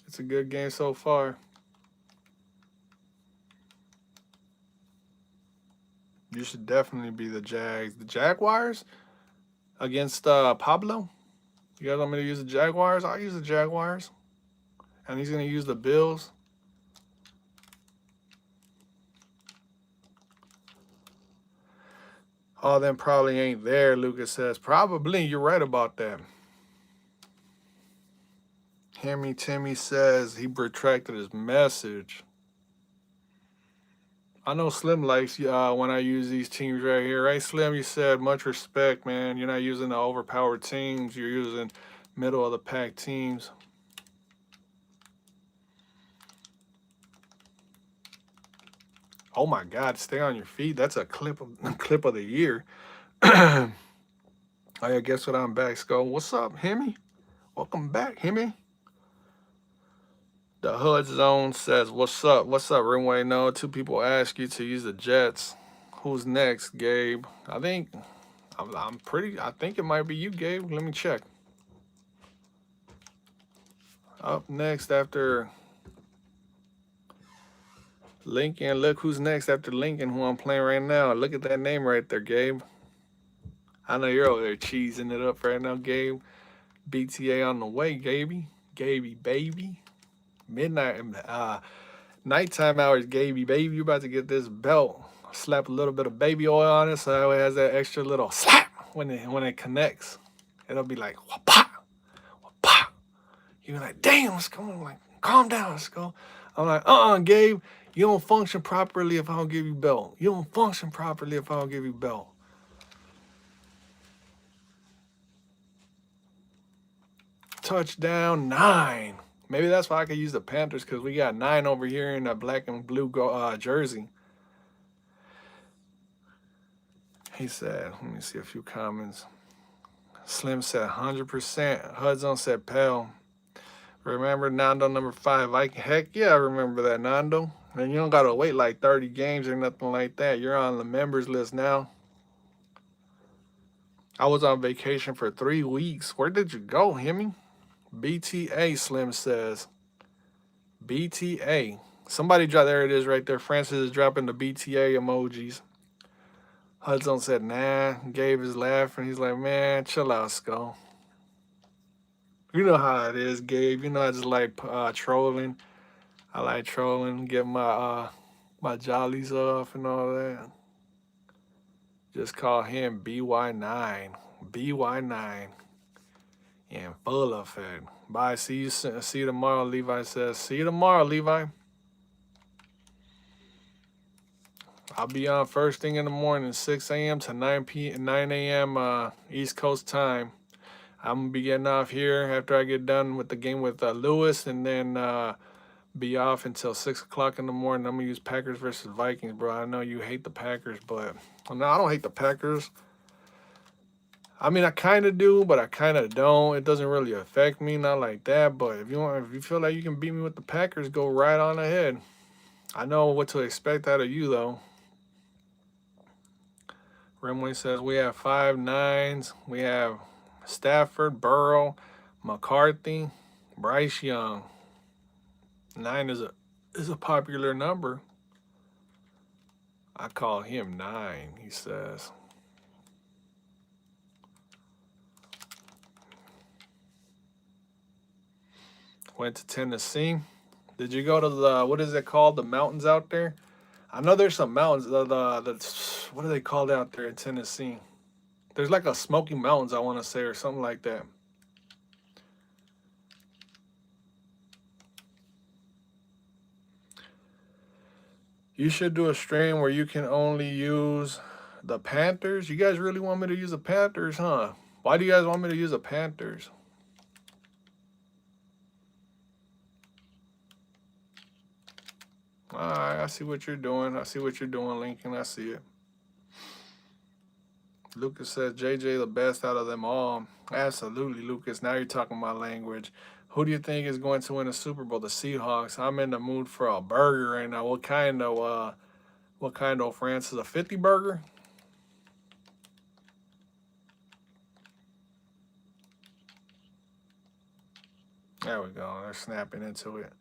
It's a good game so far. You should definitely be the Jags. The Jaguars against Pablo? You guys want me to use the Jaguars? I'll use the Jaguars. And he's going to use the Bills. All them probably ain't there, Lucas says. Probably. You're right about that. Hammy Timmy says he retracted his message. I know Slim likes when I use these teams right here. Right, Slim? You said much respect, man. You're not using the overpowered teams. You're using middle of the pack teams. Oh my God! Stay on your feet. That's a clip of the year. Oh yeah, guess what? I'm back, Skull. What's up, Hemi? Welcome back, Hemi. The Hood Zone says, "What's up? What's up, Ringway? No, two people ask you to use the Jets. Who's next, Gabe? I think I think it might be you, Gabe. Let me check. Up next after Lincoln. Look who's next after Lincoln, who I'm playing right now. Look at that name right there, Gabe. I know you're over there cheesing it up right now, Gabe. BTA on the way, Gaby. Gaby, baby. Midnight, nighttime hours, Gaby, baby. You about to get this belt. Slap a little bit of baby oil on it so it has that extra little slap when it connects. It'll be like, wha-pa, wha-pa. You're like, damn, let's go. I'm like, calm down, let's go. I'm like, Gabe, you don't function properly if I don't give you belt. You don't function properly if I don't give you belt. Touchdown 9. Maybe that's why I could use the Panthers, because we got 9 over here in a black and blue jersey. He said, let me see a few comments. Slim said 100%. Hudson said Pell. Remember Nando number 5? Like, heck yeah, I remember that, Nando. And you don't got to wait like 30 games or nothing like that. You're on the members list now. I was on vacation for 3 weeks. Where did you go, Hemi? BTA, Slim says. BTA. Somebody drop, there it is right there. Francis is dropping the BTA emojis. Hudson said, nah. Gabe is laughing. He's like, man, chill out, Skull. You know how it is, Gabe. You know I just like trolling. I like trolling, get my jollies off and all that. Just call him BY9. BY9. And full of it. Bye. See you tomorrow, Levi says. See you tomorrow, Levi. I'll be on first thing in the morning, 6 a.m. to 9 a.m. East Coast time. I'm going to be getting off here after I get done with the game with Lewis, and then be off until 6 o'clock in the morning. I'm going to use Packers versus Vikings, bro. I know you hate the Packers, but no, I don't hate the Packers. I mean, I kind of do, but I kind of don't. It doesn't really affect me, not like that. But if you feel like you can beat me with the Packers, go right on ahead. I know what to expect out of you, though. Rimway says we have 5 9s. We have Stafford, Burrow, McCarthy, Bryce Young. 9 is a popular number. I call him 9, he says. Went to Tennessee. Did you go to the, what is it called, the mountains out there? I know there's some mountains, what are they called out there in Tennessee? There's like a Smoky Mountains, I want to say, or something like that. You should do a stream where you can only use the Panthers. You guys really want me to use the Panthers, huh? Why do you guys want me to use the Panthers? All right, I see what you're doing. I see what you're doing, Lincoln. I see it. Lucas says JJ the best out of them all. Absolutely, Lucas. Now you're talking my language. Who do you think is going to win the Super Bowl? The Seahawks. I'm in the mood for a burger right now. What kind of Francis? A 50 burger? There we go. They're snapping into it.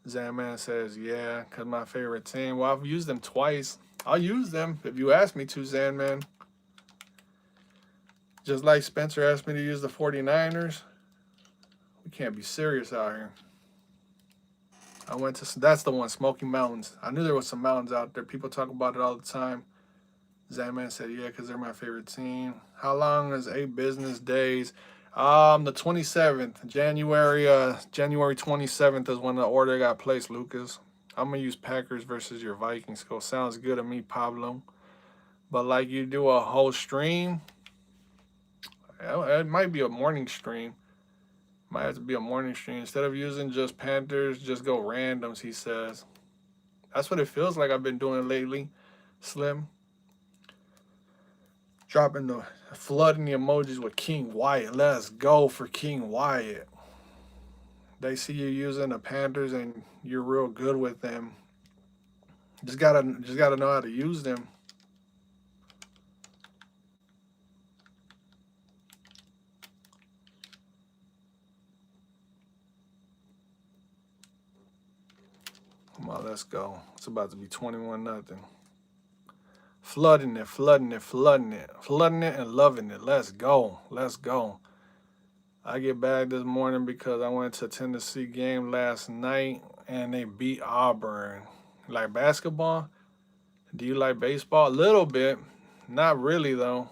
Zanman says, yeah, because my favorite team. Well, I've used them twice. I'll use them if you ask me to, Zanman. Just like Spencer asked me to use the 49ers. We can't be serious out here. I went to, that's the one, Smoky Mountains. I knew there was some mountains out there. People talk about it all the time. Zanman said, yeah, because they're my favorite team. How long is 8 business days? The 27th, January 27th is when the order got placed, Lucas. I'm going to use Packers versus your Vikings. Go, sounds good to me, Pablo. But like you do a whole stream, it might be a morning stream. Might have to be a morning stream. Instead of using just Panthers, just go randoms, he says. That's what it feels like I've been doing lately, Slim. Dropping the flooding the emojis with King Wyatt. Let's go for King Wyatt. They see you using the Panthers and you're real good with them. Just gotta know how to use them. Come on, let's go. It's about to be 21-0. Flooding it, flooding it, flooding it. Flooding it and loving it. Let's go. Let's go. I get back this morning because I went to a Tennessee game last night and they beat Auburn. Like basketball? Do you like baseball? A little bit. Not really, though.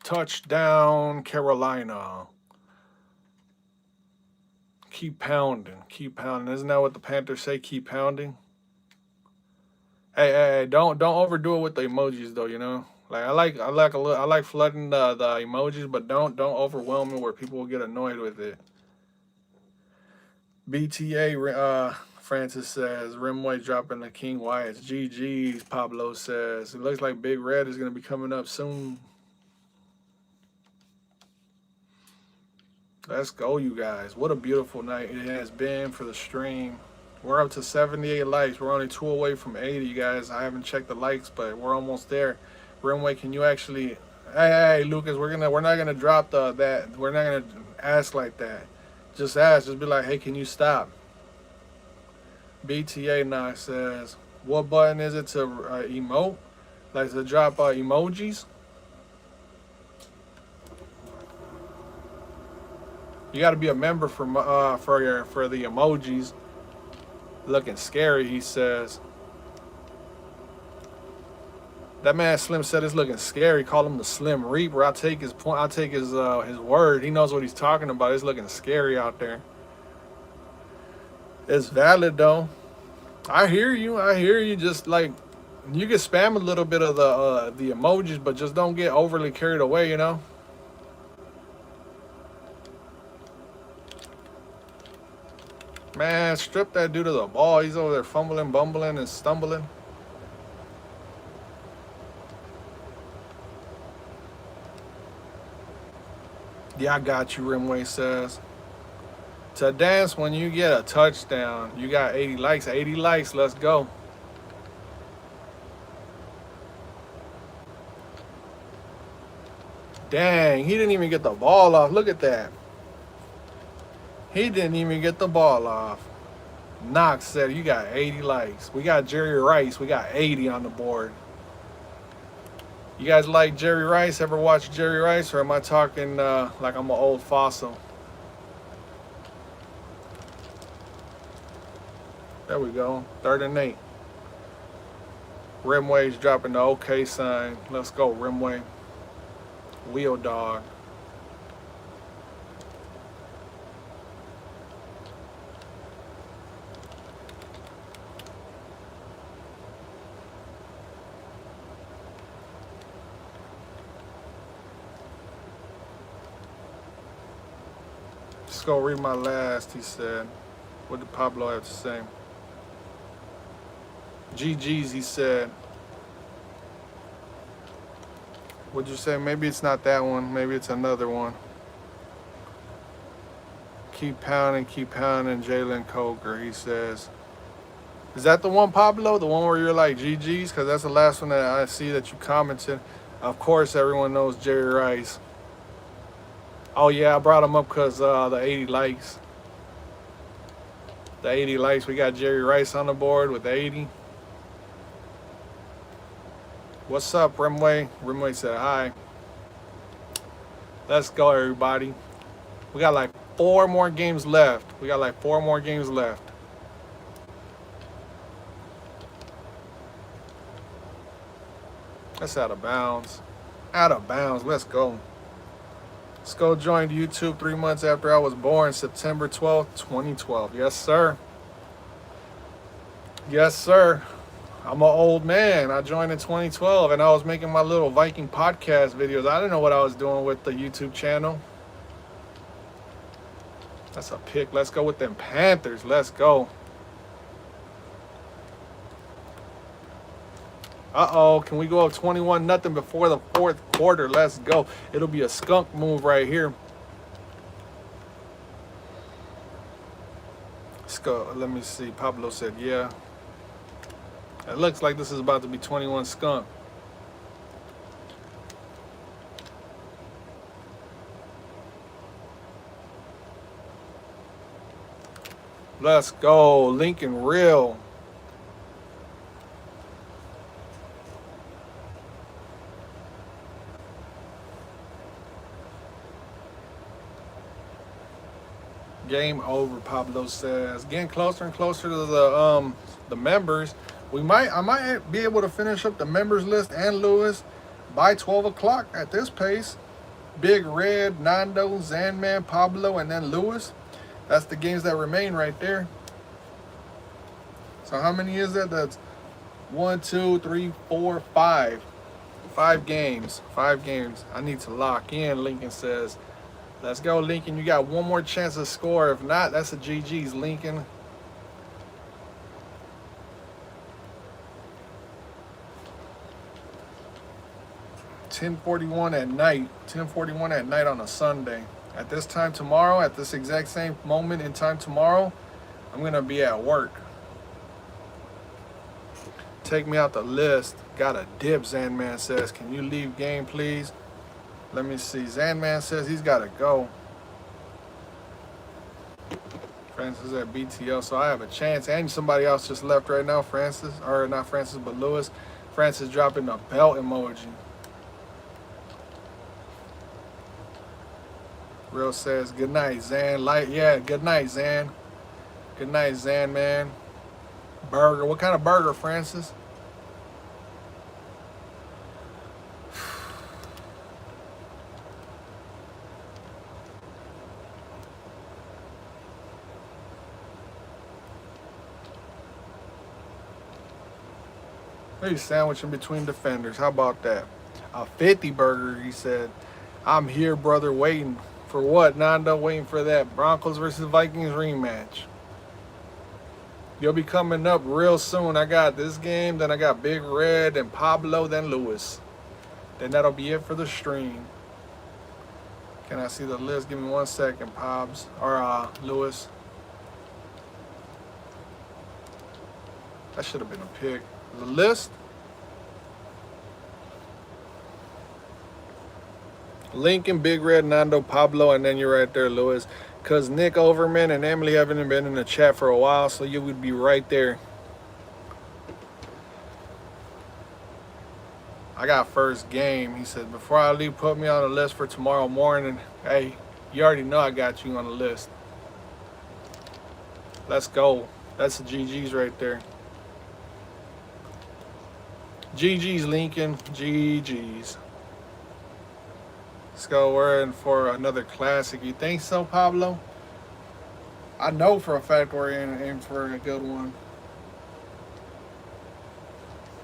Touchdown, Carolina. Keep pounding. Keep pounding. Isn't that what the Panthers say? Keep pounding. Hey, don't overdo it with the emojis though, you know? Like I like flooding the emojis, but don't overwhelm me where people will get annoyed with it. BTA Francis says Rimway dropping the King Wyatt's. GG's, Pablo says. It looks like Big Red is gonna be coming up soon. Let's go, you guys. What a beautiful night it has been for the stream. We're up to 78 likes. We're only 2 away from 80, you guys. I haven't checked the likes, but we're almost there. Rimway, can you actually... Hey, Lucas, we're not gonna drop that. We're not gonna ask like that. Just ask. Just be like, hey, can you stop? BTA Knox says, what button is it to emote? Like to drop emojis? You got to be a member for the emojis. Looking scary, he says. That man Slim said it's looking scary. Call him the Slim Reaper. I'll take his point. I'll take his word. He knows what he's talking about. It's looking scary out there. It's valid though. I hear you. I hear you. Just like you can spam a little bit of the emojis, but just don't get overly carried away. You know. Man, strip that dude of the ball. He's over there fumbling, bumbling, and stumbling. Yeah, I got you, Rimway says. To dance when you get a touchdown. You got 80 likes. 80 likes. Let's go. Dang, he didn't even get the ball off. Look at that. He didn't even get the ball off. Knox said, you got 80 likes. We got Jerry Rice. We got 80 on the board. You guys like Jerry Rice? Ever watch Jerry Rice? Or am I talking like I'm an old fossil? There we go. 3rd and 8. Rimway's dropping the OK sign. Let's go, Rimway. Wheel dog. Let's go read my last, he said. What did Pablo have to say? GG's, he said. Would you say maybe it's not that one? Maybe it's another one. Keep pounding, Jalen Coker, he says. Is that the one, Pablo? The one where you're like GG's? Because that's the last one that I see that you commented. Of course, everyone knows Jerry Rice. Oh, yeah, I brought him up because the 80 likes. The 80 likes. We got Jerry Rice on the board with 80. What's up, Rimway? Rimway said hi. Let's go, everybody. We got like 4 more games left. That's out of bounds. Let's go. Skol joined YouTube 3 months after I was born, September 12th, 2012. Yes, sir. Yes, sir. I'm an old man. I joined in 2012 and I was making my little Viking podcast videos. I didn't know what I was doing with the YouTube channel. That's a pick. Let's go with them Panthers. Let's go. Uh-oh, can we go up 21-0 before the 4th quarter? Let's go. It'll be a skunk move right here. Let's go. Let me see. Pablo said, yeah. It looks like this is about to be 21 skunk. Let's go. Lincoln Real. Game over, Pablo says. Getting closer and closer to the members. I might be able to finish up the members list and Lewis by 12 o'clock at this pace. Big Red, Nando, Zanman, Pablo, and then Lewis. That's the games that remain right there. So how many is that? That's 1, 2, 3, 4, 5. 5 games. 5 games. I need to lock in, Lincoln says. Let's go, Lincoln. You got one more chance to score. If not, that's a GG's, Lincoln. $10:41 at night. 10:41 at night on a Sunday. At this time tomorrow, at this exact same moment in time tomorrow, I'm going to be at work. Take me out the list. Got a dip, Zanman says. Can you leave game, please? Let me see. Zanman says he's got to go. Francis at BTL, so I have a chance. And somebody else just left right now, Francis. Or not Francis, but Lewis. Francis dropping a belt emoji. Real says, good night, Zan. Yeah, good night, Zan. Good night, Zan, man. Burger. What kind of burger, Francis? Maybe sandwich in between defenders. How about that? A 50 burger, he said. I'm here, brother, waiting. For what? Nando, waiting for that Broncos versus Vikings rematch. You'll be coming up real soon. I got this game, then I got Big Red, then Pablo, then Lewis. Then that'll be it for the stream. Can I see the list? Give me 1 second, Pobs. Or Lewis. That should have been a pick. The list. Lincoln, Big Red, Nando, Pablo, and then you're right there, Lewis. Because Nick Overman and Emily haven't been in the chat for a while, so you would be right there. I got first game. He said, before I leave, put me on the list for tomorrow morning. Hey, you already know I got you on the list. Let's go. That's the GG's right there. GG's, Lincoln. GG's. Let's go. We're in for another classic. You think so, Pablo? I know for a fact we're in for a good one.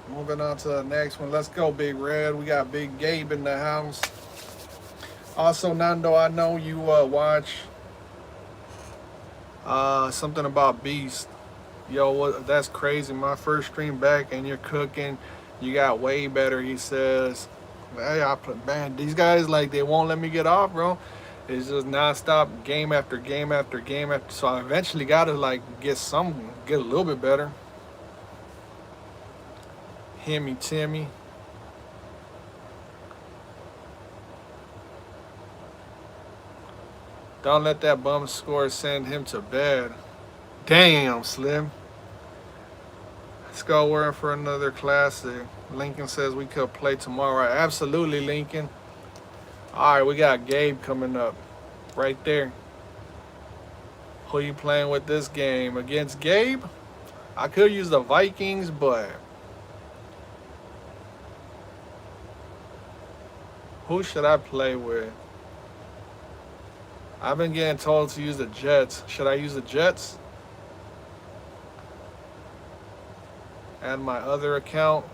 Moving on to the next one. Let's go, Big Red. We got Big Gabe in the house. Also, Nando, I know you watch something about Beast. Yo, what? That's crazy. My first stream back and you're cooking. You got way better, he says. Hey, man, these guys like they won't let me get off, bro. It's just nonstop, game after game after game after. So I eventually got to like get a little bit better. Himmy Timmy. Don't let that bum score send him to bed. Damn, Slim. Let's go working for another classic. Lincoln says we could play tomorrow. Absolutely, Lincoln. All right, we got Gabe coming up right there. Who you playing with this game? Against Gabe? I could use the Vikings, but who should I play with? I've been getting told to use the Jets. Should I use the Jets? Add my other account.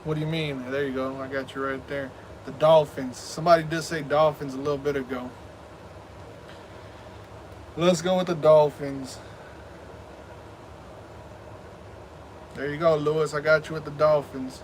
What do you mean? There you go. I got you right there. The Dolphins. Somebody did say Dolphins a little bit ago. Let's go with the Dolphins. There you go, Lewis. I got you with the Dolphins.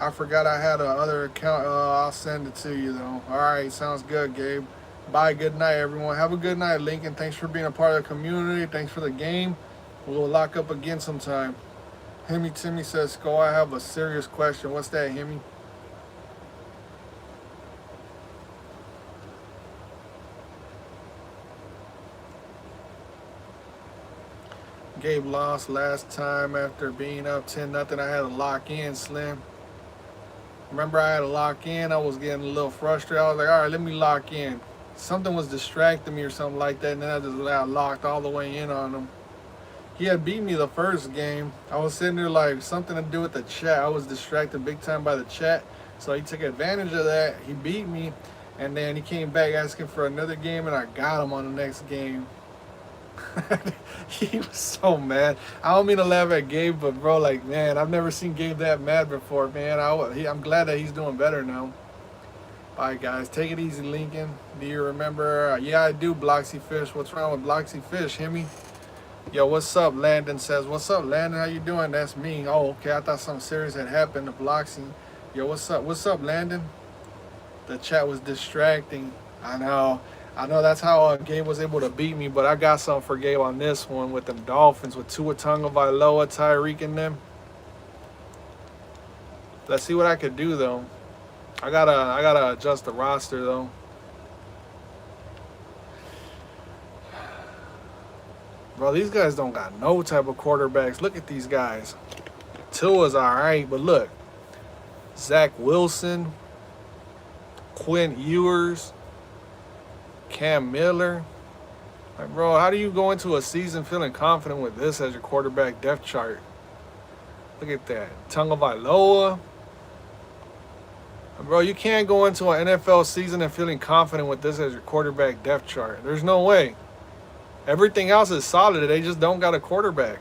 I forgot I had another account. I'll send it to you, though. All right, sounds good, Gabe. Bye, good night, everyone. Have a good night, Lincoln. Thanks for being a part of the community. Thanks for the game. We'll lock up again sometime. Himmy Timmy says, Sko, I have a serious question. What's that, Himmy? Gabe lost last time after being up 10-0. I had to lock in, Slim. Remember, I had to lock in. I was getting a little frustrated. I was like, all right, let me lock in. Something was distracting me or something like that, and then I just got locked all the way in on him. He had beat me the first game. I was sitting there like something to do with the chat. I was distracted big time by the chat. So he took advantage of that. He beat me, and then he came back asking for another game, and I got him on the next game. He was so mad. I don't mean to laugh at Gabe, but bro, like, man, I've never seen Gabe that mad before, man. I'm glad that he's doing better now. All right, guys, take it easy, Lincoln. Do you remember? Yeah, I do, Bloxy Fish. What's wrong with Bloxy Fish, Himmy? Yo, what's up? Landon says, what's up, Landon? How you doing? That's me. Oh, okay. I thought something serious had happened to Bloxy. Yo, what's up? What's up, Landon? The chat was distracting. I know that's how Gabe was able to beat me, but I got something for Gabe on this one with them Dolphins, with Tua Tagovailoa, Tyreek, and them. Let's see what I could do, though. I gotta adjust the roster, though. Bro, these guys don't got no type of quarterbacks. Look at these guys. Tua's all right, but look. Zach Wilson, Quinn Ewers, Cam Miller. Like, bro, how do you go into a season feeling confident with this as your quarterback depth chart? Look at that. Tagovailoa. Bro, you can't go into an NFL season and feeling confident with this as your quarterback depth chart. There's no way. Everything else is solid. They just don't got a quarterback.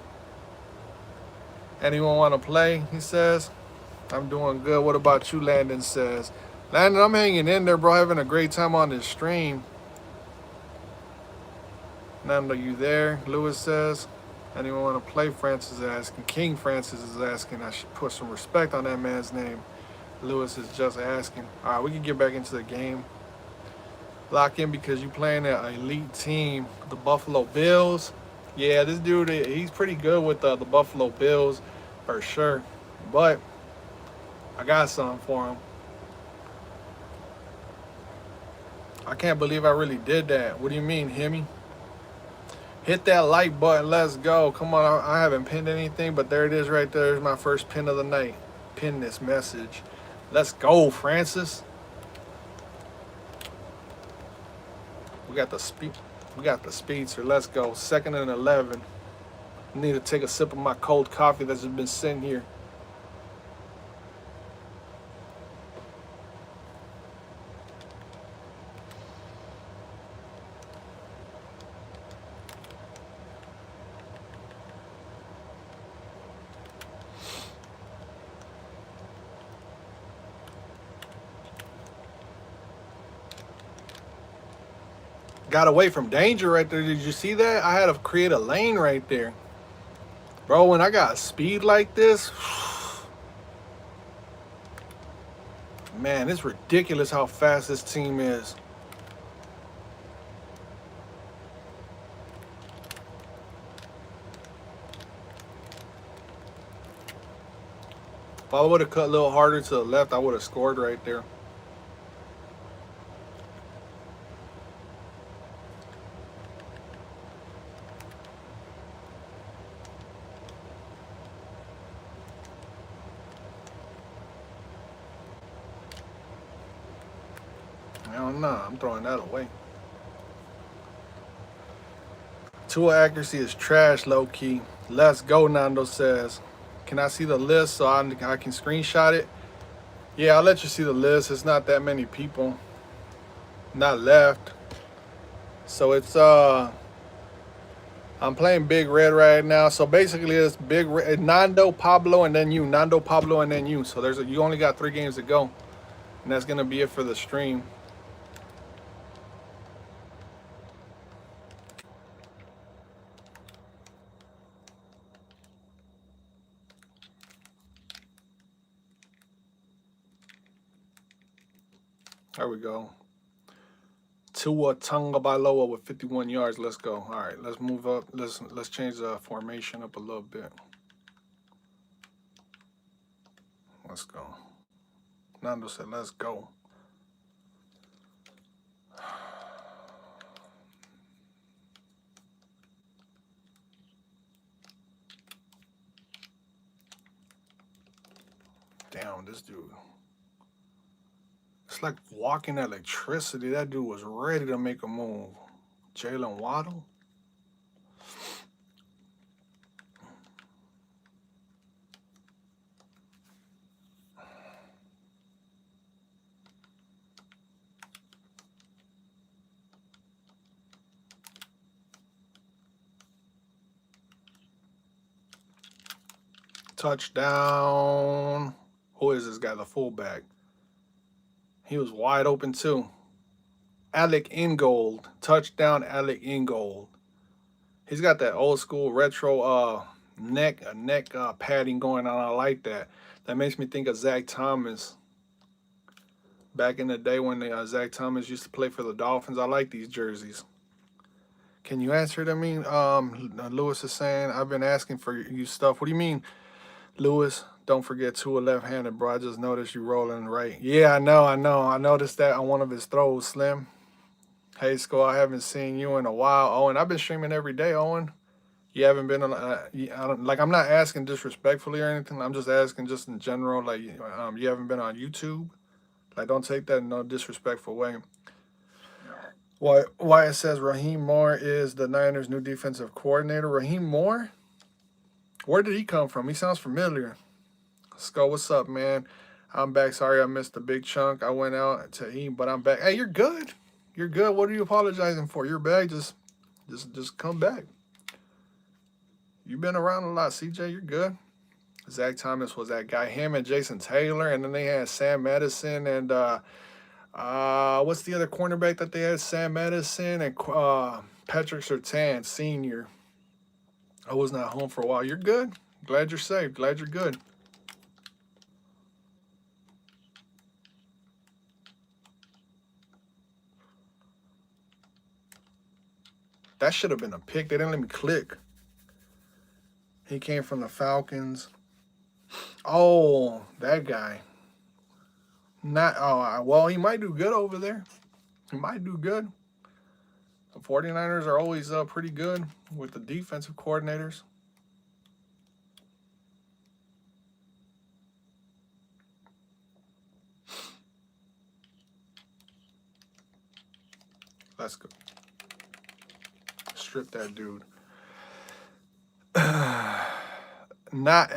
Anyone want to play? He says. I'm doing good. What about you, Landon says. Landon, I'm hanging in there, bro. Having a great time on this stream. Nando, you there? Lewis says. Anyone want to play? Francis is asking. King Francis is asking. I should put some respect on that man's name. Lewis is just asking. All right, we can get back into the game. Lock in because you playing an elite team. The Buffalo Bills. Yeah, this dude, he's pretty good with the Buffalo Bills for sure. But I got something for him. I can't believe I really did that. What do you mean, Himmy? Hit that like button. Let's go. Come on. I haven't pinned anything, but there it is right there. There's my first pin of the night. Pin this message. Let's go, Francis. We got the speedster. Let's go. 2nd and 11. I need to take a sip of my cold coffee that's just been sitting here. Got away from danger right there. Did you see that? I had to create a lane right there. Bro, when I got speed like this, man, it's ridiculous how fast this team is. If I would have cut a little harder to the left, I would have scored right there. Hell no, I'm throwing that away. Tool accuracy is trash, low key. Let's go, Nando says. Can I see the list so I can screenshot it? Yeah, I'll let you see the list. It's not that many people. Not left. So it's I'm playing Big Red right now. So basically it's Big Red, Nando, Pablo, and then you. Nando, Pablo, and then you. So you only got 3 games to go. And that's gonna be it for the stream. There we go. Tua Tagovailoa with 51 yards. Let's go. All right, let's move up. Let's change the formation up a little bit. Let's go. Nando said, let's go. Damn, this dude. It's like walking electricity. That dude was ready to make a move. Jalen Waddle. Touchdown. Who is this guy? The fullback. He was wide open too. Alec Ingold. Touchdown, Alec Ingold. He's got that old school retro neck padding going on. I like that. That makes me think of Zach Thomas. Back in the day when Zach Thomas used to play for the Dolphins. I like these jerseys. Can you answer to me? Lewis is saying, I've been asking for you stuff. What do you mean, Lewis? Don't forget Tua left-handed, bro. I just noticed you rolling right. Yeah, I know. I noticed that on one of his throws, Slim. Hey, Skol, I haven't seen you in a while. Owen, I've been streaming every day, Owen. You haven't been on, I'm not asking disrespectfully or anything. I'm just asking just in general, like, you haven't been on YouTube? Like, don't take that in no disrespectful way. Why it says Raheem Moore is the Niners' new defensive coordinator. Raheem Moore? Where did he come from? He sounds familiar. Skol, what's up, man? I'm back. Sorry I missed a big chunk. I went out to eat, but I'm back. Hey, you're good. You're good. What are you apologizing for? You're back. Just come back. You've been around a lot, CJ. You're good. Zach Thomas was that guy. Him and Jason Taylor, and then they had Sam Madison and what's the other cornerback that they had? Sam Madison and Patrick Surtain, Sr. I was not home for a while. You're good. Glad you're safe. Glad you're good. That should have been a pick. They didn't let me click. He came from the Falcons. Oh, that guy. Well, he might do good over there. He might do good. The 49ers are always pretty good with the defensive coordinators. Let's go. Strip that dude. Not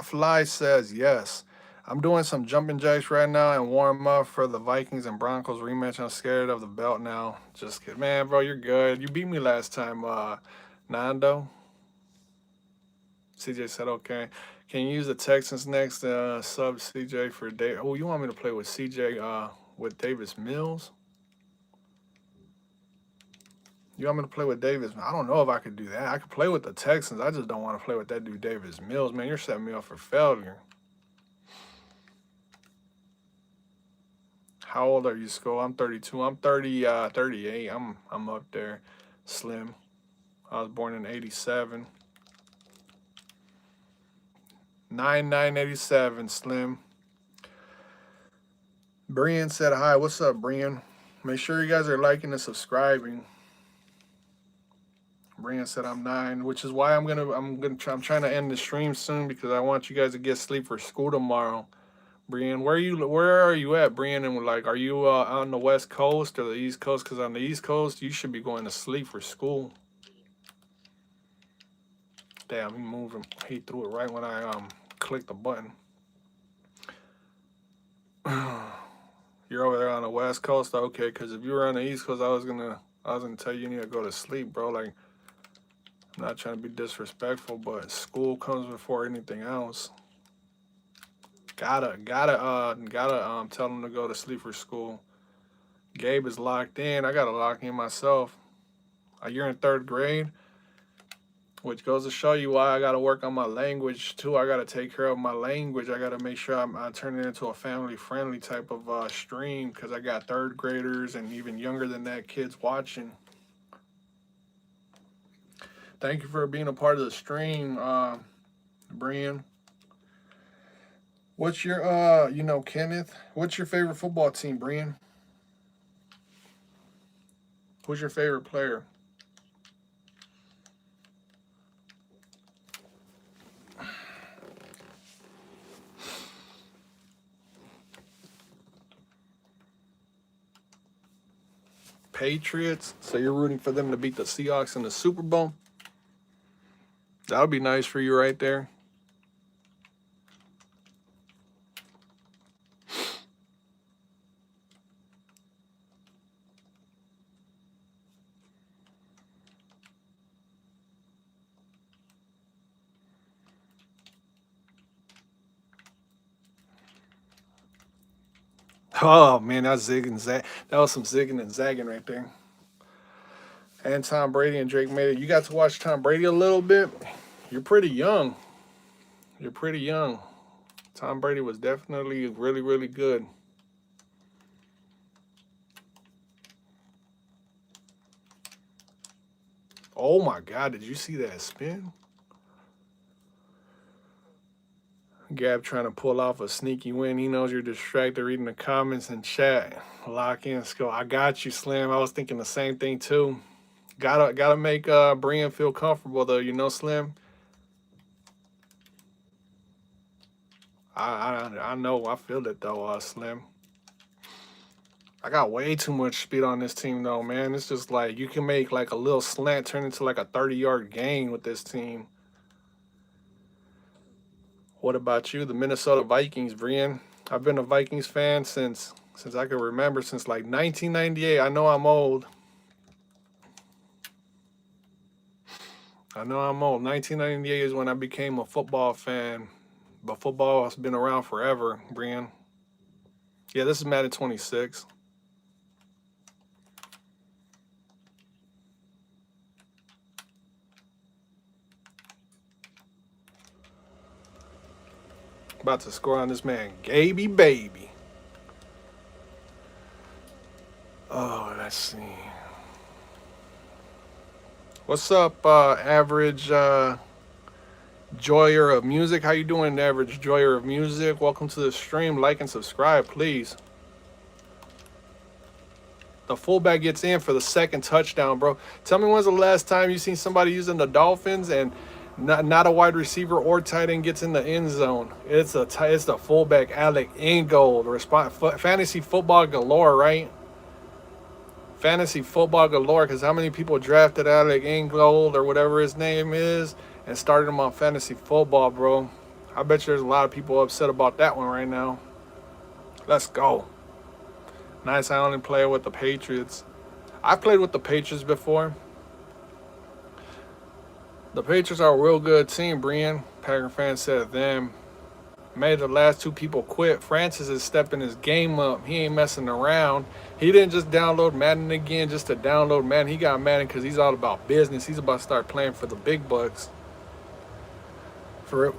Fly says yes. I'm doing some jumping jacks right now and warm up for the Vikings and Broncos rematch. I'm scared of the belt now. Just kidding. Man, bro, you're good. You beat me last time, Nando. CJ said okay. Can you use the Texans next sub CJ for Dave? Oh, you want me to play with CJ with Davis Mills? You want me to play with Davis? I don't know if I could do that. I could play with the Texans. I just don't want to play with that dude Davis Mills. Man, you're setting me up for failure. How old are you, Skol? I'm 32. I'm 38. I'm up there. Slim. I was born in 87. 9/9/87, Slim. Brian said hi. What's up, Brian? Make sure you guys are liking and subscribing. Brian said I'm 9, which is why I'm trying to end the stream soon because I want you guys to get sleep for school tomorrow. Brian, where are you at, Brian? And like, are you on the West Coast or the East Coast? Because on the East Coast, you should be going to sleep for school. Damn, he moved him. He threw it right when I clicked the button. You're over there on the West Coast, okay? Because if you were on the East Coast, I was gonna tell you need to go to sleep, bro. Like, I'm not trying to be disrespectful, but school comes before anything else. Gotta tell them to go to sleep for school. Gabe is locked in. I gotta lock in myself. You're in 3rd grade, which goes to show you why I gotta work on my language too. I gotta take care of my language. I gotta make sure I turn it into a family-friendly type of stream because I got 3rd graders and even younger than that kids watching. Thank you for being a part of the stream, Brian. What's your, Kenneth? What's your favorite football team, Brian? Who's your favorite player? Patriots. So you're rooting for them to beat the Seahawks in the Super Bowl? That would be nice for you right there. Oh man, that's zig and zag. That was some zigging and zagging right there. And Tom Brady and Drake made it. You got to watch Tom Brady a little bit. You're pretty young. You're pretty young. Tom Brady was definitely really, really good. Oh my God, did you see that spin? Gab trying to pull off a sneaky win. He knows you're distracted reading the comments and chat. Lock in, Skol. I got you, Slim. I was thinking the same thing too. Gotta make Brian feel comfortable though, you know, Slim. I know, I feel it though, Slim. I got way too much speed on this team though, man. It's just like you can make like a little slant turn into like a 30-yard gain with this team. What about you, the Minnesota Vikings, Brian? I've been a Vikings fan since I can remember, since like 1998. I know I'm old. 1998 is when I became a football fan. But football has been around forever, Brian. Yeah, this is Madden 26. About to score on this man, Gaby Baby. Oh, let's see. What's up, average joyer of music? How you doing, average joyer of music? Welcome to the stream. Like and subscribe, please. The fullback gets in for the 2nd touchdown, bro. Tell me when's the last time you seen somebody using the Dolphins and not a wide receiver or tight end gets in the end zone. It's the fullback, Alec Ingold. Fantasy football galore, right? Fantasy football galore, because how many people drafted Alec Ingold or whatever his name is and started him on fantasy football, bro? I bet you there's a lot of people upset about that one right now. Let's go. Nice, I only play with the Patriots. I've played with the Patriots before. The Patriots are a real good team, Brian. Packer fan said them. made the last 2 people quit. Francis is stepping his game up. He ain't messing around. He didn't just download Madden again just to download Madden. He got Madden because he's all about business. He's about to start playing for the big bucks. For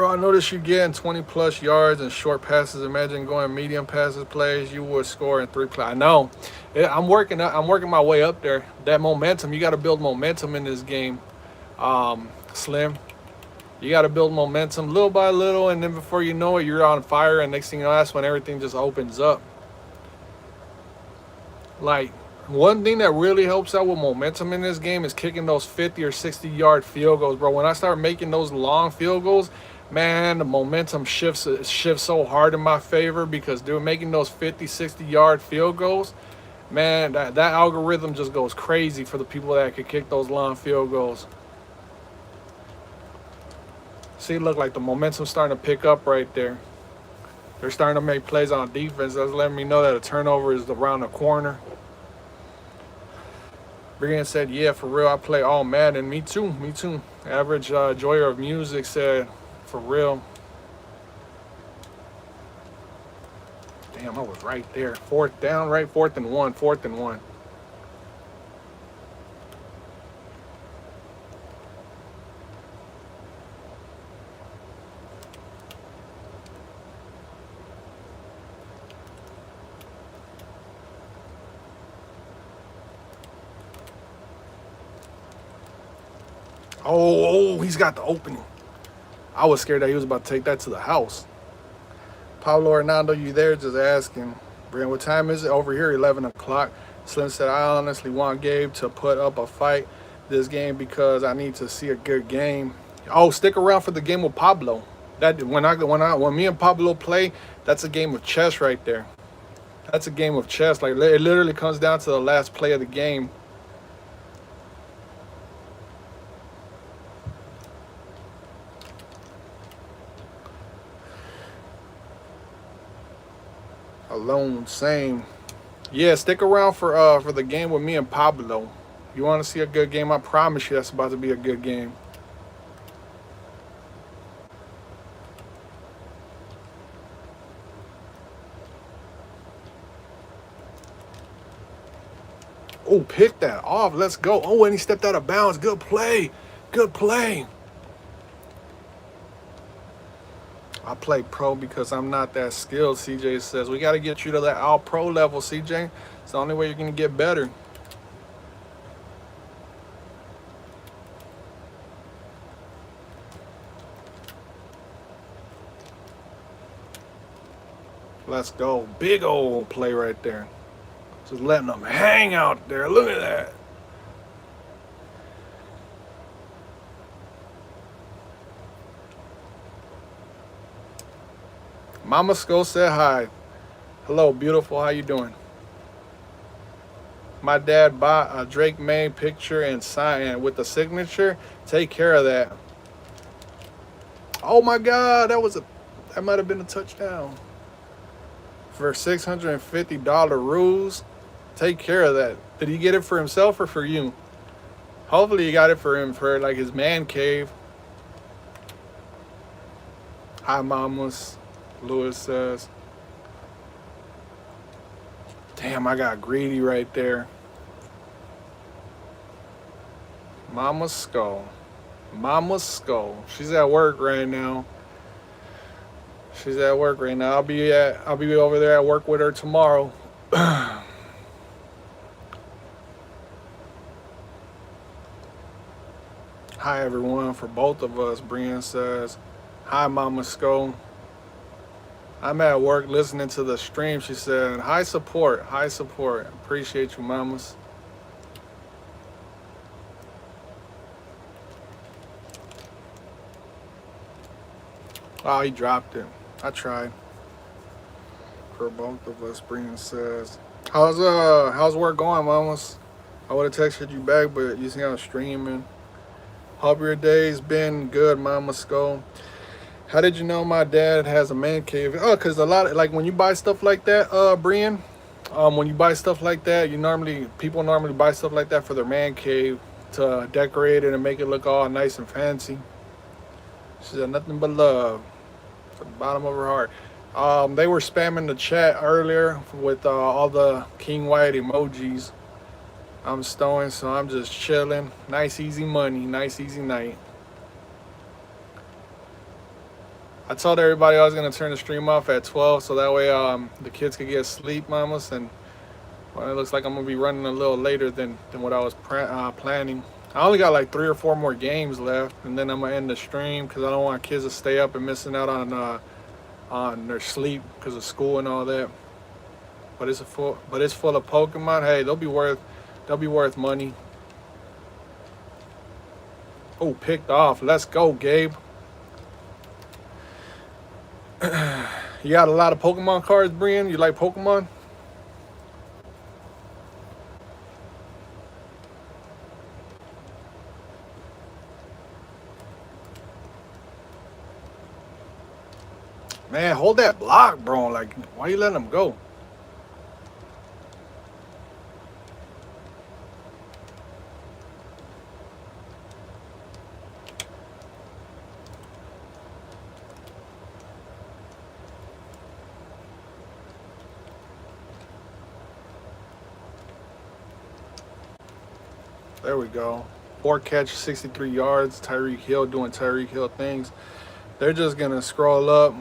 I noticed you getting 20 plus yards and short passes. Imagine going medium passes plays. You would score in 3 plays. I know. I'm working my way up there. That momentum. You got to build momentum in this game, Slim. You got to build momentum little by little, and then before you know it, you're on fire. And next thing you know, that's when everything just opens up. Like, one thing that really helps out with momentum in this game is kicking those 50 or 60 yard field goals, bro. When I start making those long field goals, man, the momentum shifts so hard in my favor because making those 50, 60 yard field goals, man, that algorithm just goes crazy for the people that can kick those long field goals. See, look, like the momentum's starting to pick up right there. They're starting to make plays on defense. That's letting me know that a turnover is around the corner. Brian said, yeah, for real, I play all Madden. Me too. Average enjoyer of music said, for real. Damn, I was right there. 4th down, right? 4th and 1. Oh, he's got the opening. I was scared that he was about to take that to the house. Pablo Hernando, you there? Just asking. Brian, what time is it? Over here, 11 o'clock. Slim said, I honestly want Gabe to put up a fight this game because I need to see a good game. Oh, stick around for the game with Pablo. That when me and Pablo play, that's a game of chess right there. That's a game of chess. Like, it literally comes down to the last play of the game. Alone, same. Yeah, stick around for the game with me and Pablo. You want to see a good game? I promise you that's about to be a good game. Oh, pick that off. Let's go. Oh, and he stepped out of bounds. Good play. Good play. I play pro because I'm not that skilled, CJ says. We got to get you to that all-pro level, CJ. It's the only way you're going to get better. Let's go. Big old play right there. Just letting them hang out there. Look at that. Mama Skull said hi. Hello, beautiful. How you doing? My dad bought a Drake May picture and sign with the signature. Take care of that. Oh my God, that might have been a touchdown. For $650 rules. Take care of that. Did he get it for himself or for you? Hopefully you got it for him for like his man cave. Hi, mamas. Lewis says. Damn, I got greedy right there. Mama Skull. Mama Skull. She's at work right now. I'll be over there at work with her tomorrow. Hi everyone, for both of us, Brian says. Hi, Mama Skull. I'm at work listening to the stream. She said, high support. Appreciate you, mamas. Oh, he dropped it. I tried. For both of us, Brian says. How's work going, mamas? I would have texted you back, but you see I'm streaming. Hope your day's been good, Mama Skull. How did you know my dad has a man cave? Oh, because a lot of, like, when you buy stuff like that, Brian, when you buy stuff like that, people normally buy stuff like that for their man cave to decorate it and make it look all nice and fancy. She said, nothing but love. from the bottom of her heart. They were spamming the chat earlier with all the King White emojis. I'm stowing, so I'm just chilling. Nice, easy money. Nice, easy night. I told everybody I was going to turn the stream off at 12 so that way the kids could get sleep, mamas. And well, it looks like I'm going to be running a little later than what I was planning. I only got like 3 or 4 more games left, and then I'm going to end the stream because I don't want kids to stay up and missing out on their sleep because of school and all that. But it's full of Pokemon. Hey, they'll be worth money. Oh, picked off. Let's go, Gabe. You got a lot of Pokemon cards, Brian? You like Pokemon? Man, hold that block, bro. Like, why you letting him go? There we go. 4 catch, 63 yards. Tyreek Hill doing Tyreek Hill things. They're just going to scroll up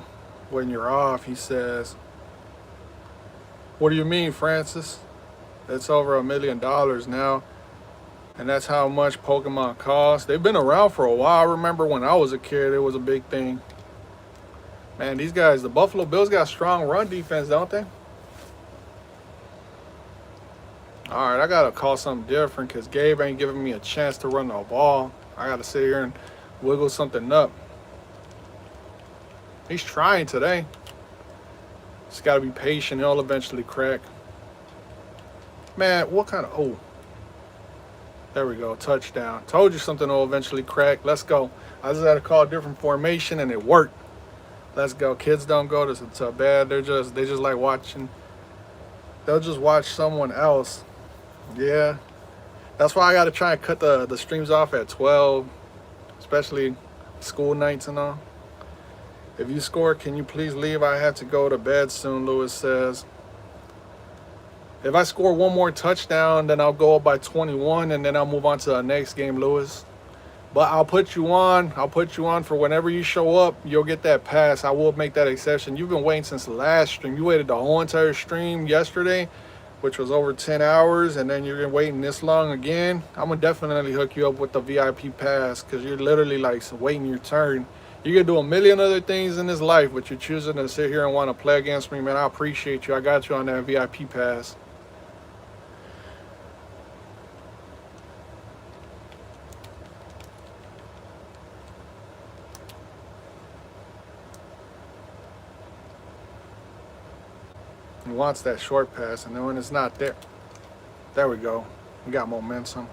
when you're off, he says. What do you mean, Francis? It's over $1 million now. And that's how much Pokemon cost. They've been around for a while. I remember when I was a kid, it was a big thing. Man, these guys, the Buffalo Bills got strong run defense, don't they? All right, I got to call something different because Gabe ain't giving me a chance to run the ball. I got to sit here and wiggle something up. He's trying today. Just got to be patient. He'll eventually crack. Man, what kind of... Oh. There we go. Touchdown. Told you something will eventually crack. Let's go. I just had to call a different formation, and it worked. Let's go. Kids don't go to bed. They just like watching. They'll just watch someone else. Yeah. That's why I got to try and cut the streams off at 12, especially school nights and all. If you score, can you please leave? I have to go to bed soon, Lewis says. If I score one more touchdown, then I'll go up by 21, and then I'll move on to the next game, Lewis. But I'll put you on. I'll put you on for whenever you show up. You'll get that pass. I will make that exception. You've been waiting since the last stream. You waited the whole entire stream yesterday, which was over 10 hours, and then you're waiting this long again. I'm going to definitely hook you up with the VIP pass because you're literally like waiting your turn. You can do a million other things in this life, but you're choosing to sit here and want to play against me, man. I appreciate you. I got you on that VIP pass. He wants that short pass, and then when it's not there, there we go. We got momentum.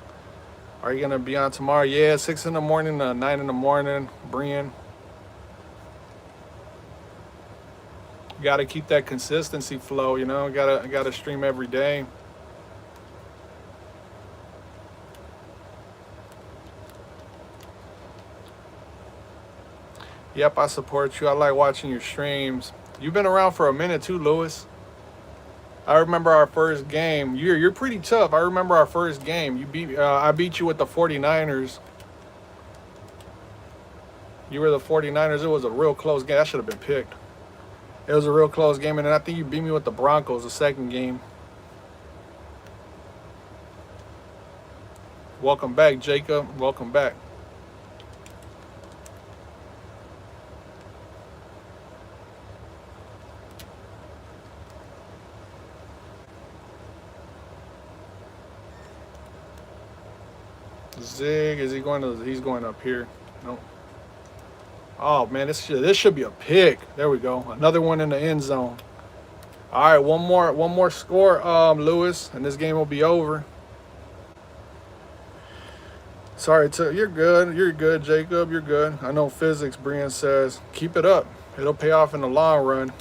Are you gonna be on tomorrow? Yeah, 6 in the morning to 9 in the morning, Brian. You gotta keep that consistency flow, you know. Gotta stream every day. Yep, I support you. I like watching your streams. You've been around for a minute too, Lewis. I remember our first game. You're pretty tough. I remember our first game. I beat you with the 49ers. You were the 49ers. It was a real close game. I should have been picked. It was a real close game, and then I think you beat me with the Broncos the second game. Welcome back, Jacob. Welcome back. Zig, is he going to? He's going up here. Nope. Oh man, this should be a pick. There we go. Another one in the end zone. All right, one more score, Lewis, and this game will be over. Sorry, you're good. You're good, Jacob. You're good. I know physics. Brian says keep it up. It'll pay off in the long run.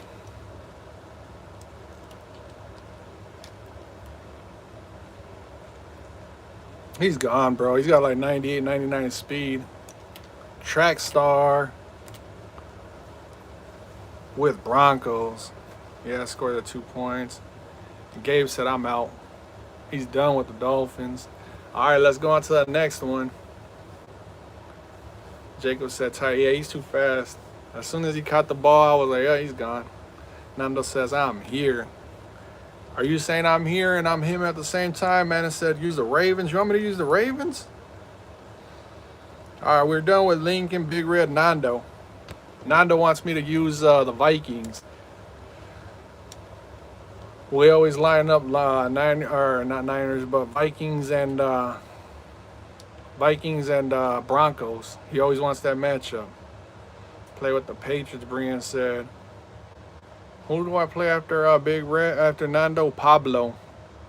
He's gone, bro. He's got like 98, 99 speed. Track star. with Broncos. Yeah, scored the 2 points. Gabe said, I'm out. He's done with the Dolphins. All right, let's go on to the next one. Jacob said, Ty, yeah, he's too fast. As soon as he caught the ball, I was like, yeah, he's gone. Nando says, I'm here. Are you saying I'm here and I'm him at the same time? Man, it said, use the Ravens. You want me to use the Ravens? All right, we're done with Lincoln, Big Red, Nando. Nando wants me to use the Vikings. We always line up not Niners, but Vikings and Broncos. He always wants that matchup. Play with the Patriots, Brian said. Who do I play after Big Red? After Nando? Pablo.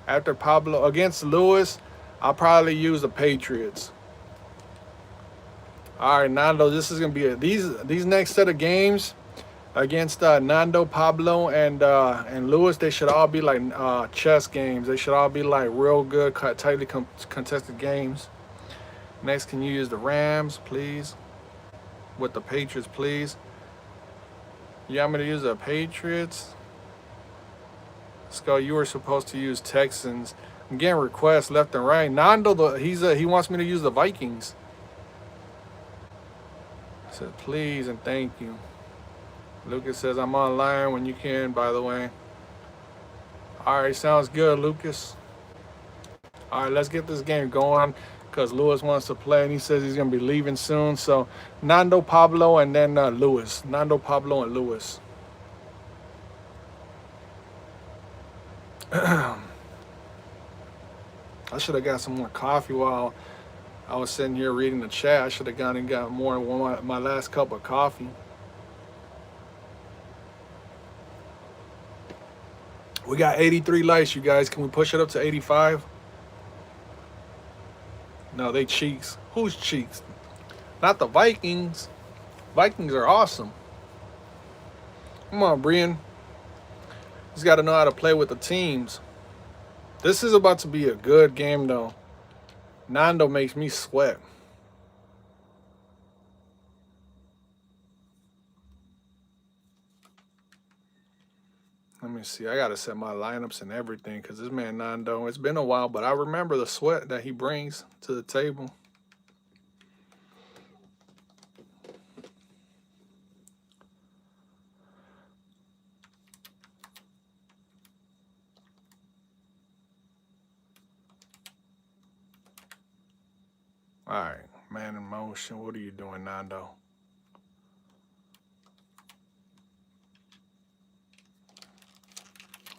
After Pablo against Lewis, I'll probably use the Patriots. All right, Nando. This is gonna be these next set of games against Nando, Pablo, and Lewis. They should all be like chess games. They should all be like real good, tightly contested games. Next, can you use the Rams, please? With the Patriots, please. You want me to use the Patriots? Skull, you were supposed to use Texans. I'm getting requests left and right. Nando, he wants me to use the Vikings. I said, please and thank you. Lucas says, I'm online when you can, by the way. All right, sounds good, Lucas. All right, let's get this game going because Lewis wants to play, and he says he's going to be leaving soon. So, Nando, Pablo, and then Lewis. Nando, Pablo, and Lewis. I should have got some more coffee while I was sitting here reading the chat. I should have gone and got more my last cup of coffee. We got 83 likes, you guys. Can we push it up to 85? No, they cheeks. Who's cheeks? Not the Vikings. Vikings are awesome. Come on, Brian. He's got to know how to play with the teams. This is about to be a good game, though. Nando makes me sweat. Let me see. I got to set my lineups and everything because this man Nando, it's been a while, but I remember the sweat that he brings to the table. All right, man in motion. What are you doing, Nando?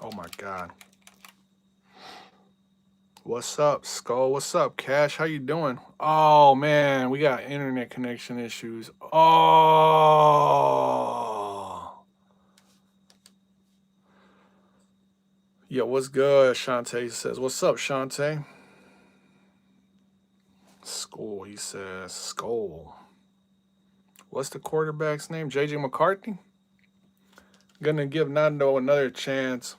Oh my God. What's up, Skull? What's up, Cash? How you doing? Oh man, we got internet connection issues. Oh. Yo, what's good? Shantae says, what's up, Shantae? Skol, he says. Skol. What's the quarterback's name? JJ McCarthy? Gonna give Nando another chance.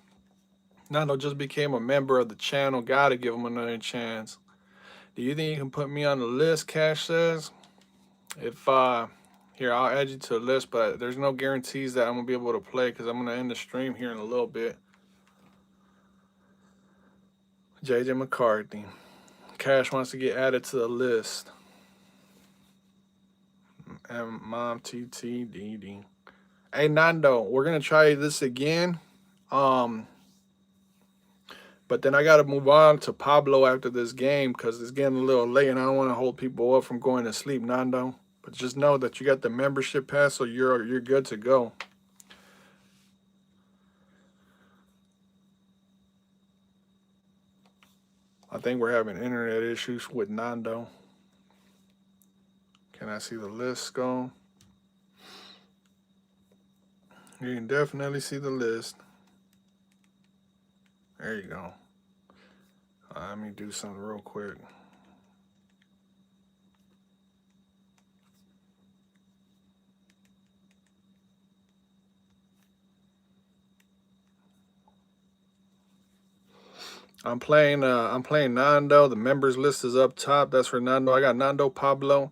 Nando just became a member of the channel. Gotta give him another chance. Do you think you can put me on the list, Cash says? If, here, I'll add you to the list, but there's no guarantees that I'm gonna be able to play because I'm gonna end the stream here in a little bit. JJ McCarthy. Cash wants to get added to the list. And Mom TTDD. Hey, Nando, we're gonna try this again. But then I got to move on to Pablo after this game because it's getting a little late and I don't want to hold people up from going to sleep, Nando. But just know that you got the membership pass, so you're good to go. I think we're having internet issues with Nando. Can I see the list go? You can definitely see the list. There you go. Let me do something real quick. I'm playing Nando. The members list is up top. That's for Nando. I got Nando, Pablo,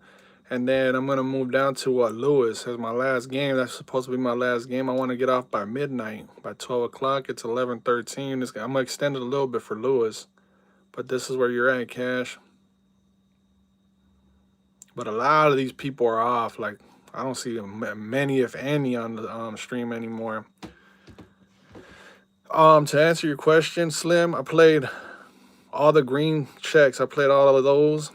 And then I'm going to move down to Lewis as my last game. That's supposed to be my last game. I want to get off by midnight. By 12 o'clock, it's 11:13. I'm going to extend it a little bit for Lewis. But this is where you're at, Cash. But a lot of these people are off. Like, I don't see many, if any, on the stream anymore. To answer your question, Slim, I played all the green checks. I played all of those.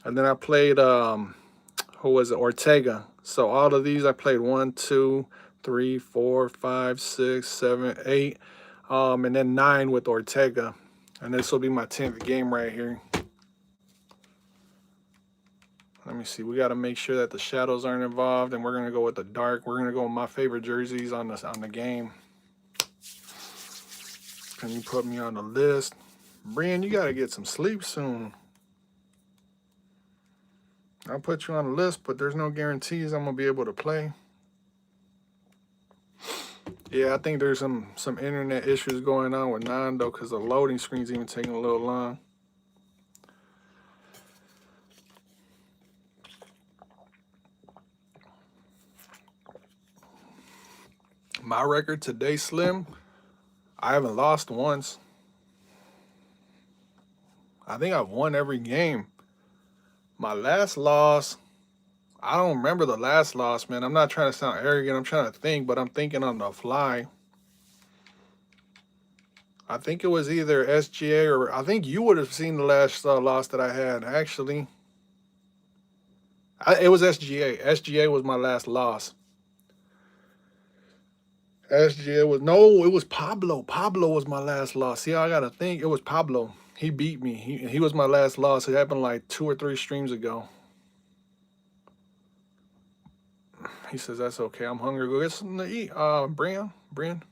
And then I played... who was it? Ortega. So all of these I played 1, 2, 3, 4, 5, 6, 7, 8, and then 9 with Ortega. And this will be my 10th game right here. Let me see. We got to make sure that the shadows aren't involved, and we're gonna go with the dark. We're gonna go with my favorite jerseys on the game. Can you put me on the list, Brian? You gotta get some sleep soon. I'll put you on the list, but there's no guarantees I'm gonna be able to play. Yeah, I think there's some internet issues going on with Nando because the loading screen's even taking a little long. My record today, Slim, I haven't lost once. I think I've won every game. My last loss, I don't remember the last loss, man. I'm not trying to sound arrogant. I'm trying to think, but I'm thinking on the fly. I think it was either SGA or I think you would have seen the last loss that I had, actually. It was SGA. SGA was my last loss. SGA was, no, it was Pablo. Pablo was my last loss. See, I got to think. It was Pablo. He beat me. He was my last loss. It happened like 2 or 3 streams ago. He says, that's okay. I'm hungry. Go get something to eat. Brian.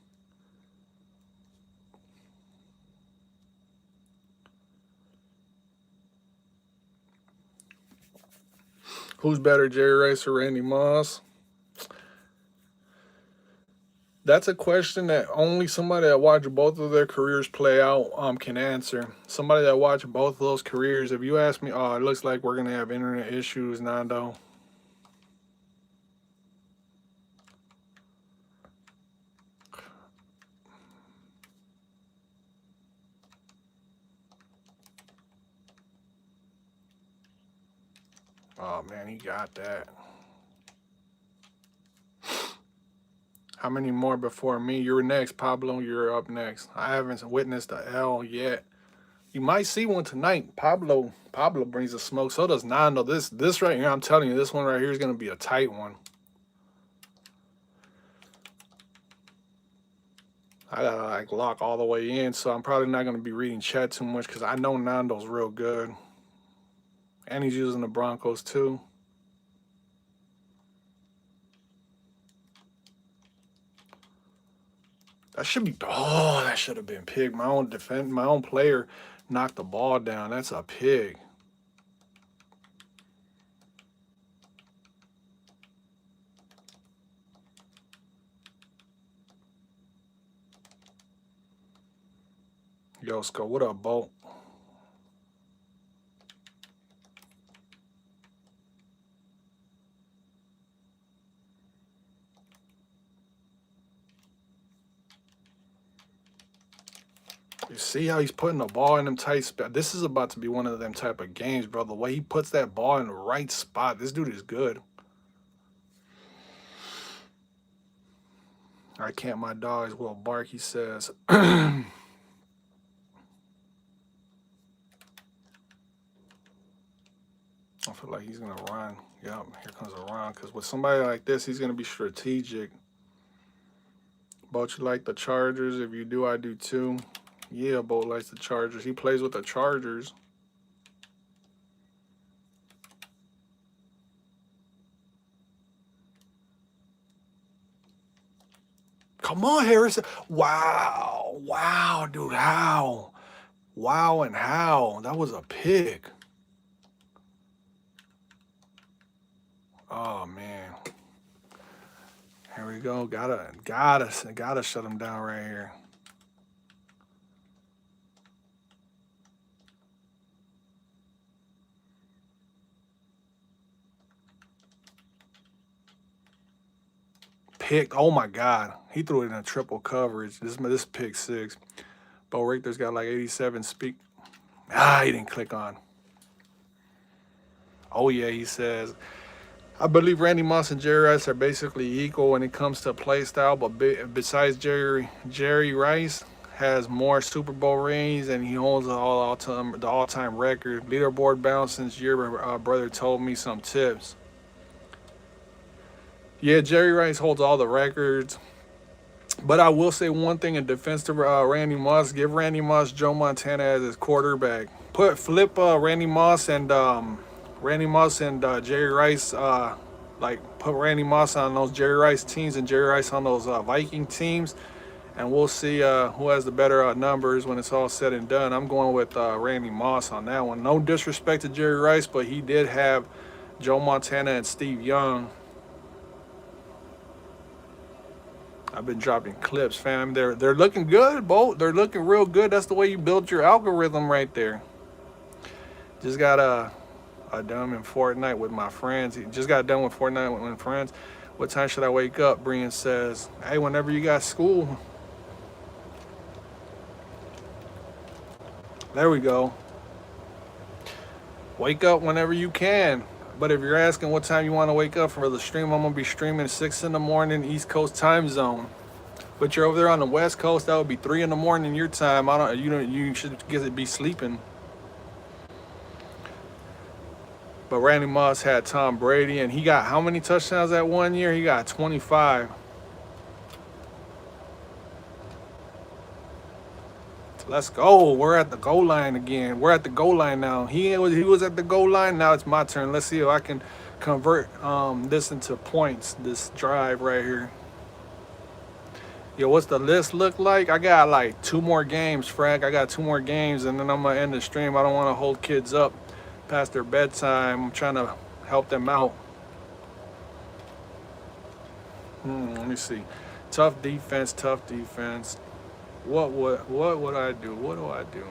Who's better, Jerry Rice or Randy Moss? That's a question that only somebody that watched both of their careers play out can answer. Somebody that watched both of those careers. If you ask me, oh, it looks like we're going to have internet issues, Nando. Oh, man, he got that. How many more before me? You're next, Pablo. You're up next. I haven't witnessed a L yet. You might see one tonight. Pablo brings the smoke. So does Nando. This right here, I'm telling you, this one right here is going to be a tight one. I got to like lock all the way in, so I'm probably not going to be reading chat too much because I know Nando's real good. And he's using the Broncos too. That should be, oh, that should have been pig. My own player knocked the ball down. That's a pig. Yo, Sko, what up, Bolt? You see how he's putting the ball in them tight spots? This is about to be one of them type of games, bro. The way he puts that ball in the right spot, this dude is good. I can't, my dogs will bark, he says. I feel like he's going to run. Yep, here comes a run. Because with somebody like this, he's going to be strategic. Boat, you like the Chargers? If you do, I do too. Yeah, Boat likes the Chargers. He plays with the Chargers. Come on, Harrison. Wow. Wow, dude. How? Wow and how? That was a pick. Oh, man. Here we go. Gotta shut him down right here. pick. Oh my God, he threw it in a triple coverage. This pick six. Bo Richter's got like 87 speak. He didn't click on. Oh yeah, he says, I believe Randy Moss and Jerry Rice are basically equal when it comes to play style, but besides Jerry Rice has more Super Bowl rings and he holds the all-time record. Leaderboard bounce since your brother told me some tips. Yeah, Jerry Rice holds all the records. But I will say one thing in defense to Randy Moss: give Randy Moss Joe Montana as his quarterback. Flip Randy Moss and Jerry Rice. Put Randy Moss on those Jerry Rice teams and Jerry Rice on those Viking teams, and we'll see who has the better numbers when it's all said and done. I'm going with Randy Moss on that one. No disrespect to Jerry Rice, but he did have Joe Montana and Steve Young. I've been dropping clips, fam. They're looking good, Bo. They're looking real good. That's the way you build your algorithm right there. Just got done in Fortnite with my friends. Just got done with Fortnite with my friends. What time should I wake up? Brian says, hey, whenever you got school. There we go. Wake up whenever you can. But if you're asking what time you want to wake up for the stream, I'm going to be streaming 6 in the morning East Coast time zone. But you're over there on the West Coast, that would be 3 in the morning your time. You should be sleeping. But Randy Moss had Tom Brady, and he got how many touchdowns that 1 year? He got 25. Let's go. We're at the goal line again. We're at the goal line now. He was at the goal line. Now it's my turn. Let's see if I can convert this into points, this drive right here. Yo, what's the list look like? I got like 2 more games, Frank. I got 2 more games, and then I'm going to end the stream. I don't want to hold kids up past their bedtime. I'm trying to help them out. Let me see. Tough defense. What would I do? What do I do?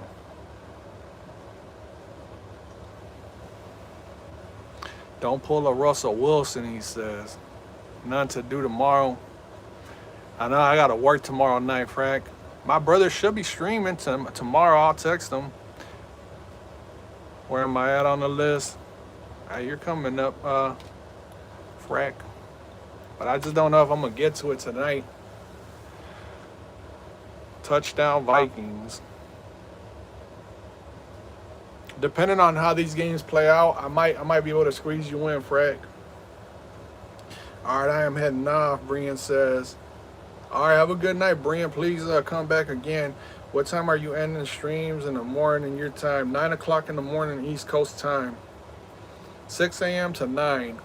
Don't pull a Russell Wilson, he says. None to do tomorrow. I know I got to work tomorrow night, Frank. My brother should be streaming tomorrow. I'll text him. Where am I at on the list? Hey, you're coming up, Frank. But I just don't know if I'm going to get to it tonight. Touchdown Vikings. Depending on how these games play out, I might be able to squeeze you in, Frank. All right, I am heading off, Brian says. All right, have a good night, Brian. Please come back again. What time are you ending streams in the morning, your time? 9 o'clock in the morning, East Coast time. 6 a.m. to 9.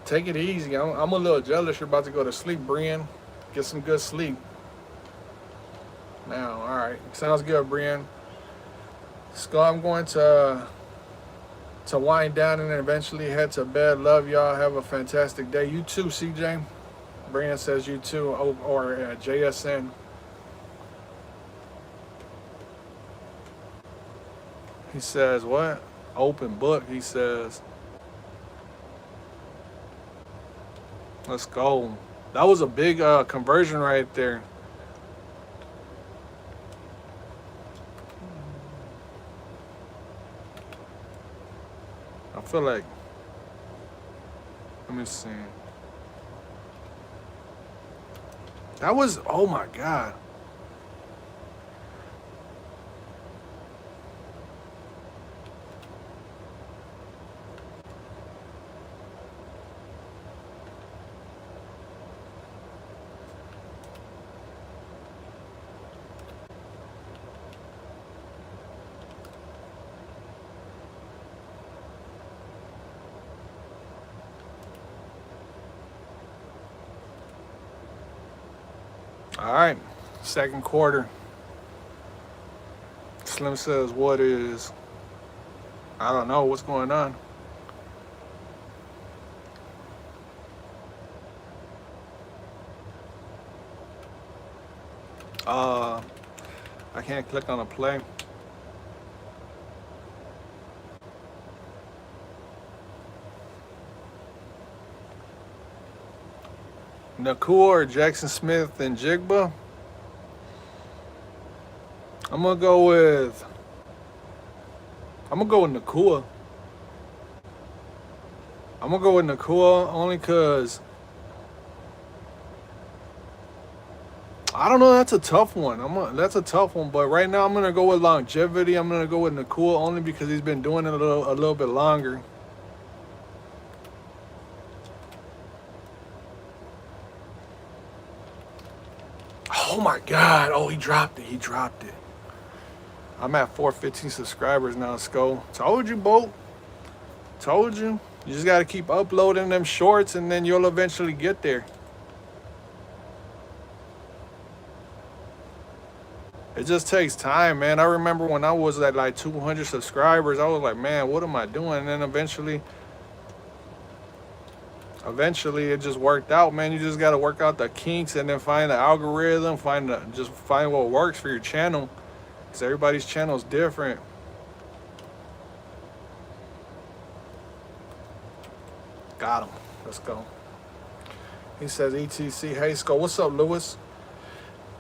Take it easy. I'm a little jealous you're about to go to sleep, Brian. Get some good sleep. Now, all right. Sounds good, Brian. So I'm going to wind down and then eventually head to bed. Love y'all. Have a fantastic day. You too, CJ. Brian says you too, or JSN. He says what? Open book, he says. Let's go. That was a big conversion right there. I feel like, let me see. That was, oh my God. All right, second quarter. Slim says, what is? I don't know what's going on. I can't click on a play. Nakua or Jackson Smith and Jigba? I'm gonna go with Nakua. I'm gonna go with Nakua only cause I don't know. That's a tough one. That's a tough one. But right now, I'm gonna go with longevity. I'm gonna go with Nakua only because he's been doing it a little bit longer. Oh my God! Oh, he dropped it. He dropped it. I'm at 415 subscribers now, Skol. Told you, Bolt. Told you. You just gotta keep uploading them shorts, and then you'll eventually get there. It just takes time, man. I remember when I was at like 200 subscribers, I was like, man, what am I doing? And then eventually it just worked out, man. You just got to work out the kinks and then find the algorithm, just find what works for your channel. Because everybody's channel is different. Got him. Let's go. He says, ETC, hey, Skol. What's up, Lewis?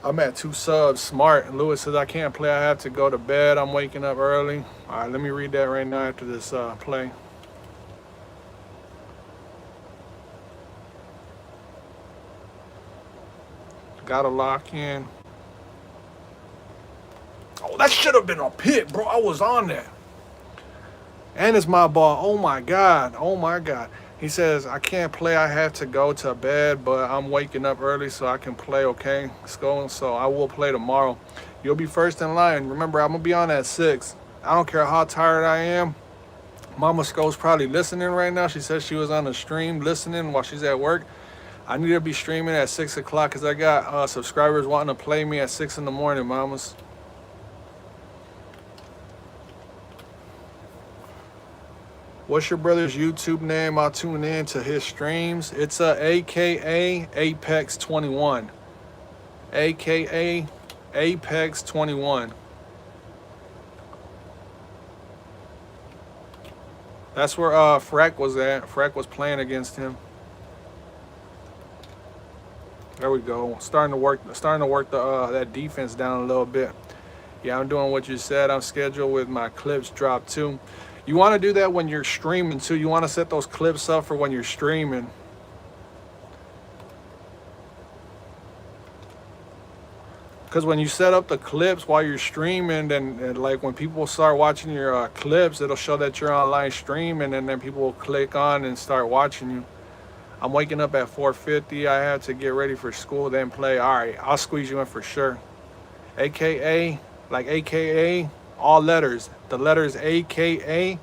I'm at 2 subs. Smart. Lewis says, I can't play. I have to go to bed. I'm waking up early. All right, let me read that right now after this play. Gotta lock in. Oh, that should have been a pick, bro. I was on that. And it's my ball. Oh, my God. Oh, my God. He says, I can't play. I have to go to bed, but I'm waking up early so I can play, okay? Let's go. So I will play tomorrow. You'll be first in line. Remember, I'm going to be on at 6. I don't care how tired I am. Mama Skol's probably listening right now. She said she was on the stream listening while she's at work. I need to be streaming at 6 o'clock because I got subscribers wanting to play me at 6 in the morning, mamas. What's your brother's YouTube name? I'll tune in to his streams. It's AKA Apex 21. AKA Apex 21. That's where Freck was at. Freck was playing against him. There we go. Starting to work the that defense down a little bit. Yeah, I'm doing what you said. I'm scheduled with my clips drop too. You want to do that when you're streaming too. You want to set those clips up for when you're streaming. Because when you set up the clips while you're streaming, then like when people start watching your clips, it'll show that you're online streaming, and then people will click on and start watching you. I'm waking up at 4:50. I have to get ready for school, then play. All right, I'll squeeze you in for sure. AKA, like AKA, all letters. The letters AKA,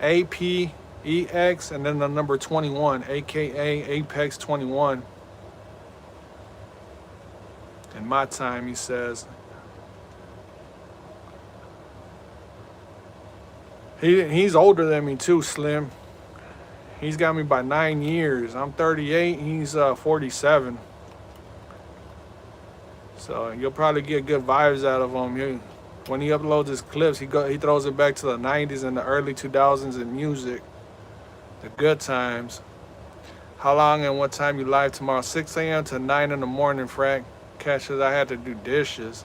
APEX, and then the number 21, AKA Apex 21. In my time, he says. He's older than me too, Slim. He's got me by 9 years. I'm 38. He's 47. So you'll probably get good vibes out of him. When he uploads his clips, he throws it back to the 90s and the early 2000s in music. The good times. How long and what time you live tomorrow? 6 a.m. to 9 in the morning, Frack. Catches, I had to do dishes.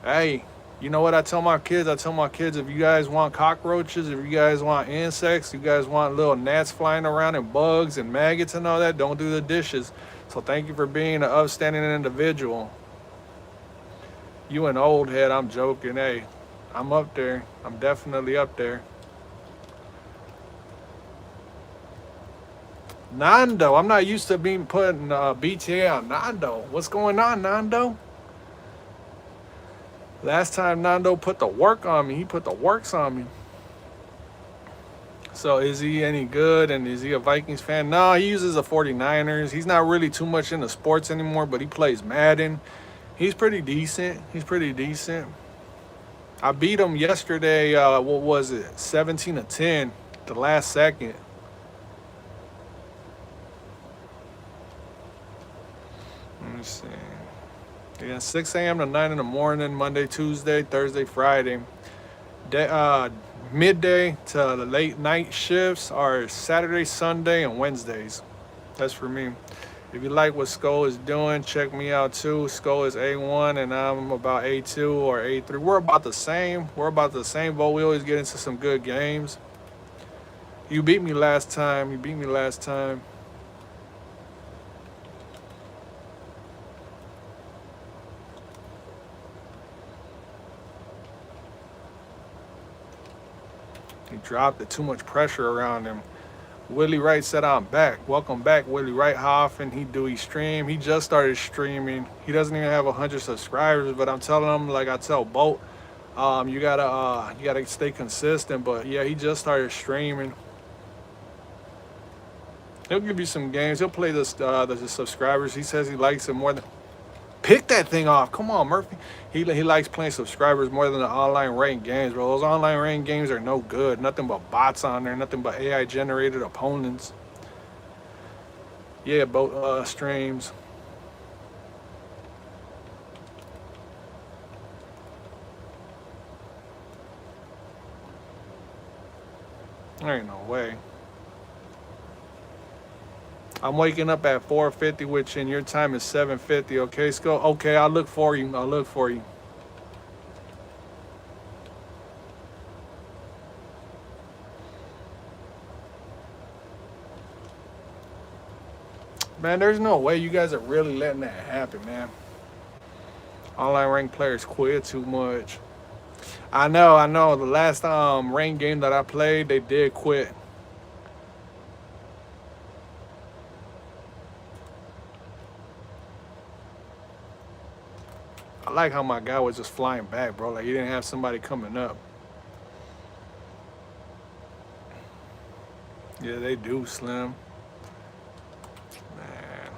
Hey, you know what I tell my kids? I tell my kids, if you guys want cockroaches, if you guys want insects, you guys want little gnats flying around and bugs and maggots and all that, don't do the dishes. So thank you for being an upstanding individual. You an old head, I'm joking. Hey, I'm up there. I'm definitely up there. Nando, I'm not used to being putting BTA on Nando. What's going on, Nando? Last time Nando put the work on me, he put the works on me. So is he any good, and is he a Vikings fan? No, he uses the 49ers. He's not really too much into sports anymore, but he plays Madden. He's pretty decent. He's pretty decent. I beat him yesterday, what was it, 17-10, the last second. Let me see. Yeah, 6 a.m. to 9 in the morning, Monday, Tuesday, Thursday, Friday. Midday to the late night shifts are Saturday, Sunday, and Wednesdays. That's for me. If you like what Skol is doing, check me out too. Skol is A1 and I'm about A2 or A3. We're about the same. We're about the same, but we always get into some good games. You beat me last time. You beat me last time. He dropped it. Too much pressure around him. Willie Wright said, I'm back. Welcome back, Willie Wright. How often he stream? He just started streaming. He doesn't even have 100 subscribers, but I'm telling him, like I tell Boat, you gotta stay consistent. But yeah, he just started streaming. He'll give you some games. He'll play the subscribers. He says he likes it more than. Pick that thing off. Come on, Murphy. He likes playing subscribers more than the online ranked games, bro. Those online ranked games are no good. Nothing but bots on there. Nothing but AI generated opponents. Yeah, both streams. There ain't no way. I'm waking up at 4:50, which in your time is 7:50. Okay, Skull. Okay, I'll look for you. I'll look for you. Man, there's no way you guys are really letting that happen, man. Online ranked players quit too much. I know. The last ranked game that I played, they did quit. I like how my guy was just flying back, bro. Like he didn't have somebody coming up. Yeah, they do, Slim. Man.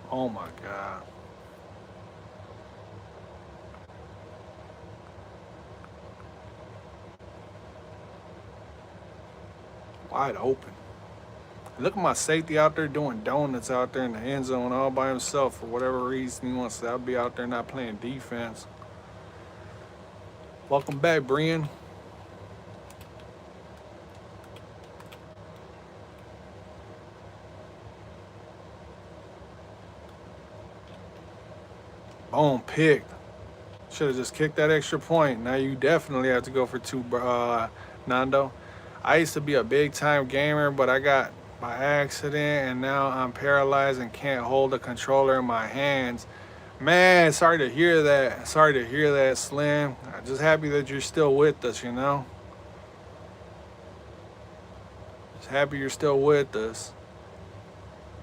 Oh my God. Wide open. Look at my safety out there doing donuts out there in the end zone all by himself for whatever reason he wants to. I'll be out there not playing defense. Welcome back, Brian. Boom, picked. Should have just kicked that extra point. Now you definitely have to go for two, Nando. I used to be a big time gamer, but I got by accident and now I'm paralyzed and can't hold a controller in my hands. Man, sorry to hear that. Sorry to hear that, Slim. I'm just happy that you're still with us, you know? Just happy you're still with us.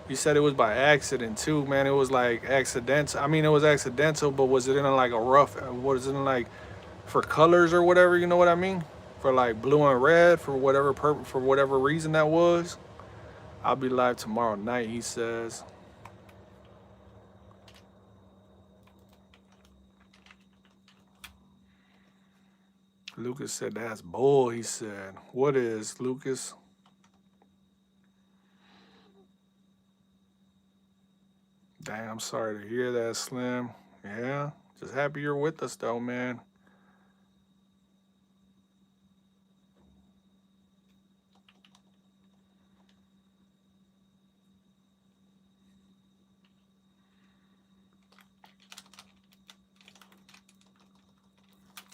You said it was by accident too, man. It was like accidental. I mean, it was accidental, but was it in like a rough, was it in like for colors or whatever, you know what I mean? For like blue and red, for whatever purpose, for whatever reason that was. I'll be live tomorrow night, he says. Lucas said that's bull, he said. What is, Lucas? Dang, I'm sorry to hear that, Slim. Yeah, just happy you're with us though, man.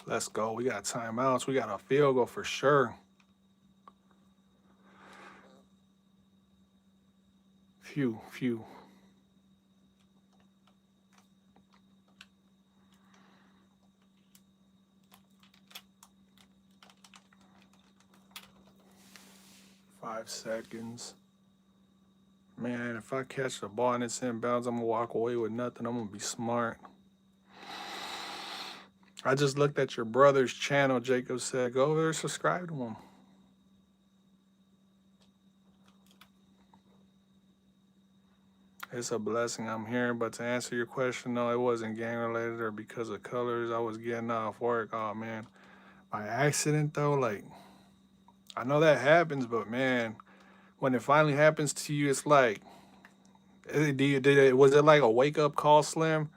Let's go. We got timeouts. We got a field goal for sure. Few. Five seconds. Man, if I catch the ball and it's inbounds, I'm gonna walk away with nothing. I'm gonna be smart. I just looked at your brother's channel, Jacob said. Go over there, subscribe to him. It's a blessing I'm here, but to answer your question, no, it wasn't gang related or because of colors. I was getting off work. Oh man, by accident though, like I know that happens, but man, when it finally happens to you, it's like, was it like a wake up call, Slim?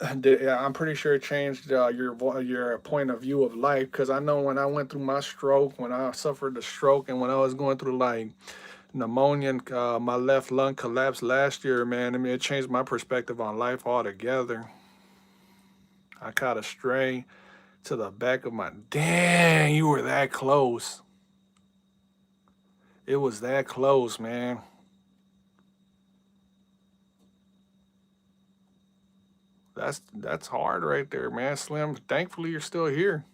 Yeah, I'm pretty sure it changed your point of view of life. Because I know when I went through my stroke, when I suffered the stroke, and when I was going through like pneumonia, and my left lung collapsed last year, man. I mean, it changed my perspective on life altogether. I caught a stray to the back of my. Dang, you were that close. It was that close, man. That's hard right there, man. Slim. Thankfully, you're still here.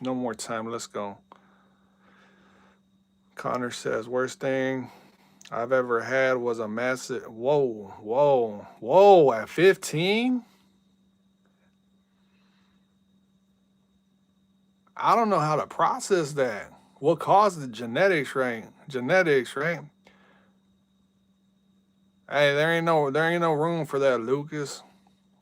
No more time. Let's go. Connor says, worst thing I've ever had was a massive. Whoa, whoa, whoa. At 15? I don't know how to process that. What caused the genetics, right? Genetics, right? Hey, there ain't no room for that, Lucas.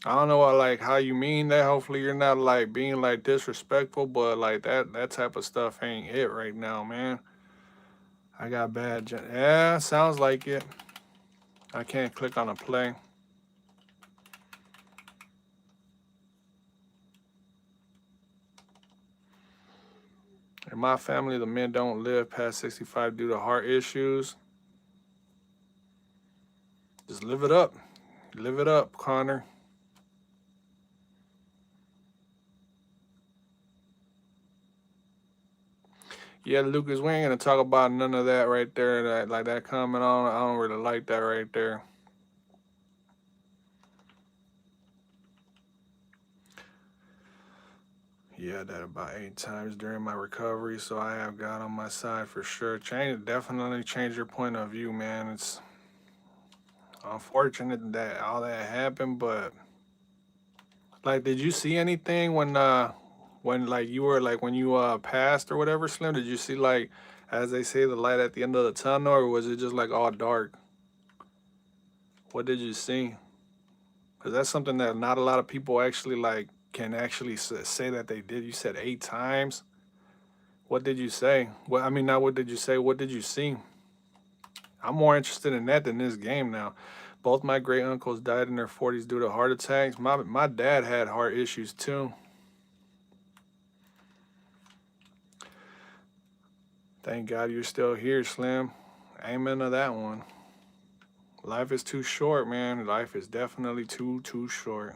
I don't know like how you mean that. Hopefully you're not like being like disrespectful, but like that type of stuff ain't it right now, man. I got yeah, sounds like it. I can't click on a play. In my family, the men don't live past 65 due to heart issues. Just live it up. Live it up, Connor. Yeah, Lucas, we ain't gonna talk about none of that right there. That like that comment on. I don't really like that right there. Yeah, that about 8 times during my recovery, so I have God on my side for sure. Definitely change your point of view, man. It's unfortunate that all that happened, but like, did you see anything when like you were like when you passed or whatever, Slim? Did you see like, as they say, the light at the end of the tunnel, or was it just like all dark? What did you see? Because that's something that not a lot of people actually like can actually say that they did. You said 8 times. What did you say? Well, I mean, not what did you say? What did you see? I'm more interested in that than this game now. Both my great uncles died in their 40s due to heart attacks. My dad had heart issues too. Thank God you're still here, Slim. Amen to that one. Life is too short, man. Life is definitely too short.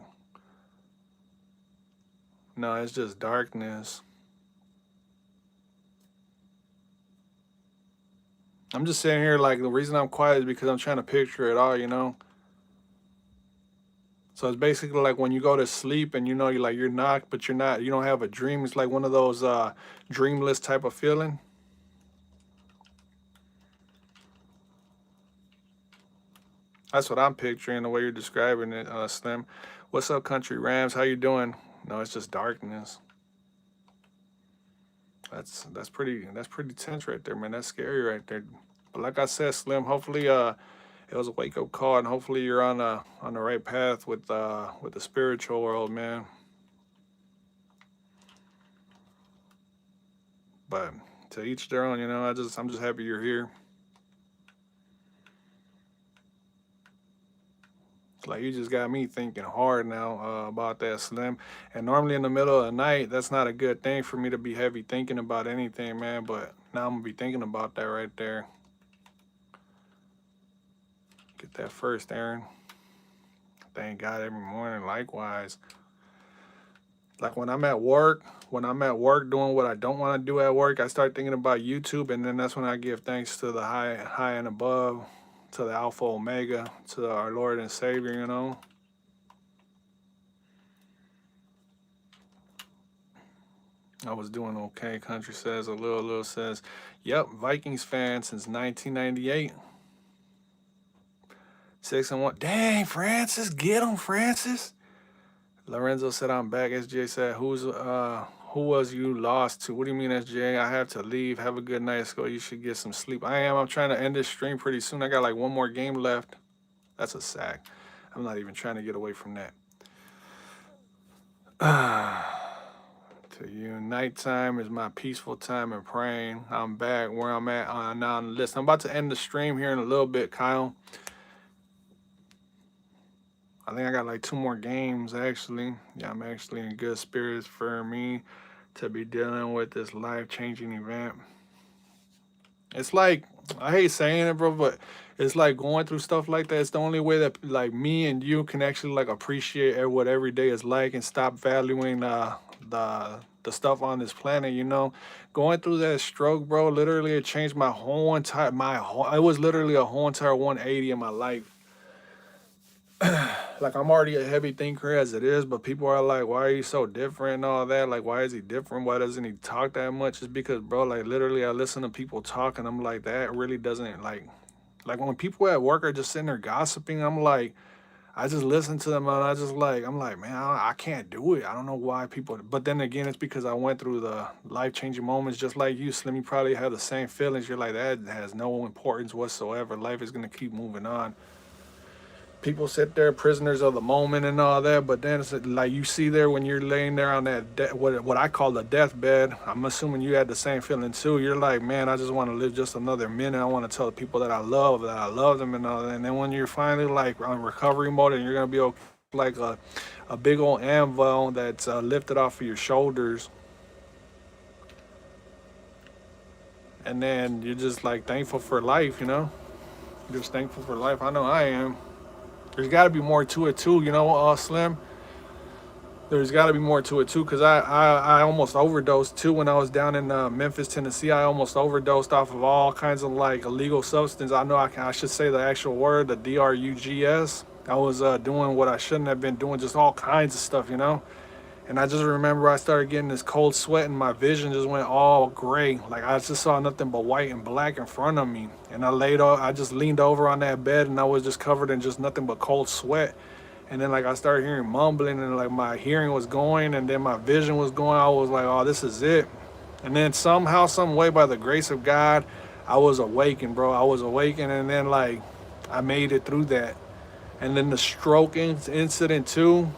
No, it's just darkness. I'm just sitting here like the reason I'm quiet is because I'm trying to picture it all, you know. So it's basically like when you go to sleep and you know you're knocked, but you're not. You don't have a dream. It's like one of those dreamless type of feeling. That's what I'm picturing the way you're describing it, Slim. What's up, Country Rams? How you doing? No, it's just darkness. That's pretty tense right there, man. That's scary right there. But like I said, Slim, hopefully it was a wake up call, and hopefully you're on the right path with the spiritual world, man. But to each their own, you know. I'm just happy you're here. Like you just got me thinking hard now about that, Slim. And normally in the middle of the night, that's not a good thing for me to be heavy thinking about anything, man. But now I'm gonna be thinking about that right there. Get that first, Aaron. Thank God every morning. Likewise. Like when I'm at work doing what I don't want to do at work, I start thinking about YouTube, and then that's when I give thanks to the high and above, to the Alpha Omega, to our Lord and Savior, you know. I was doing okay. Country says a little says, yep, Vikings fan since 1998. 6-1. Dang, Francis, get him, Francis. Lorenzo said I'm back. SJ said who was you lost to? What do you mean, SJ? I have to leave. Have a good night, Skol. You should get some sleep. I am. I'm trying to end this stream pretty soon. I got like one more game left. That's a sack. I'm not even trying to get away from that. To you, nighttime is my peaceful time and praying. I'm back where I'm at now on the list. I'm about to end the stream here in a little bit, Kyle. I think I got like 2 more games actually. Yeah, I'm actually in good spirits for me to be dealing with this life-changing event. It's like, I hate saying it, bro, but it's like going through stuff like that. It's the only way that like me and you can actually like appreciate what every day is like and stop valuing the stuff on this planet. You know, going through that stroke, bro, literally it changed my whole entire it was literally a whole entire 180 in my life. Like I'm already a heavy thinker as it is, but people are like, why are you so different and all that? Like, why is he different? Why doesn't he talk that much? It's because, bro, like literally I listen to people talk and I'm like, that really doesn't like when people at work are just sitting there gossiping, I'm like, I just listen to them and I'm like, man, I can't do it. I don't know why people, but then again, it's because I went through the life-changing moments just like you, Slim. You probably have the same feelings. You're like, that has no importance whatsoever. Life is going to keep moving on. People sit there prisoners of the moment and all that, but then it's like you see there when you're laying there on that what I call the deathbed. I'm assuming you had the same feeling too. You're like, man, I just want to live just another minute. I want to tell the people that I love them and all that. And then when you're finally like on recovery mode and you're gonna be okay, like a big old anvil that's lifted off of your shoulders, and then you're just like thankful for life, you know. You're just thankful for life. I know I am. There's got to be more to it too, you know, Slim. There's got to be more to it too, because I almost overdosed too when I was down in Memphis, Tennessee. I almost overdosed off of all kinds of like illegal substance. I know I should say the actual word, the drugs. I was doing what I shouldn't have been doing, just all kinds of stuff, you know. And I just remember I started getting this cold sweat and my vision just went all gray. Like I just saw nothing but white and black in front of me. And I just leaned over on that bed and I was just covered in just nothing but cold sweat. And then like I started hearing mumbling and like my hearing was going and then my vision was going. I was like, oh, this is it. And then somehow, some way, by the grace of God, I was awakened, bro. I was awakened and then like I made it through that. And then the stroke incident too.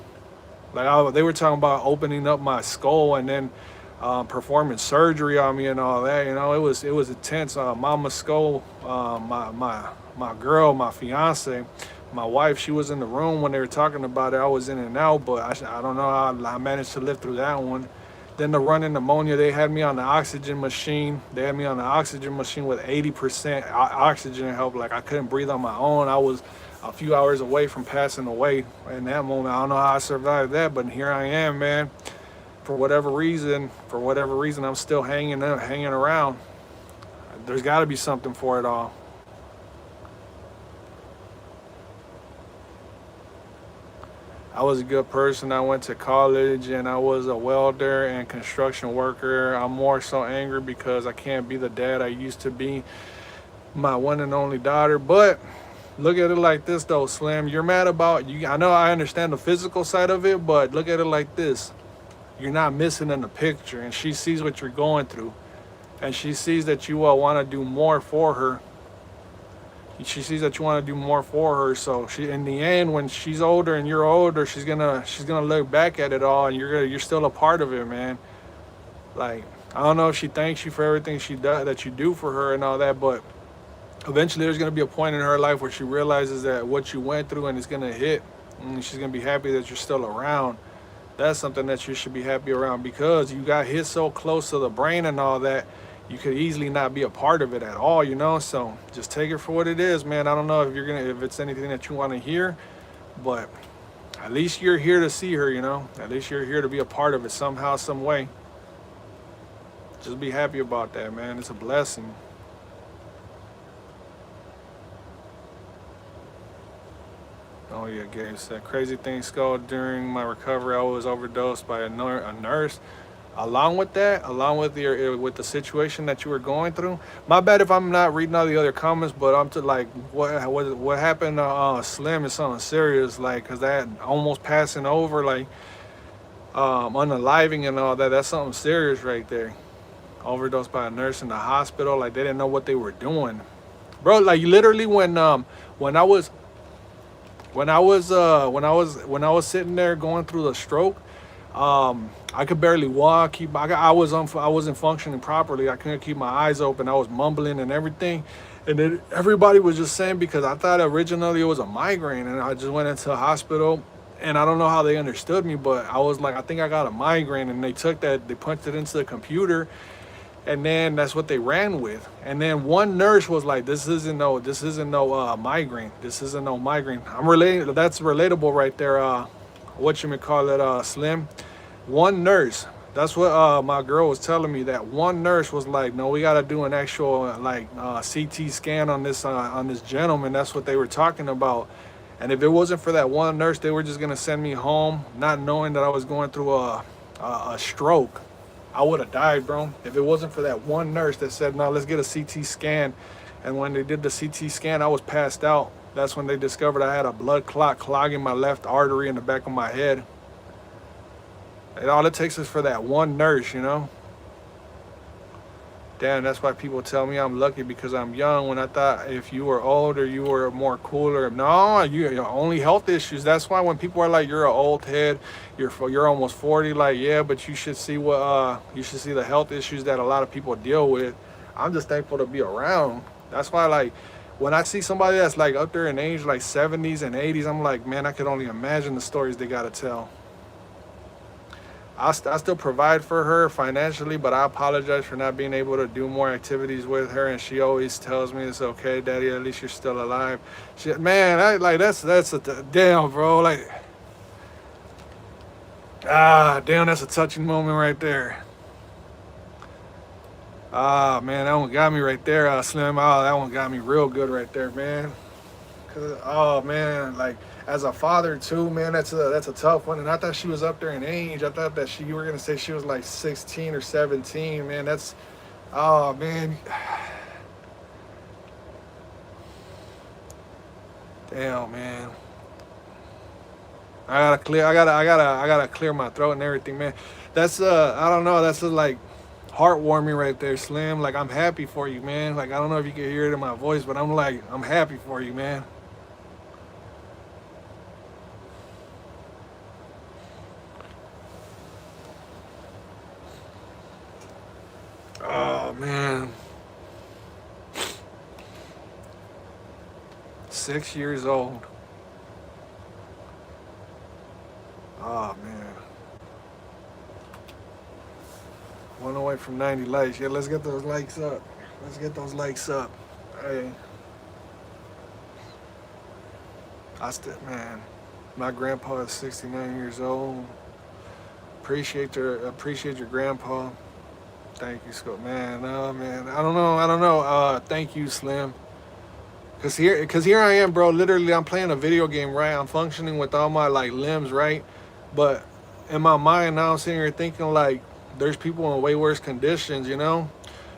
Like they were talking about opening up my skull and then performing surgery on me and all that. You know, it was intense. Mama Skull, my girl, my fiance, my wife, she was in the room when they were talking about it. I was in and out, but I don't know how I managed to live through that one. Then the running pneumonia, they had me on the oxygen machine. They had me on the oxygen machine with 80% oxygen help. Like I couldn't breathe on my own. I was a few hours away from passing away in that moment. I don't know how I survived that, but here I am, man. For whatever reason, I'm still hanging around. There's got to be something for it all. I was a good person. I went to college and I was a welder and construction worker. I'm more so angry because I can't be the dad I used to be, my one and only daughter. But look at it like this though, Slim. You're mad about you. I know I understand the physical side of it, but look at it like this. You're not missing in the picture, and she sees what you're going through, and she sees that you want to do more for her. She sees that you want to do more for her. So she, in the end, when she's older and you're older, she's gonna look back at it all, and you're still a part of it, man. Like I don't know if she thanks you for everything she does that you do for her and all that, but eventually there's going to be a point in her life where she realizes that what you went through and it's going to hit, and she's going to be happy that you're still around. That's something that you should be happy around, because you got hit so close to the brain and all that, you could easily not be a part of it at all, you know. So just take it for what it is, man. I don't know if it's anything that you want to hear, but at least you're here to see her, you know. At least you're here to be a part of it somehow, some way. Just be happy about that, man. It's a blessing. Oh yeah, Gabe said, crazy thing, Skull. During my recovery, I was overdosed by a nurse. Along with the situation that you were going through. My bad if I'm not reading all the other comments, but I'm to like, what happened to Slim is something serious, like, cause that almost passing over, like, unaliving and all that. That's something serious right there. Overdosed by a nurse in the hospital. Like they didn't know what they were doing, bro. Like literally when I was sitting there going through the stroke, I could barely walk. I wasn't functioning properly. I couldn't keep my eyes open. I was mumbling and everything. And then everybody was just saying, because I thought originally it was a migraine, and I just went into the hospital, and I don't know how they understood me, but I was like, I think I got a migraine, and they took that, they punched it into the computer, and then that's what they ran with. And then one nurse was like, this isn't no migraine. This isn't no migraine. I'm related. That's relatable right there. What you may call it, Slim. One nurse. That's what my girl was telling me. That one nurse was like, no, we got to do an actual CT scan on this gentleman. That's what they were talking about. And if it wasn't for that one nurse, they were just gonna send me home, not knowing that I was going through a stroke. I would have died, bro. If it wasn't for that one nurse that said, no, let's get a CT scan. And when they did the CT scan, I was passed out. That's when they discovered I had a blood clot clogging my left artery in the back of my head. And all it takes is for that one nurse, you know? Damn, that's why people tell me I'm lucky because I'm young, when I thought if you were older, you were more cooler. No, you're only health issues. That's why when people are like, you're an old head, you're almost 40, like, yeah, but you should see the health issues that a lot of people deal with. I'm just thankful to be around. That's why, like, when I see somebody that's like up there in age, like 70s and 80s, I'm like, man, I could only imagine the stories they gotta tell. I still provide for her financially, but I apologize for not being able to do more activities with her. And she always tells me, it's okay, Daddy, at least you're still alive. Man, that's a damn, bro. Like, damn, that's a touching moment right there. Man, that one got me right there, Slim. That one got me real good right there, man. Oh man, like, as a father too, man, that's a tough one. And I thought she was up there in age. I thought that you were gonna say she was like 16 or 17, man. Oh man. Damn, man. I gotta clear my throat and everything, man. That's I don't know, that's like heartwarming right there, Slim. Like, I'm happy for you, man. Like, I don't know if you can hear it in my voice, but I'm happy for you, man. Oh man, 6 years old. Oh man, one away from 90 likes. Yeah, let's get those likes up. Let's get those likes up. Hey, man, my grandpa is 69 years old. Appreciate your grandpa. Thank you, Scott. Man, man, I don't know. Thank you, Slim. Cause here I am, bro. Literally, I'm playing a video game, right? I'm functioning with all my like limbs, right? But in my mind now, I'm sitting here thinking like, there's people in way worse conditions, you know?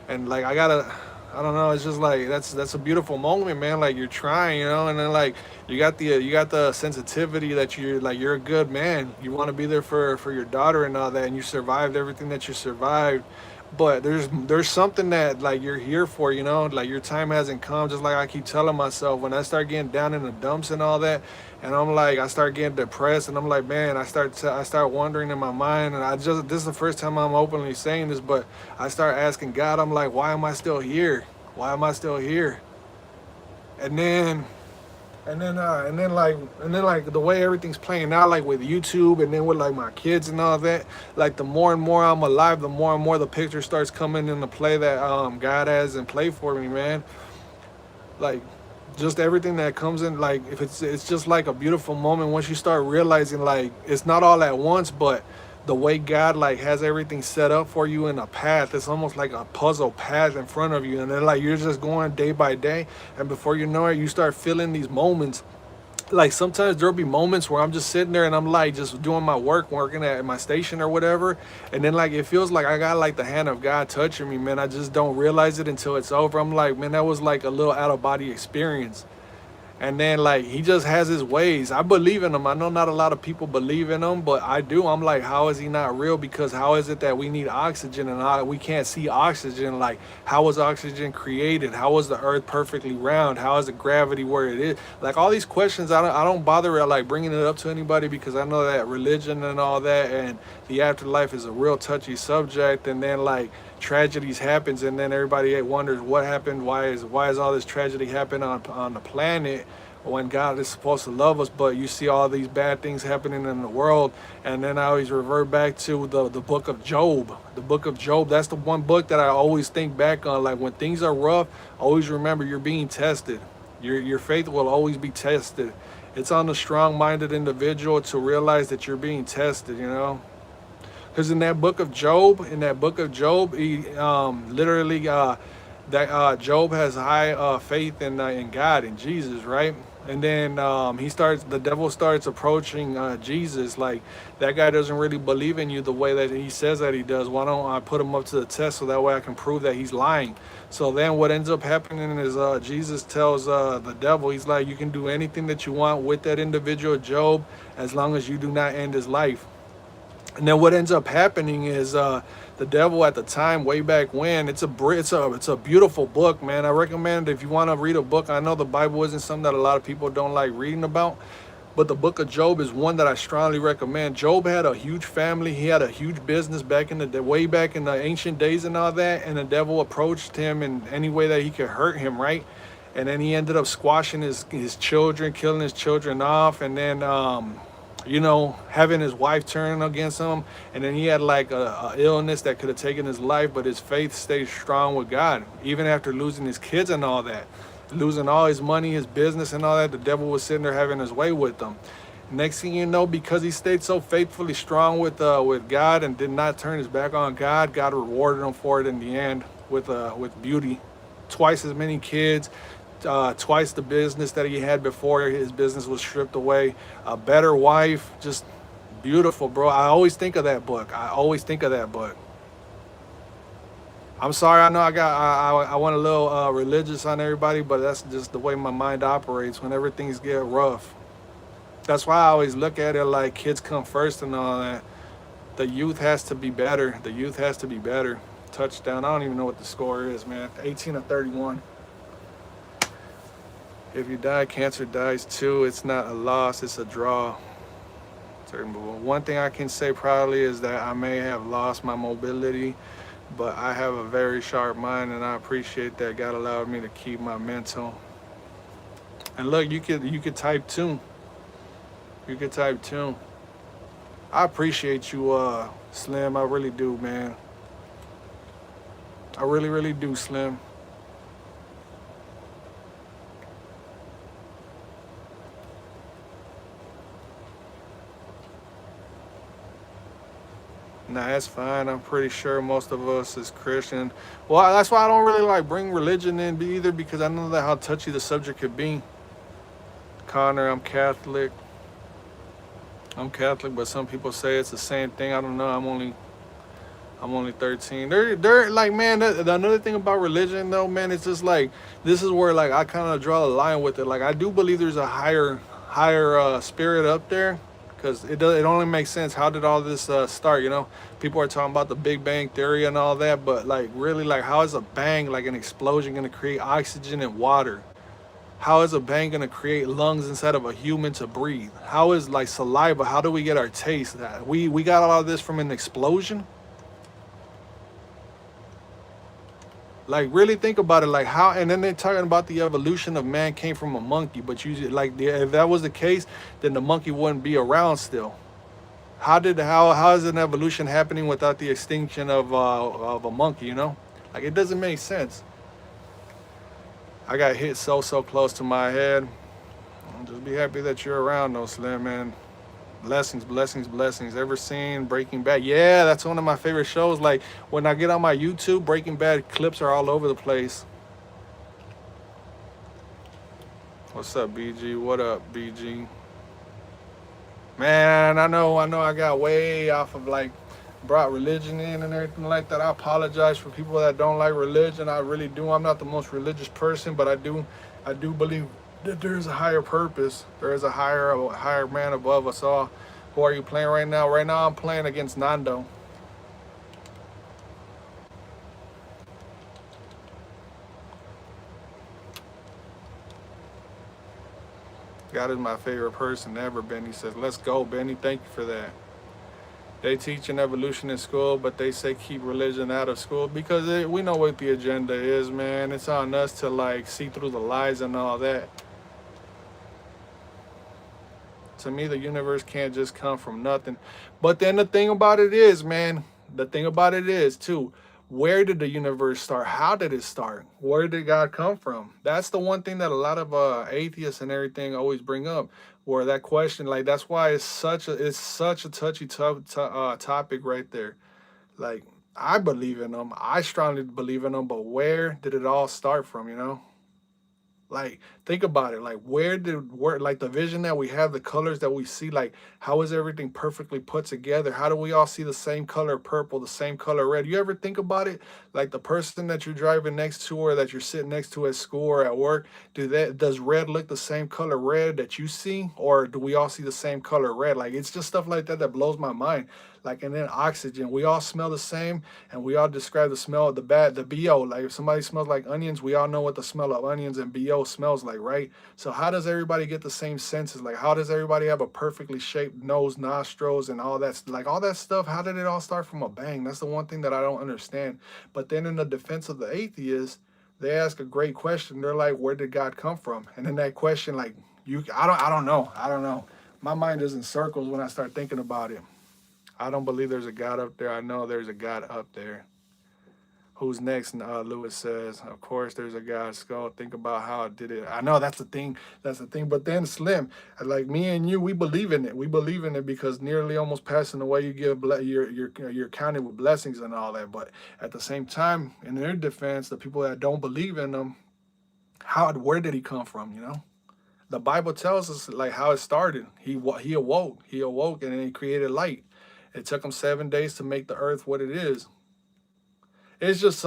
And like, I don't know. It's just like that's a beautiful moment, man. Like, you're trying, you know, and then like you got the sensitivity that you're a good man. You want to be there for your daughter and all that, and you survived everything that you survived. But there's something that like you're here for, you know, like your time hasn't come. Just like I keep telling myself, when I start getting down in the dumps and all that, and I'm like, I start getting depressed, and I'm like, man, I start wondering in my mind, and this is the first time I'm openly saying this, but I start asking God, I'm like, why am I still here? Why am I still here? And then like the way everything's playing out, like with YouTube and then with like my kids and all that, like the more and more I'm alive, the more and more the picture starts coming into play that God has in play for me, man. Like, just everything that comes in, like, if it's just like a beautiful moment once you start realizing like it's not all at once, but the way God like has everything set up for you in a path. It's almost like a puzzle path in front of you, and then like you're just going day by day, and before you know it, you start feeling these moments. Like, sometimes there'll be moments where I'm just sitting there and I'm like just doing my work, working at my station or whatever, and then like it feels like I got like the hand of God touching me, man. I just don't realize it until it's over. I'm like, man, that was like a little out of body experience. And then like he just has his ways. I believe in him. I know not a lot of people believe in him, but I do. I'm like, how is he not real? Because how is it that we need oxygen and we can't see oxygen? Like, how was oxygen created? How was the earth perfectly round? How is the gravity where it is? Like all these questions, I don't bother like bringing it up to anybody because I know that religion and all that and the afterlife is a real touchy subject. And then like tragedies happens and then everybody wonders what happened, why is all this tragedy happen on the planet when God is supposed to love us, but you see all these bad things happening in the world. And then I always revert back to the book of Job. The book of Job, that's the one book that I always think back on. Like when things are rough, always remember you're being tested. Your faith will always be tested. It's on the strong-minded individual to realize that you're being tested, you know. Because in that book of Job, he literally Job has high faith in God and Jesus, right? And then the devil starts approaching Jesus like that guy doesn't really believe in you the way that he says that he does. Why don't I put him up to the test so that way I can prove that he's lying? So then what ends up happening is Jesus tells the devil, he's like, you can do anything that you want with that individual Job as long as you do not end his life. And then what ends up happening is the devil at the time, way back when, it's a beautiful book, man. I recommend if you want to read a book. I know the Bible isn't something that a lot of people don't like reading about, but the book of Job is one that I strongly recommend. Job had a huge family. He had a huge business back in the way back in the ancient days and all that. And the devil approached him in any way that he could hurt him, right? And then he ended up squashing his children, killing his children off, and then having his wife turn against him. And then he had like a illness that could have taken his life, but his faith stayed strong with God. Even after losing his kids and all that, losing all his money, his business and all that, the devil was sitting there having his way with them. Next thing you know, because he stayed so faithfully strong with God and did not turn his back on God, God rewarded him for it in the end with beauty. Twice as many kids, twice the business that he had before his business was stripped away, a better wife, just beautiful, bro. I always think of that book. I'm sorry, I know I went a little religious on everybody, but that's just the way my mind operates whenever things get rough. That's why I always look at it like kids come first and all that. The youth has to be better. Touchdown. I don't even know what the score is, man. 18-31. If you die, cancer dies too. It's not a loss, it's a draw. One thing I can say proudly is that I may have lost my mobility, but I have a very sharp mind and I appreciate that God allowed me to keep my mental. And look, you could type too. I appreciate you, Slim. I really do, man. I really, really do, Slim. Nah, that's fine. I'm pretty sure most of us is Christian. Well, that's why I don't really like bring religion in either, because I know that how touchy the subject could be. Connor, I'm Catholic, but some people say it's the same thing. I don't know. I'm only 13. They're like, man, another thing about religion though, man, it's just like, this is where like I kind of draw the line with it. Like I do believe there's a higher spirit up there. Because it only makes sense. How did all this start? You know, people are talking about the Big Bang Theory and all that, but like really, like how is a bang, like an explosion, going to create oxygen and water? How is a bang going to create lungs inside of a human to breathe? How is like saliva? How do we get our taste? We got all of this from an explosion. Like really think about it, like how, and then they're talking about the evolution of man came from a monkey, but if that was the case, then the monkey wouldn't be around still. How is an evolution happening without the extinction of a monkey? You know, like it doesn't make sense. I got hit so close to my head. Just be happy that you're around though, Slim, man. Blessings. Ever seen Breaking Bad? Yeah, that's one of my favorite shows. Like when I get on my YouTube, Breaking Bad clips are all over the place. What's up, BG? What up, BG? Man, I know I got way off of like brought religion in and everything like that. I apologize for people that don't like religion. I really do. I'm not the most religious person, but I do believe that there's a higher purpose. There is a higher man above us all. Who are you playing right now? Right now, I'm playing against Nando. God is my favorite person ever, Benny says. Let's go, Benny. Thank you for that. They teach an evolution in school, but they say keep religion out of school because we know what the agenda is, man. It's on us to like see through the lies and all that. To me, the universe can't just come from nothing. But then the thing about it is, man, the thing about it is too, where did the universe start? How did it start? Where did God come from? That's the one thing that a lot of atheists and everything always bring up. Where that question, like that's why it's such a touchy topic right there. Like I believe in them, I strongly believe in them, but where did it all start from? Like, think about it. Like, where, like, the vision that we have, the colors that we see, like, how is everything perfectly put together? How do we all see the same color purple, the same color red? You ever think about it? Like, the person that you're driving next to or that you're sitting next to at school or at work, does red look the same color red that you see? Or do we all see the same color red? Like, it's just stuff like that that blows my mind. Like, and then oxygen, we all smell the same and we all describe the smell of the BO. Like if somebody smells like onions, we all know what the smell of onions and BO smells like, right? So how does everybody get the same senses? Like how does everybody have a perfectly shaped nose, nostrils, and all that? Like all that stuff, how did it all start from a bang? That's the one thing that I don't understand. But then in the defense of the atheists, they ask a great question. They're like, where did God come from? And then that question, like, I don't know. I don't know. My mind is in circles when I start thinking about it. I don't believe there's a God up there. I know there's a God up there. Who's next? Lewis says, of course, there's a God. Skull. Think about how it did it. I know that's the thing. That's the thing. But then Slim, like me and you, we believe in it. We believe in it because nearly almost passing away, you give you're counted with blessings and all that. But at the same time, in their defense, the people that don't believe in them, where did he come from? The Bible tells us like how it started. He awoke. He awoke and then he created light. It took him 7 days to make the earth what it is. It's just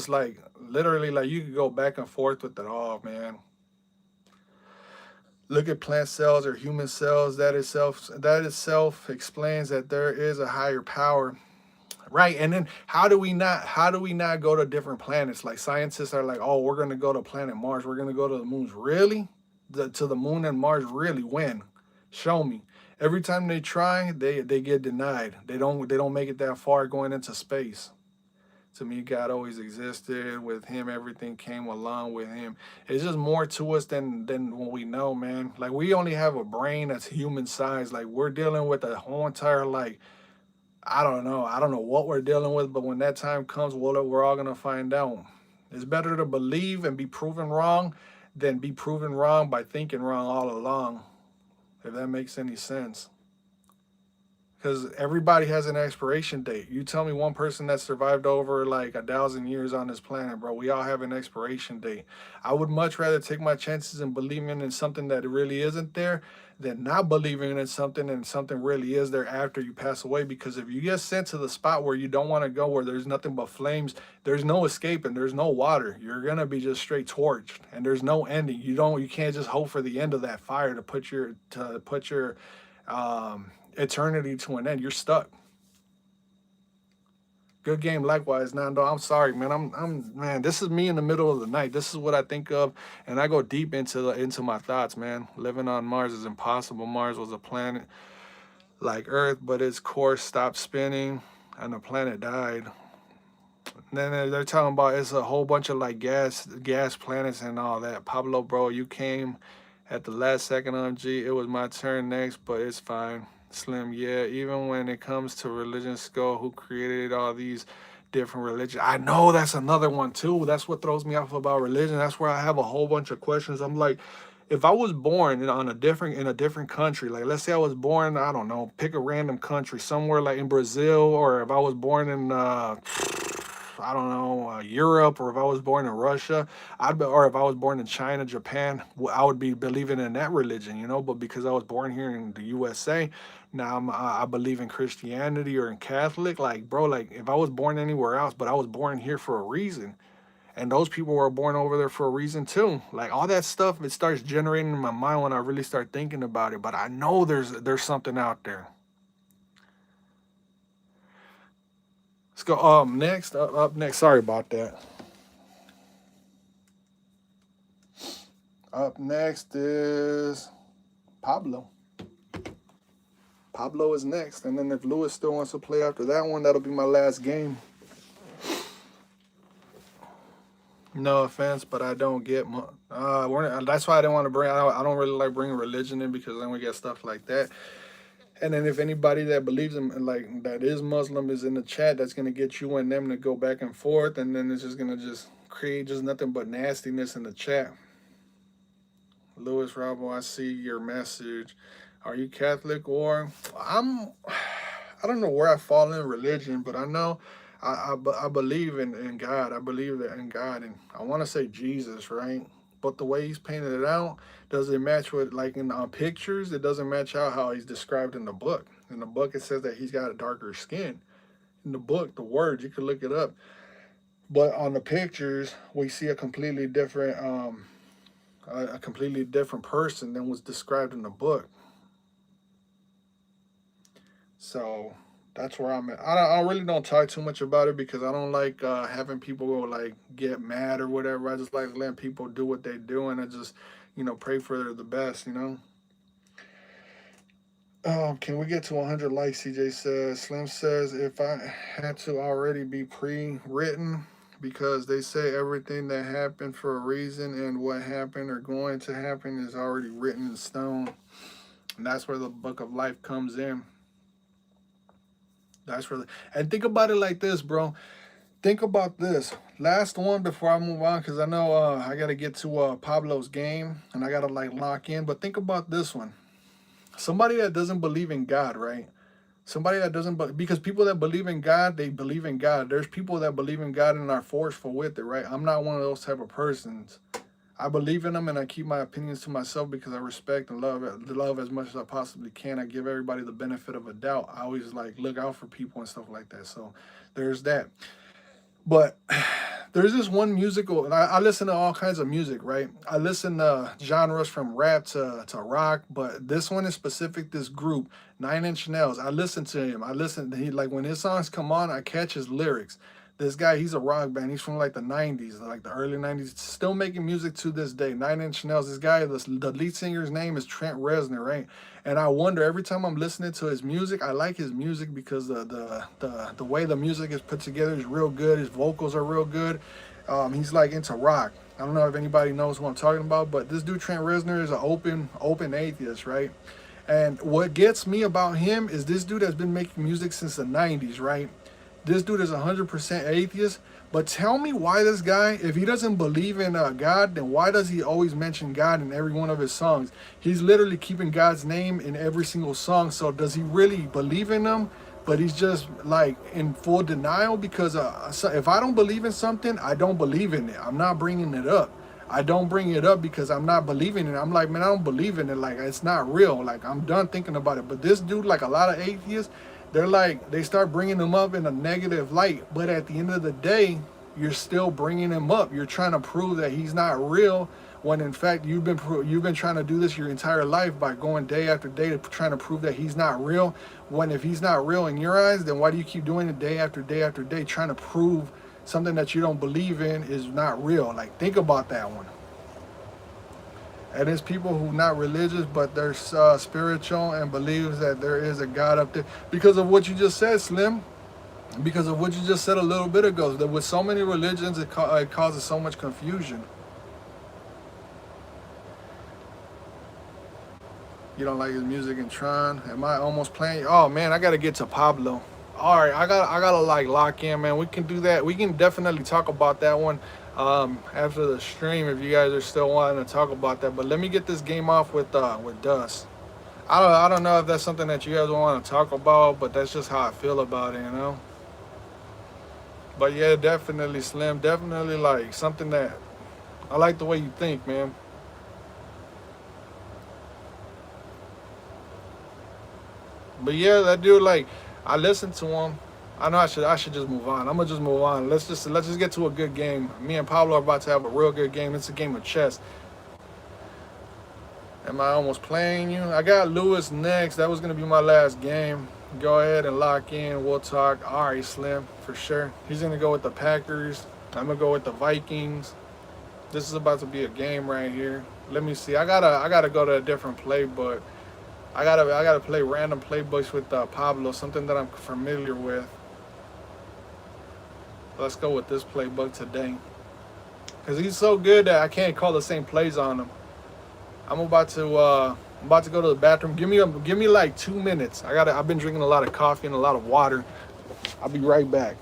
like literally like you could go back and forth with it all, man. Look at plant cells or human cells. That itself explains that there is a higher power. Right. And then how do we not go to different planets? Like scientists are like, oh, we're gonna go to planet Mars, we're gonna go to the moons. Really? To the moon and Mars, really? When? Show me. Every time they try, they get denied. They don't make it that far going into space. To me, God always existed. With him, everything came along with him. It's just more to us than what we know, man. Like we only have a brain that's human size. Like we're dealing with a whole entire like I don't know. I don't know what we're dealing with, but when that time comes, we're all gonna find out. It's better to believe and be proven wrong than be proven wrong by thinking wrong all along. If that makes any sense. Because everybody has an expiration date. You tell me one person that survived over like 1,000 years on this planet, bro. We all have an expiration date. I would much rather take my chances and believing in something that really isn't there than not believing in something and something really is there after you pass away. Because if you get sent to the spot where you don't want to go, where there's nothing but flames, there's no escaping, there's no water. You're gonna be just straight torched, and there's no ending. You can't just hope for the end of that fire to put your eternity to an end. You're stuck. Good game, likewise, Nando. I'm sorry, man. Man. This is me in the middle of the night. This is what I think of, and I go deep into my thoughts, man. Living on Mars is impossible. Mars was a planet like Earth, but its course stopped spinning, and the planet died. And then they're talking about it's a whole bunch of like gas planets and all that. Pablo, bro, you came at the last second on G. It was my turn next, but it's fine. Slim, yeah, even when it comes to religion, Skull, who created all these different religions. I know that's another one too. That's what throws me off about religion. That's where I have a whole bunch of questions. I'm like, if I was born in a different country, like let's say I was born, I don't know, pick a random country, somewhere like in Brazil, or if I was born in I don't know, Europe, or if I was born in Russia, or if I was born in China, Japan, I would be believing in that religion, But because I was born here in the USA, now I believe in Christianity or in Catholic. Like, bro, like if I was born anywhere else, but I was born here for a reason, And those people were born over there for a reason too. Like all that stuff, it starts generating in my mind when I really start thinking about it. But I know there's something out there. Let's go. Next up next. Sorry about that. Up next is Pablo. Pablo is next, and then if Lewis still wants to play after that one, that'll be my last game. No offense, but I don't get that's why I didn't want to bring. I don't really like bringing religion in because then we get stuff like that. And then if anybody that believes in like that is Muslim is in the chat, that's gonna get you and them to go back and forth, and then it's just gonna just create just nothing but nastiness in the chat. Louis Rabo, I see your message. Are you Catholic or I don't know where I fall in religion, but I know I believe in God. I believe that in God, and I want to say Jesus, right? But the way he's painted it out doesn't match with, like in pictures, it doesn't match out how he's described in the book. In the book, it says that he's got a darker skin. In the book, the words, you can look it up. But on the pictures, we see a completely different person than was described in the book. So that's where I'm at. I really don't talk too much about it because I don't like having people like get mad or whatever. I just like letting people do what they do, and I just, pray for the best, Can we get to 100 likes? CJ says. Slim says, if I had to already be pre-written because they say everything that happened for a reason and what happened or going to happen is already written in stone. And that's where the book of life comes in. And think about it like this, bro. Think about this. Last one before I move on, because I know I got to get to Pablo's game and I got to lock in. But think about this one. Somebody that doesn't believe in God, right? Somebody that doesn't, because people that believe in God, they believe in God. There's people that believe in God and are forceful with it, right? I'm not one of those type of persons. I believe in them and I keep my opinions to myself because I respect and love as much as I possibly can. I give everybody the benefit of a doubt. I always look out for people and stuff like that. So there's that. But there's this one musical, and I listen to all kinds of music, right? I listen to genres from rap to rock, but this one is specific, this group, 9 Inch Nails. I listen to him. When his songs come on, I catch his lyrics. This guy, he's a rock band. He's from the 90s, the early 90s, still making music to this day. 9 Inch Nails. This guy, the lead singer's name is Trent Reznor, right? And I wonder every time I'm listening to his music, I like his music because the way the music is put together is real good. His vocals are real good. He's into rock. I don't know if anybody knows who I'm talking about, but this dude Trent Reznor is an open atheist, right? And what gets me about him is this dude has been making music since the 90s, right? This dude is 100% atheist, but tell me why this guy, if he doesn't believe in God, then why does he always mention God in every one of his songs? He's literally keeping God's name in every single song, so does he really believe in him? But he's just in full denial because if I don't believe in something, I don't believe in it. I'm not bringing it up. I don't bring it up because I'm not believing in it. I'm like, man, I don't believe in it. It's not real. I'm done thinking about it. But this dude, a lot of atheists, they start bringing him up in a negative light, but at the end of the day, you're still bringing him up. You're trying to prove that he's not real, when in fact you've been trying to do this your entire life by going day after day trying to prove that he's not real. When if he's not real in your eyes, then why do you keep doing it day after day after day, trying to prove something that you don't believe in is not real? Think about that one. And it's people who not religious, but they're spiritual and believes that there is a God up there. Because of what you just said, Slim. Because of what you just said a little bit ago. That with so many religions, it causes so much confusion. You don't like his music in Tron? Am I almost playing? Oh, man, I got to get to Pablo. All right, I gotta lock in, man. We can do that. We can definitely talk about that one after the stream if you guys are still wanting to talk about that. But let me get this game off with Dust. I don't know if that's something that you guys want to talk about, but that's just how I feel about it, But yeah, definitely Slim. Definitely something that I like the way you think, man. But yeah, that dude I listen to him. I know I should just move on. I'm gonna just move on. Let's just get to a good game. Me and Pablo are about to have a real good game. It's a game of chess. Am I almost playing you? I got Lewis next. That was gonna be my last game. Go ahead and lock in. We'll talk. All right, Slim, for sure. He's gonna go with the Packers. I'm gonna go with the Vikings. This is about to be a game right here. Let me see. I gotta go to a different playbook. I gotta play random playbooks with Pablo, something that I'm familiar with. Let's go with this playbook today, cause he's so good that I can't call the same plays on him. I'm about to go to the bathroom. Give me like 2 minutes. I've been drinking a lot of coffee and a lot of water. I'll be right back.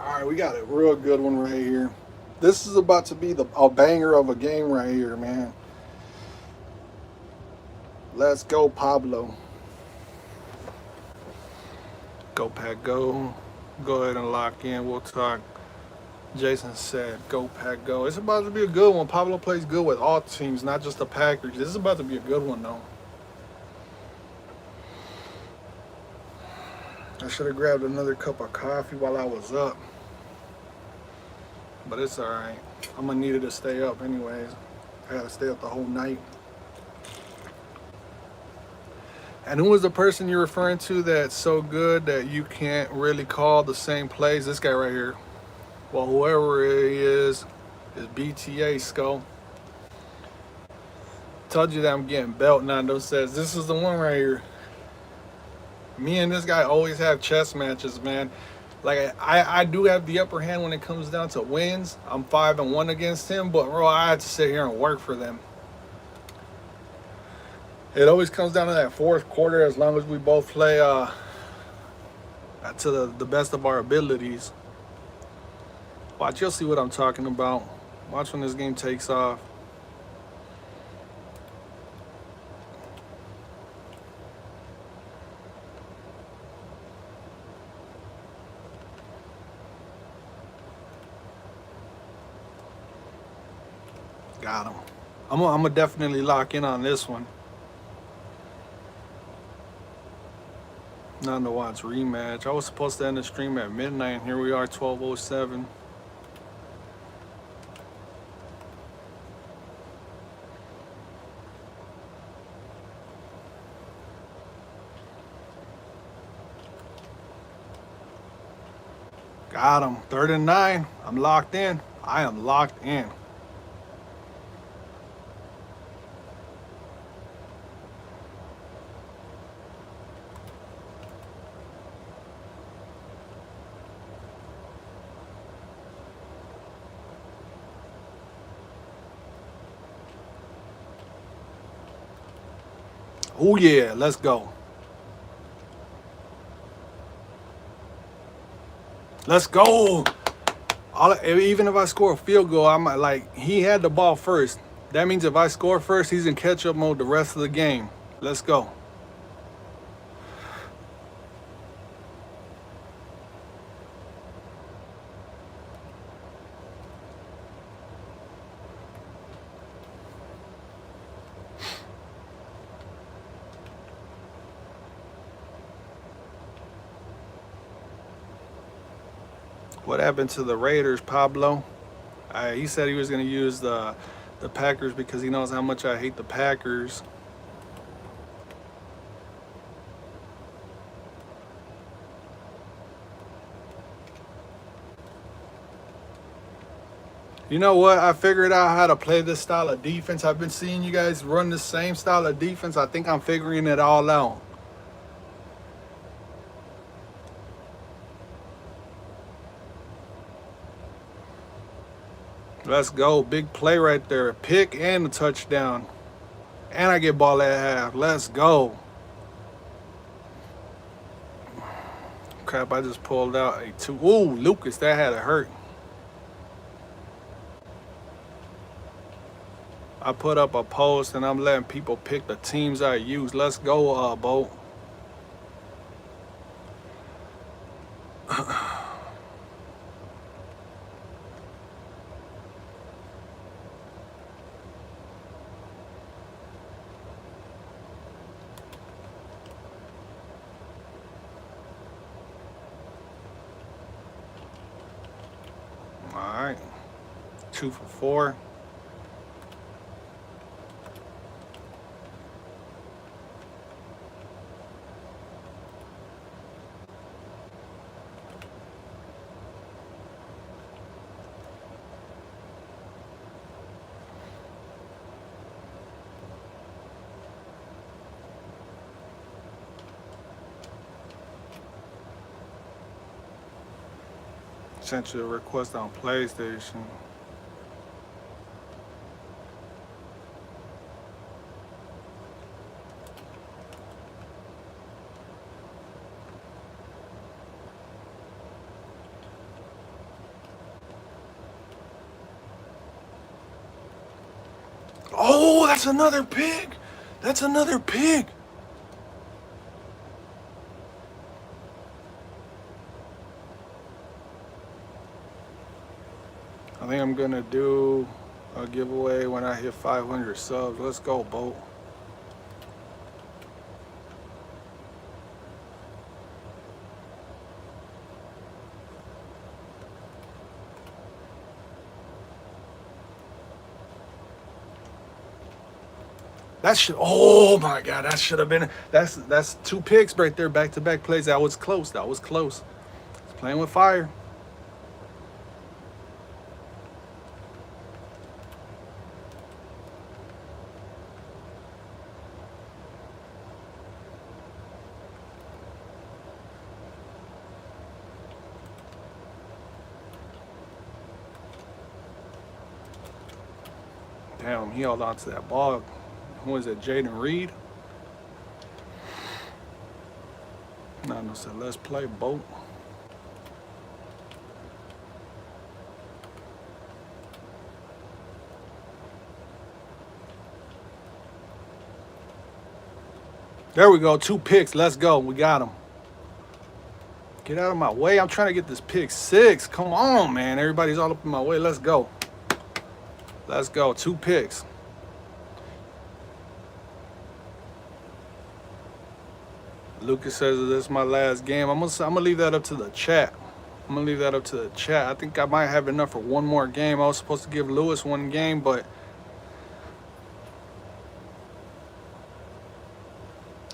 All right, we got a real good one right here. This is about to be a banger of a game right here, man. Let's go, Pablo. Go, Pack, go. Go ahead and lock in. We'll talk. Jason said, go, Pack, go. It's about to be a good one. Pablo plays good with all teams, not just the Packers. This is about to be a good one, though. I should have grabbed another cup of coffee while I was up. But it's all right. I'm going to need it to stay up anyways. I got to stay up the whole night. And who was the person you're referring to that's so good that you can't really call the same plays? This guy right here. Well, whoever he is BTA Skol. Told you that I'm getting belt. Nando says this is the one right here. Me and this guy always have chess matches, man. Like I do have the upper hand when it comes down to wins. I'm 5-1 against him, but bro, I had to sit here and work for them. It always comes down to that fourth quarter. As long as we both play to the best of our abilities. Watch, you'll see what I'm talking about. Watch when this game takes off. Got him. I'm gonna definitely lock in on this one. Not to watch rematch. I was supposed to end the stream at midnight, and here we are, 12:07. Got him. 3rd and 9. I'm locked in. I am locked in. Oh yeah, let's go. Let's go. Even if I score a field goal, I might, like, he had the ball first. That means if I score first, he's in catch-up mode the rest of the game. Let's go. What happened to the Raiders, Pablo? He said he was going to use the Packers because he knows how much I hate the Packers. You know what? I figured out how to play this style of defense. I've been seeing you guys run the same style of defense. I think I'm figuring it all out. Let's go. Big play right there. A pick and a touchdown. And I get ball at half. Let's go. Crap, I just pulled out a 2. Ooh, Lucas, that had to hurt. I put up a post and I'm letting people pick the teams I use. Let's go, Bo. All right, 2 for 4. Sent you a request on PlayStation. Oh, that's another pig. That's another pig. I think I'm gonna do a giveaway when I hit 500 subs. Let's go, Bo. That should. Oh my God, that should have been. That's 2 picks right there, back-to-back plays. That was close. That was close. It's playing with fire. Damn, he held on to that ball. Who is it, Jaden Reed? No, said, let's play, Bo. There we go, 2 picks. Let's go. We got him. Get out of my way. I'm trying to get this pick 6. Come on, man. Everybody's all up in my way. Let's go. Let's go. 2 picks. Lucas says this is my last game. I'm gonna leave that up to the chat. I think I might have enough for one more game. I was supposed to give Lewis 1 game, but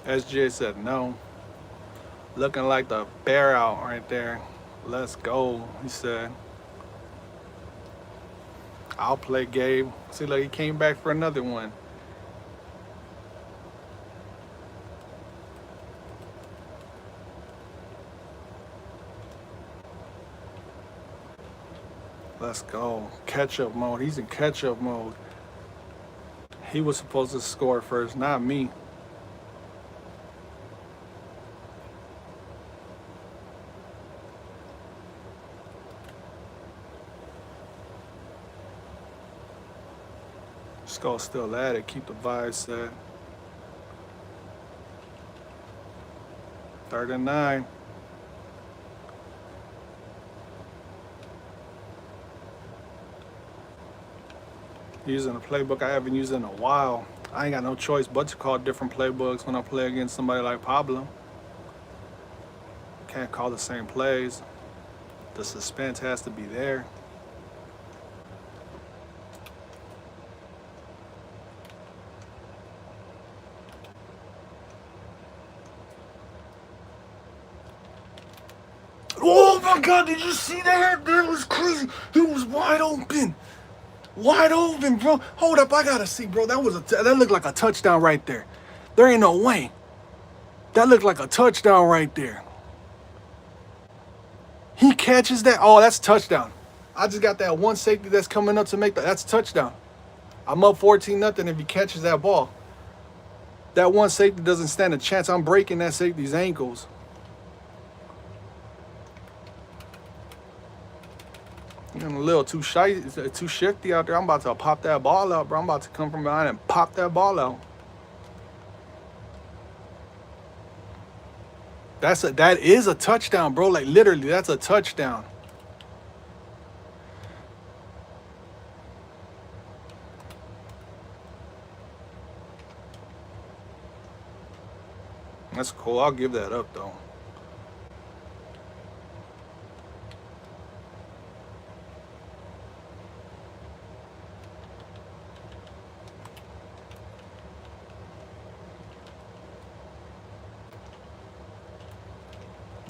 SJ said no. Looking like the bear out right there. Let's go, he said. I'll play Gabe. See, like he came back for another one. Let's go. Catch-up mode. He's in catch-up mode. He was supposed to score first, not me. Skol still at it. Keep the vibe set. 3rd and 9. Using a playbook I haven't used in a while. I ain't got no choice but to call different playbooks when I play against somebody like Pablo. Can't call the same plays. The suspense has to be there. Oh my God, did you see that? That was crazy. He was wide open. Wide open, bro. Hold up, I gotta see, bro. That looked like a touchdown right there. There ain't no way. That looked like a touchdown right there. He catches that. Oh, that's touchdown. I just got that one safety that's coming up to make that's touchdown. I'm up 14-0 if he catches that ball. That one safety doesn't stand a chance. I'm breaking that safety's ankles. I'm a little too shy, too shifty out there. I'm about to pop that ball out, bro. I'm about to come from behind and pop that ball out. That is a touchdown, bro. Like literally, that's a touchdown. That's cool. I'll give that up though.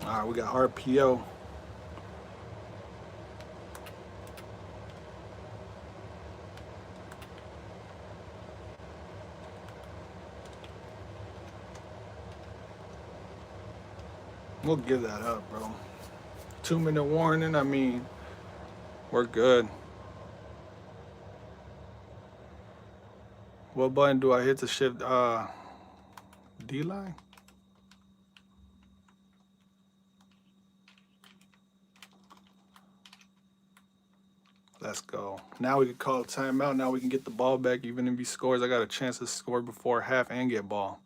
All right, we got RPO. We'll give that up, bro. 2-minute warning. I mean, we're good. What button do I hit to shift D-line? Let's go. Now we can call a timeout. Now we can get the ball back. Even if he scores, I got a chance to score before half and get ball.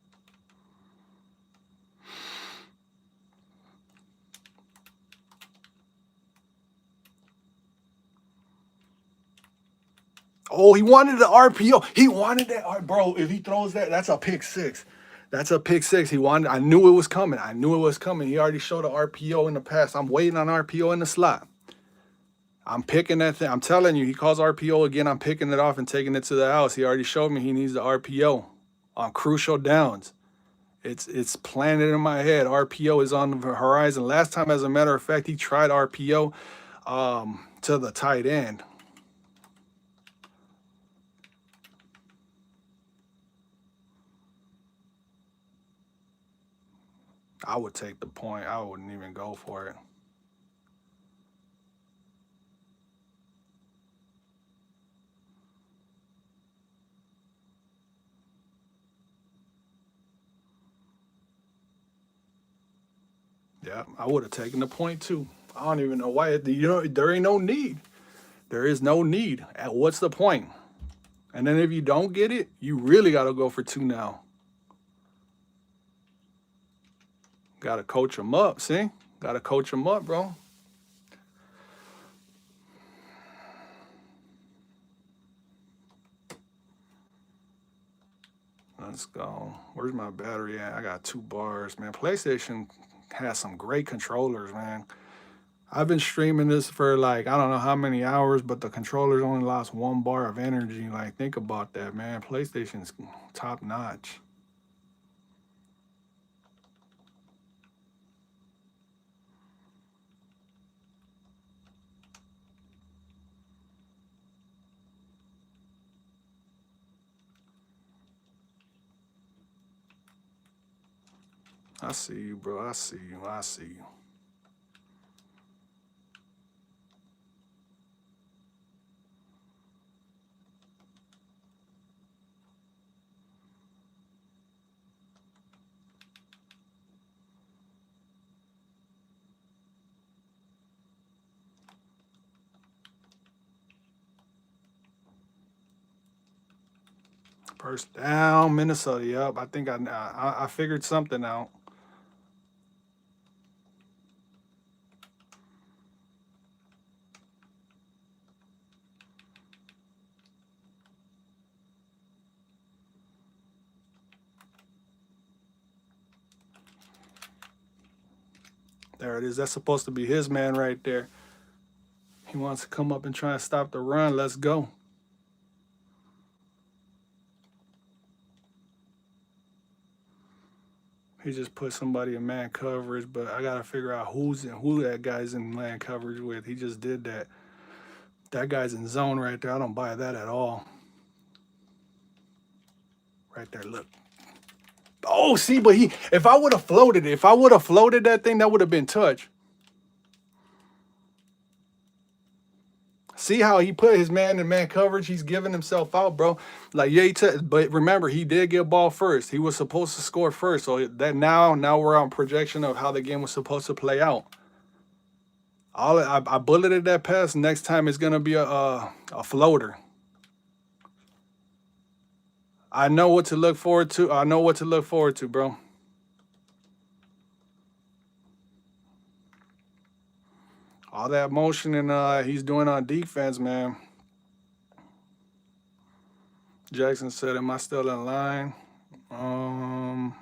Oh, he wanted the RPO. He wanted that. Bro, if he throws that, that's a pick six. That's a pick six. He wanted. I knew it was coming. I knew it was coming. He already showed an RPO in the past. I'm waiting on RPO in the slot. I'm picking that thing. I'm telling you, he calls RPO again. I'm picking it off and taking it to the house. He already showed me he needs the RPO on crucial downs. It's planted in my head. RPO is on the horizon. Last time, as a matter of fact, he tried RPO to the tight end. I would take the point. I wouldn't even go for it. Yeah, I would have taken the point too. I don't even know why. There ain't no need. There is no need. What's the point? And then if you don't get it, you really got to go for 2 now. Got to coach them up, see? Got to coach them up, bro. Let's go. Where's my battery at? I got 2 bars, man. PlayStation has some great controllers, man. I've been streaming this for like, I don't know how many hours, but the controllers only lost 1 bar of energy. Like, think about that, man. PlayStation's top notch. I see you, bro. I see you. I see you. First down, Minnesota. Yep, I think I figured something out. There it is. That's supposed to be his man right there. He wants to come up and try and stop the run. Let's go. He just put somebody in man coverage, but I gotta figure out who that guy's in man coverage with. He just did that. That guy's in zone right there. I don't buy that at all. Right there, look. Oh, see, but if I would have floated that thing, that would have been touch. See how he put his man in man coverage? He's giving himself out, bro. Like, yeah, but remember, he did get ball first. He was supposed to score first. So that now we're on projection of how the game was supposed to play out. I bulleted that pass. Next time it's gonna be a floater. I know what to look forward to. Bro. All that motion and he's doing on defense, man. Jackson said, am I still in line? I'm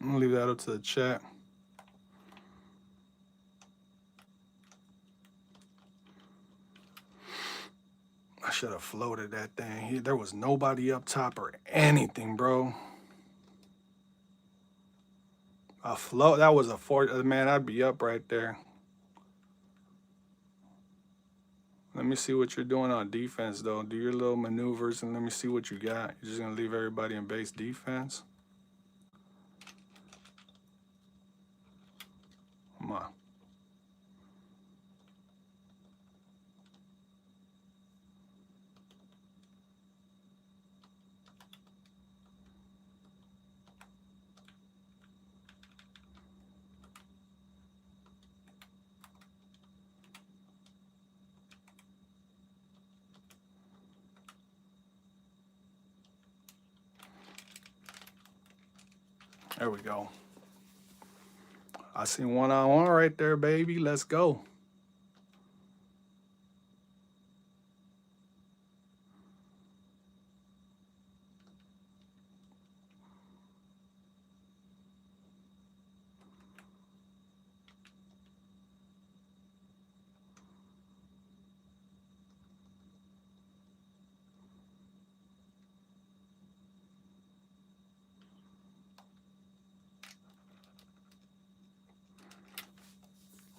gonna leave that up to the chat. I should have floated that thing. There was nobody up top or anything, bro. A float, that was a man, I'd be up right there. Let me see what you're doing on defense, though. Do your little maneuvers and let me see what you got. You're just going to leave everybody in base defense? Come on. There we go. I see one-on-one right there, baby. Let's go.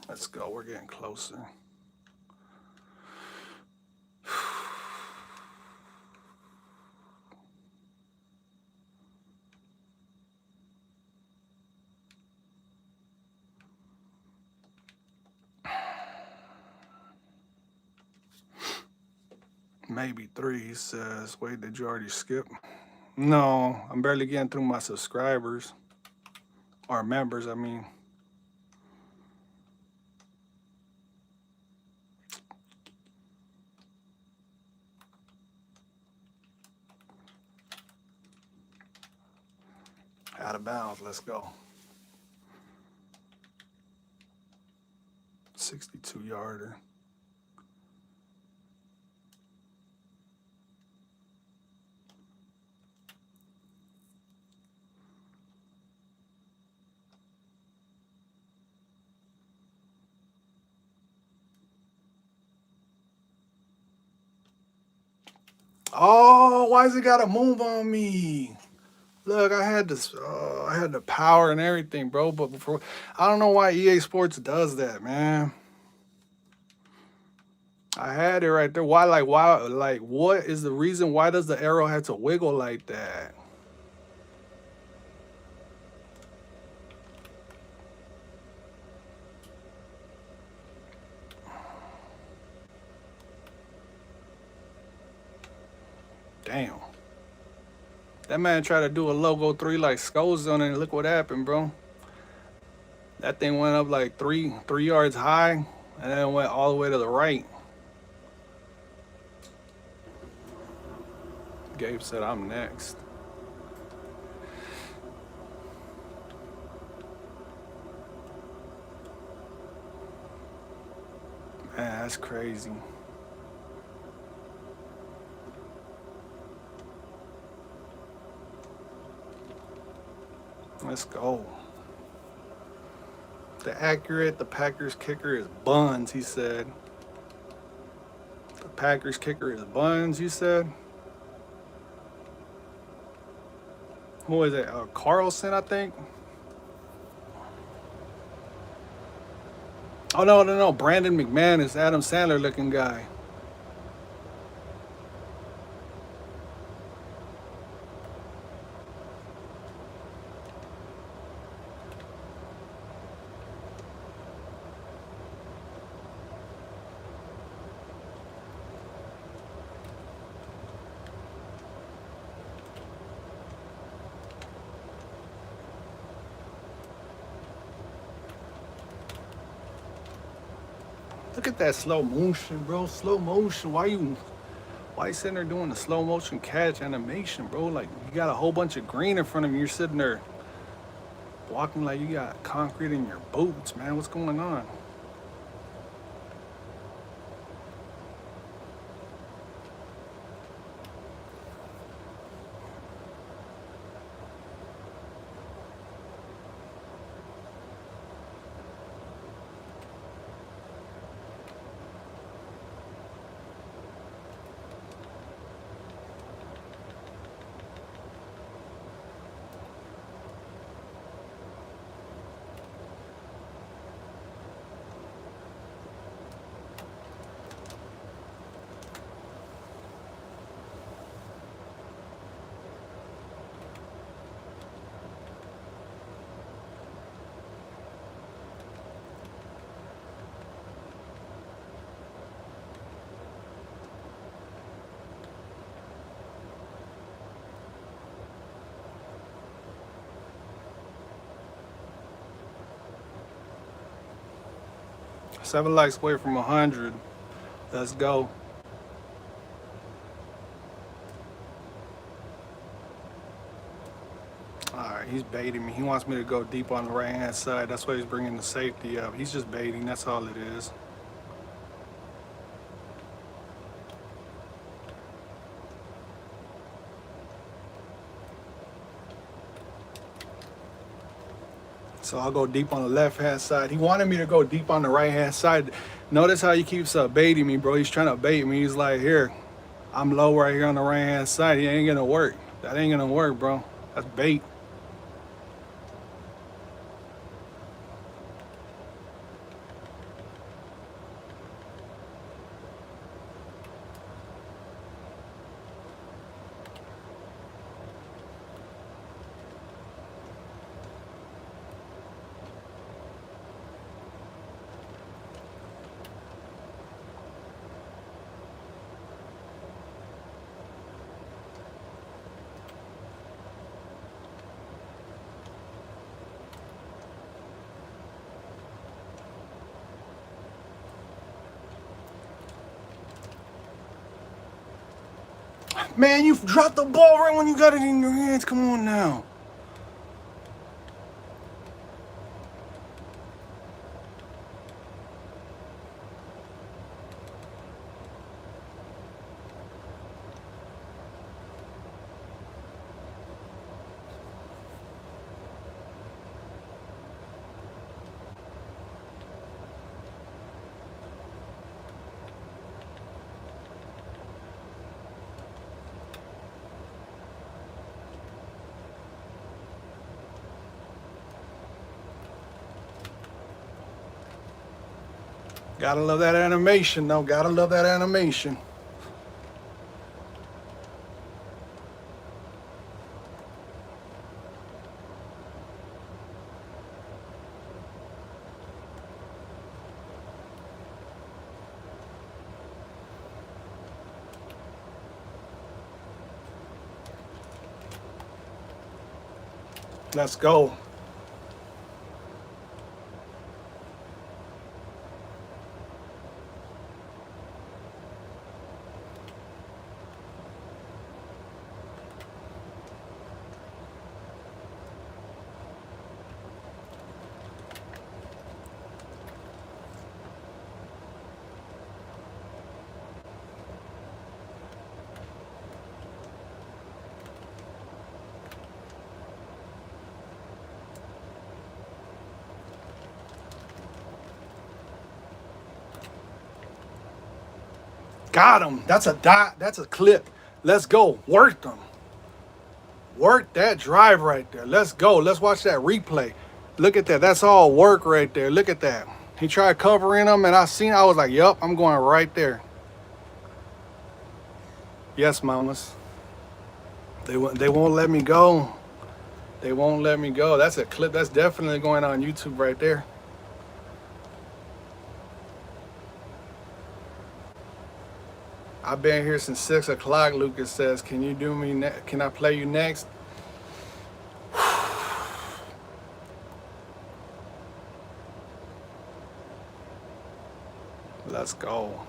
Let's go. We're getting closer. Maybe 3, he says. Wait, did you already skip? No, I'm barely getting through my subscribers. Or members, I mean. Out of bounds, let's go. 62-yarder. Oh, why is it gotta move on me? Look, I had this, I had the power and everything, bro. But before, I don't know why EA Sports does that, man. I had it right there. Why? What is the reason? Why does the arrow have to wiggle like that? Damn. That man tried to do a logo 3 like skulls on it, and look what happened, bro. That thing went up like 3 yards high, and then it went all the way to the right. Gabe said, I'm next. Man, that's crazy. Let's go. The Packers kicker is buns, he said. The Packers kicker is buns, you said? Who is it? Carlson, I think? Oh, no. Brandon McManus, Adam Sandler looking guy. Look at that slow motion, bro. Slow motion. Why you sitting there doing the slow motion catch animation, bro? Like you got a whole bunch of green in front of you. You're sitting there walking like you got concrete in your boots, man. What's going on? Seven likes away from 100. Let's go. Alright, he's baiting me. He wants me to go deep on the right hand side. That's why he's bringing the safety up. He's just baiting. That's all it is. So I'll go deep on the left hand side. He wanted me to go deep on the right hand side. Notice how he keeps baiting me, bro. He's trying to bait me. He's like, here, I'm low right here on the right hand side. He ain't gonna work. That ain't gonna work, bro. That's bait. Man, you dropped the ball right when you got it in your hands. Come on now. Gotta love that animation, though. Gotta love that animation. Let's go. Got him. That's a dot. That's a clip. Let's go. Work them. Work that drive right there. Let's go. Let's watch that replay. Look at that. That's all work right there. Look at that. He tried covering them, and I was like, yup, I'm going right there. Yes, mamas. They won't let me go. They won't let me go. That's a clip. That's definitely going on YouTube right there. I've been here since 6 o'clock, Lucas says. Can you do me can I play you next? Let's go.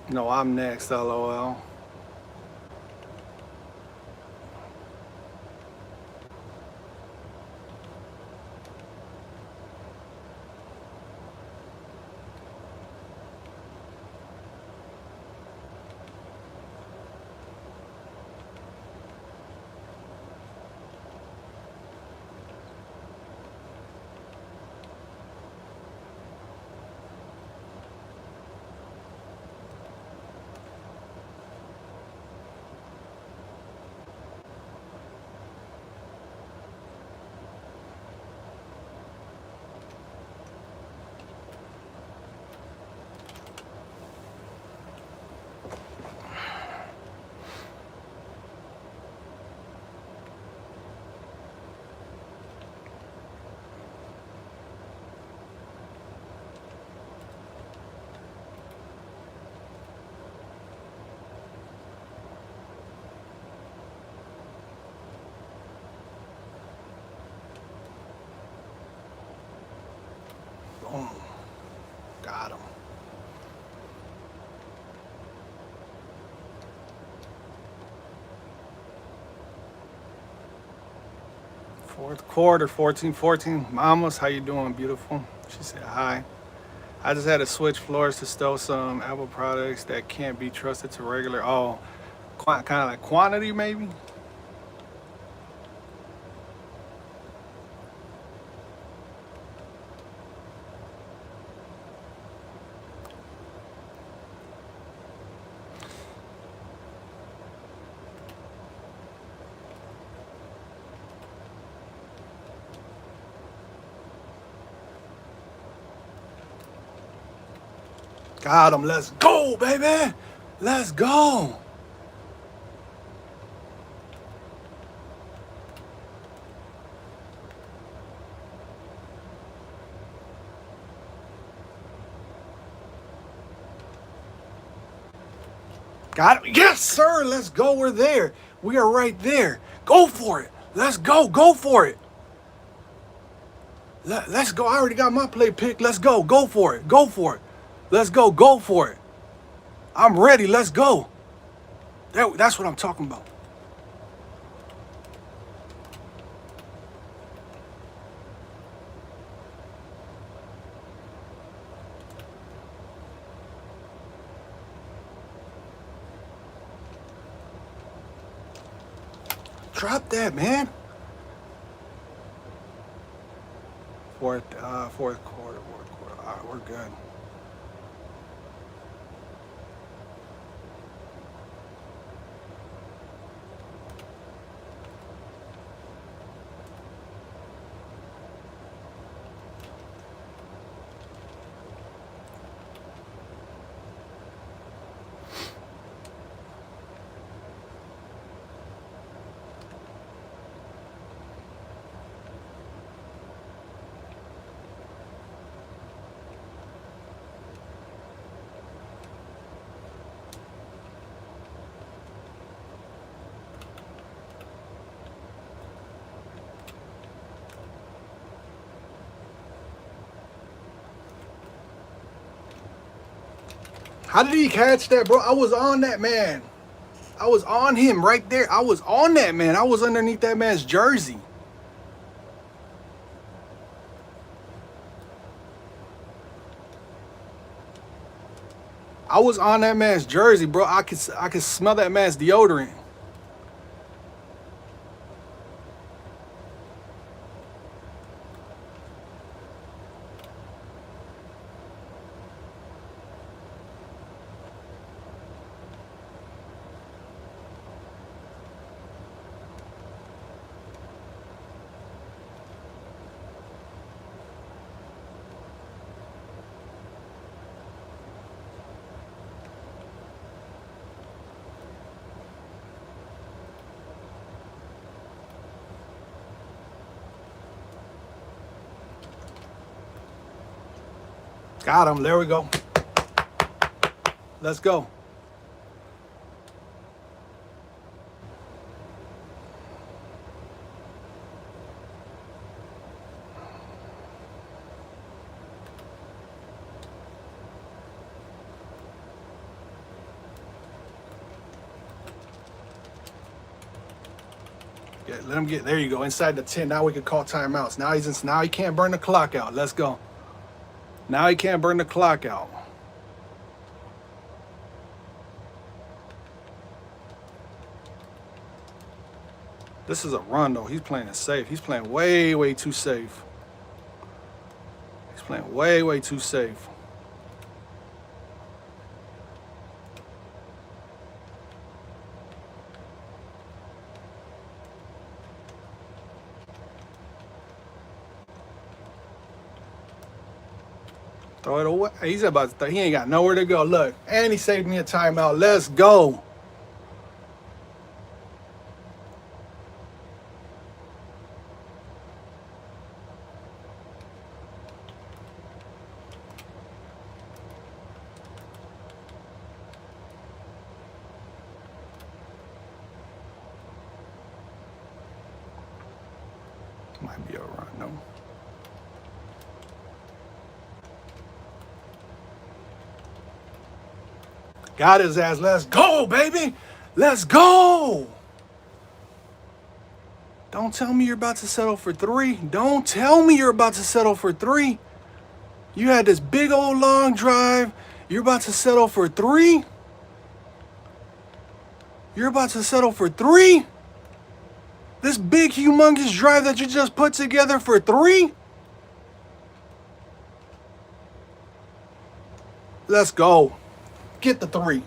No, I'm next, LOL. Boom. Got him. Fourth quarter, 14-14. Mamas, how you doing, beautiful? She said hi. I just had to switch floors to stow some Apple products that can't be trusted to regular. Oh, kind of like quantity, maybe? Got him. Let's go, baby. Let's go. Got it. Yes, sir. Let's go. We're there. We are right there. Go for it. Let's go. Go for it. Let's go. I already got my play picked. Let's go. Go for it. Go for it. Let's go. Go for it. I'm ready. Let's go. That's what I'm talking about. Drop that, man. Fourth quarter. All right, we're good. How did he catch that, bro? I was on that man. I was on him right there. I was on that man. I was underneath that man's jersey. I was on that man's jersey, bro. I could smell that man's deodorant. Got him. There we go. Let's go. Yeah, let him get, there you go, inside the 10. Now we can call timeouts. Now he can't burn the clock out. Let's go. Now he can't burn the clock out. This is a run though. He's playing it safe. He's playing way, way too safe. He's playing way, way too safe. Throw it away. He's about to throw. He ain't got nowhere to go. Look, and he saved me a timeout. Let's go. Might be a run, no. Got his ass. Let's go, baby. Let's go. Don't tell me you're about to settle for 3. Don't tell me you're about to settle for 3. You had this big old long drive. You're about to settle for 3. You're about to settle for 3. This big, humongous drive that you just put together for 3. Let's go. Get the 3.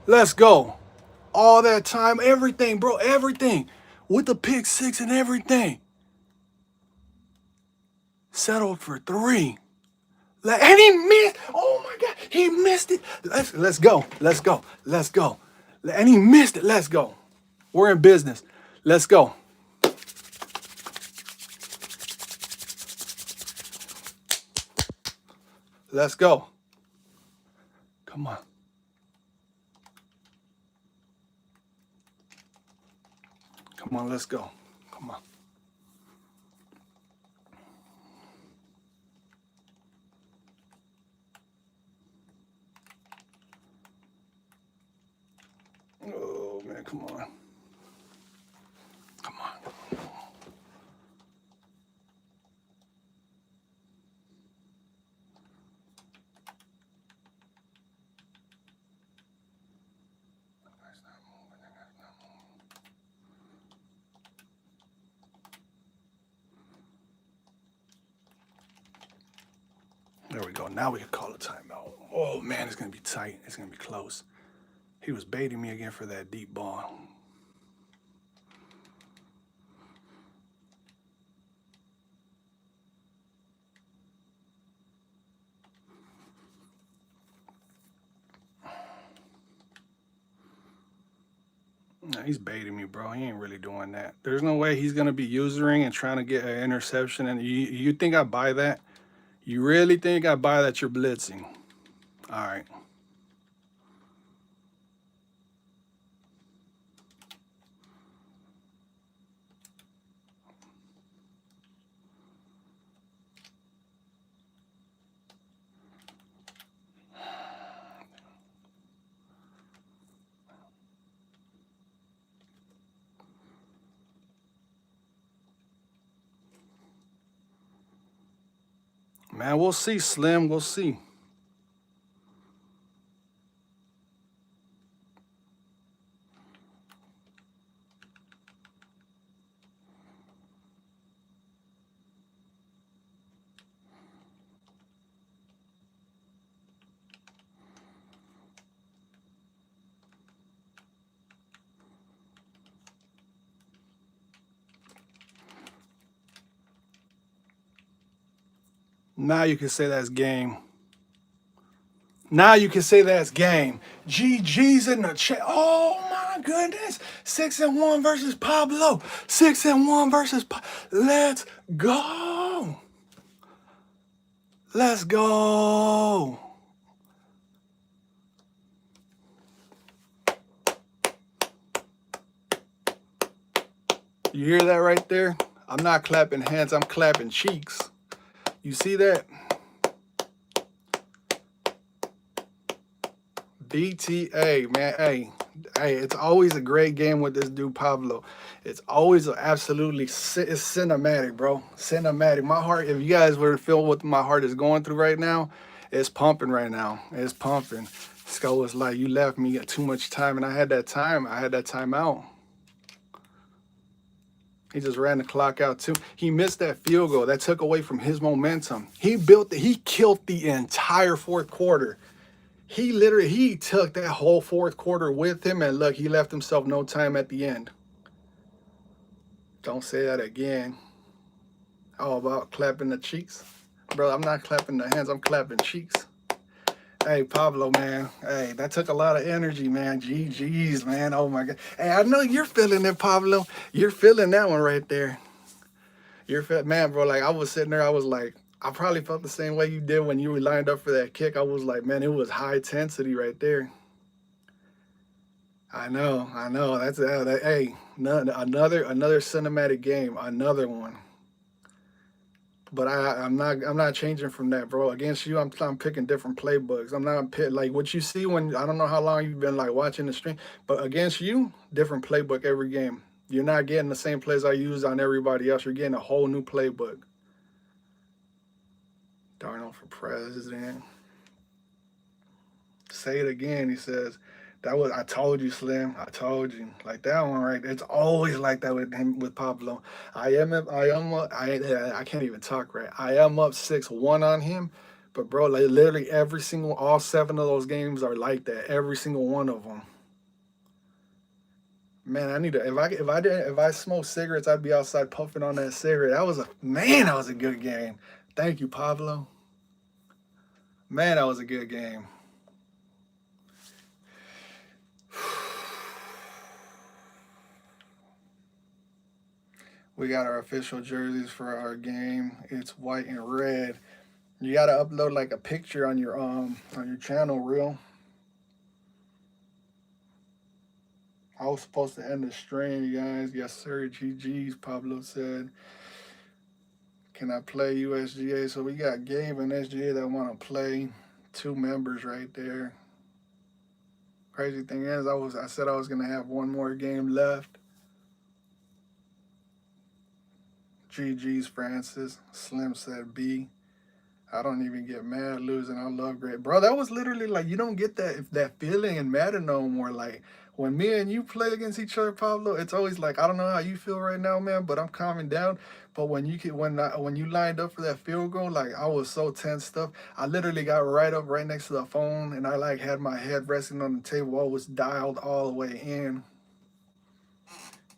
Let's go. All that time, everything, bro, everything. With the pick 6 and everything. Settled for 3. And he missed. Oh my God, he missed it. Let's go. Let's go. Let's go. And he missed it. Let's go. We're in business. Let's go. Let's go. Come on. Come on, let's go. Come on. Oh, man, come on. Come on. There we go. Now we can call a timeout. Oh, man, it's going to be tight. It's going to be close. He was baiting me again for that deep ball. No, he's baiting me, bro. He ain't really doing that. There's no way he's going to be usering and trying to get an interception. And you think I buy that? You really think I buy that you're blitzing? All right. Man, we'll see, Slim. We'll see. Now you can say that's game. Now you can say that's game. GG's in the chat. Oh my goodness. 6-1 versus Pablo. 6-1 versus Let's go. Let's go. You hear that right there? I'm not clapping hands, I'm clapping cheeks. You see that? BTA, man. Hey, it's always a great game with this dude Pablo. It's always absolutely it's cinematic, bro. Cinematic. My heart, if you guys were to feel what my heart is going through right now, it's pumping right now. It's pumping. Skol was like, you left me at too much time, and I had that time. I had that time out. He just ran the clock out too. He missed that field goal. That took away from his momentum. He killed the entire fourth quarter. He took that whole fourth quarter with him, and look, he left himself no time at the end. Don't say that again. How about clapping the cheeks? Bro, I'm not clapping the hands, I'm clapping cheeks. Hey, Pablo, man. Hey, that took a lot of energy, man. GG's, man. Oh, my God. Hey, I know you're feeling it, Pablo. You're feeling that one right there. Man, bro, like, I was sitting there, I was like, I probably felt the same way you did when you were lined up for that kick. I was like, man, it was high intensity right there. I know. That's hey, another cinematic game, another one. But I'm not changing from that, bro. Against you, I'm picking different playbooks. I'm not like what you see when I don't know how long you've been like watching the stream, but against you, different playbook every game. You're not getting the same plays I use on everybody else. You're getting a whole new playbook. Darnold for president. Say it again, he says. I told you, Slim. I told you. Like that one, right? It's always like that with him, with Pablo. I can't even talk right. I am up 6-1 on him, but bro, like literally all 7 of those games are like that. Every single one of them. Man, I need to. If I smoked cigarettes, I'd be outside puffing on that cigarette. That was a good game. Thank you, Pablo. Man, that was a good game. We got our official jerseys for our game. It's white and red. You gotta upload like a picture on your channel, real. I was supposed to end the stream, you guys. Yes, sir. GG's, Pablo said. Can I play USGA? So we got Gabe and SGA that want to play. 2 members right there. Crazy thing is, I said I was gonna have one more game left. GG's, Francis. Slim said B. I don't even get mad losing. I love great. Bro, that was literally like, you don't get that feeling in Madden no more. Like, when me and you play against each other, Pablo, it's always like, I don't know how you feel right now, man, but I'm calming down. But when you lined up for that field goal, like, I was so tensed up. I literally got right up right next to the phone, and I, like, had my head resting on the table. I was dialed all the way in.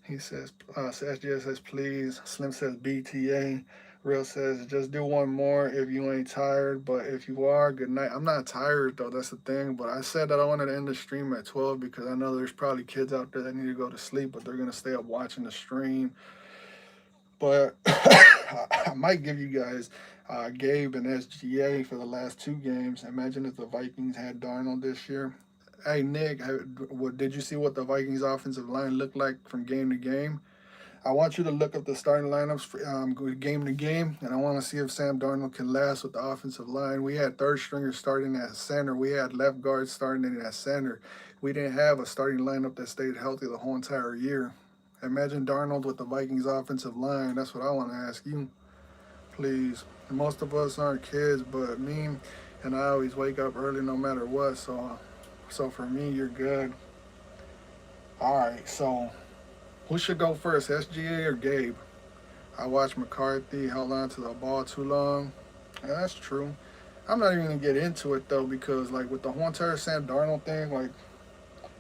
He says, SGS says, please. Slim says, BTA. Real says, just do one more if you ain't tired. But if you are, good night. I'm not tired, though. That's the thing. But I said that I wanted to end the stream at 12 because I know there's probably kids out there that need to go to sleep, but they're going to stay up watching the stream. But I might give you guys Gabe and SGA for the last 2 games. Imagine if the Vikings had Darnold this year. Hey, Nick, did you see what the Vikings offensive line looked like from game to game? I want you to look up the starting lineups for, game to game, and I want to see if Sam Darnold can last with the offensive line. We had third stringers starting at center. We had left guards starting at center. We didn't have a starting lineup that stayed healthy the whole entire year. Imagine Darnold with the Vikings offensive line. That's what I want to ask you, please. And most of us aren't kids, but me and I always wake up early no matter what, so for me, you're good. All right, so who should go first, SGA or Gabe? I watched McCarthy held on to the ball too long. Yeah, that's true. I'm not even going to get into it, though, because, like, with the whole entire Sam Darnold thing, like,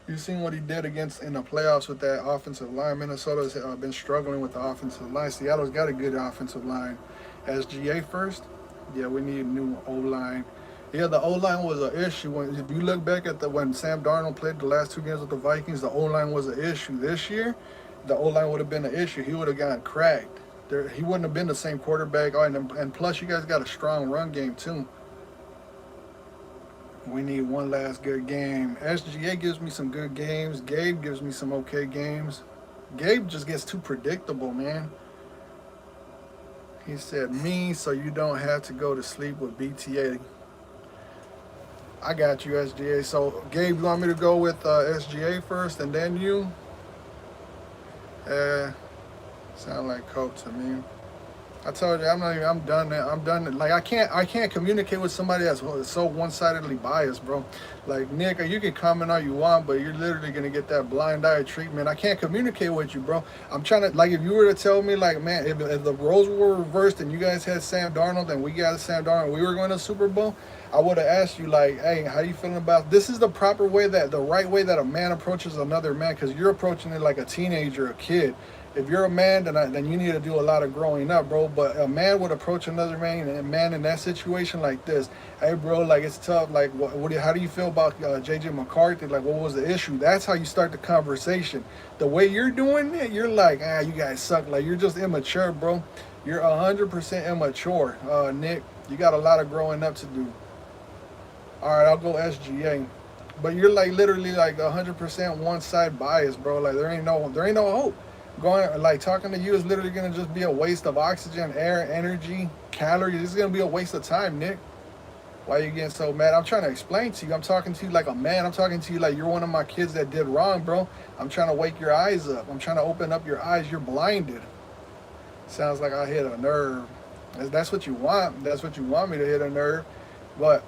you've seen what he did in the playoffs with that offensive line. Minnesota's been struggling with the offensive line. Seattle's got a good offensive line. SGA first? Yeah, we need a new O-line. Yeah, the O-line was an issue. If you look back at when Sam Darnold played the last 2 games with the Vikings, the O-line was an issue. This year, the O-line would have been an issue. He would have gotten cracked. He wouldn't have been the same quarterback. Oh, and plus, you guys got a strong run game too. We need one last good game. SGA gives me some good games. Gabe gives me some okay games. Gabe just gets too predictable, man. He said, me, so you don't have to go to sleep with BTA. I got you, SGA. So, Gabe, you want me to go with SGA first and then you? Sound like Coke to me. I told you I'm done. I'm done. Like I can't communicate with somebody that's so one-sidedly biased, bro. Like Nick, you can comment all you want, but you're literally gonna get that blind eye treatment. I can't communicate with you, bro. I'm trying to, like, if you were to tell me, like, man, if the roles were reversed and you guys had Sam Darnold and we got Sam Darnold and we were going to Super Bowl, I would have asked you, like, hey, how you feeling about this? Is the proper way, the right way that a man approaches another man, because you're approaching it like a teenager, a kid. If you're a man, then you need to do a lot of growing up, bro. But a man would approach another man, and a man in that situation like this, hey, bro, like, it's tough. Like, how do you feel about J.J. McCarthy? Like, what was the issue? That's how you start the conversation. The way you're doing it, you're like, you guys suck. Like, you're just immature, bro. You're 100% immature, Nick. You got a lot of growing up to do. All right, I'll go SGA. But you're, like, literally, like, 100% one-side bias, bro. Like, there ain't no hope. Going, like, talking to you is literally going to just be a waste of oxygen, air, energy, calories. It's going to be a waste of time, Nick. Why are you getting so mad? I'm trying to explain to you. I'm talking to you like a man. I'm talking to you like you're one of my kids that did wrong, bro. I'm trying to wake your eyes up. I'm trying to open up your eyes. You're blinded. Sounds like I hit a nerve. That's what you want. That's what you want me to hit a nerve. But,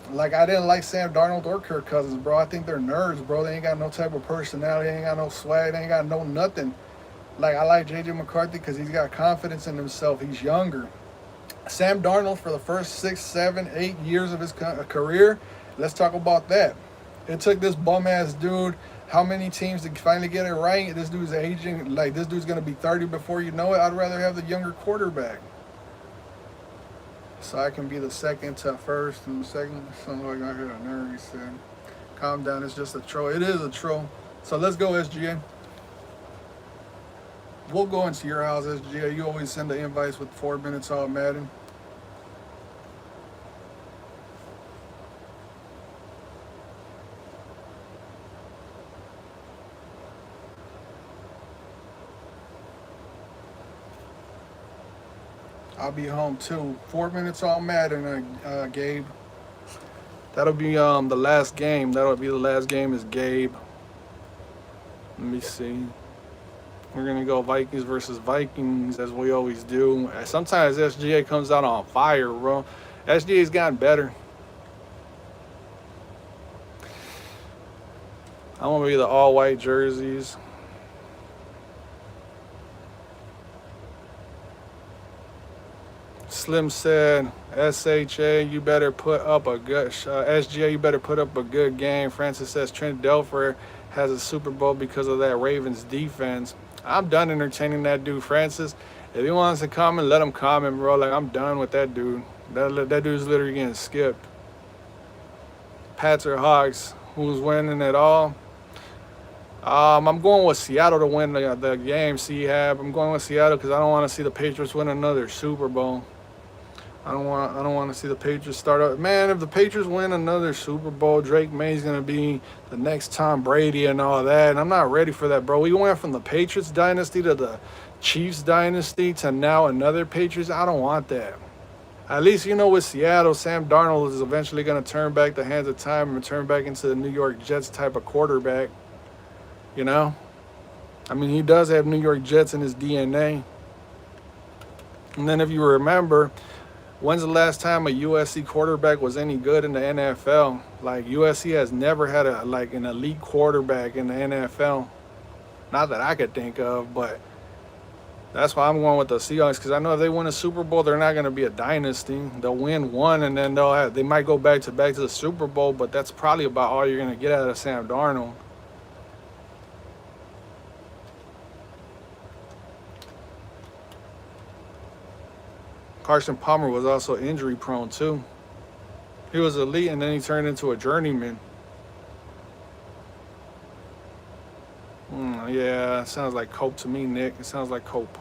like, I didn't like Sam Darnold or Kirk Cousins, bro. I think they're nerds, bro. They ain't got no type of personality. They ain't got no swag. They ain't got no nothing. Like, I like J.J. McCarthy because he's got confidence in himself. He's younger. Sam Darnold, for the first 6, 7, 8 years of his career, let's talk about that. It took this bum-ass dude how many teams to finally get it right? This dude's aging. Like, this dude's going to be 30 before you know it. I'd rather have the younger quarterback. So I can be the second to first and the second. Something like I heard a nerd, he said. Calm down, it's just a troll. It is a troll. So let's go, SGA. We'll go into your house, SGA. You always send the invites with 4 minutes all Madden. I'll be home too. 4 minutes all Madden, Gabe. That'll be the last game. That'll be the last game is Gabe. Let me see. We're going to go Vikings versus Vikings, as we always do. Sometimes SGA comes out on fire, bro. SGA's gotten better. I want to be the all-white jerseys. Slim said, SHA, you better put up a good SGA, you better put up a good game. Francis says Trent Dilfer has a Super Bowl because of that Ravens defense. I'm done entertaining that dude, Francis. If he wants to comment, let him comment, bro. Like, I'm done with that dude. That dude's literally getting skipped. Pats or Hawks, who's winning it all? I'm going with Seattle to win the game, C-Hab. I'm going with Seattle because I don't want to see the Patriots win another Super Bowl. I don't want to see the Patriots start up. Man, if the Patriots win another Super Bowl, Drake May's going to be the next Tom Brady and all that. And I'm not ready for that, bro. We went from the Patriots dynasty to the Chiefs dynasty to now another Patriots. I don't want that. At least, you know, with Seattle, Sam Darnold is eventually going to turn back the hands of time and turn back into the New York Jets type of quarterback. You know? I mean, he does have New York Jets in his DNA. And then if you remember, when's the last time a USC quarterback was any good in the NFL? Like, USC has never had an elite quarterback in the NFL. Not that I could think of, but that's why I'm going with the Seahawks, because I know if they win a Super Bowl, they're not going to be a dynasty. They'll win one, and then they might go back to the Super Bowl, but that's probably about all you're going to get out of Sam Darnold. Carson Palmer was also injury prone too. He was elite and then he turned into a journeyman. Yeah, it sounds like cope to me, Nick. It sounds like cope.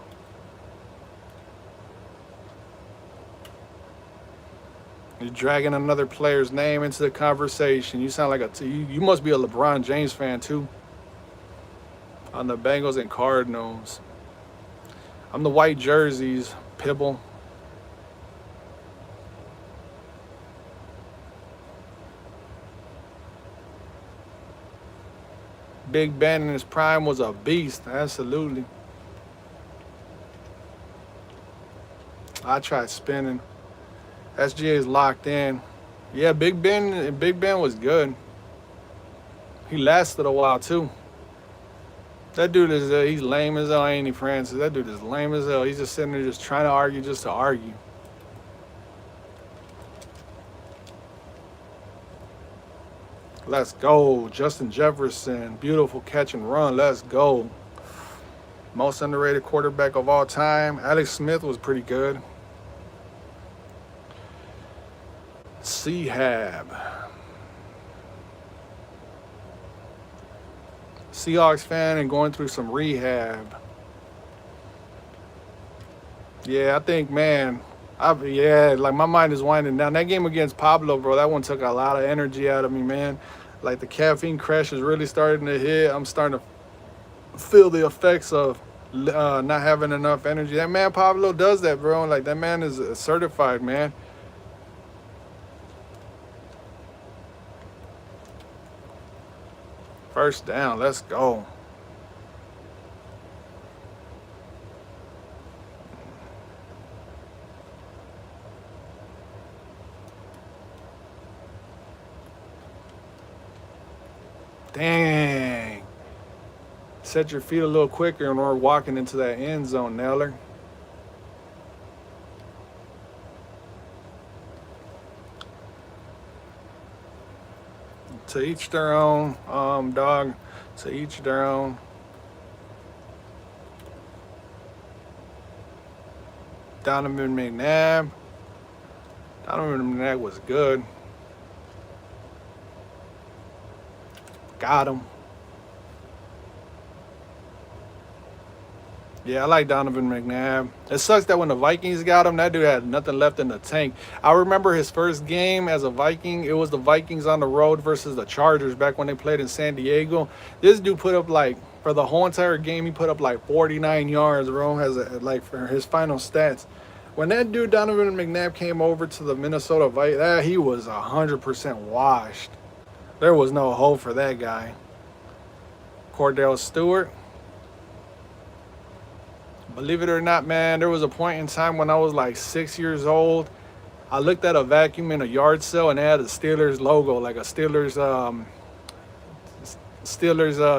You're dragging another player's name into the conversation. You sound like you must be a LeBron James fan too. On the Bengals and Cardinals. I'm the white jerseys, Pibble. Big Ben in his prime was a beast, absolutely. I tried spinning. SGA is locked in. Yeah, Big Ben was good. He lasted a while too. That dude is he's lame as hell, ain't he, Francis? That dude is lame as hell. He's just sitting there just trying to argue just to argue. Let's go. Justin Jefferson. Beautiful catch and run. Let's go. Most underrated quarterback of all time. Alex Smith was pretty good. C-Hab. Seahawks fan and going through some rehab. Yeah, I think, man, like my mind is winding down. That game against Pablo, bro, that one took a lot of energy out of me, man. Like the caffeine crash is really starting to hit. I'm starting to feel the effects of not having enough energy. That man Pablo does that, bro. Like that man is certified, man. First down, let's go. Dang. Set your feet a little quicker and we're walking into that end zone, Neller. To each their own, dog. To each their own. Donovan McNabb. Donovan McNabb was good. Got him. Yeah, I like Donovan McNabb. It sucks that when the Vikings got him, that dude had nothing left in the tank. I remember his first game as a Viking. It was the Vikings on the road versus the Chargers back when they played in San Diego. This dude put up like, for the whole entire game, he put up like 49 yards, bro, like for his final stats. When that dude, Donovan McNabb, came over to the Minnesota Vikings, he was 100% washed. There was no hope for that guy. Cordell Stewart. Believe it or not, man, there was a point in time when I was like 6 years old. I looked at a vacuum in a yard sale and it had a Steelers logo, like a Steelers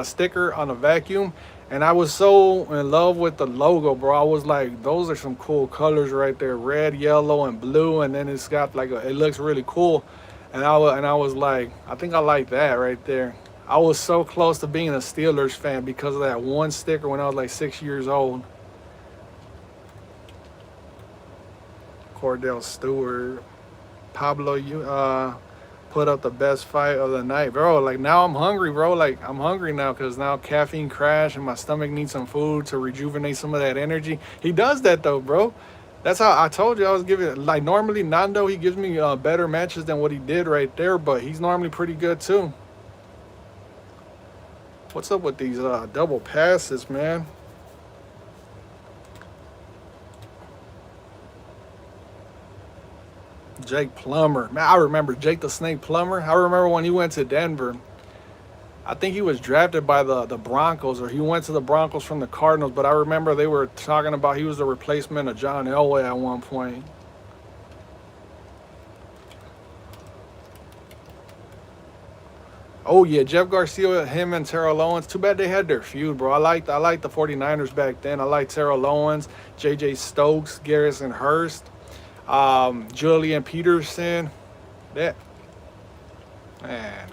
sticker on a vacuum. And I was so in love with the logo, bro. I was like, those are some cool colors right there, red, yellow, and blue. And then it's got like it looks really cool. And I was like, I think I like that right there. I was so close to being a Steelers fan because of that one sticker when I was like 6 years old. Cordell Stewart. Pablo, you put up the best fight of the night, bro. Like now I'm hungry, bro. Like I'm hungry now because now caffeine crash and my stomach needs some food to rejuvenate some of that energy. He does that though, bro. That's how I told you I was giving, like normally Nando, he gives me better matches than what he did right there, but he's normally pretty good too. What's up with these double passes, man? Jake Plummer. Man, I remember Jake the Snake Plummer. I remember when he went to Denver. I think he was drafted by the Broncos, or he went to the Broncos from the Cardinals, but I remember they were talking about he was the replacement of John Elway at one point. Oh, yeah, Jeff Garcia, him and Terrell Owens. Too bad they had their feud, bro. I liked the 49ers back then. I liked Terrell Owens, J.J. Stokes, Garrison Hurst. Julian Peterson. That man,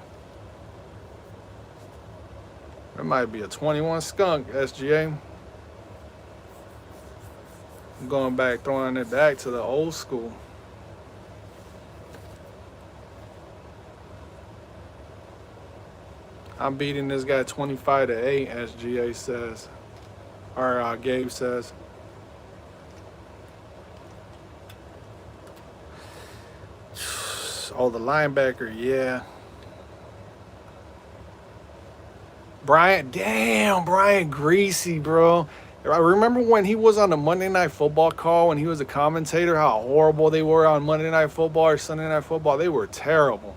there might be a 21 skunk, SGA. I'm going back, throwing it back to the old school. I'm beating this guy 25-8, SGA says, or Gabe says. Oh, the linebacker, yeah. Brian Greasy, bro. I remember when he was on the Monday Night Football call when he was a commentator, how horrible they were on Monday Night Football or Sunday Night Football. They were terrible.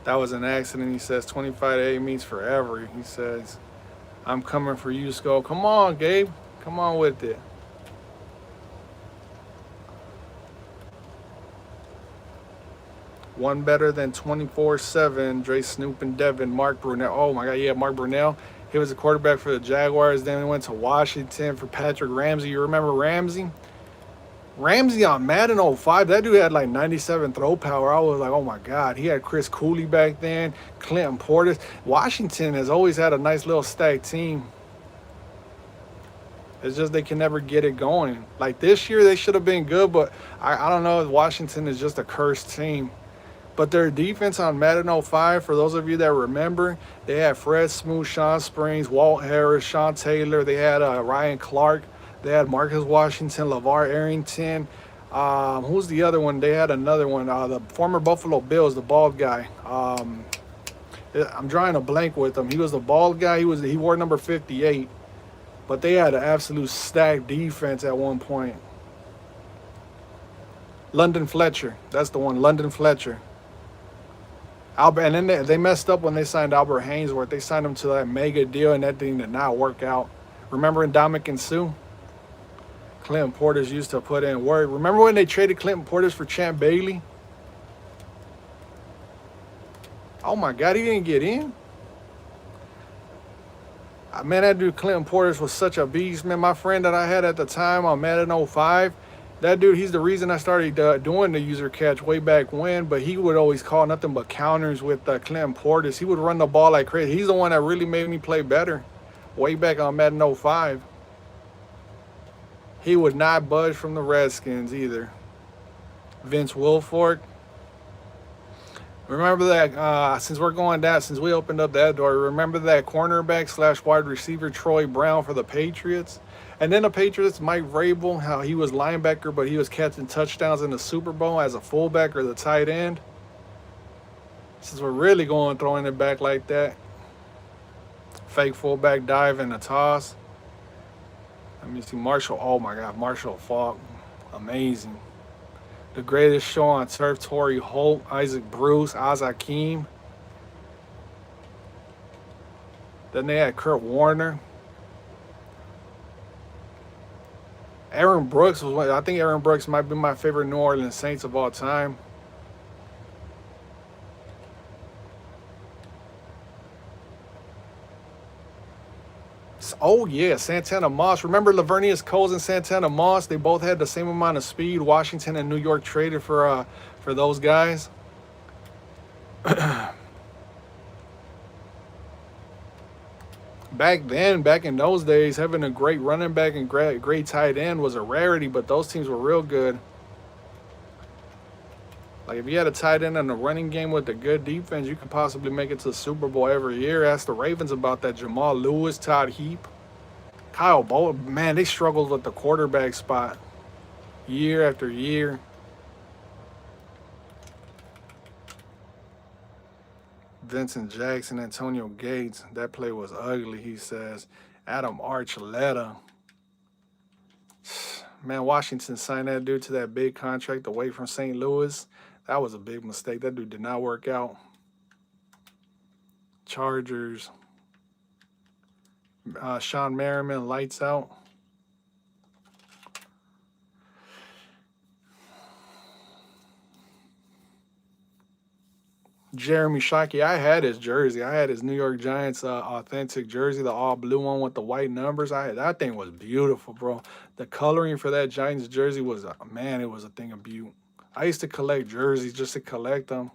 That was an accident. He says 25-8 means forever. He says, I'm coming for you, Skol. Come on, Gabe. Come on with it. One better than 24/7. Dre, Snoop, and Devin. Mark Brunell. Oh my God, yeah, Mark Brunell. He was a quarterback for the Jaguars. Then he went to Washington for Patrick Ramsey. You remember Ramsey? Ramsey on Madden 05. That dude had like 97 throw power. I was like, oh my God. He had Chris Cooley back then, Clinton Portis. Washington has always had a nice little stacked team. It's just they can never get it going. Like this year, they should have been good, but I don't know if Washington is just a cursed team. But their defense on Madden 05, for those of you that remember, they had Fred Smoot, Sean Springs, Walt Harris, Sean Taylor. They had Ryan Clark. They had Marcus Washington, LeVar Arrington. Who's the other one? They had another one. The former Buffalo Bills, the bald guy. I'm drawing a blank with him. He was the bald guy. He wore number 58. But they had an absolute stacked defense at one point. London Fletcher. That's the one. London Fletcher. And then they messed up when they signed Albert Hainsworth. They signed him to that mega deal, and that thing did not work out. Remember Ndamukong Suh? Clinton Portis used to put in work. Remember when they traded Clinton Portis for Champ Bailey? Oh my God, he didn't get in? Man, that dude Clinton Portis was such a beast, man. My friend that I had at the time on Madden 05, that dude, he's the reason I started doing the user catch way back when, but he would always call nothing but counters with Clinton Portis. He would run the ball like crazy. He's the one that really made me play better way back on Madden 05. He would not budge from the Redskins either. Vince Wilfork. Remember that, since we're going down, since we opened up that door, remember that cornerback / wide receiver Troy Brown for the Patriots? And then the Patriots, Mike Vrabel, how he was linebacker, but he was catching touchdowns in the Super Bowl as a fullback or the tight end. Since we're really going throwing it back like that. Fake fullback dive and a toss. Let me see, Marshall. Oh my God, Marshall Faulk. Amazing. The Greatest Show on Turf, Torrey Holt, Isaac Bruce, Azakim. Then they had Kurt Warner. Aaron Brooks was one. I think Aaron Brooks might be my favorite New Orleans Saints of all time. Oh yeah, Santana Moss. Remember Lavernius Coles and Santana Moss? They both had the same amount of speed. Washington and New York traded for those guys. Back in those days, having a great running back and great tight end was a rarity, but those teams were real good. Like if you had a tight end and a running game with a good defense, you could possibly make it to the Super Bowl every year. Ask the Ravens about that. Jamal Lewis, Todd Heap, Kyle Bolt. Man, they struggled with the quarterback spot year after year. Vincent Jackson, Antonio Gates. That play was ugly, he says. Adam Archuleta. Man, Washington signed that dude to that big contract away from St. Louis. That was a big mistake. That dude did not work out. Chargers. Sean Merriman, lights out. Jeremy Shockey, I had his jersey. I had his New York Giants authentic jersey, the all blue one with the white numbers. That thing was beautiful, bro. The coloring for that Giants jersey was, man, it was a thing of beauty. I used to collect jerseys just to collect them.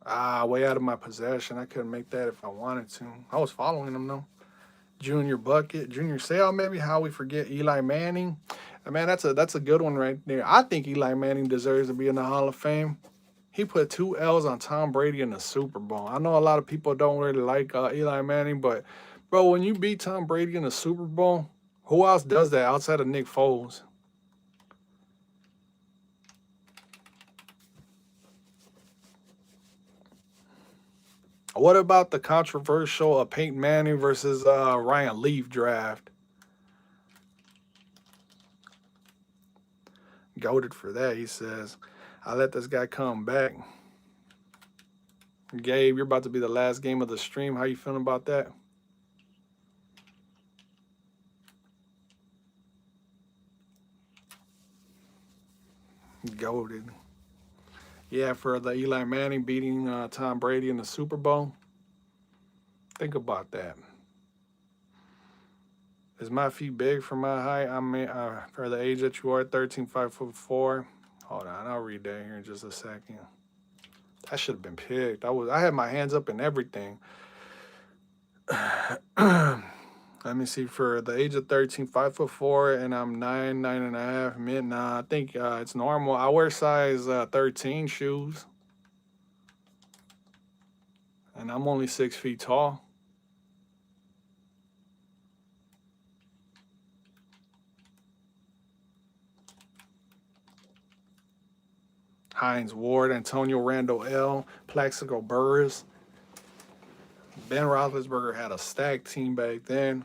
Way out of my possession. I couldn't make that if I wanted to. I was following them, though. Junior Bucket, Junior Sale, maybe. How we forget Eli Manning. Man, that's a good one right there. I think Eli Manning deserves to be in the Hall of Fame. He put 2 L's on Tom Brady in the Super Bowl. I know a lot of people don't really like Eli Manning, but, bro, when you beat Tom Brady in the Super Bowl, who else does that outside of Nick Foles? What about the controversial Peyton Manning versus Ryan Leaf draft? Goated for that, he says. I let this guy come back. Gabe, you're about to be the last game of the stream. How you feeling about that? Goated. Yeah, for the Eli Manning beating Tom Brady in the Super Bowl. Think about that. Is my feet big for my height? I mean, for the age that you are, 13, 5'4". Hold on, I'll read that here in just a second. That should have been picked. I had my hands up and everything. Let me see. For the age of 13, 5'4", and I'm 9.5 mid. Nah, I think it's normal. I wear size 13 shoes, and I'm only 6 feet tall. Hines Ward, Antonio Randall L, Plaxico Burress. Ben Roethlisberger had a stacked team back then.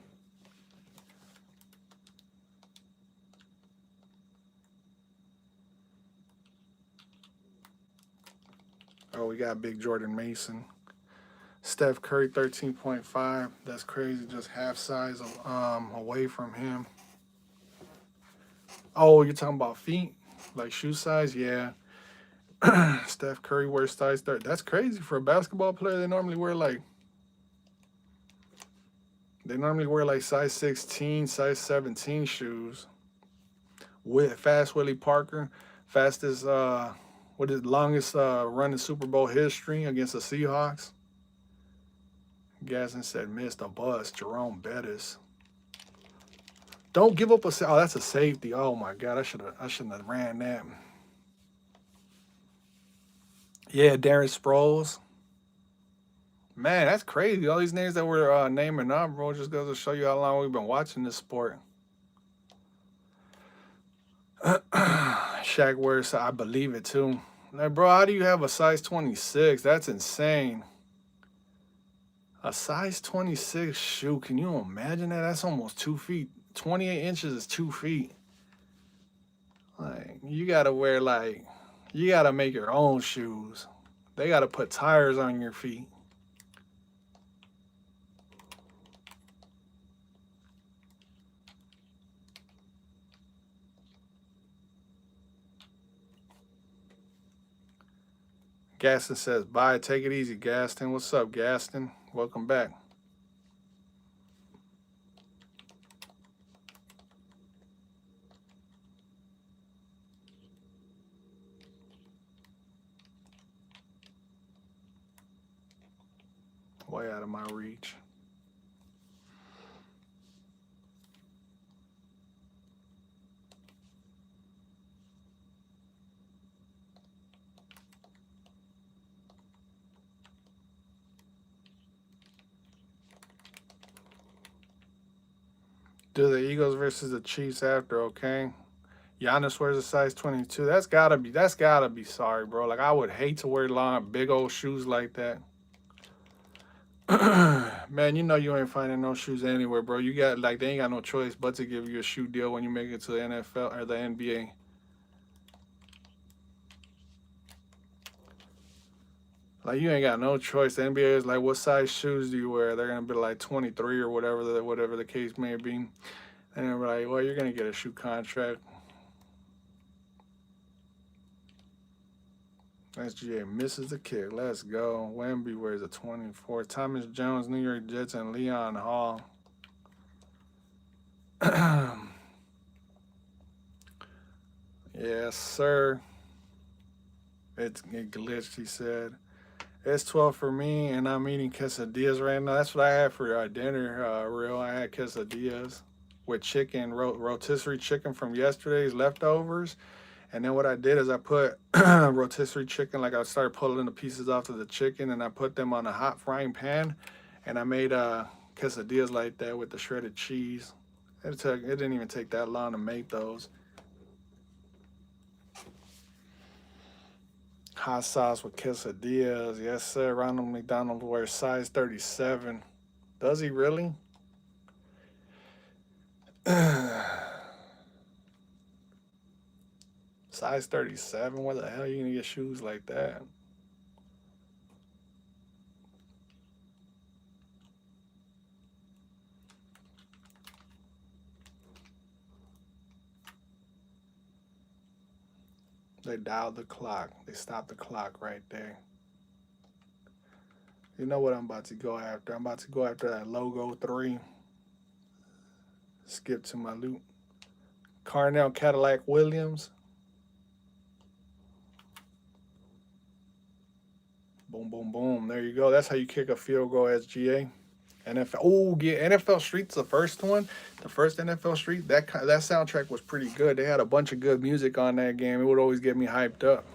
Oh, we got Big Jordan Mason. Steph Curry, 13.5. That's crazy. Just half size away from him. Oh, you're talking about feet? Like shoe size? Yeah. Steph Curry wears size 30. That's crazy for a basketball player. They normally wear like size 16, size 17 shoes. With Fast Willie Parker, fastest longest run in Super Bowl history against the Seahawks. Gasson said missed a bus. Jerome Bettis. Don't give up a oh, that's a safety. Oh my God, I shouldn't have ran that. Yeah, Darren Sproles. Man, that's crazy. All these names that we're naming up, bro, just goes to show you how long we've been watching this sport. Shaq wears, I believe it too. Like, bro, how do you have a size 26? That's insane. A size 26 shoe. Can you imagine that? That's almost 2 feet. 28 inches is 2 feet. Like, you gotta make your own shoes. They gotta put tires on your feet. Gaston says, bye. Take it easy, Gaston. What's up, Gaston? Welcome back. Way out of my reach. Do the Eagles versus the Chiefs after, okay? Giannis wears a size 22. That's gotta be sorry, bro. Like, I would hate to wear long, big old shoes like that. Man, you know you ain't finding no shoes anywhere, bro. You got, like, they ain't got no choice but to give you a shoe deal when you make it to the NFL or the NBA. Like, you ain't got no choice. The NBA is like, what size shoes do you wear? They're gonna be like 23 or whatever the case may be. And they're like, well, you're gonna get a shoe contract. SGA misses the kick. Let's go. Wemby wears a 24. Thomas Jones, New York Jets, and Leon Hall. Yes, sir. It glitched, he said. It's 12 for me, and I'm eating quesadillas right now. That's what I had for dinner, real. I had quesadillas with chicken, rotisserie chicken from yesterday's leftovers. And then what I did is I put rotisserie chicken, like I started pulling the pieces off of the chicken, and I put them on a hot frying pan, and I made quesadillas like that with the shredded cheese. It didn't even take that long to make those. Hot sauce with quesadillas. Yes, sir. Ronald McDonald wears size 37. Does he really? Size 37? Where the hell are you gonna get shoes like that? They dialed the clock. They stopped the clock right there. You know what I'm about to go after? I'm about to go after that logo 3. Skip to my loot. Carnell Cadillac Williams. Boom, boom, boom. There you go. That's how you kick a field goal, SGA. NFL. Oh, yeah. NFL Street's the first one. The first NFL Street. That soundtrack was pretty good. They had a bunch of good music on that game. It would always get me hyped up.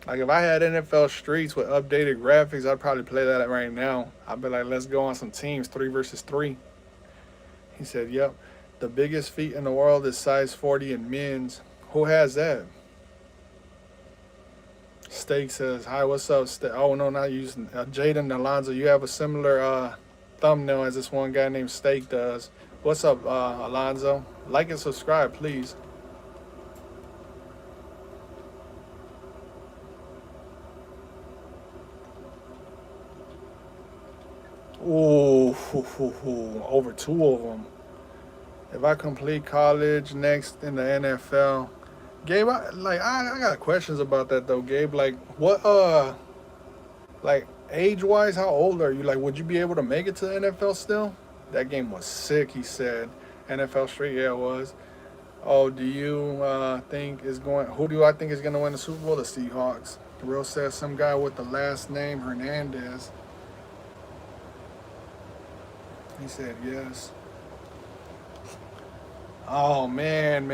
Like, if I had NFL Streets with updated graphics, I'd probably play that right now. I'd be like, let's go on some teams, 3 versus 3. He said, yep. The biggest feet in the world is size 40 in men's. Who has that? Steak says, hi, what's up? Oh, no, not using. Jaden Alonzo, you have a similar thumbnail as this one guy named Steak does. What's up, Alonzo? Like and subscribe, please. Ooh, over 2 of them. If I complete college next in the NFL, Gabe, I got questions about that though, Gabe. Like, what, like age-wise, how old are you? Like, would you be able to make it to the NFL still? That game was sick, he said. NFL Street, yeah, it was. Oh, do you think is going? Who do I think is going to win the Super Bowl? The Seahawks. The real says some guy with the last name Hernandez. He said yes. Oh, man.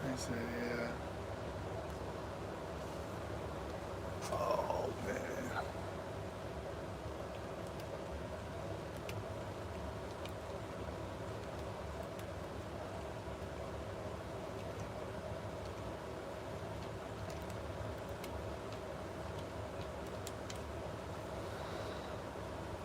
I said, yeah. Oh, man.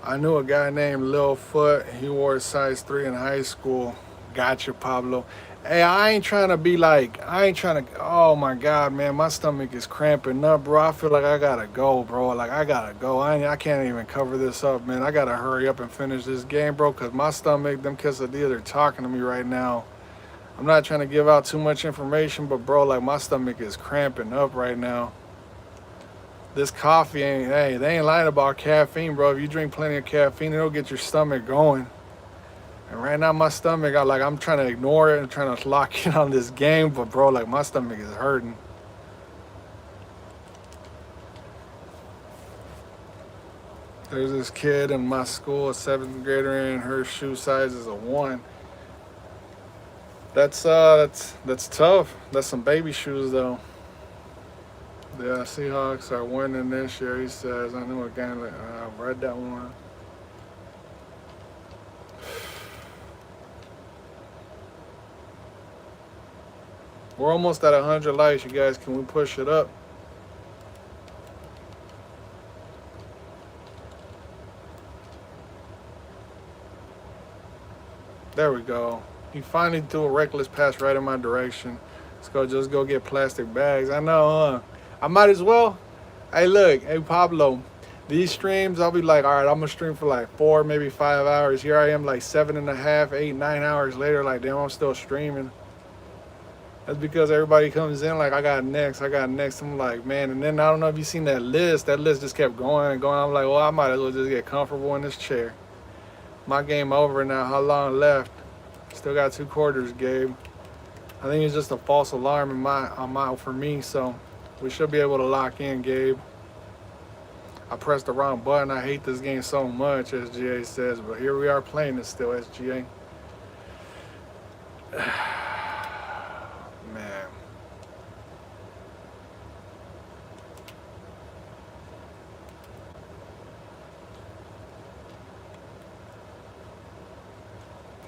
I knew a guy named Lil Foot. He wore a size 3 in high school. Gotcha, Pablo. Hey, I ain't trying to, oh my God, man, my stomach is cramping up, bro. I feel like I gotta go, bro. Like, I gotta go. I can't even cover this up, man. I gotta hurry up and finish this game, bro, because my stomach, them quesadillas are talking to me right now. I'm not trying to give out too much information, but, bro, like, my stomach is cramping up right now. This coffee hey, they ain't lying about caffeine, bro. If you drink plenty of caffeine, it'll get your stomach going. And right now, my stomach, I'm trying to ignore it and trying to lock in on this game, but bro, like, my stomach is hurting. There's this kid in my school, a 7th grader, and her shoe size is a 1. That's tough. That's some baby shoes, though. The Seahawks are winning this year, he says. I knew a guy that read that one. We're almost at 100 likes, you guys. Can we push it up? There we go. He finally threw a reckless pass right in my direction. Just go get plastic bags. I know, huh? I might as well. Hey, look. Hey, Pablo. These streams, I'll be like, all right, I'm going to stream for like 4, maybe 5 hours. Here I am like 7.5, 8, 9 hours later. Like, damn, I'm still streaming. That's because everybody comes in like, I got next. I'm like, man. And then I don't know if you've seen that list. That list just kept going and going. I'm like, well, I might as well just get comfortable in this chair. My game over now. How long left? Still got 2 quarters, Gabe. I think it's just a false alarm for me, so we should be able to lock in, Gabe. I pressed the wrong button. I hate this game so much, SGA says, but here we are playing it still, SGA. Man.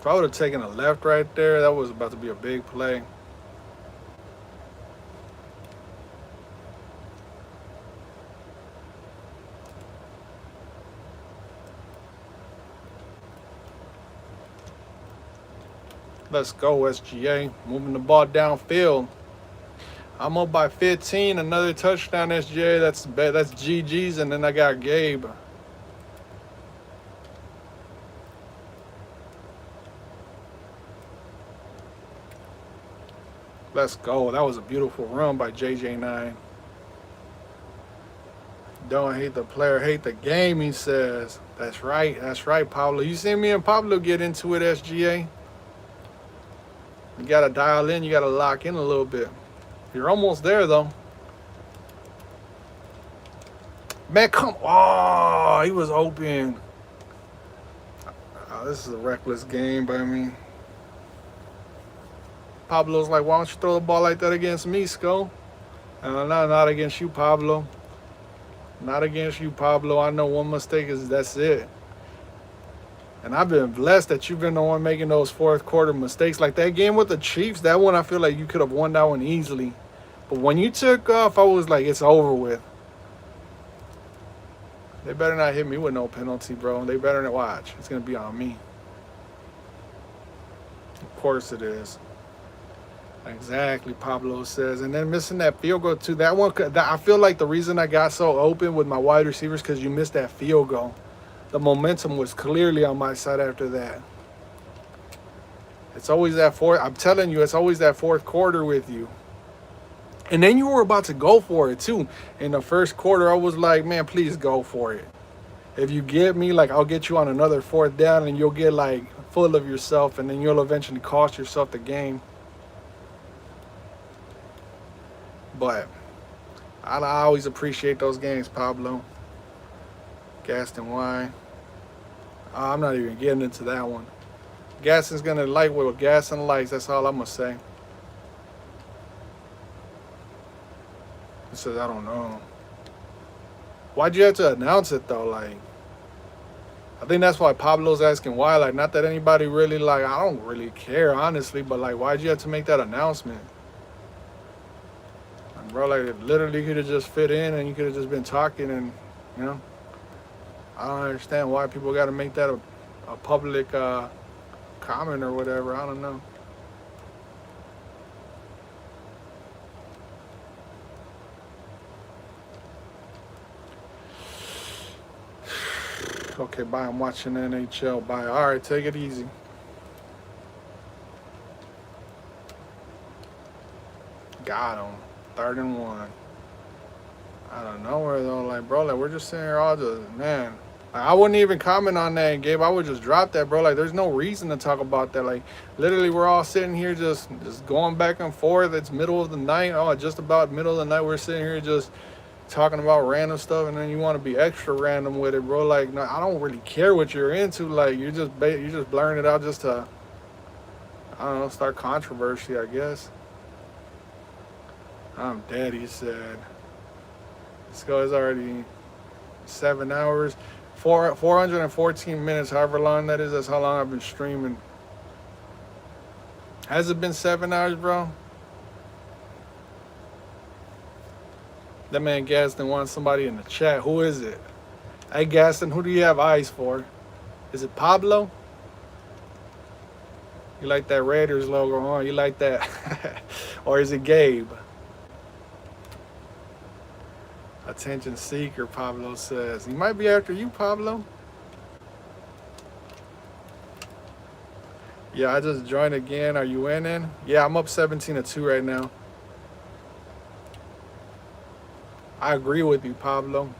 If I would have taken a left right there, that was about to be a big play. Let's go, SGA. Moving the ball downfield. I'm up by 15. Another touchdown, SGA. That's GG's, and then I got Gabe. Let's go. That was a beautiful run by JJ9. Don't hate the player, hate the game, he says. That's right, Pablo. You see me and Pablo get into it, SGA. You got to dial in. You got to lock in a little bit. You're almost there, though. Man, come on. Oh, he was open. Oh, this is a reckless game by me. Pablo's like, why don't you throw the ball like that against me, Skol? Not against you, Pablo. Not against you, Pablo. I know one mistake that's it. And I've been blessed that you've been the one making those fourth quarter mistakes. Like that game with the Chiefs, that one I feel like you could have won that one easily. But when you took off, I was like, it's over with. They better not hit me with no penalty, bro. They better not watch. It's going to be on me. Of course it is. Exactly, Pablo says. And then missing that field goal, too. That one, I feel like the reason I got so open with my wide receivers because you missed that field goal. The momentum was clearly on my side after that. It's always that fourth. I'm telling you, it's always that fourth quarter with you. And then you were about to go for it, too. In the first quarter, I was like, man, please go for it. If you get me, like, I'll get you on another fourth down, and you'll get, like, full of yourself, and then you'll eventually cost yourself the game. But I always appreciate those games, Pablo. Gaston wine. I'm not even getting into that one. Gaston's going to like what Gaston likes. That's all I'm going to say. He says, I don't know. Why'd you have to announce it, though? Like, I think that's why Pablo's asking why. Like, not that anybody really, like, I don't really care, honestly. But, like, why'd you have to make that announcement? Like, bro, like, literally you could have just fit in and you could have just been talking and, you know. I don't understand why people got to make that a public comment or whatever. I don't know. Okay, bye. I'm watching NHL. Bye. All right, take it easy. Got him. 3rd and 1. I don't know where though. Like, bro, like we're just sitting here all just, man. Like, I wouldn't even comment on that, Gabe. I would just drop that, bro. Like, there's no reason to talk about that. Like, literally, we're all sitting here just going back and forth. It's middle of the night. Oh, just about middle of the night. We're sitting here just talking about random stuff, and then you want to be extra random with it, bro. Like, no, I don't really care what you're into. Like, you're just blurring it out just to, I don't know, start controversy, I guess. I'm dead, he said. This goes already 7 hours, 414 minutes, however long that is. That's how long I've been streaming. Has it been 7 hours, bro? That man Gaston wants somebody in the chat. Who is it? Hey, Gaston, who do you have eyes for? Is it Pablo? You like that Raiders logo, huh? You like that? Or is it Gabe? Attention seeker, Pablo says. He might be after you, Pablo. Yeah, I just joined again. Are you in? Yeah, I'm up 17-2 right now. I agree with you, Pablo.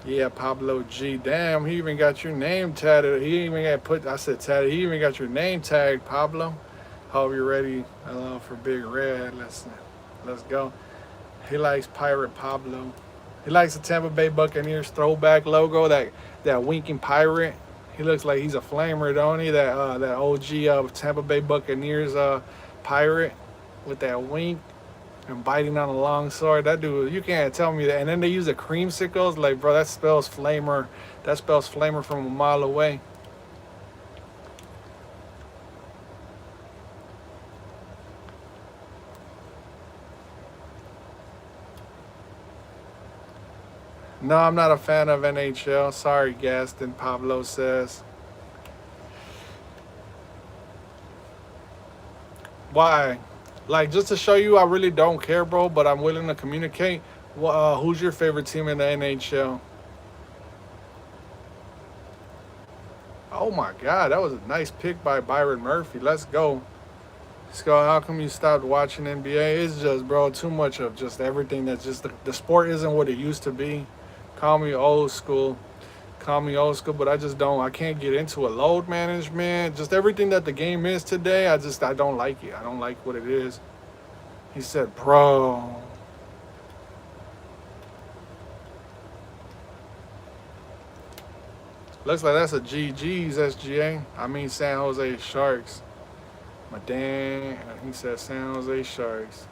Yeah, Pablo G. Damn, he even got your name tatted. He even got put, I said tatted. He even got your name tagged, Pablo. Hope you're ready for Big Red. Let's go. He likes Pirate Pablo. He likes the Tampa Bay Buccaneers throwback logo, that winking pirate. He looks like he's a flamer, don't he? That OG Tampa Bay Buccaneers pirate with that wink. and biting on a long sword. That dude, you can't tell me that. And then they use the creamsicles. Like, bro, that spells flamer. That spells flamer from a mile away. No, I'm not a fan of NHL. Sorry, Gaston, Pablo says. Why? Like, just to show you I really don't care, bro, but I'm willing to communicate. Who's your favorite team in the NHL? Oh my God, that was a nice pick by Byron Murphy. Let's go. Scott, how come you stopped watching NBA? It's just, bro, too much of just everything that's just, the sport isn't what it used to be. Call me old school. Call me old school, but I just don't, I can't get into a load management. Just everything that the game is today, I don't like it. I don't like what it is. He said, bro. Looks like that's a GG's SGA. I mean San Jose Sharks. My dang, he said San Jose Sharks.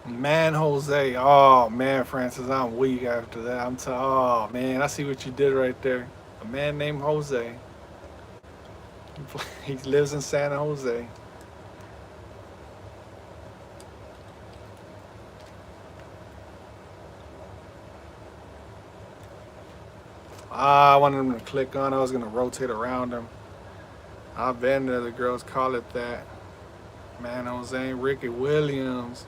Man, Jose. Oh, man, Francis, I'm weak after that. Oh, man, I see what you did right there. A man named Jose. He lives in San Jose. I wanted him to click on. I was going to rotate around him. I've been there. The girls call it that. Man, Jose, Ricky Williams.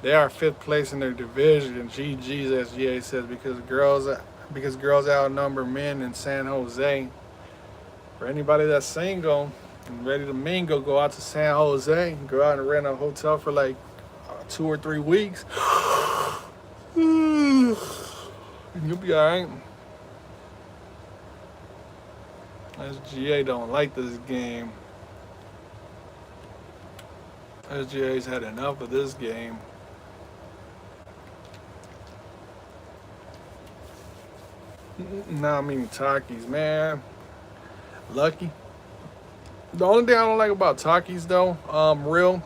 They are 5th place in their division. GG's, SGA says, because girls outnumber men in San Jose. For anybody that's single and ready to mingle, go out to San Jose. Go out and rent a hotel for like 2 or 3 weeks. And you'll be all right. SGA don't like this game. SGA's had enough of this game. Nah, I mean Takis, man. Lucky. The only thing I don't like about Takis though, real,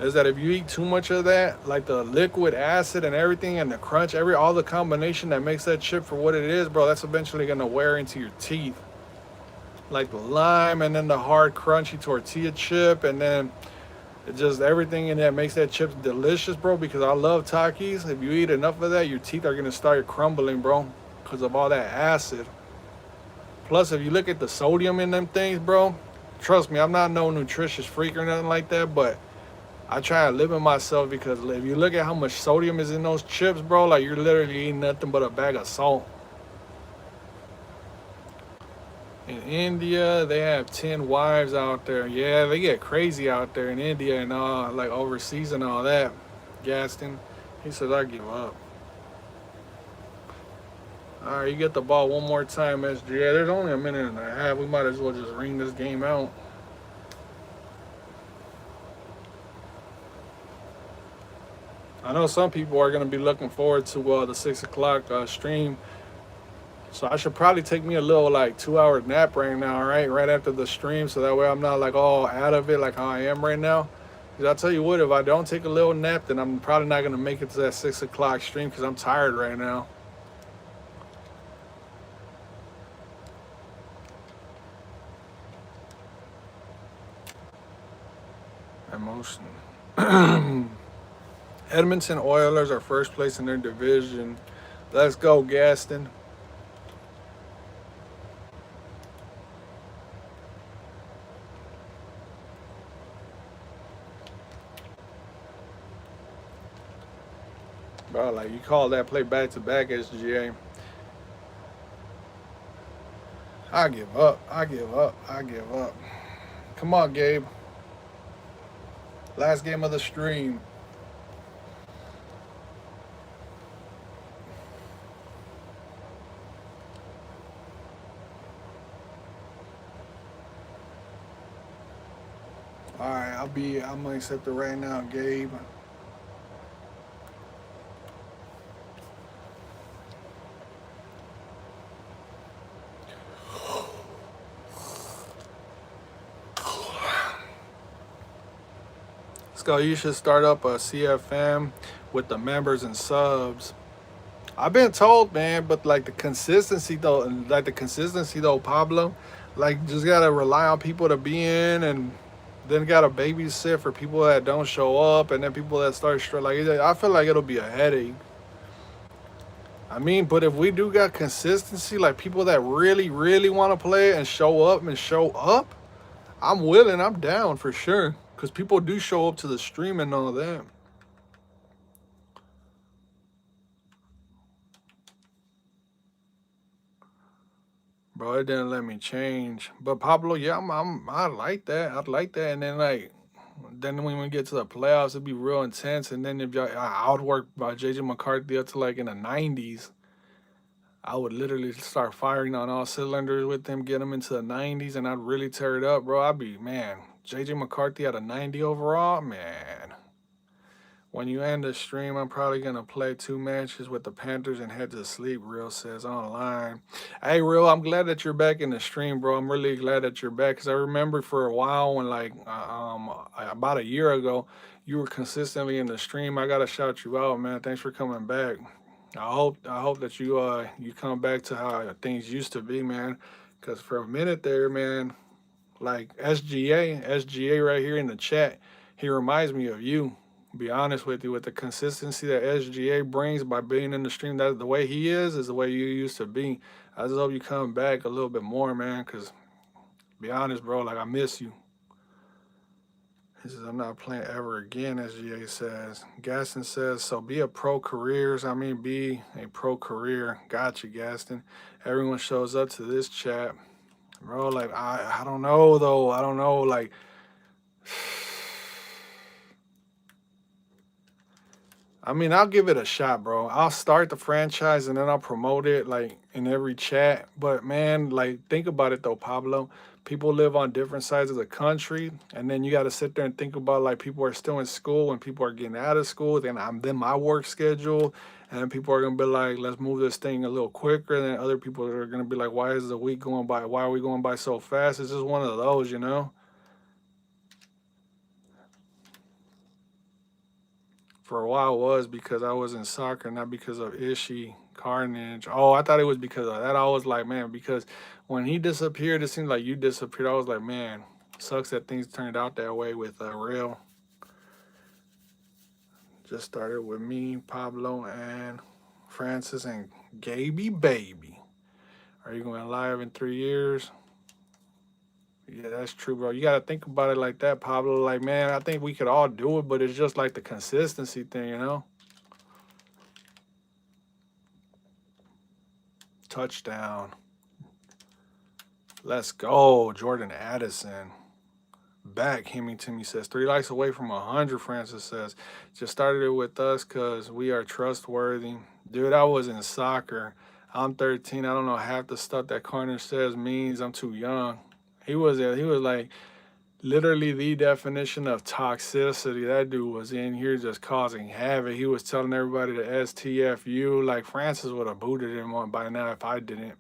is that if you eat too much of that, like the liquid acid and everything and the crunch, all the combination that makes that chip for what it is, bro, that's eventually gonna wear into your teeth. Like the lime and then the hard crunchy tortilla chip and then it just everything in that makes that chip delicious, bro, because I love Takis. If you eat enough of that, your teeth are gonna start crumbling, bro, because of all that acid. Plus, if you look at the sodium in them things, bro, trust me, I'm not no nutritious freak or nothing like that, but I try to limit myself because if you look at how much sodium is in those chips, bro, like you're literally eating nothing but a bag of salt. In India, they have 10 wives out there. Yeah, they get crazy out there in India and like overseas and all that. Gaston, he says, I give up. All right, you get the ball one more time, SGA. There's only a minute and a half. We might as well just ring this game out. I know some people are going to be looking forward to the 6 o'clock stream. So I should probably take me a little like 2-hour nap right now, right after the stream. So that way I'm not like all out of it like how I am right now. Because I'll tell you what, if I don't take a little nap, then I'm probably not going to make it to that 6 o'clock stream because I'm tired right now. Emotion. Edmonton Oilers are first place in their division. Let's go, Gaston. Bro, like you call that play back to back, SGA. I give up. I give up. I give up. Come on, Gabe. Last game of the stream. All right, I'm gonna accept it right now, Gabe. Skol, you should start up a CFM with the members and subs. I've been told, man, but like the consistency though, Pablo, like just gotta rely on people to be in, and then gotta babysit for people that don't show up, and then people that start straight. Like I feel like it'll be a headache. I mean, but if we do got consistency, like people that really, really want to play and show up, I'm willing, I'm down for sure. Cause people do show up to the stream and all that. Bro, it didn't let me change. But Pablo, yeah, I like that. I like that. And then then when we get to the playoffs, it'd be real intense. And then if y'all outwork by JJ McCarthy up to like in the 90s, I would literally start firing on all cylinders with them, get them into the 90s, and I'd really tear it up, bro. I'd be, man, JJ McCarthy at a 90 overall, man. When you end the stream, I'm probably going to play 2 matches with the Panthers and head to sleep, Real says online. Hey, Real, I'm glad that you're back in the stream, bro. I'm really glad that you're back because I remember for a while when, like, about a year ago, you were consistently in the stream. I got to shout you out, man. Thanks for coming back. I hope that you come back to how things used to be, man. Because for a minute there, man, like SGA right here in the chat, he reminds me of you. Be honest with you, with the consistency that SGA brings by being in the stream, that the way he is the way you used to be. I just hope you come back a little bit more, man. Cause be honest, bro, like I miss you. He says, I'm not playing ever again, SGA says. Gaston says, so be a pro careers. I mean, be a pro career. Gotcha, Gaston. Everyone shows up to this chat. Bro, like, I don't know, though. I don't know, like, I mean, I'll give it a shot, bro. I'll start the franchise and then I'll promote it, like, in every chat. But, man, like, think about it, though, Pablo. People live on different sides of the country, and then you got to sit there and think about, like, people are still in school and people are getting out of school. Then my work schedule, and then people are going to be like, let's move this thing a little quicker. And then other people are going to be like, why is the week going by? Why are we going by so fast? It's just one of those, you know? For a while it was because I was in soccer, not because of Ishii Carnage. Oh, I thought it was because of that. I was like, man, because when he disappeared, it seemed like you disappeared. I was like, man, sucks that things turned out that way with Real. Just started with me, Pablo, and Francis, and Gaby Baby. Are you going live in 3 years? Yeah, that's true, bro. You got to think about it like that, Pablo. Like, man, I think we could all do it, but it's just like the consistency thing, you know? Touchdown. Let's go, Jordan Addison. Back, Hemi Timmy says. 3 likes away from 100, Francis says. Just started it with us because we are trustworthy. Dude, I was in soccer. I'm 13. I don't know half the stuff that Carter says means. I'm too young. He was like literally the definition of toxicity. That dude was in here just causing havoc. He was telling everybody to STFU. Like, Francis would have booted him on by now if I didn't.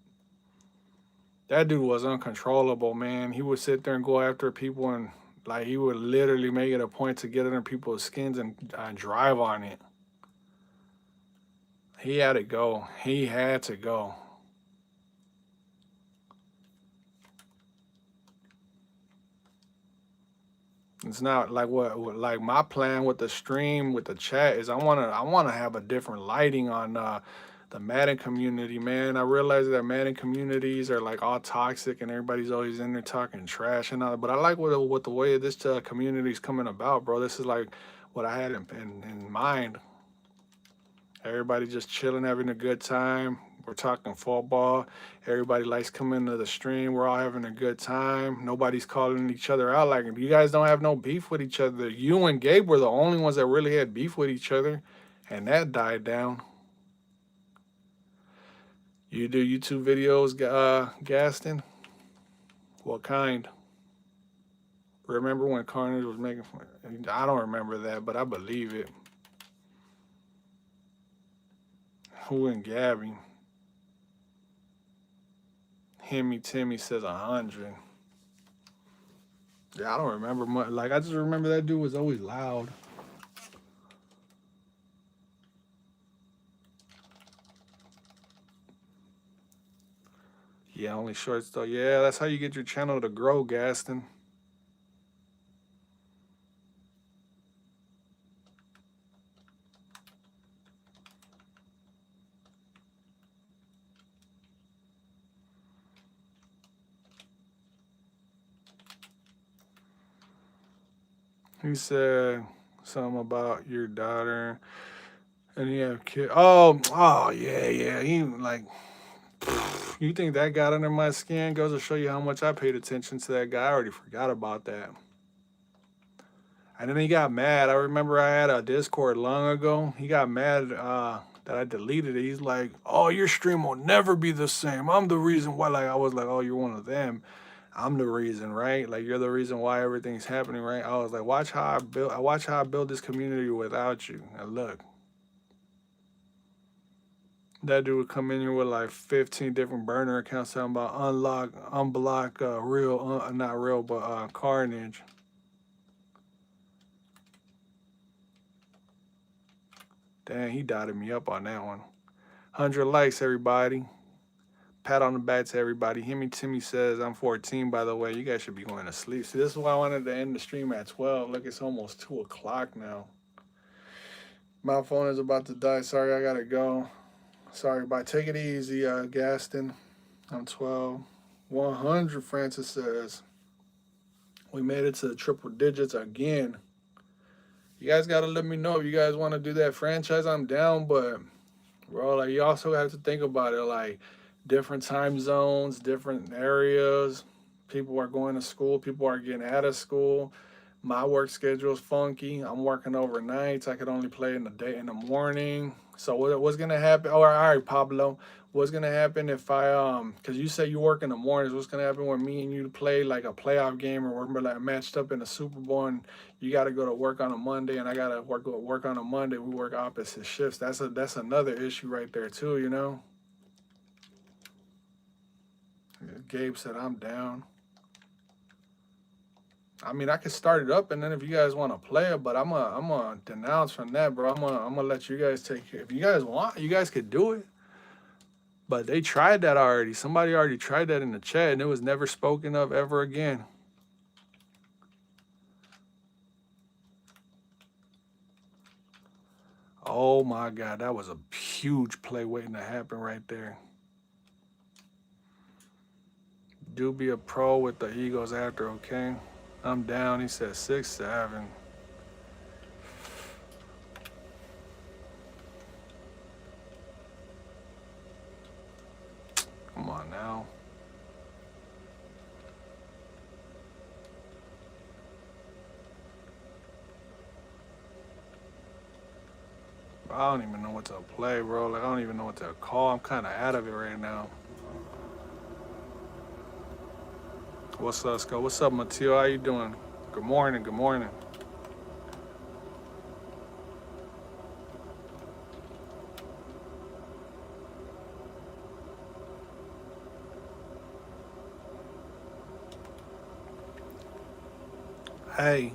That dude was uncontrollable, man. He would sit there and go after people, and like he would literally make it a point to get under people's skins and drive on it. He had to go. He had to go. It's not like what like my plan with the stream, with the chat is I wanna have a different lighting on the Madden community, man. I realize that Madden communities are like all toxic and everybody's always in there talking trash and all. But I like what the way this community is coming about, bro. This is like what I had in mind. Everybody just chilling, having a good time. We're talking football. Everybody likes coming to the stream. We're all having a good time. Nobody's calling each other out. Like, you guys don't have no beef with each other. You and Gabe were the only ones that really had beef with each other, and that died down. You do YouTube videos, Gaston? What kind? Remember when Carnage was making fun? I don't remember that, but I believe it. Who and Gabby? Hemi Timmy says 100. Yeah, I don't remember much. Like, I just remember that dude was always loud. Yeah, only shorts though. Yeah, that's how you get your channel to grow, Gaston. He said something about your daughter and he have kid. Oh yeah, yeah. He like, you think that got under my skin? Goes to show you how much I paid attention to that guy. I already forgot about that. And then he got mad. I remember I had a Discord long ago. He got mad that I deleted it. He's like, "Oh, your stream will never be the same. I'm the reason why." Like I was like, "Oh, you're one of them. I'm the reason, right? Like you're the reason why everything's happening, right?" I was like, "Watch how I build. I watch how I build this community without you." And look, that dude would come in here with like 15 different burner accounts talking about unlock, unblock, real, not real, but Carnage. Dang, he dotted me up on that one. 100 likes, everybody. Pat on the back to everybody. Himmy Timmy says, I'm 14, by the way. You guys should be going to sleep. See, this is why I wanted to end the stream at 12. Look, it's almost 2 o'clock now. My phone is about to die. Sorry, I got to go. Sorry, bye. Take it easy, Gaston. I'm 12. 100, Francis says. We made it to the triple digits again. You guys got to let me know if you guys want to do that franchise. I'm down, but, bro, like, you also have to think about it, like, different time zones, different areas. People are going to school. People are getting out of school. My work schedule is funky. I'm working overnights. I could only play in the day, in the morning. So what's gonna happen? Oh, all right, Pablo. What's gonna happen if cause you say you work in the mornings. What's gonna happen when me and you play like a playoff game, or we're like matched up in the Super Bowl, and you got to go to work on a Monday, and I gotta work on a Monday. We work opposite shifts. That's another issue right there too. You know. Gabe said I'm down. I mean, I could start it up, and then if you guys want to play it, but I'm gonna denounce from that, bro. I'm gonna let you guys take it. If you guys want, you guys could do it. But they tried that already. Somebody already tried that in the chat, and it was never spoken of ever again. Oh my God, that was a huge play waiting to happen right there. Do be a pro with the Eagles after, okay? I'm down. He said 6-7. Come on now. I don't even know what to play, bro. Like, I don't even know what to call. I'm kind of out of it right now. What's up, Scott? What's up, Mateo? How you doing? Good morning. Good morning. Hey,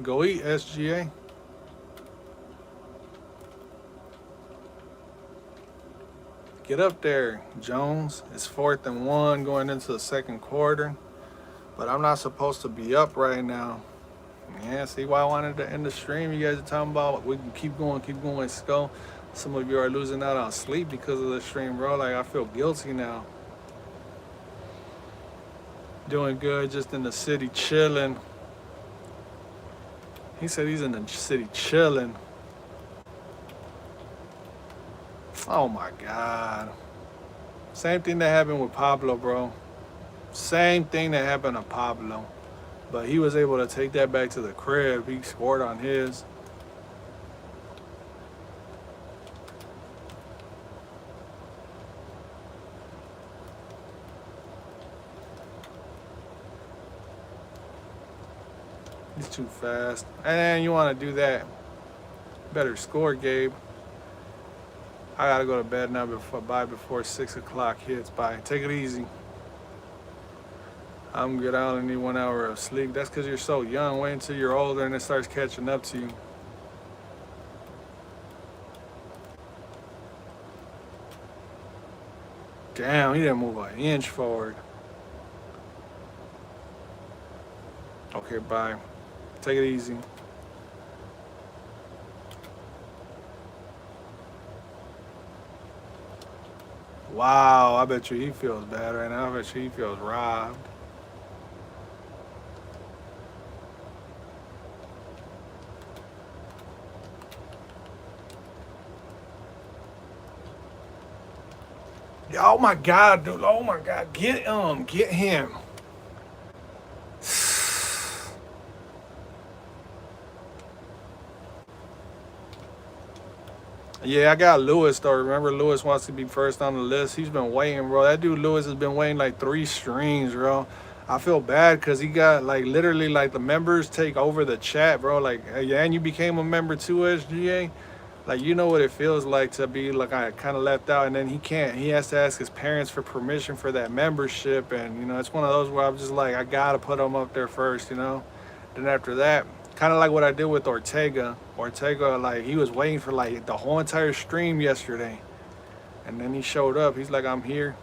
go eat, SGA. Get up there, Jones. It's 4th and 1 going into the second quarter. But I'm not supposed to be up right now. Yeah, see why I wanted to end the stream? You guys are talking about we can keep going, Skull. Some of you are losing out on sleep because of the stream, bro. Like, I feel guilty now. Doing good, just in the city chilling. He said he's in the city chilling. Oh my God. Same thing that happened with Pablo, bro. Same thing that happened to Pablo. But he was able to take that back to the crib. He scored on his. He's too fast. And you want to do that. Better score, Gabe. I got to go to bed now before 6 o'clock hits. Bye. Take it easy. I'm good. I only need 1 hour of sleep. That's because you're so young. Wait until you're older and it starts catching up to you. Damn, he didn't move an inch forward. Okay, bye. Take it easy. Wow, I bet you he feels bad right now. I bet you he feels robbed. Oh my God, dude. Oh my God. Get him. Yeah, I got Lewis though. Remember, Lewis wants to be first on the list. He's been waiting, bro. That dude Lewis has been waiting like 3 streams, bro. I feel bad because he got like literally like the members take over the chat, bro. Like, yeah, and you became a member too, SGA. Like, you know what it feels like to be like I kind of left out, and then he can't. He has to ask his parents for permission for that membership, and you know it's one of those where I'm just like I gotta put him up there first, you know. Then after that, kind of like what I did with Ortega. Ortega, like he was waiting for like the whole entire stream yesterday, and then he showed up. He's like, I'm here.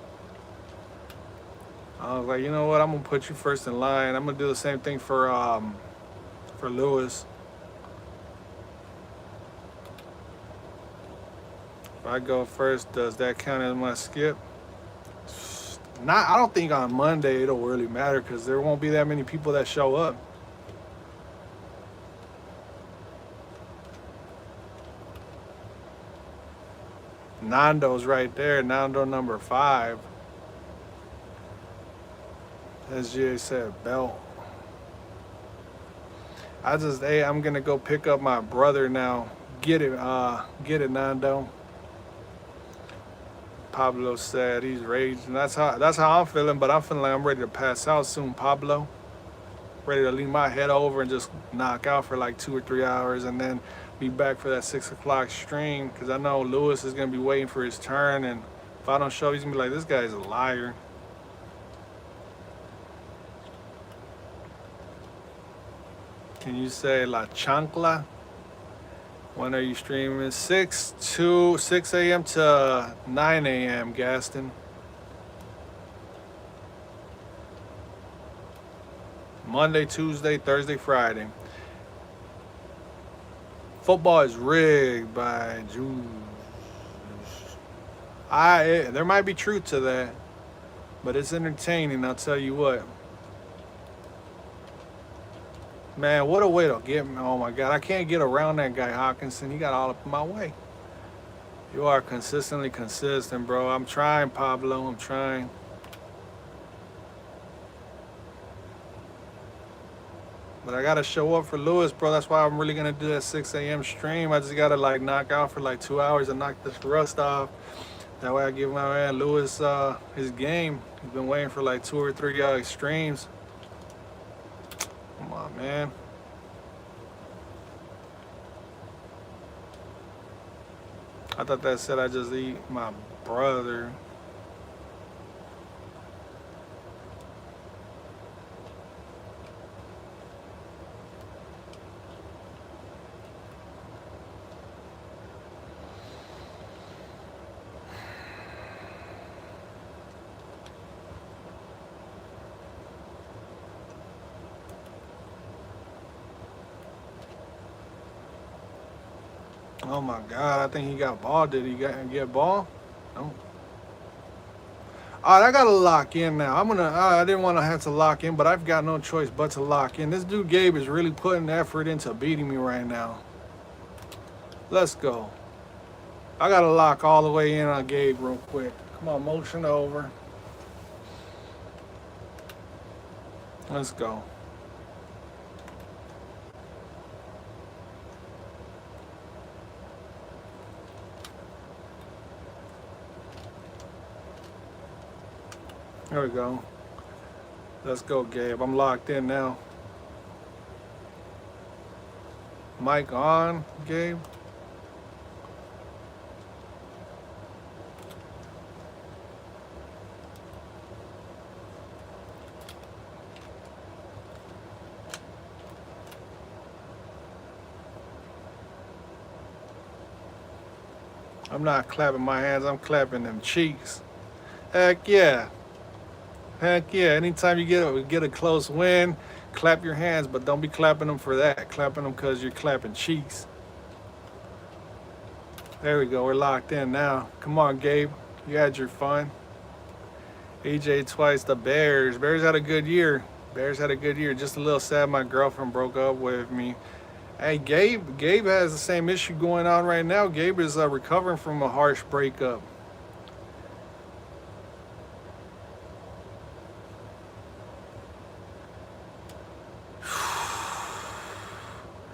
I was like, you know what? I'm gonna put you first in line. I'm gonna do the same thing for Lewis. If I go first, does that count as my skip? I don't think on Monday it'll really matter because there won't be that many people that show up. Nando's right there. Nando number 5. SGA said belt. I'm gonna go pick up my brother now. Get it, Nando. Pablo said he's raging. That's how I'm feeling, but I'm feeling like I'm ready to pass out soon, Pablo. Ready to leave my head over and just knock out for like 2 or 3 hours and then be back for that 6 o'clock stream because I know Lewis is gonna be waiting for his turn, and if I don't show, he's gonna be like, this guy's a liar. Can you say La Chancla? When are you streaming? 6 a.m. to 9 a.m. Gaston. Monday, Tuesday, Thursday, Friday. Football is rigged by Jews. There might be truth to that, but it's entertaining, I'll tell you what. Man, what a way to get me. Oh my God, I can't get around that guy Hawkinson. He got all up in my way. You are consistently consistent, bro. I'm trying, Pablo. I'm trying. But I gotta show up for Lewis, bro. That's why I'm really gonna do that 6 a.m. stream. I just gotta like knock out for like 2 hours and knock this rust off. That way I give my man Lewis his game. He's been waiting for like 2 or 3 streams. Come on, man. I thought that said I just eat my brother. Oh my God, I think he got ball. Did he get ball? No. All right, I gotta lock in now. I didn't want to have to lock in, but I've got no choice but to lock in. This dude Gabe is really putting effort into beating me right now. Let's go. I gotta lock all the way in on Gabe real quick. Come on, motion over. Let's go. There we go. Let's go, Gabe. I'm locked in now. Mic on, Gabe. I'm not clapping my hands, I'm clapping them cheeks. Heck yeah. Heck yeah. Anytime you get a close win, clap your hands, but don't be clapping them for that. Clapping them because you're clapping cheeks. There we go. We're locked in now. Come on, Gabe. You had your fun. EJ twice. The Bears. Bears had a good year. Bears had a good year. Just a little sad my girlfriend broke up with me. Hey, Gabe has the same issue going on right now. Gabe is recovering from a harsh breakup.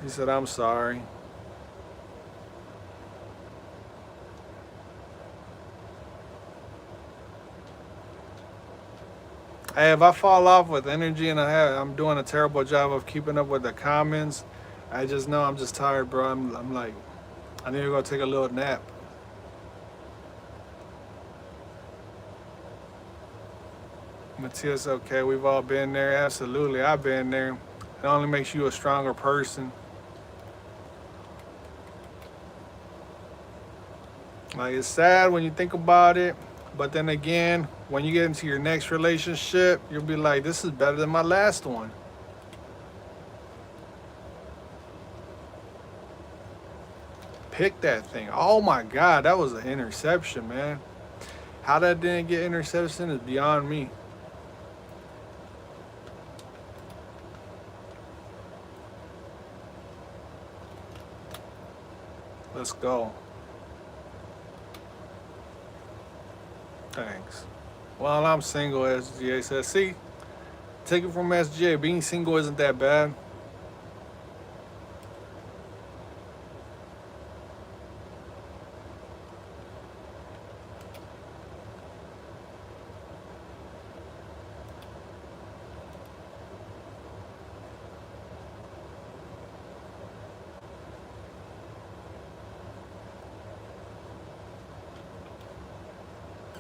He said, I'm sorry. Hey, if I fall off with energy and I'm doing a terrible job of keeping up with the comments, I just know I'm just tired, bro. I'm like, I need to go take a little nap. Matthias, okay, we've all been there. Absolutely, I've been there. It only makes you a stronger person. Like, it's sad when you think about it, but then again, when you get into your next relationship, you'll be like, this is better than my last one. Pick that thing. Oh my God, that was an interception, man. How that didn't get interception is beyond me. Let's go. Thanks. Well, I'm single, SGA says. See, take it from SGA. Being single isn't that bad.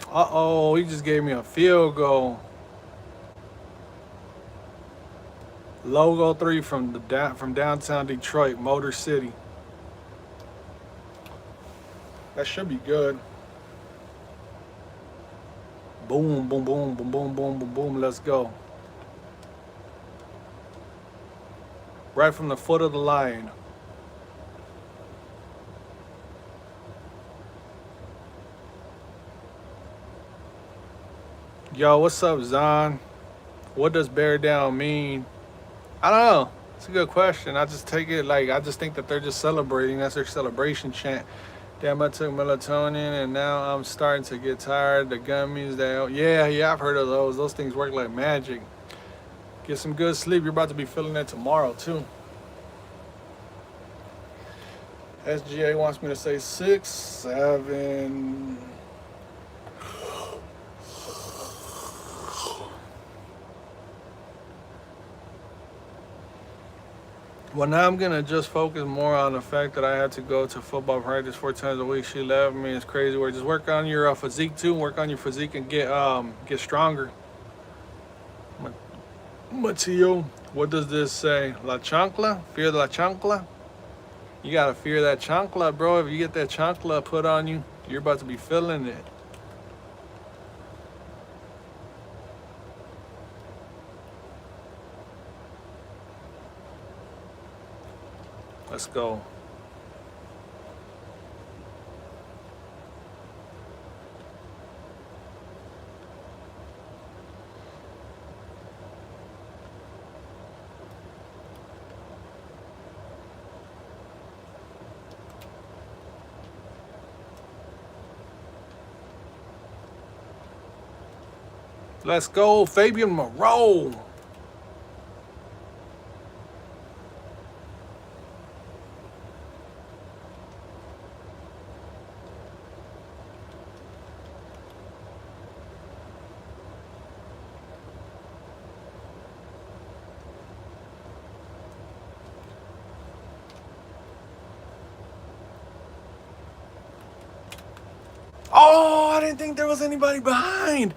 Uh-oh, he just gave me a field goal. Logo 3 from downtown Detroit, Motor City. That should be good. Boom, boom, boom, boom, boom, boom, boom, boom. Let's go. Right from the foot of the line. Yo, what's up, Zon? What does bear down mean? I don't know. It's a good question. I just take it like, I just think that they're just celebrating. That's their celebration chant. Damn, I took melatonin and now I'm starting to get tired. The gummies, yeah, I've heard of those. Those things work like magic. Get some good sleep. You're about to be feeling that tomorrow, too. SGA wants me to say 6, 7... Well, now I'm gonna just focus more on the fact that I had to go to football practice 4 times a week. She left me. It's crazy. Just work on your physique too. Work on your physique and get stronger. Mateo, what does this say? La chancla? Fear la chancla? You gotta fear that chancla, bro. If you get that chancla put on you, you're about to be feeling it. Let's go. Let's go, Fabian Moreau. Oh, I didn't think there was anybody behind.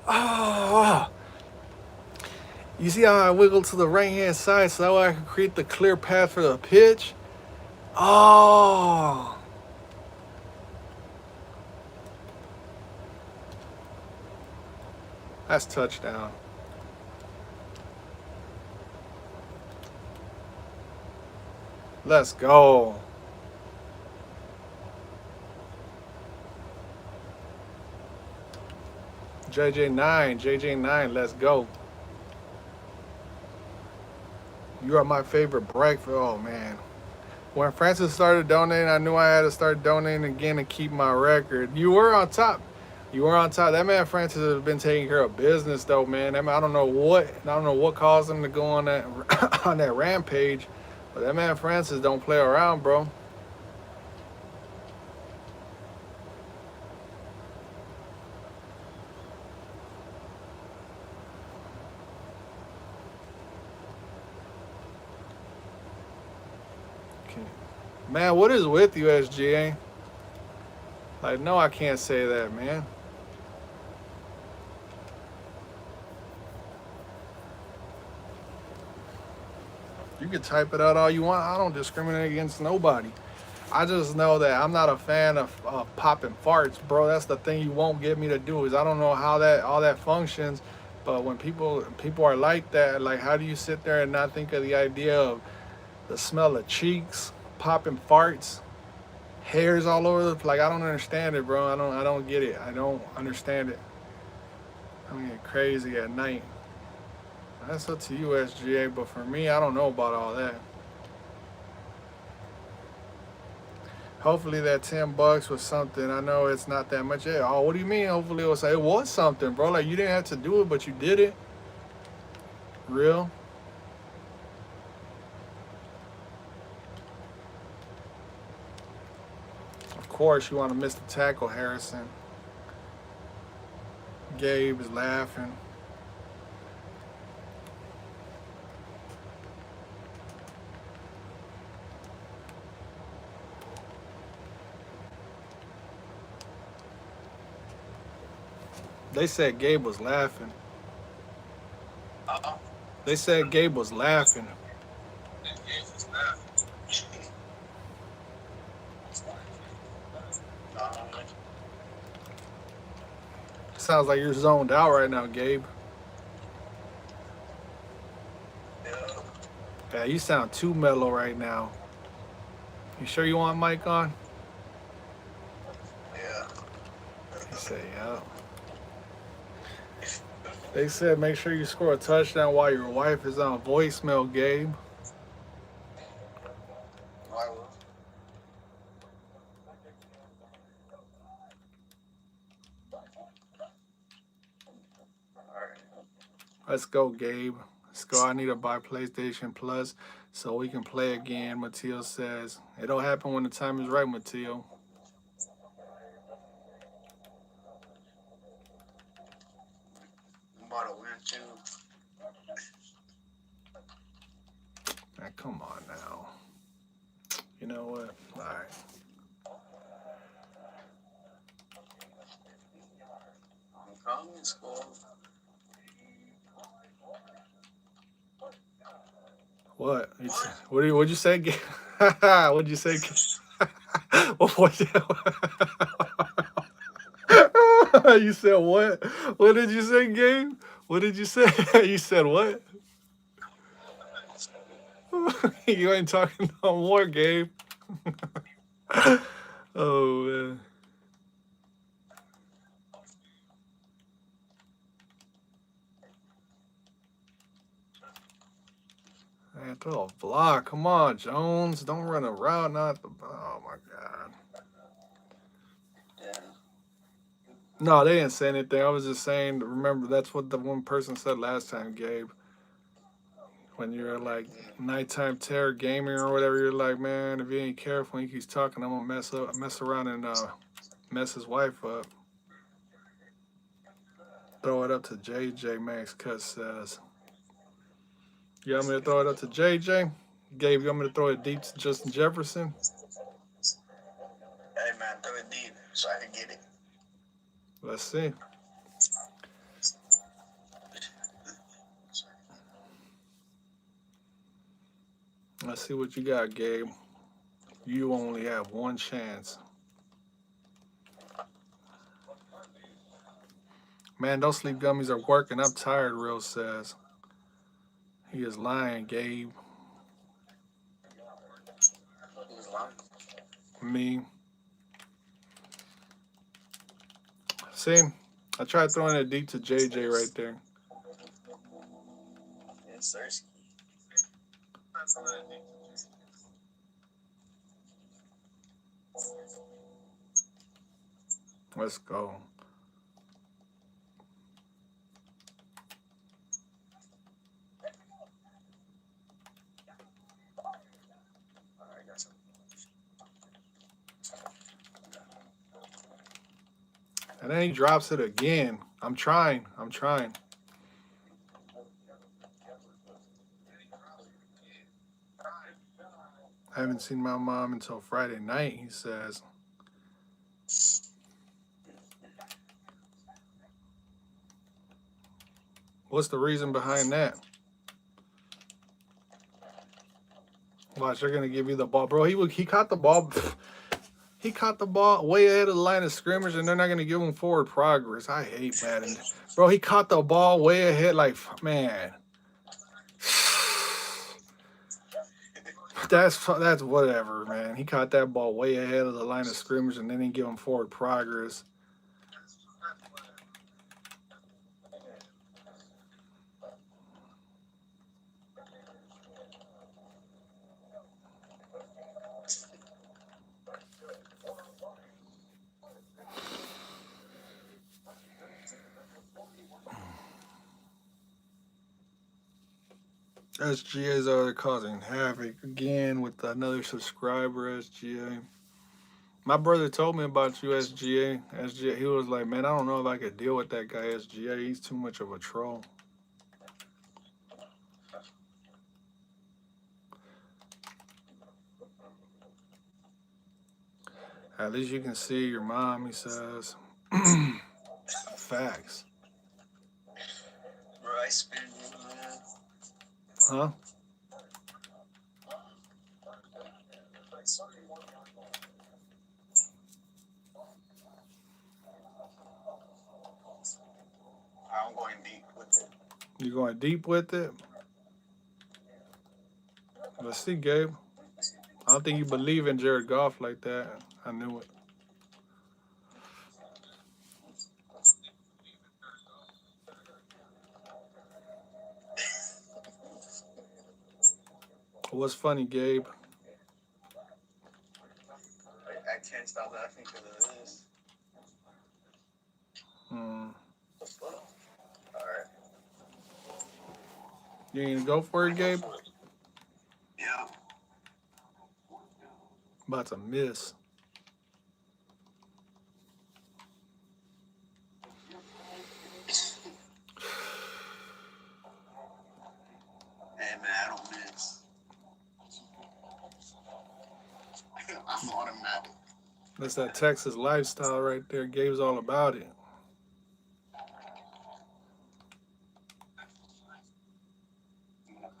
Oh. You see how I wiggle to the right-hand side so that way I can create the clear path for the pitch? Oh. That's touchdown. Let's go. JJ9, let's go. You are my favorite breakfast. Oh, man. When Francis started donating, I knew I had to start donating again to keep my record. You were on top. You were on top. That man Francis has been taking care of business, though, man. That man, I don't know what caused him to go on that on that rampage, but that man Francis don't play around, bro. Man, what is with you, SGA? Like, no, I can't say that, man. You can type it out all you want. I don't discriminate against nobody. I just know that I'm not a fan of popping farts, bro. That's the thing you won't get me to do. Is I don't know how that all that functions, but when people are like that, like how do you sit there and not think of the idea of the smell of cheeks, popping farts, hairs all over the like I don't understand it, bro. I don't get it. I don't understand it. I'm getting crazy at night. That's up to you, SGA, but for me, I don't know about all that. Hopefully that $10 was something. I know it's not that much. Yeah. Oh, what do you mean? Hopefully it was something, bro. Like you didn't have to do it, but you did it. Real. Of course, you want to miss the tackle, Harrison. Gabe is laughing. They said Gabe was laughing. They said Gabe was laughing. Sounds like you're zoned out right now, Gabe. Yeah, you sound too mellow right now. You sure you want mic on? Yeah. He said, yeah. They said make sure you score a touchdown while your wife is on voicemail, Gabe. Why will? Alright. Let's go, Gabe. Let's go. I need to buy PlayStation Plus so we can play again, Mateo says. It'll happen when the time is right, Mateo. I'm about to win too. Man, come on now. You know what? All right. I'm coming, skol. What? What'd you say? What'd you say? What? You said what? What did you say, Gabe? What did you say? You said what? You ain't talking no more, Gabe. Oh, man. Man, throw a block. Come on, Jones. Don't run a route. Not the. Oh, my God. Yeah. No, they didn't say anything. I was just saying, remember, that's what the one person said last time, Gabe. When you're like nighttime terror gaming or whatever, you're like, man, if you ain't careful and he keeps talking, I'm gonna mess around and mess his wife up. Throw it up to JJ, Max Cut says. You want me to throw it up to JJ? Gabe, you want me to throw it deep to Justin Jefferson? Hey man, throw it deep so I can get it. Let's see. Let's see what you got, Gabe. You only have one chance. Man, those sleep gummies are working. I'm tired, Real says. He is lying, Gabe. Who's lying? Me. See? I tried throwing it deep to JJ right there. It's thirsty. Let's go. Alright, got some. And then he drops it again. I'm trying. I haven't seen my mom until Friday night, he says. What's the reason behind that? Watch, they're gonna give you the ball, bro. He caught the ball. He caught the ball way ahead of the line of scrimmage, and they're not gonna give him forward progress. I hate Madden, bro. He caught the ball way ahead, like man. That's whatever, man. He caught that ball way ahead of the line of scrimmage, and then he give him forward progress. SGA's are causing havoc again with another subscriber, SGA. My brother told me about you, SGA. SGA, he was like, man, I don't know if I could deal with that guy, SGA. He's too much of a troll. At least you can see your mom, he says. Facts. Bro, I spin you, man. Huh? I'm going deep with it. You going deep with it? Let's see, Gabe. I don't think you believe in Jared Goff like that. I knew it. What's funny, Gabe? I can't stop laughing because of this. The fuck? Alright. You ain't gonna go for it, Gabe? Yeah. About to miss. Hey, man, I don't miss. I'm automatic. That's that Texas lifestyle right there. Gabe's all about it.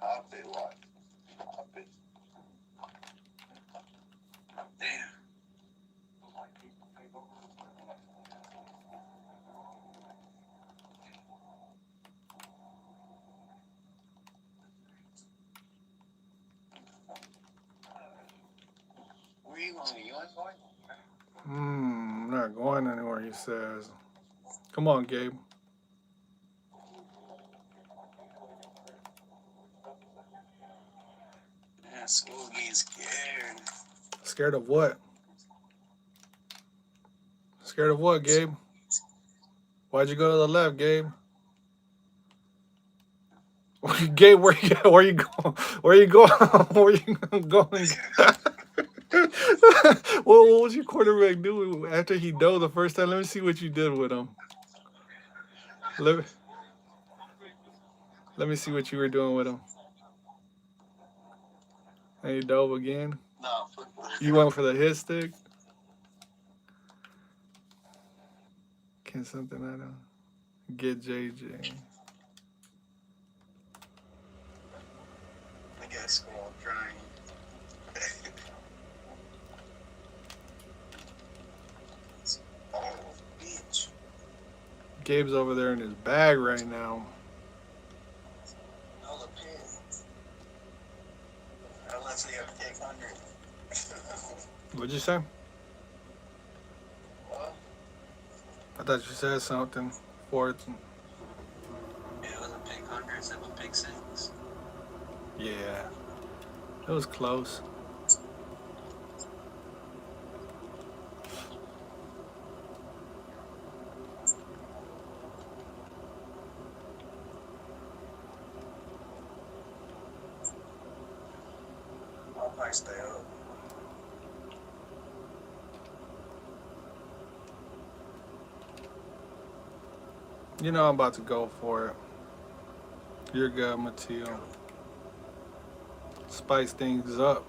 Pop it, what? Pop it. Damn. Where you going? You ain't going? I'm not going anywhere, he says. Come on, Gabe. Man, school getting scared. Scared of what? Scared of what, Gabe? Why'd you go to the left, Gabe? Gabe, where you going? Where you going? Where you going? What was your quarterback doing after he dove the first time? Let me see what you did with him. Let me see what you were doing with him. And he dove again. No, You went for the hit stick. Can something I don't get JJ? I guess school trying. Oh, bitch. Gabe's over there in his bag right now. No, the pin. Unless we have to take 100. What'd you say? Well, I thought you said something. Fourth. it was a pick 100 instead of a pick 6. Yeah. It was close. I'll probably stay up. You know I'm about to go for it. You're good, Mateo. Spice things up.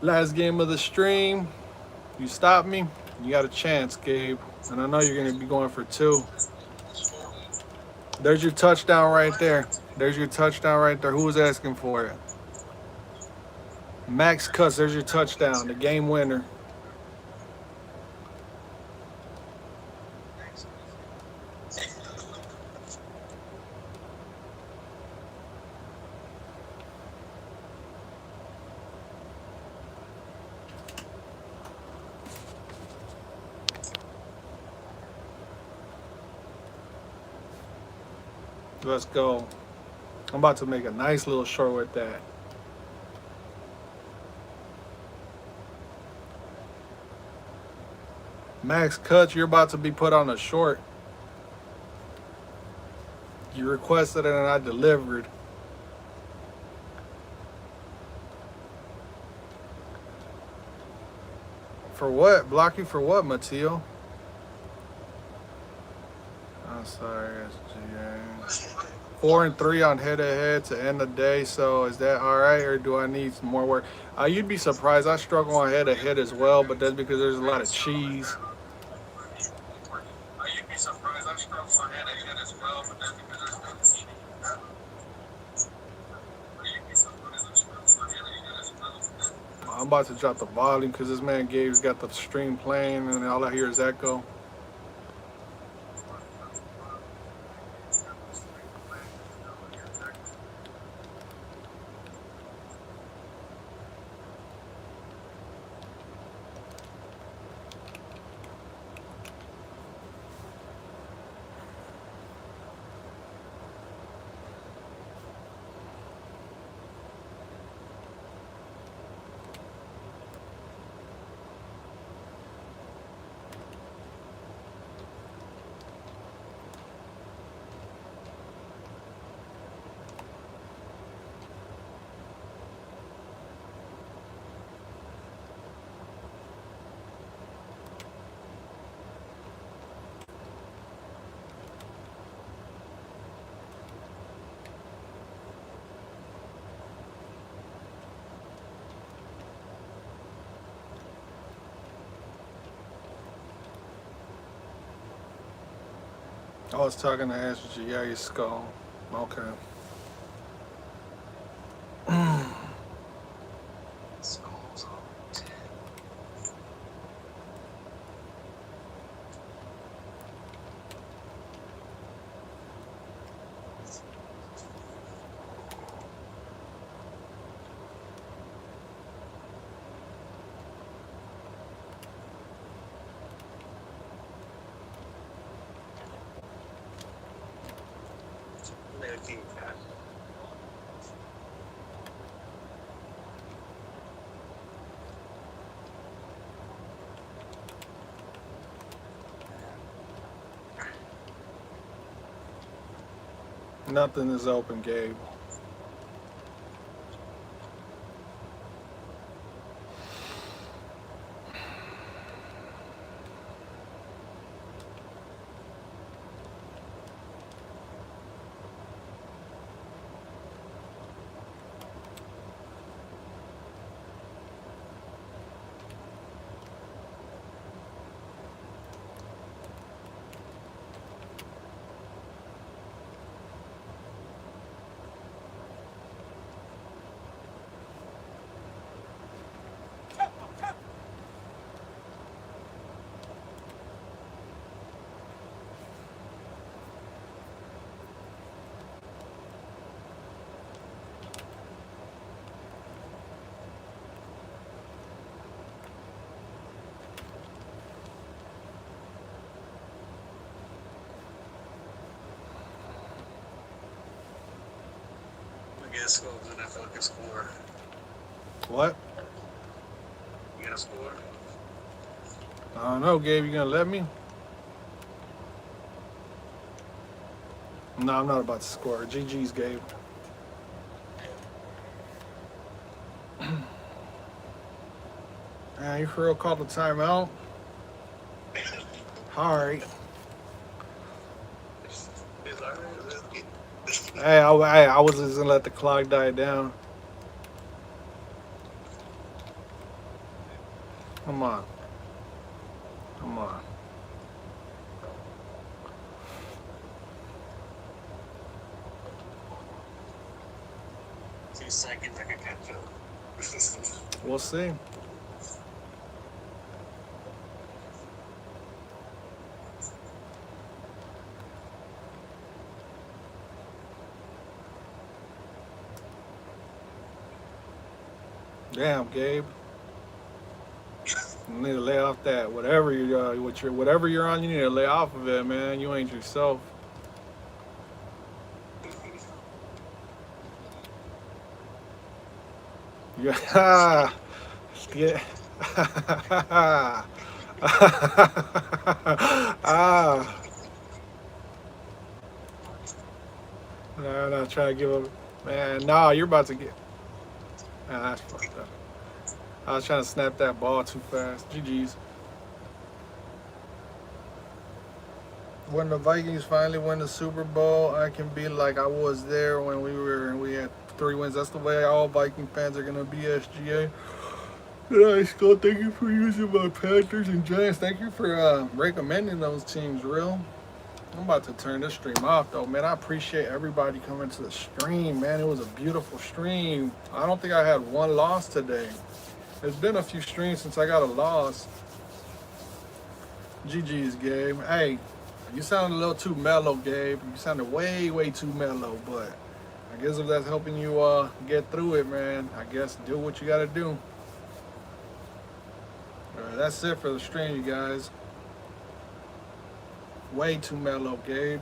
Last game of the stream. You stopped me. You got a chance, Gabe. And I know you're going to be going for 2. There's your touchdown right there. There's your touchdown right there. Who was asking for it? Max Cuts, there's your touchdown. The game winner. Let's go. I'm about to make a nice little short with that. Max Cuts, you're about to be put on a short. You requested it and I delivered. For what? Block you for what, Mateo? I'm sorry, SGA. 4 and 3 on head-to-head to end the day. So is that all right, or do I need some more work? You'd be surprised. I struggle on head-to-head as well, but that's because there's a lot of cheese. You'd be surprised. I struggle on head as well, but that's because there's no cheese. I'm about to drop the volume because this man Gabe's got the stream playing and all I hear is echo. I was talking to SGA Skull. Okay. Skulls on 10. They'll keep that. Nothing is open, Gabe. Yeah, skol, do that fucking score. What? You got a score? I don't know, Gabe. You gonna let me? No, I'm not about to score. GG's, Gabe. Man, you for real called the timeout? Alright. It's alright, let's get Hey, I was just gonna let the clock die down. Come on. Come on. 2 seconds, I can catch up. We'll see. Damn, Gabe. You need to lay off that. Whatever whatever you're on, you need to lay off of it, man. You ain't yourself. Yeah. Yeah. Ah. No, I'm not trying to give up. Man, nah, you're about to get. Man, that's fucked up. I was trying to snap that ball too fast. GG's. When the Vikings finally win the Super Bowl, I can be like I was there when we had 3 wins. That's the way all Viking fans are gonna be, SGA. Yeah, Skull, thank you for using my Panthers and Giants. Thank you for recommending those teams, real. I'm about to turn this stream off though, man. I appreciate everybody coming to the stream, man. It was a beautiful stream. I don't think I had one loss today. There's been a few streams since I got a loss. GG's, Gabe. Hey, you sounded a little too mellow, Gabe. You sounded way, way too mellow, but I guess if that's helping you get through it, man, I guess do what you gotta do. Alright, that's it for the stream, you guys. Way too mellow, Gabe.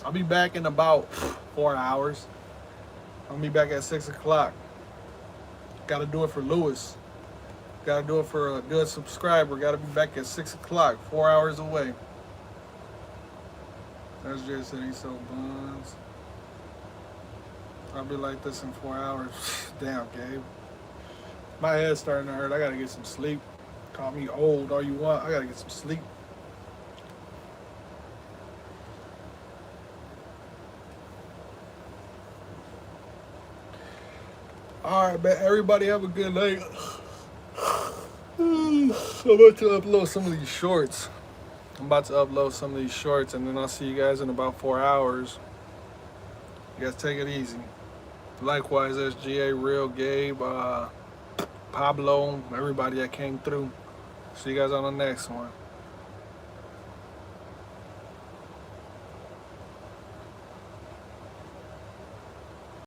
I'll be back in about 4 hours. I'll be back at 6 o'clock. Gotta do it for Lewis. Gotta do it for a good subscriber. Gotta be back at 6 o'clock, 4 hours away. That's just said he sold buns. I'll be like this in 4 hours. Damn, Gabe. My head's starting to hurt. I gotta get some sleep. Call me old all you want. I gotta get some sleep. All right, man. Everybody have a good night. I'm about to upload some of these shorts. And then I'll see you guys in about 4 hours. You guys take it easy. Likewise, SGA, Real, Gabe, Pablo, everybody that came through. See you guys on the next one.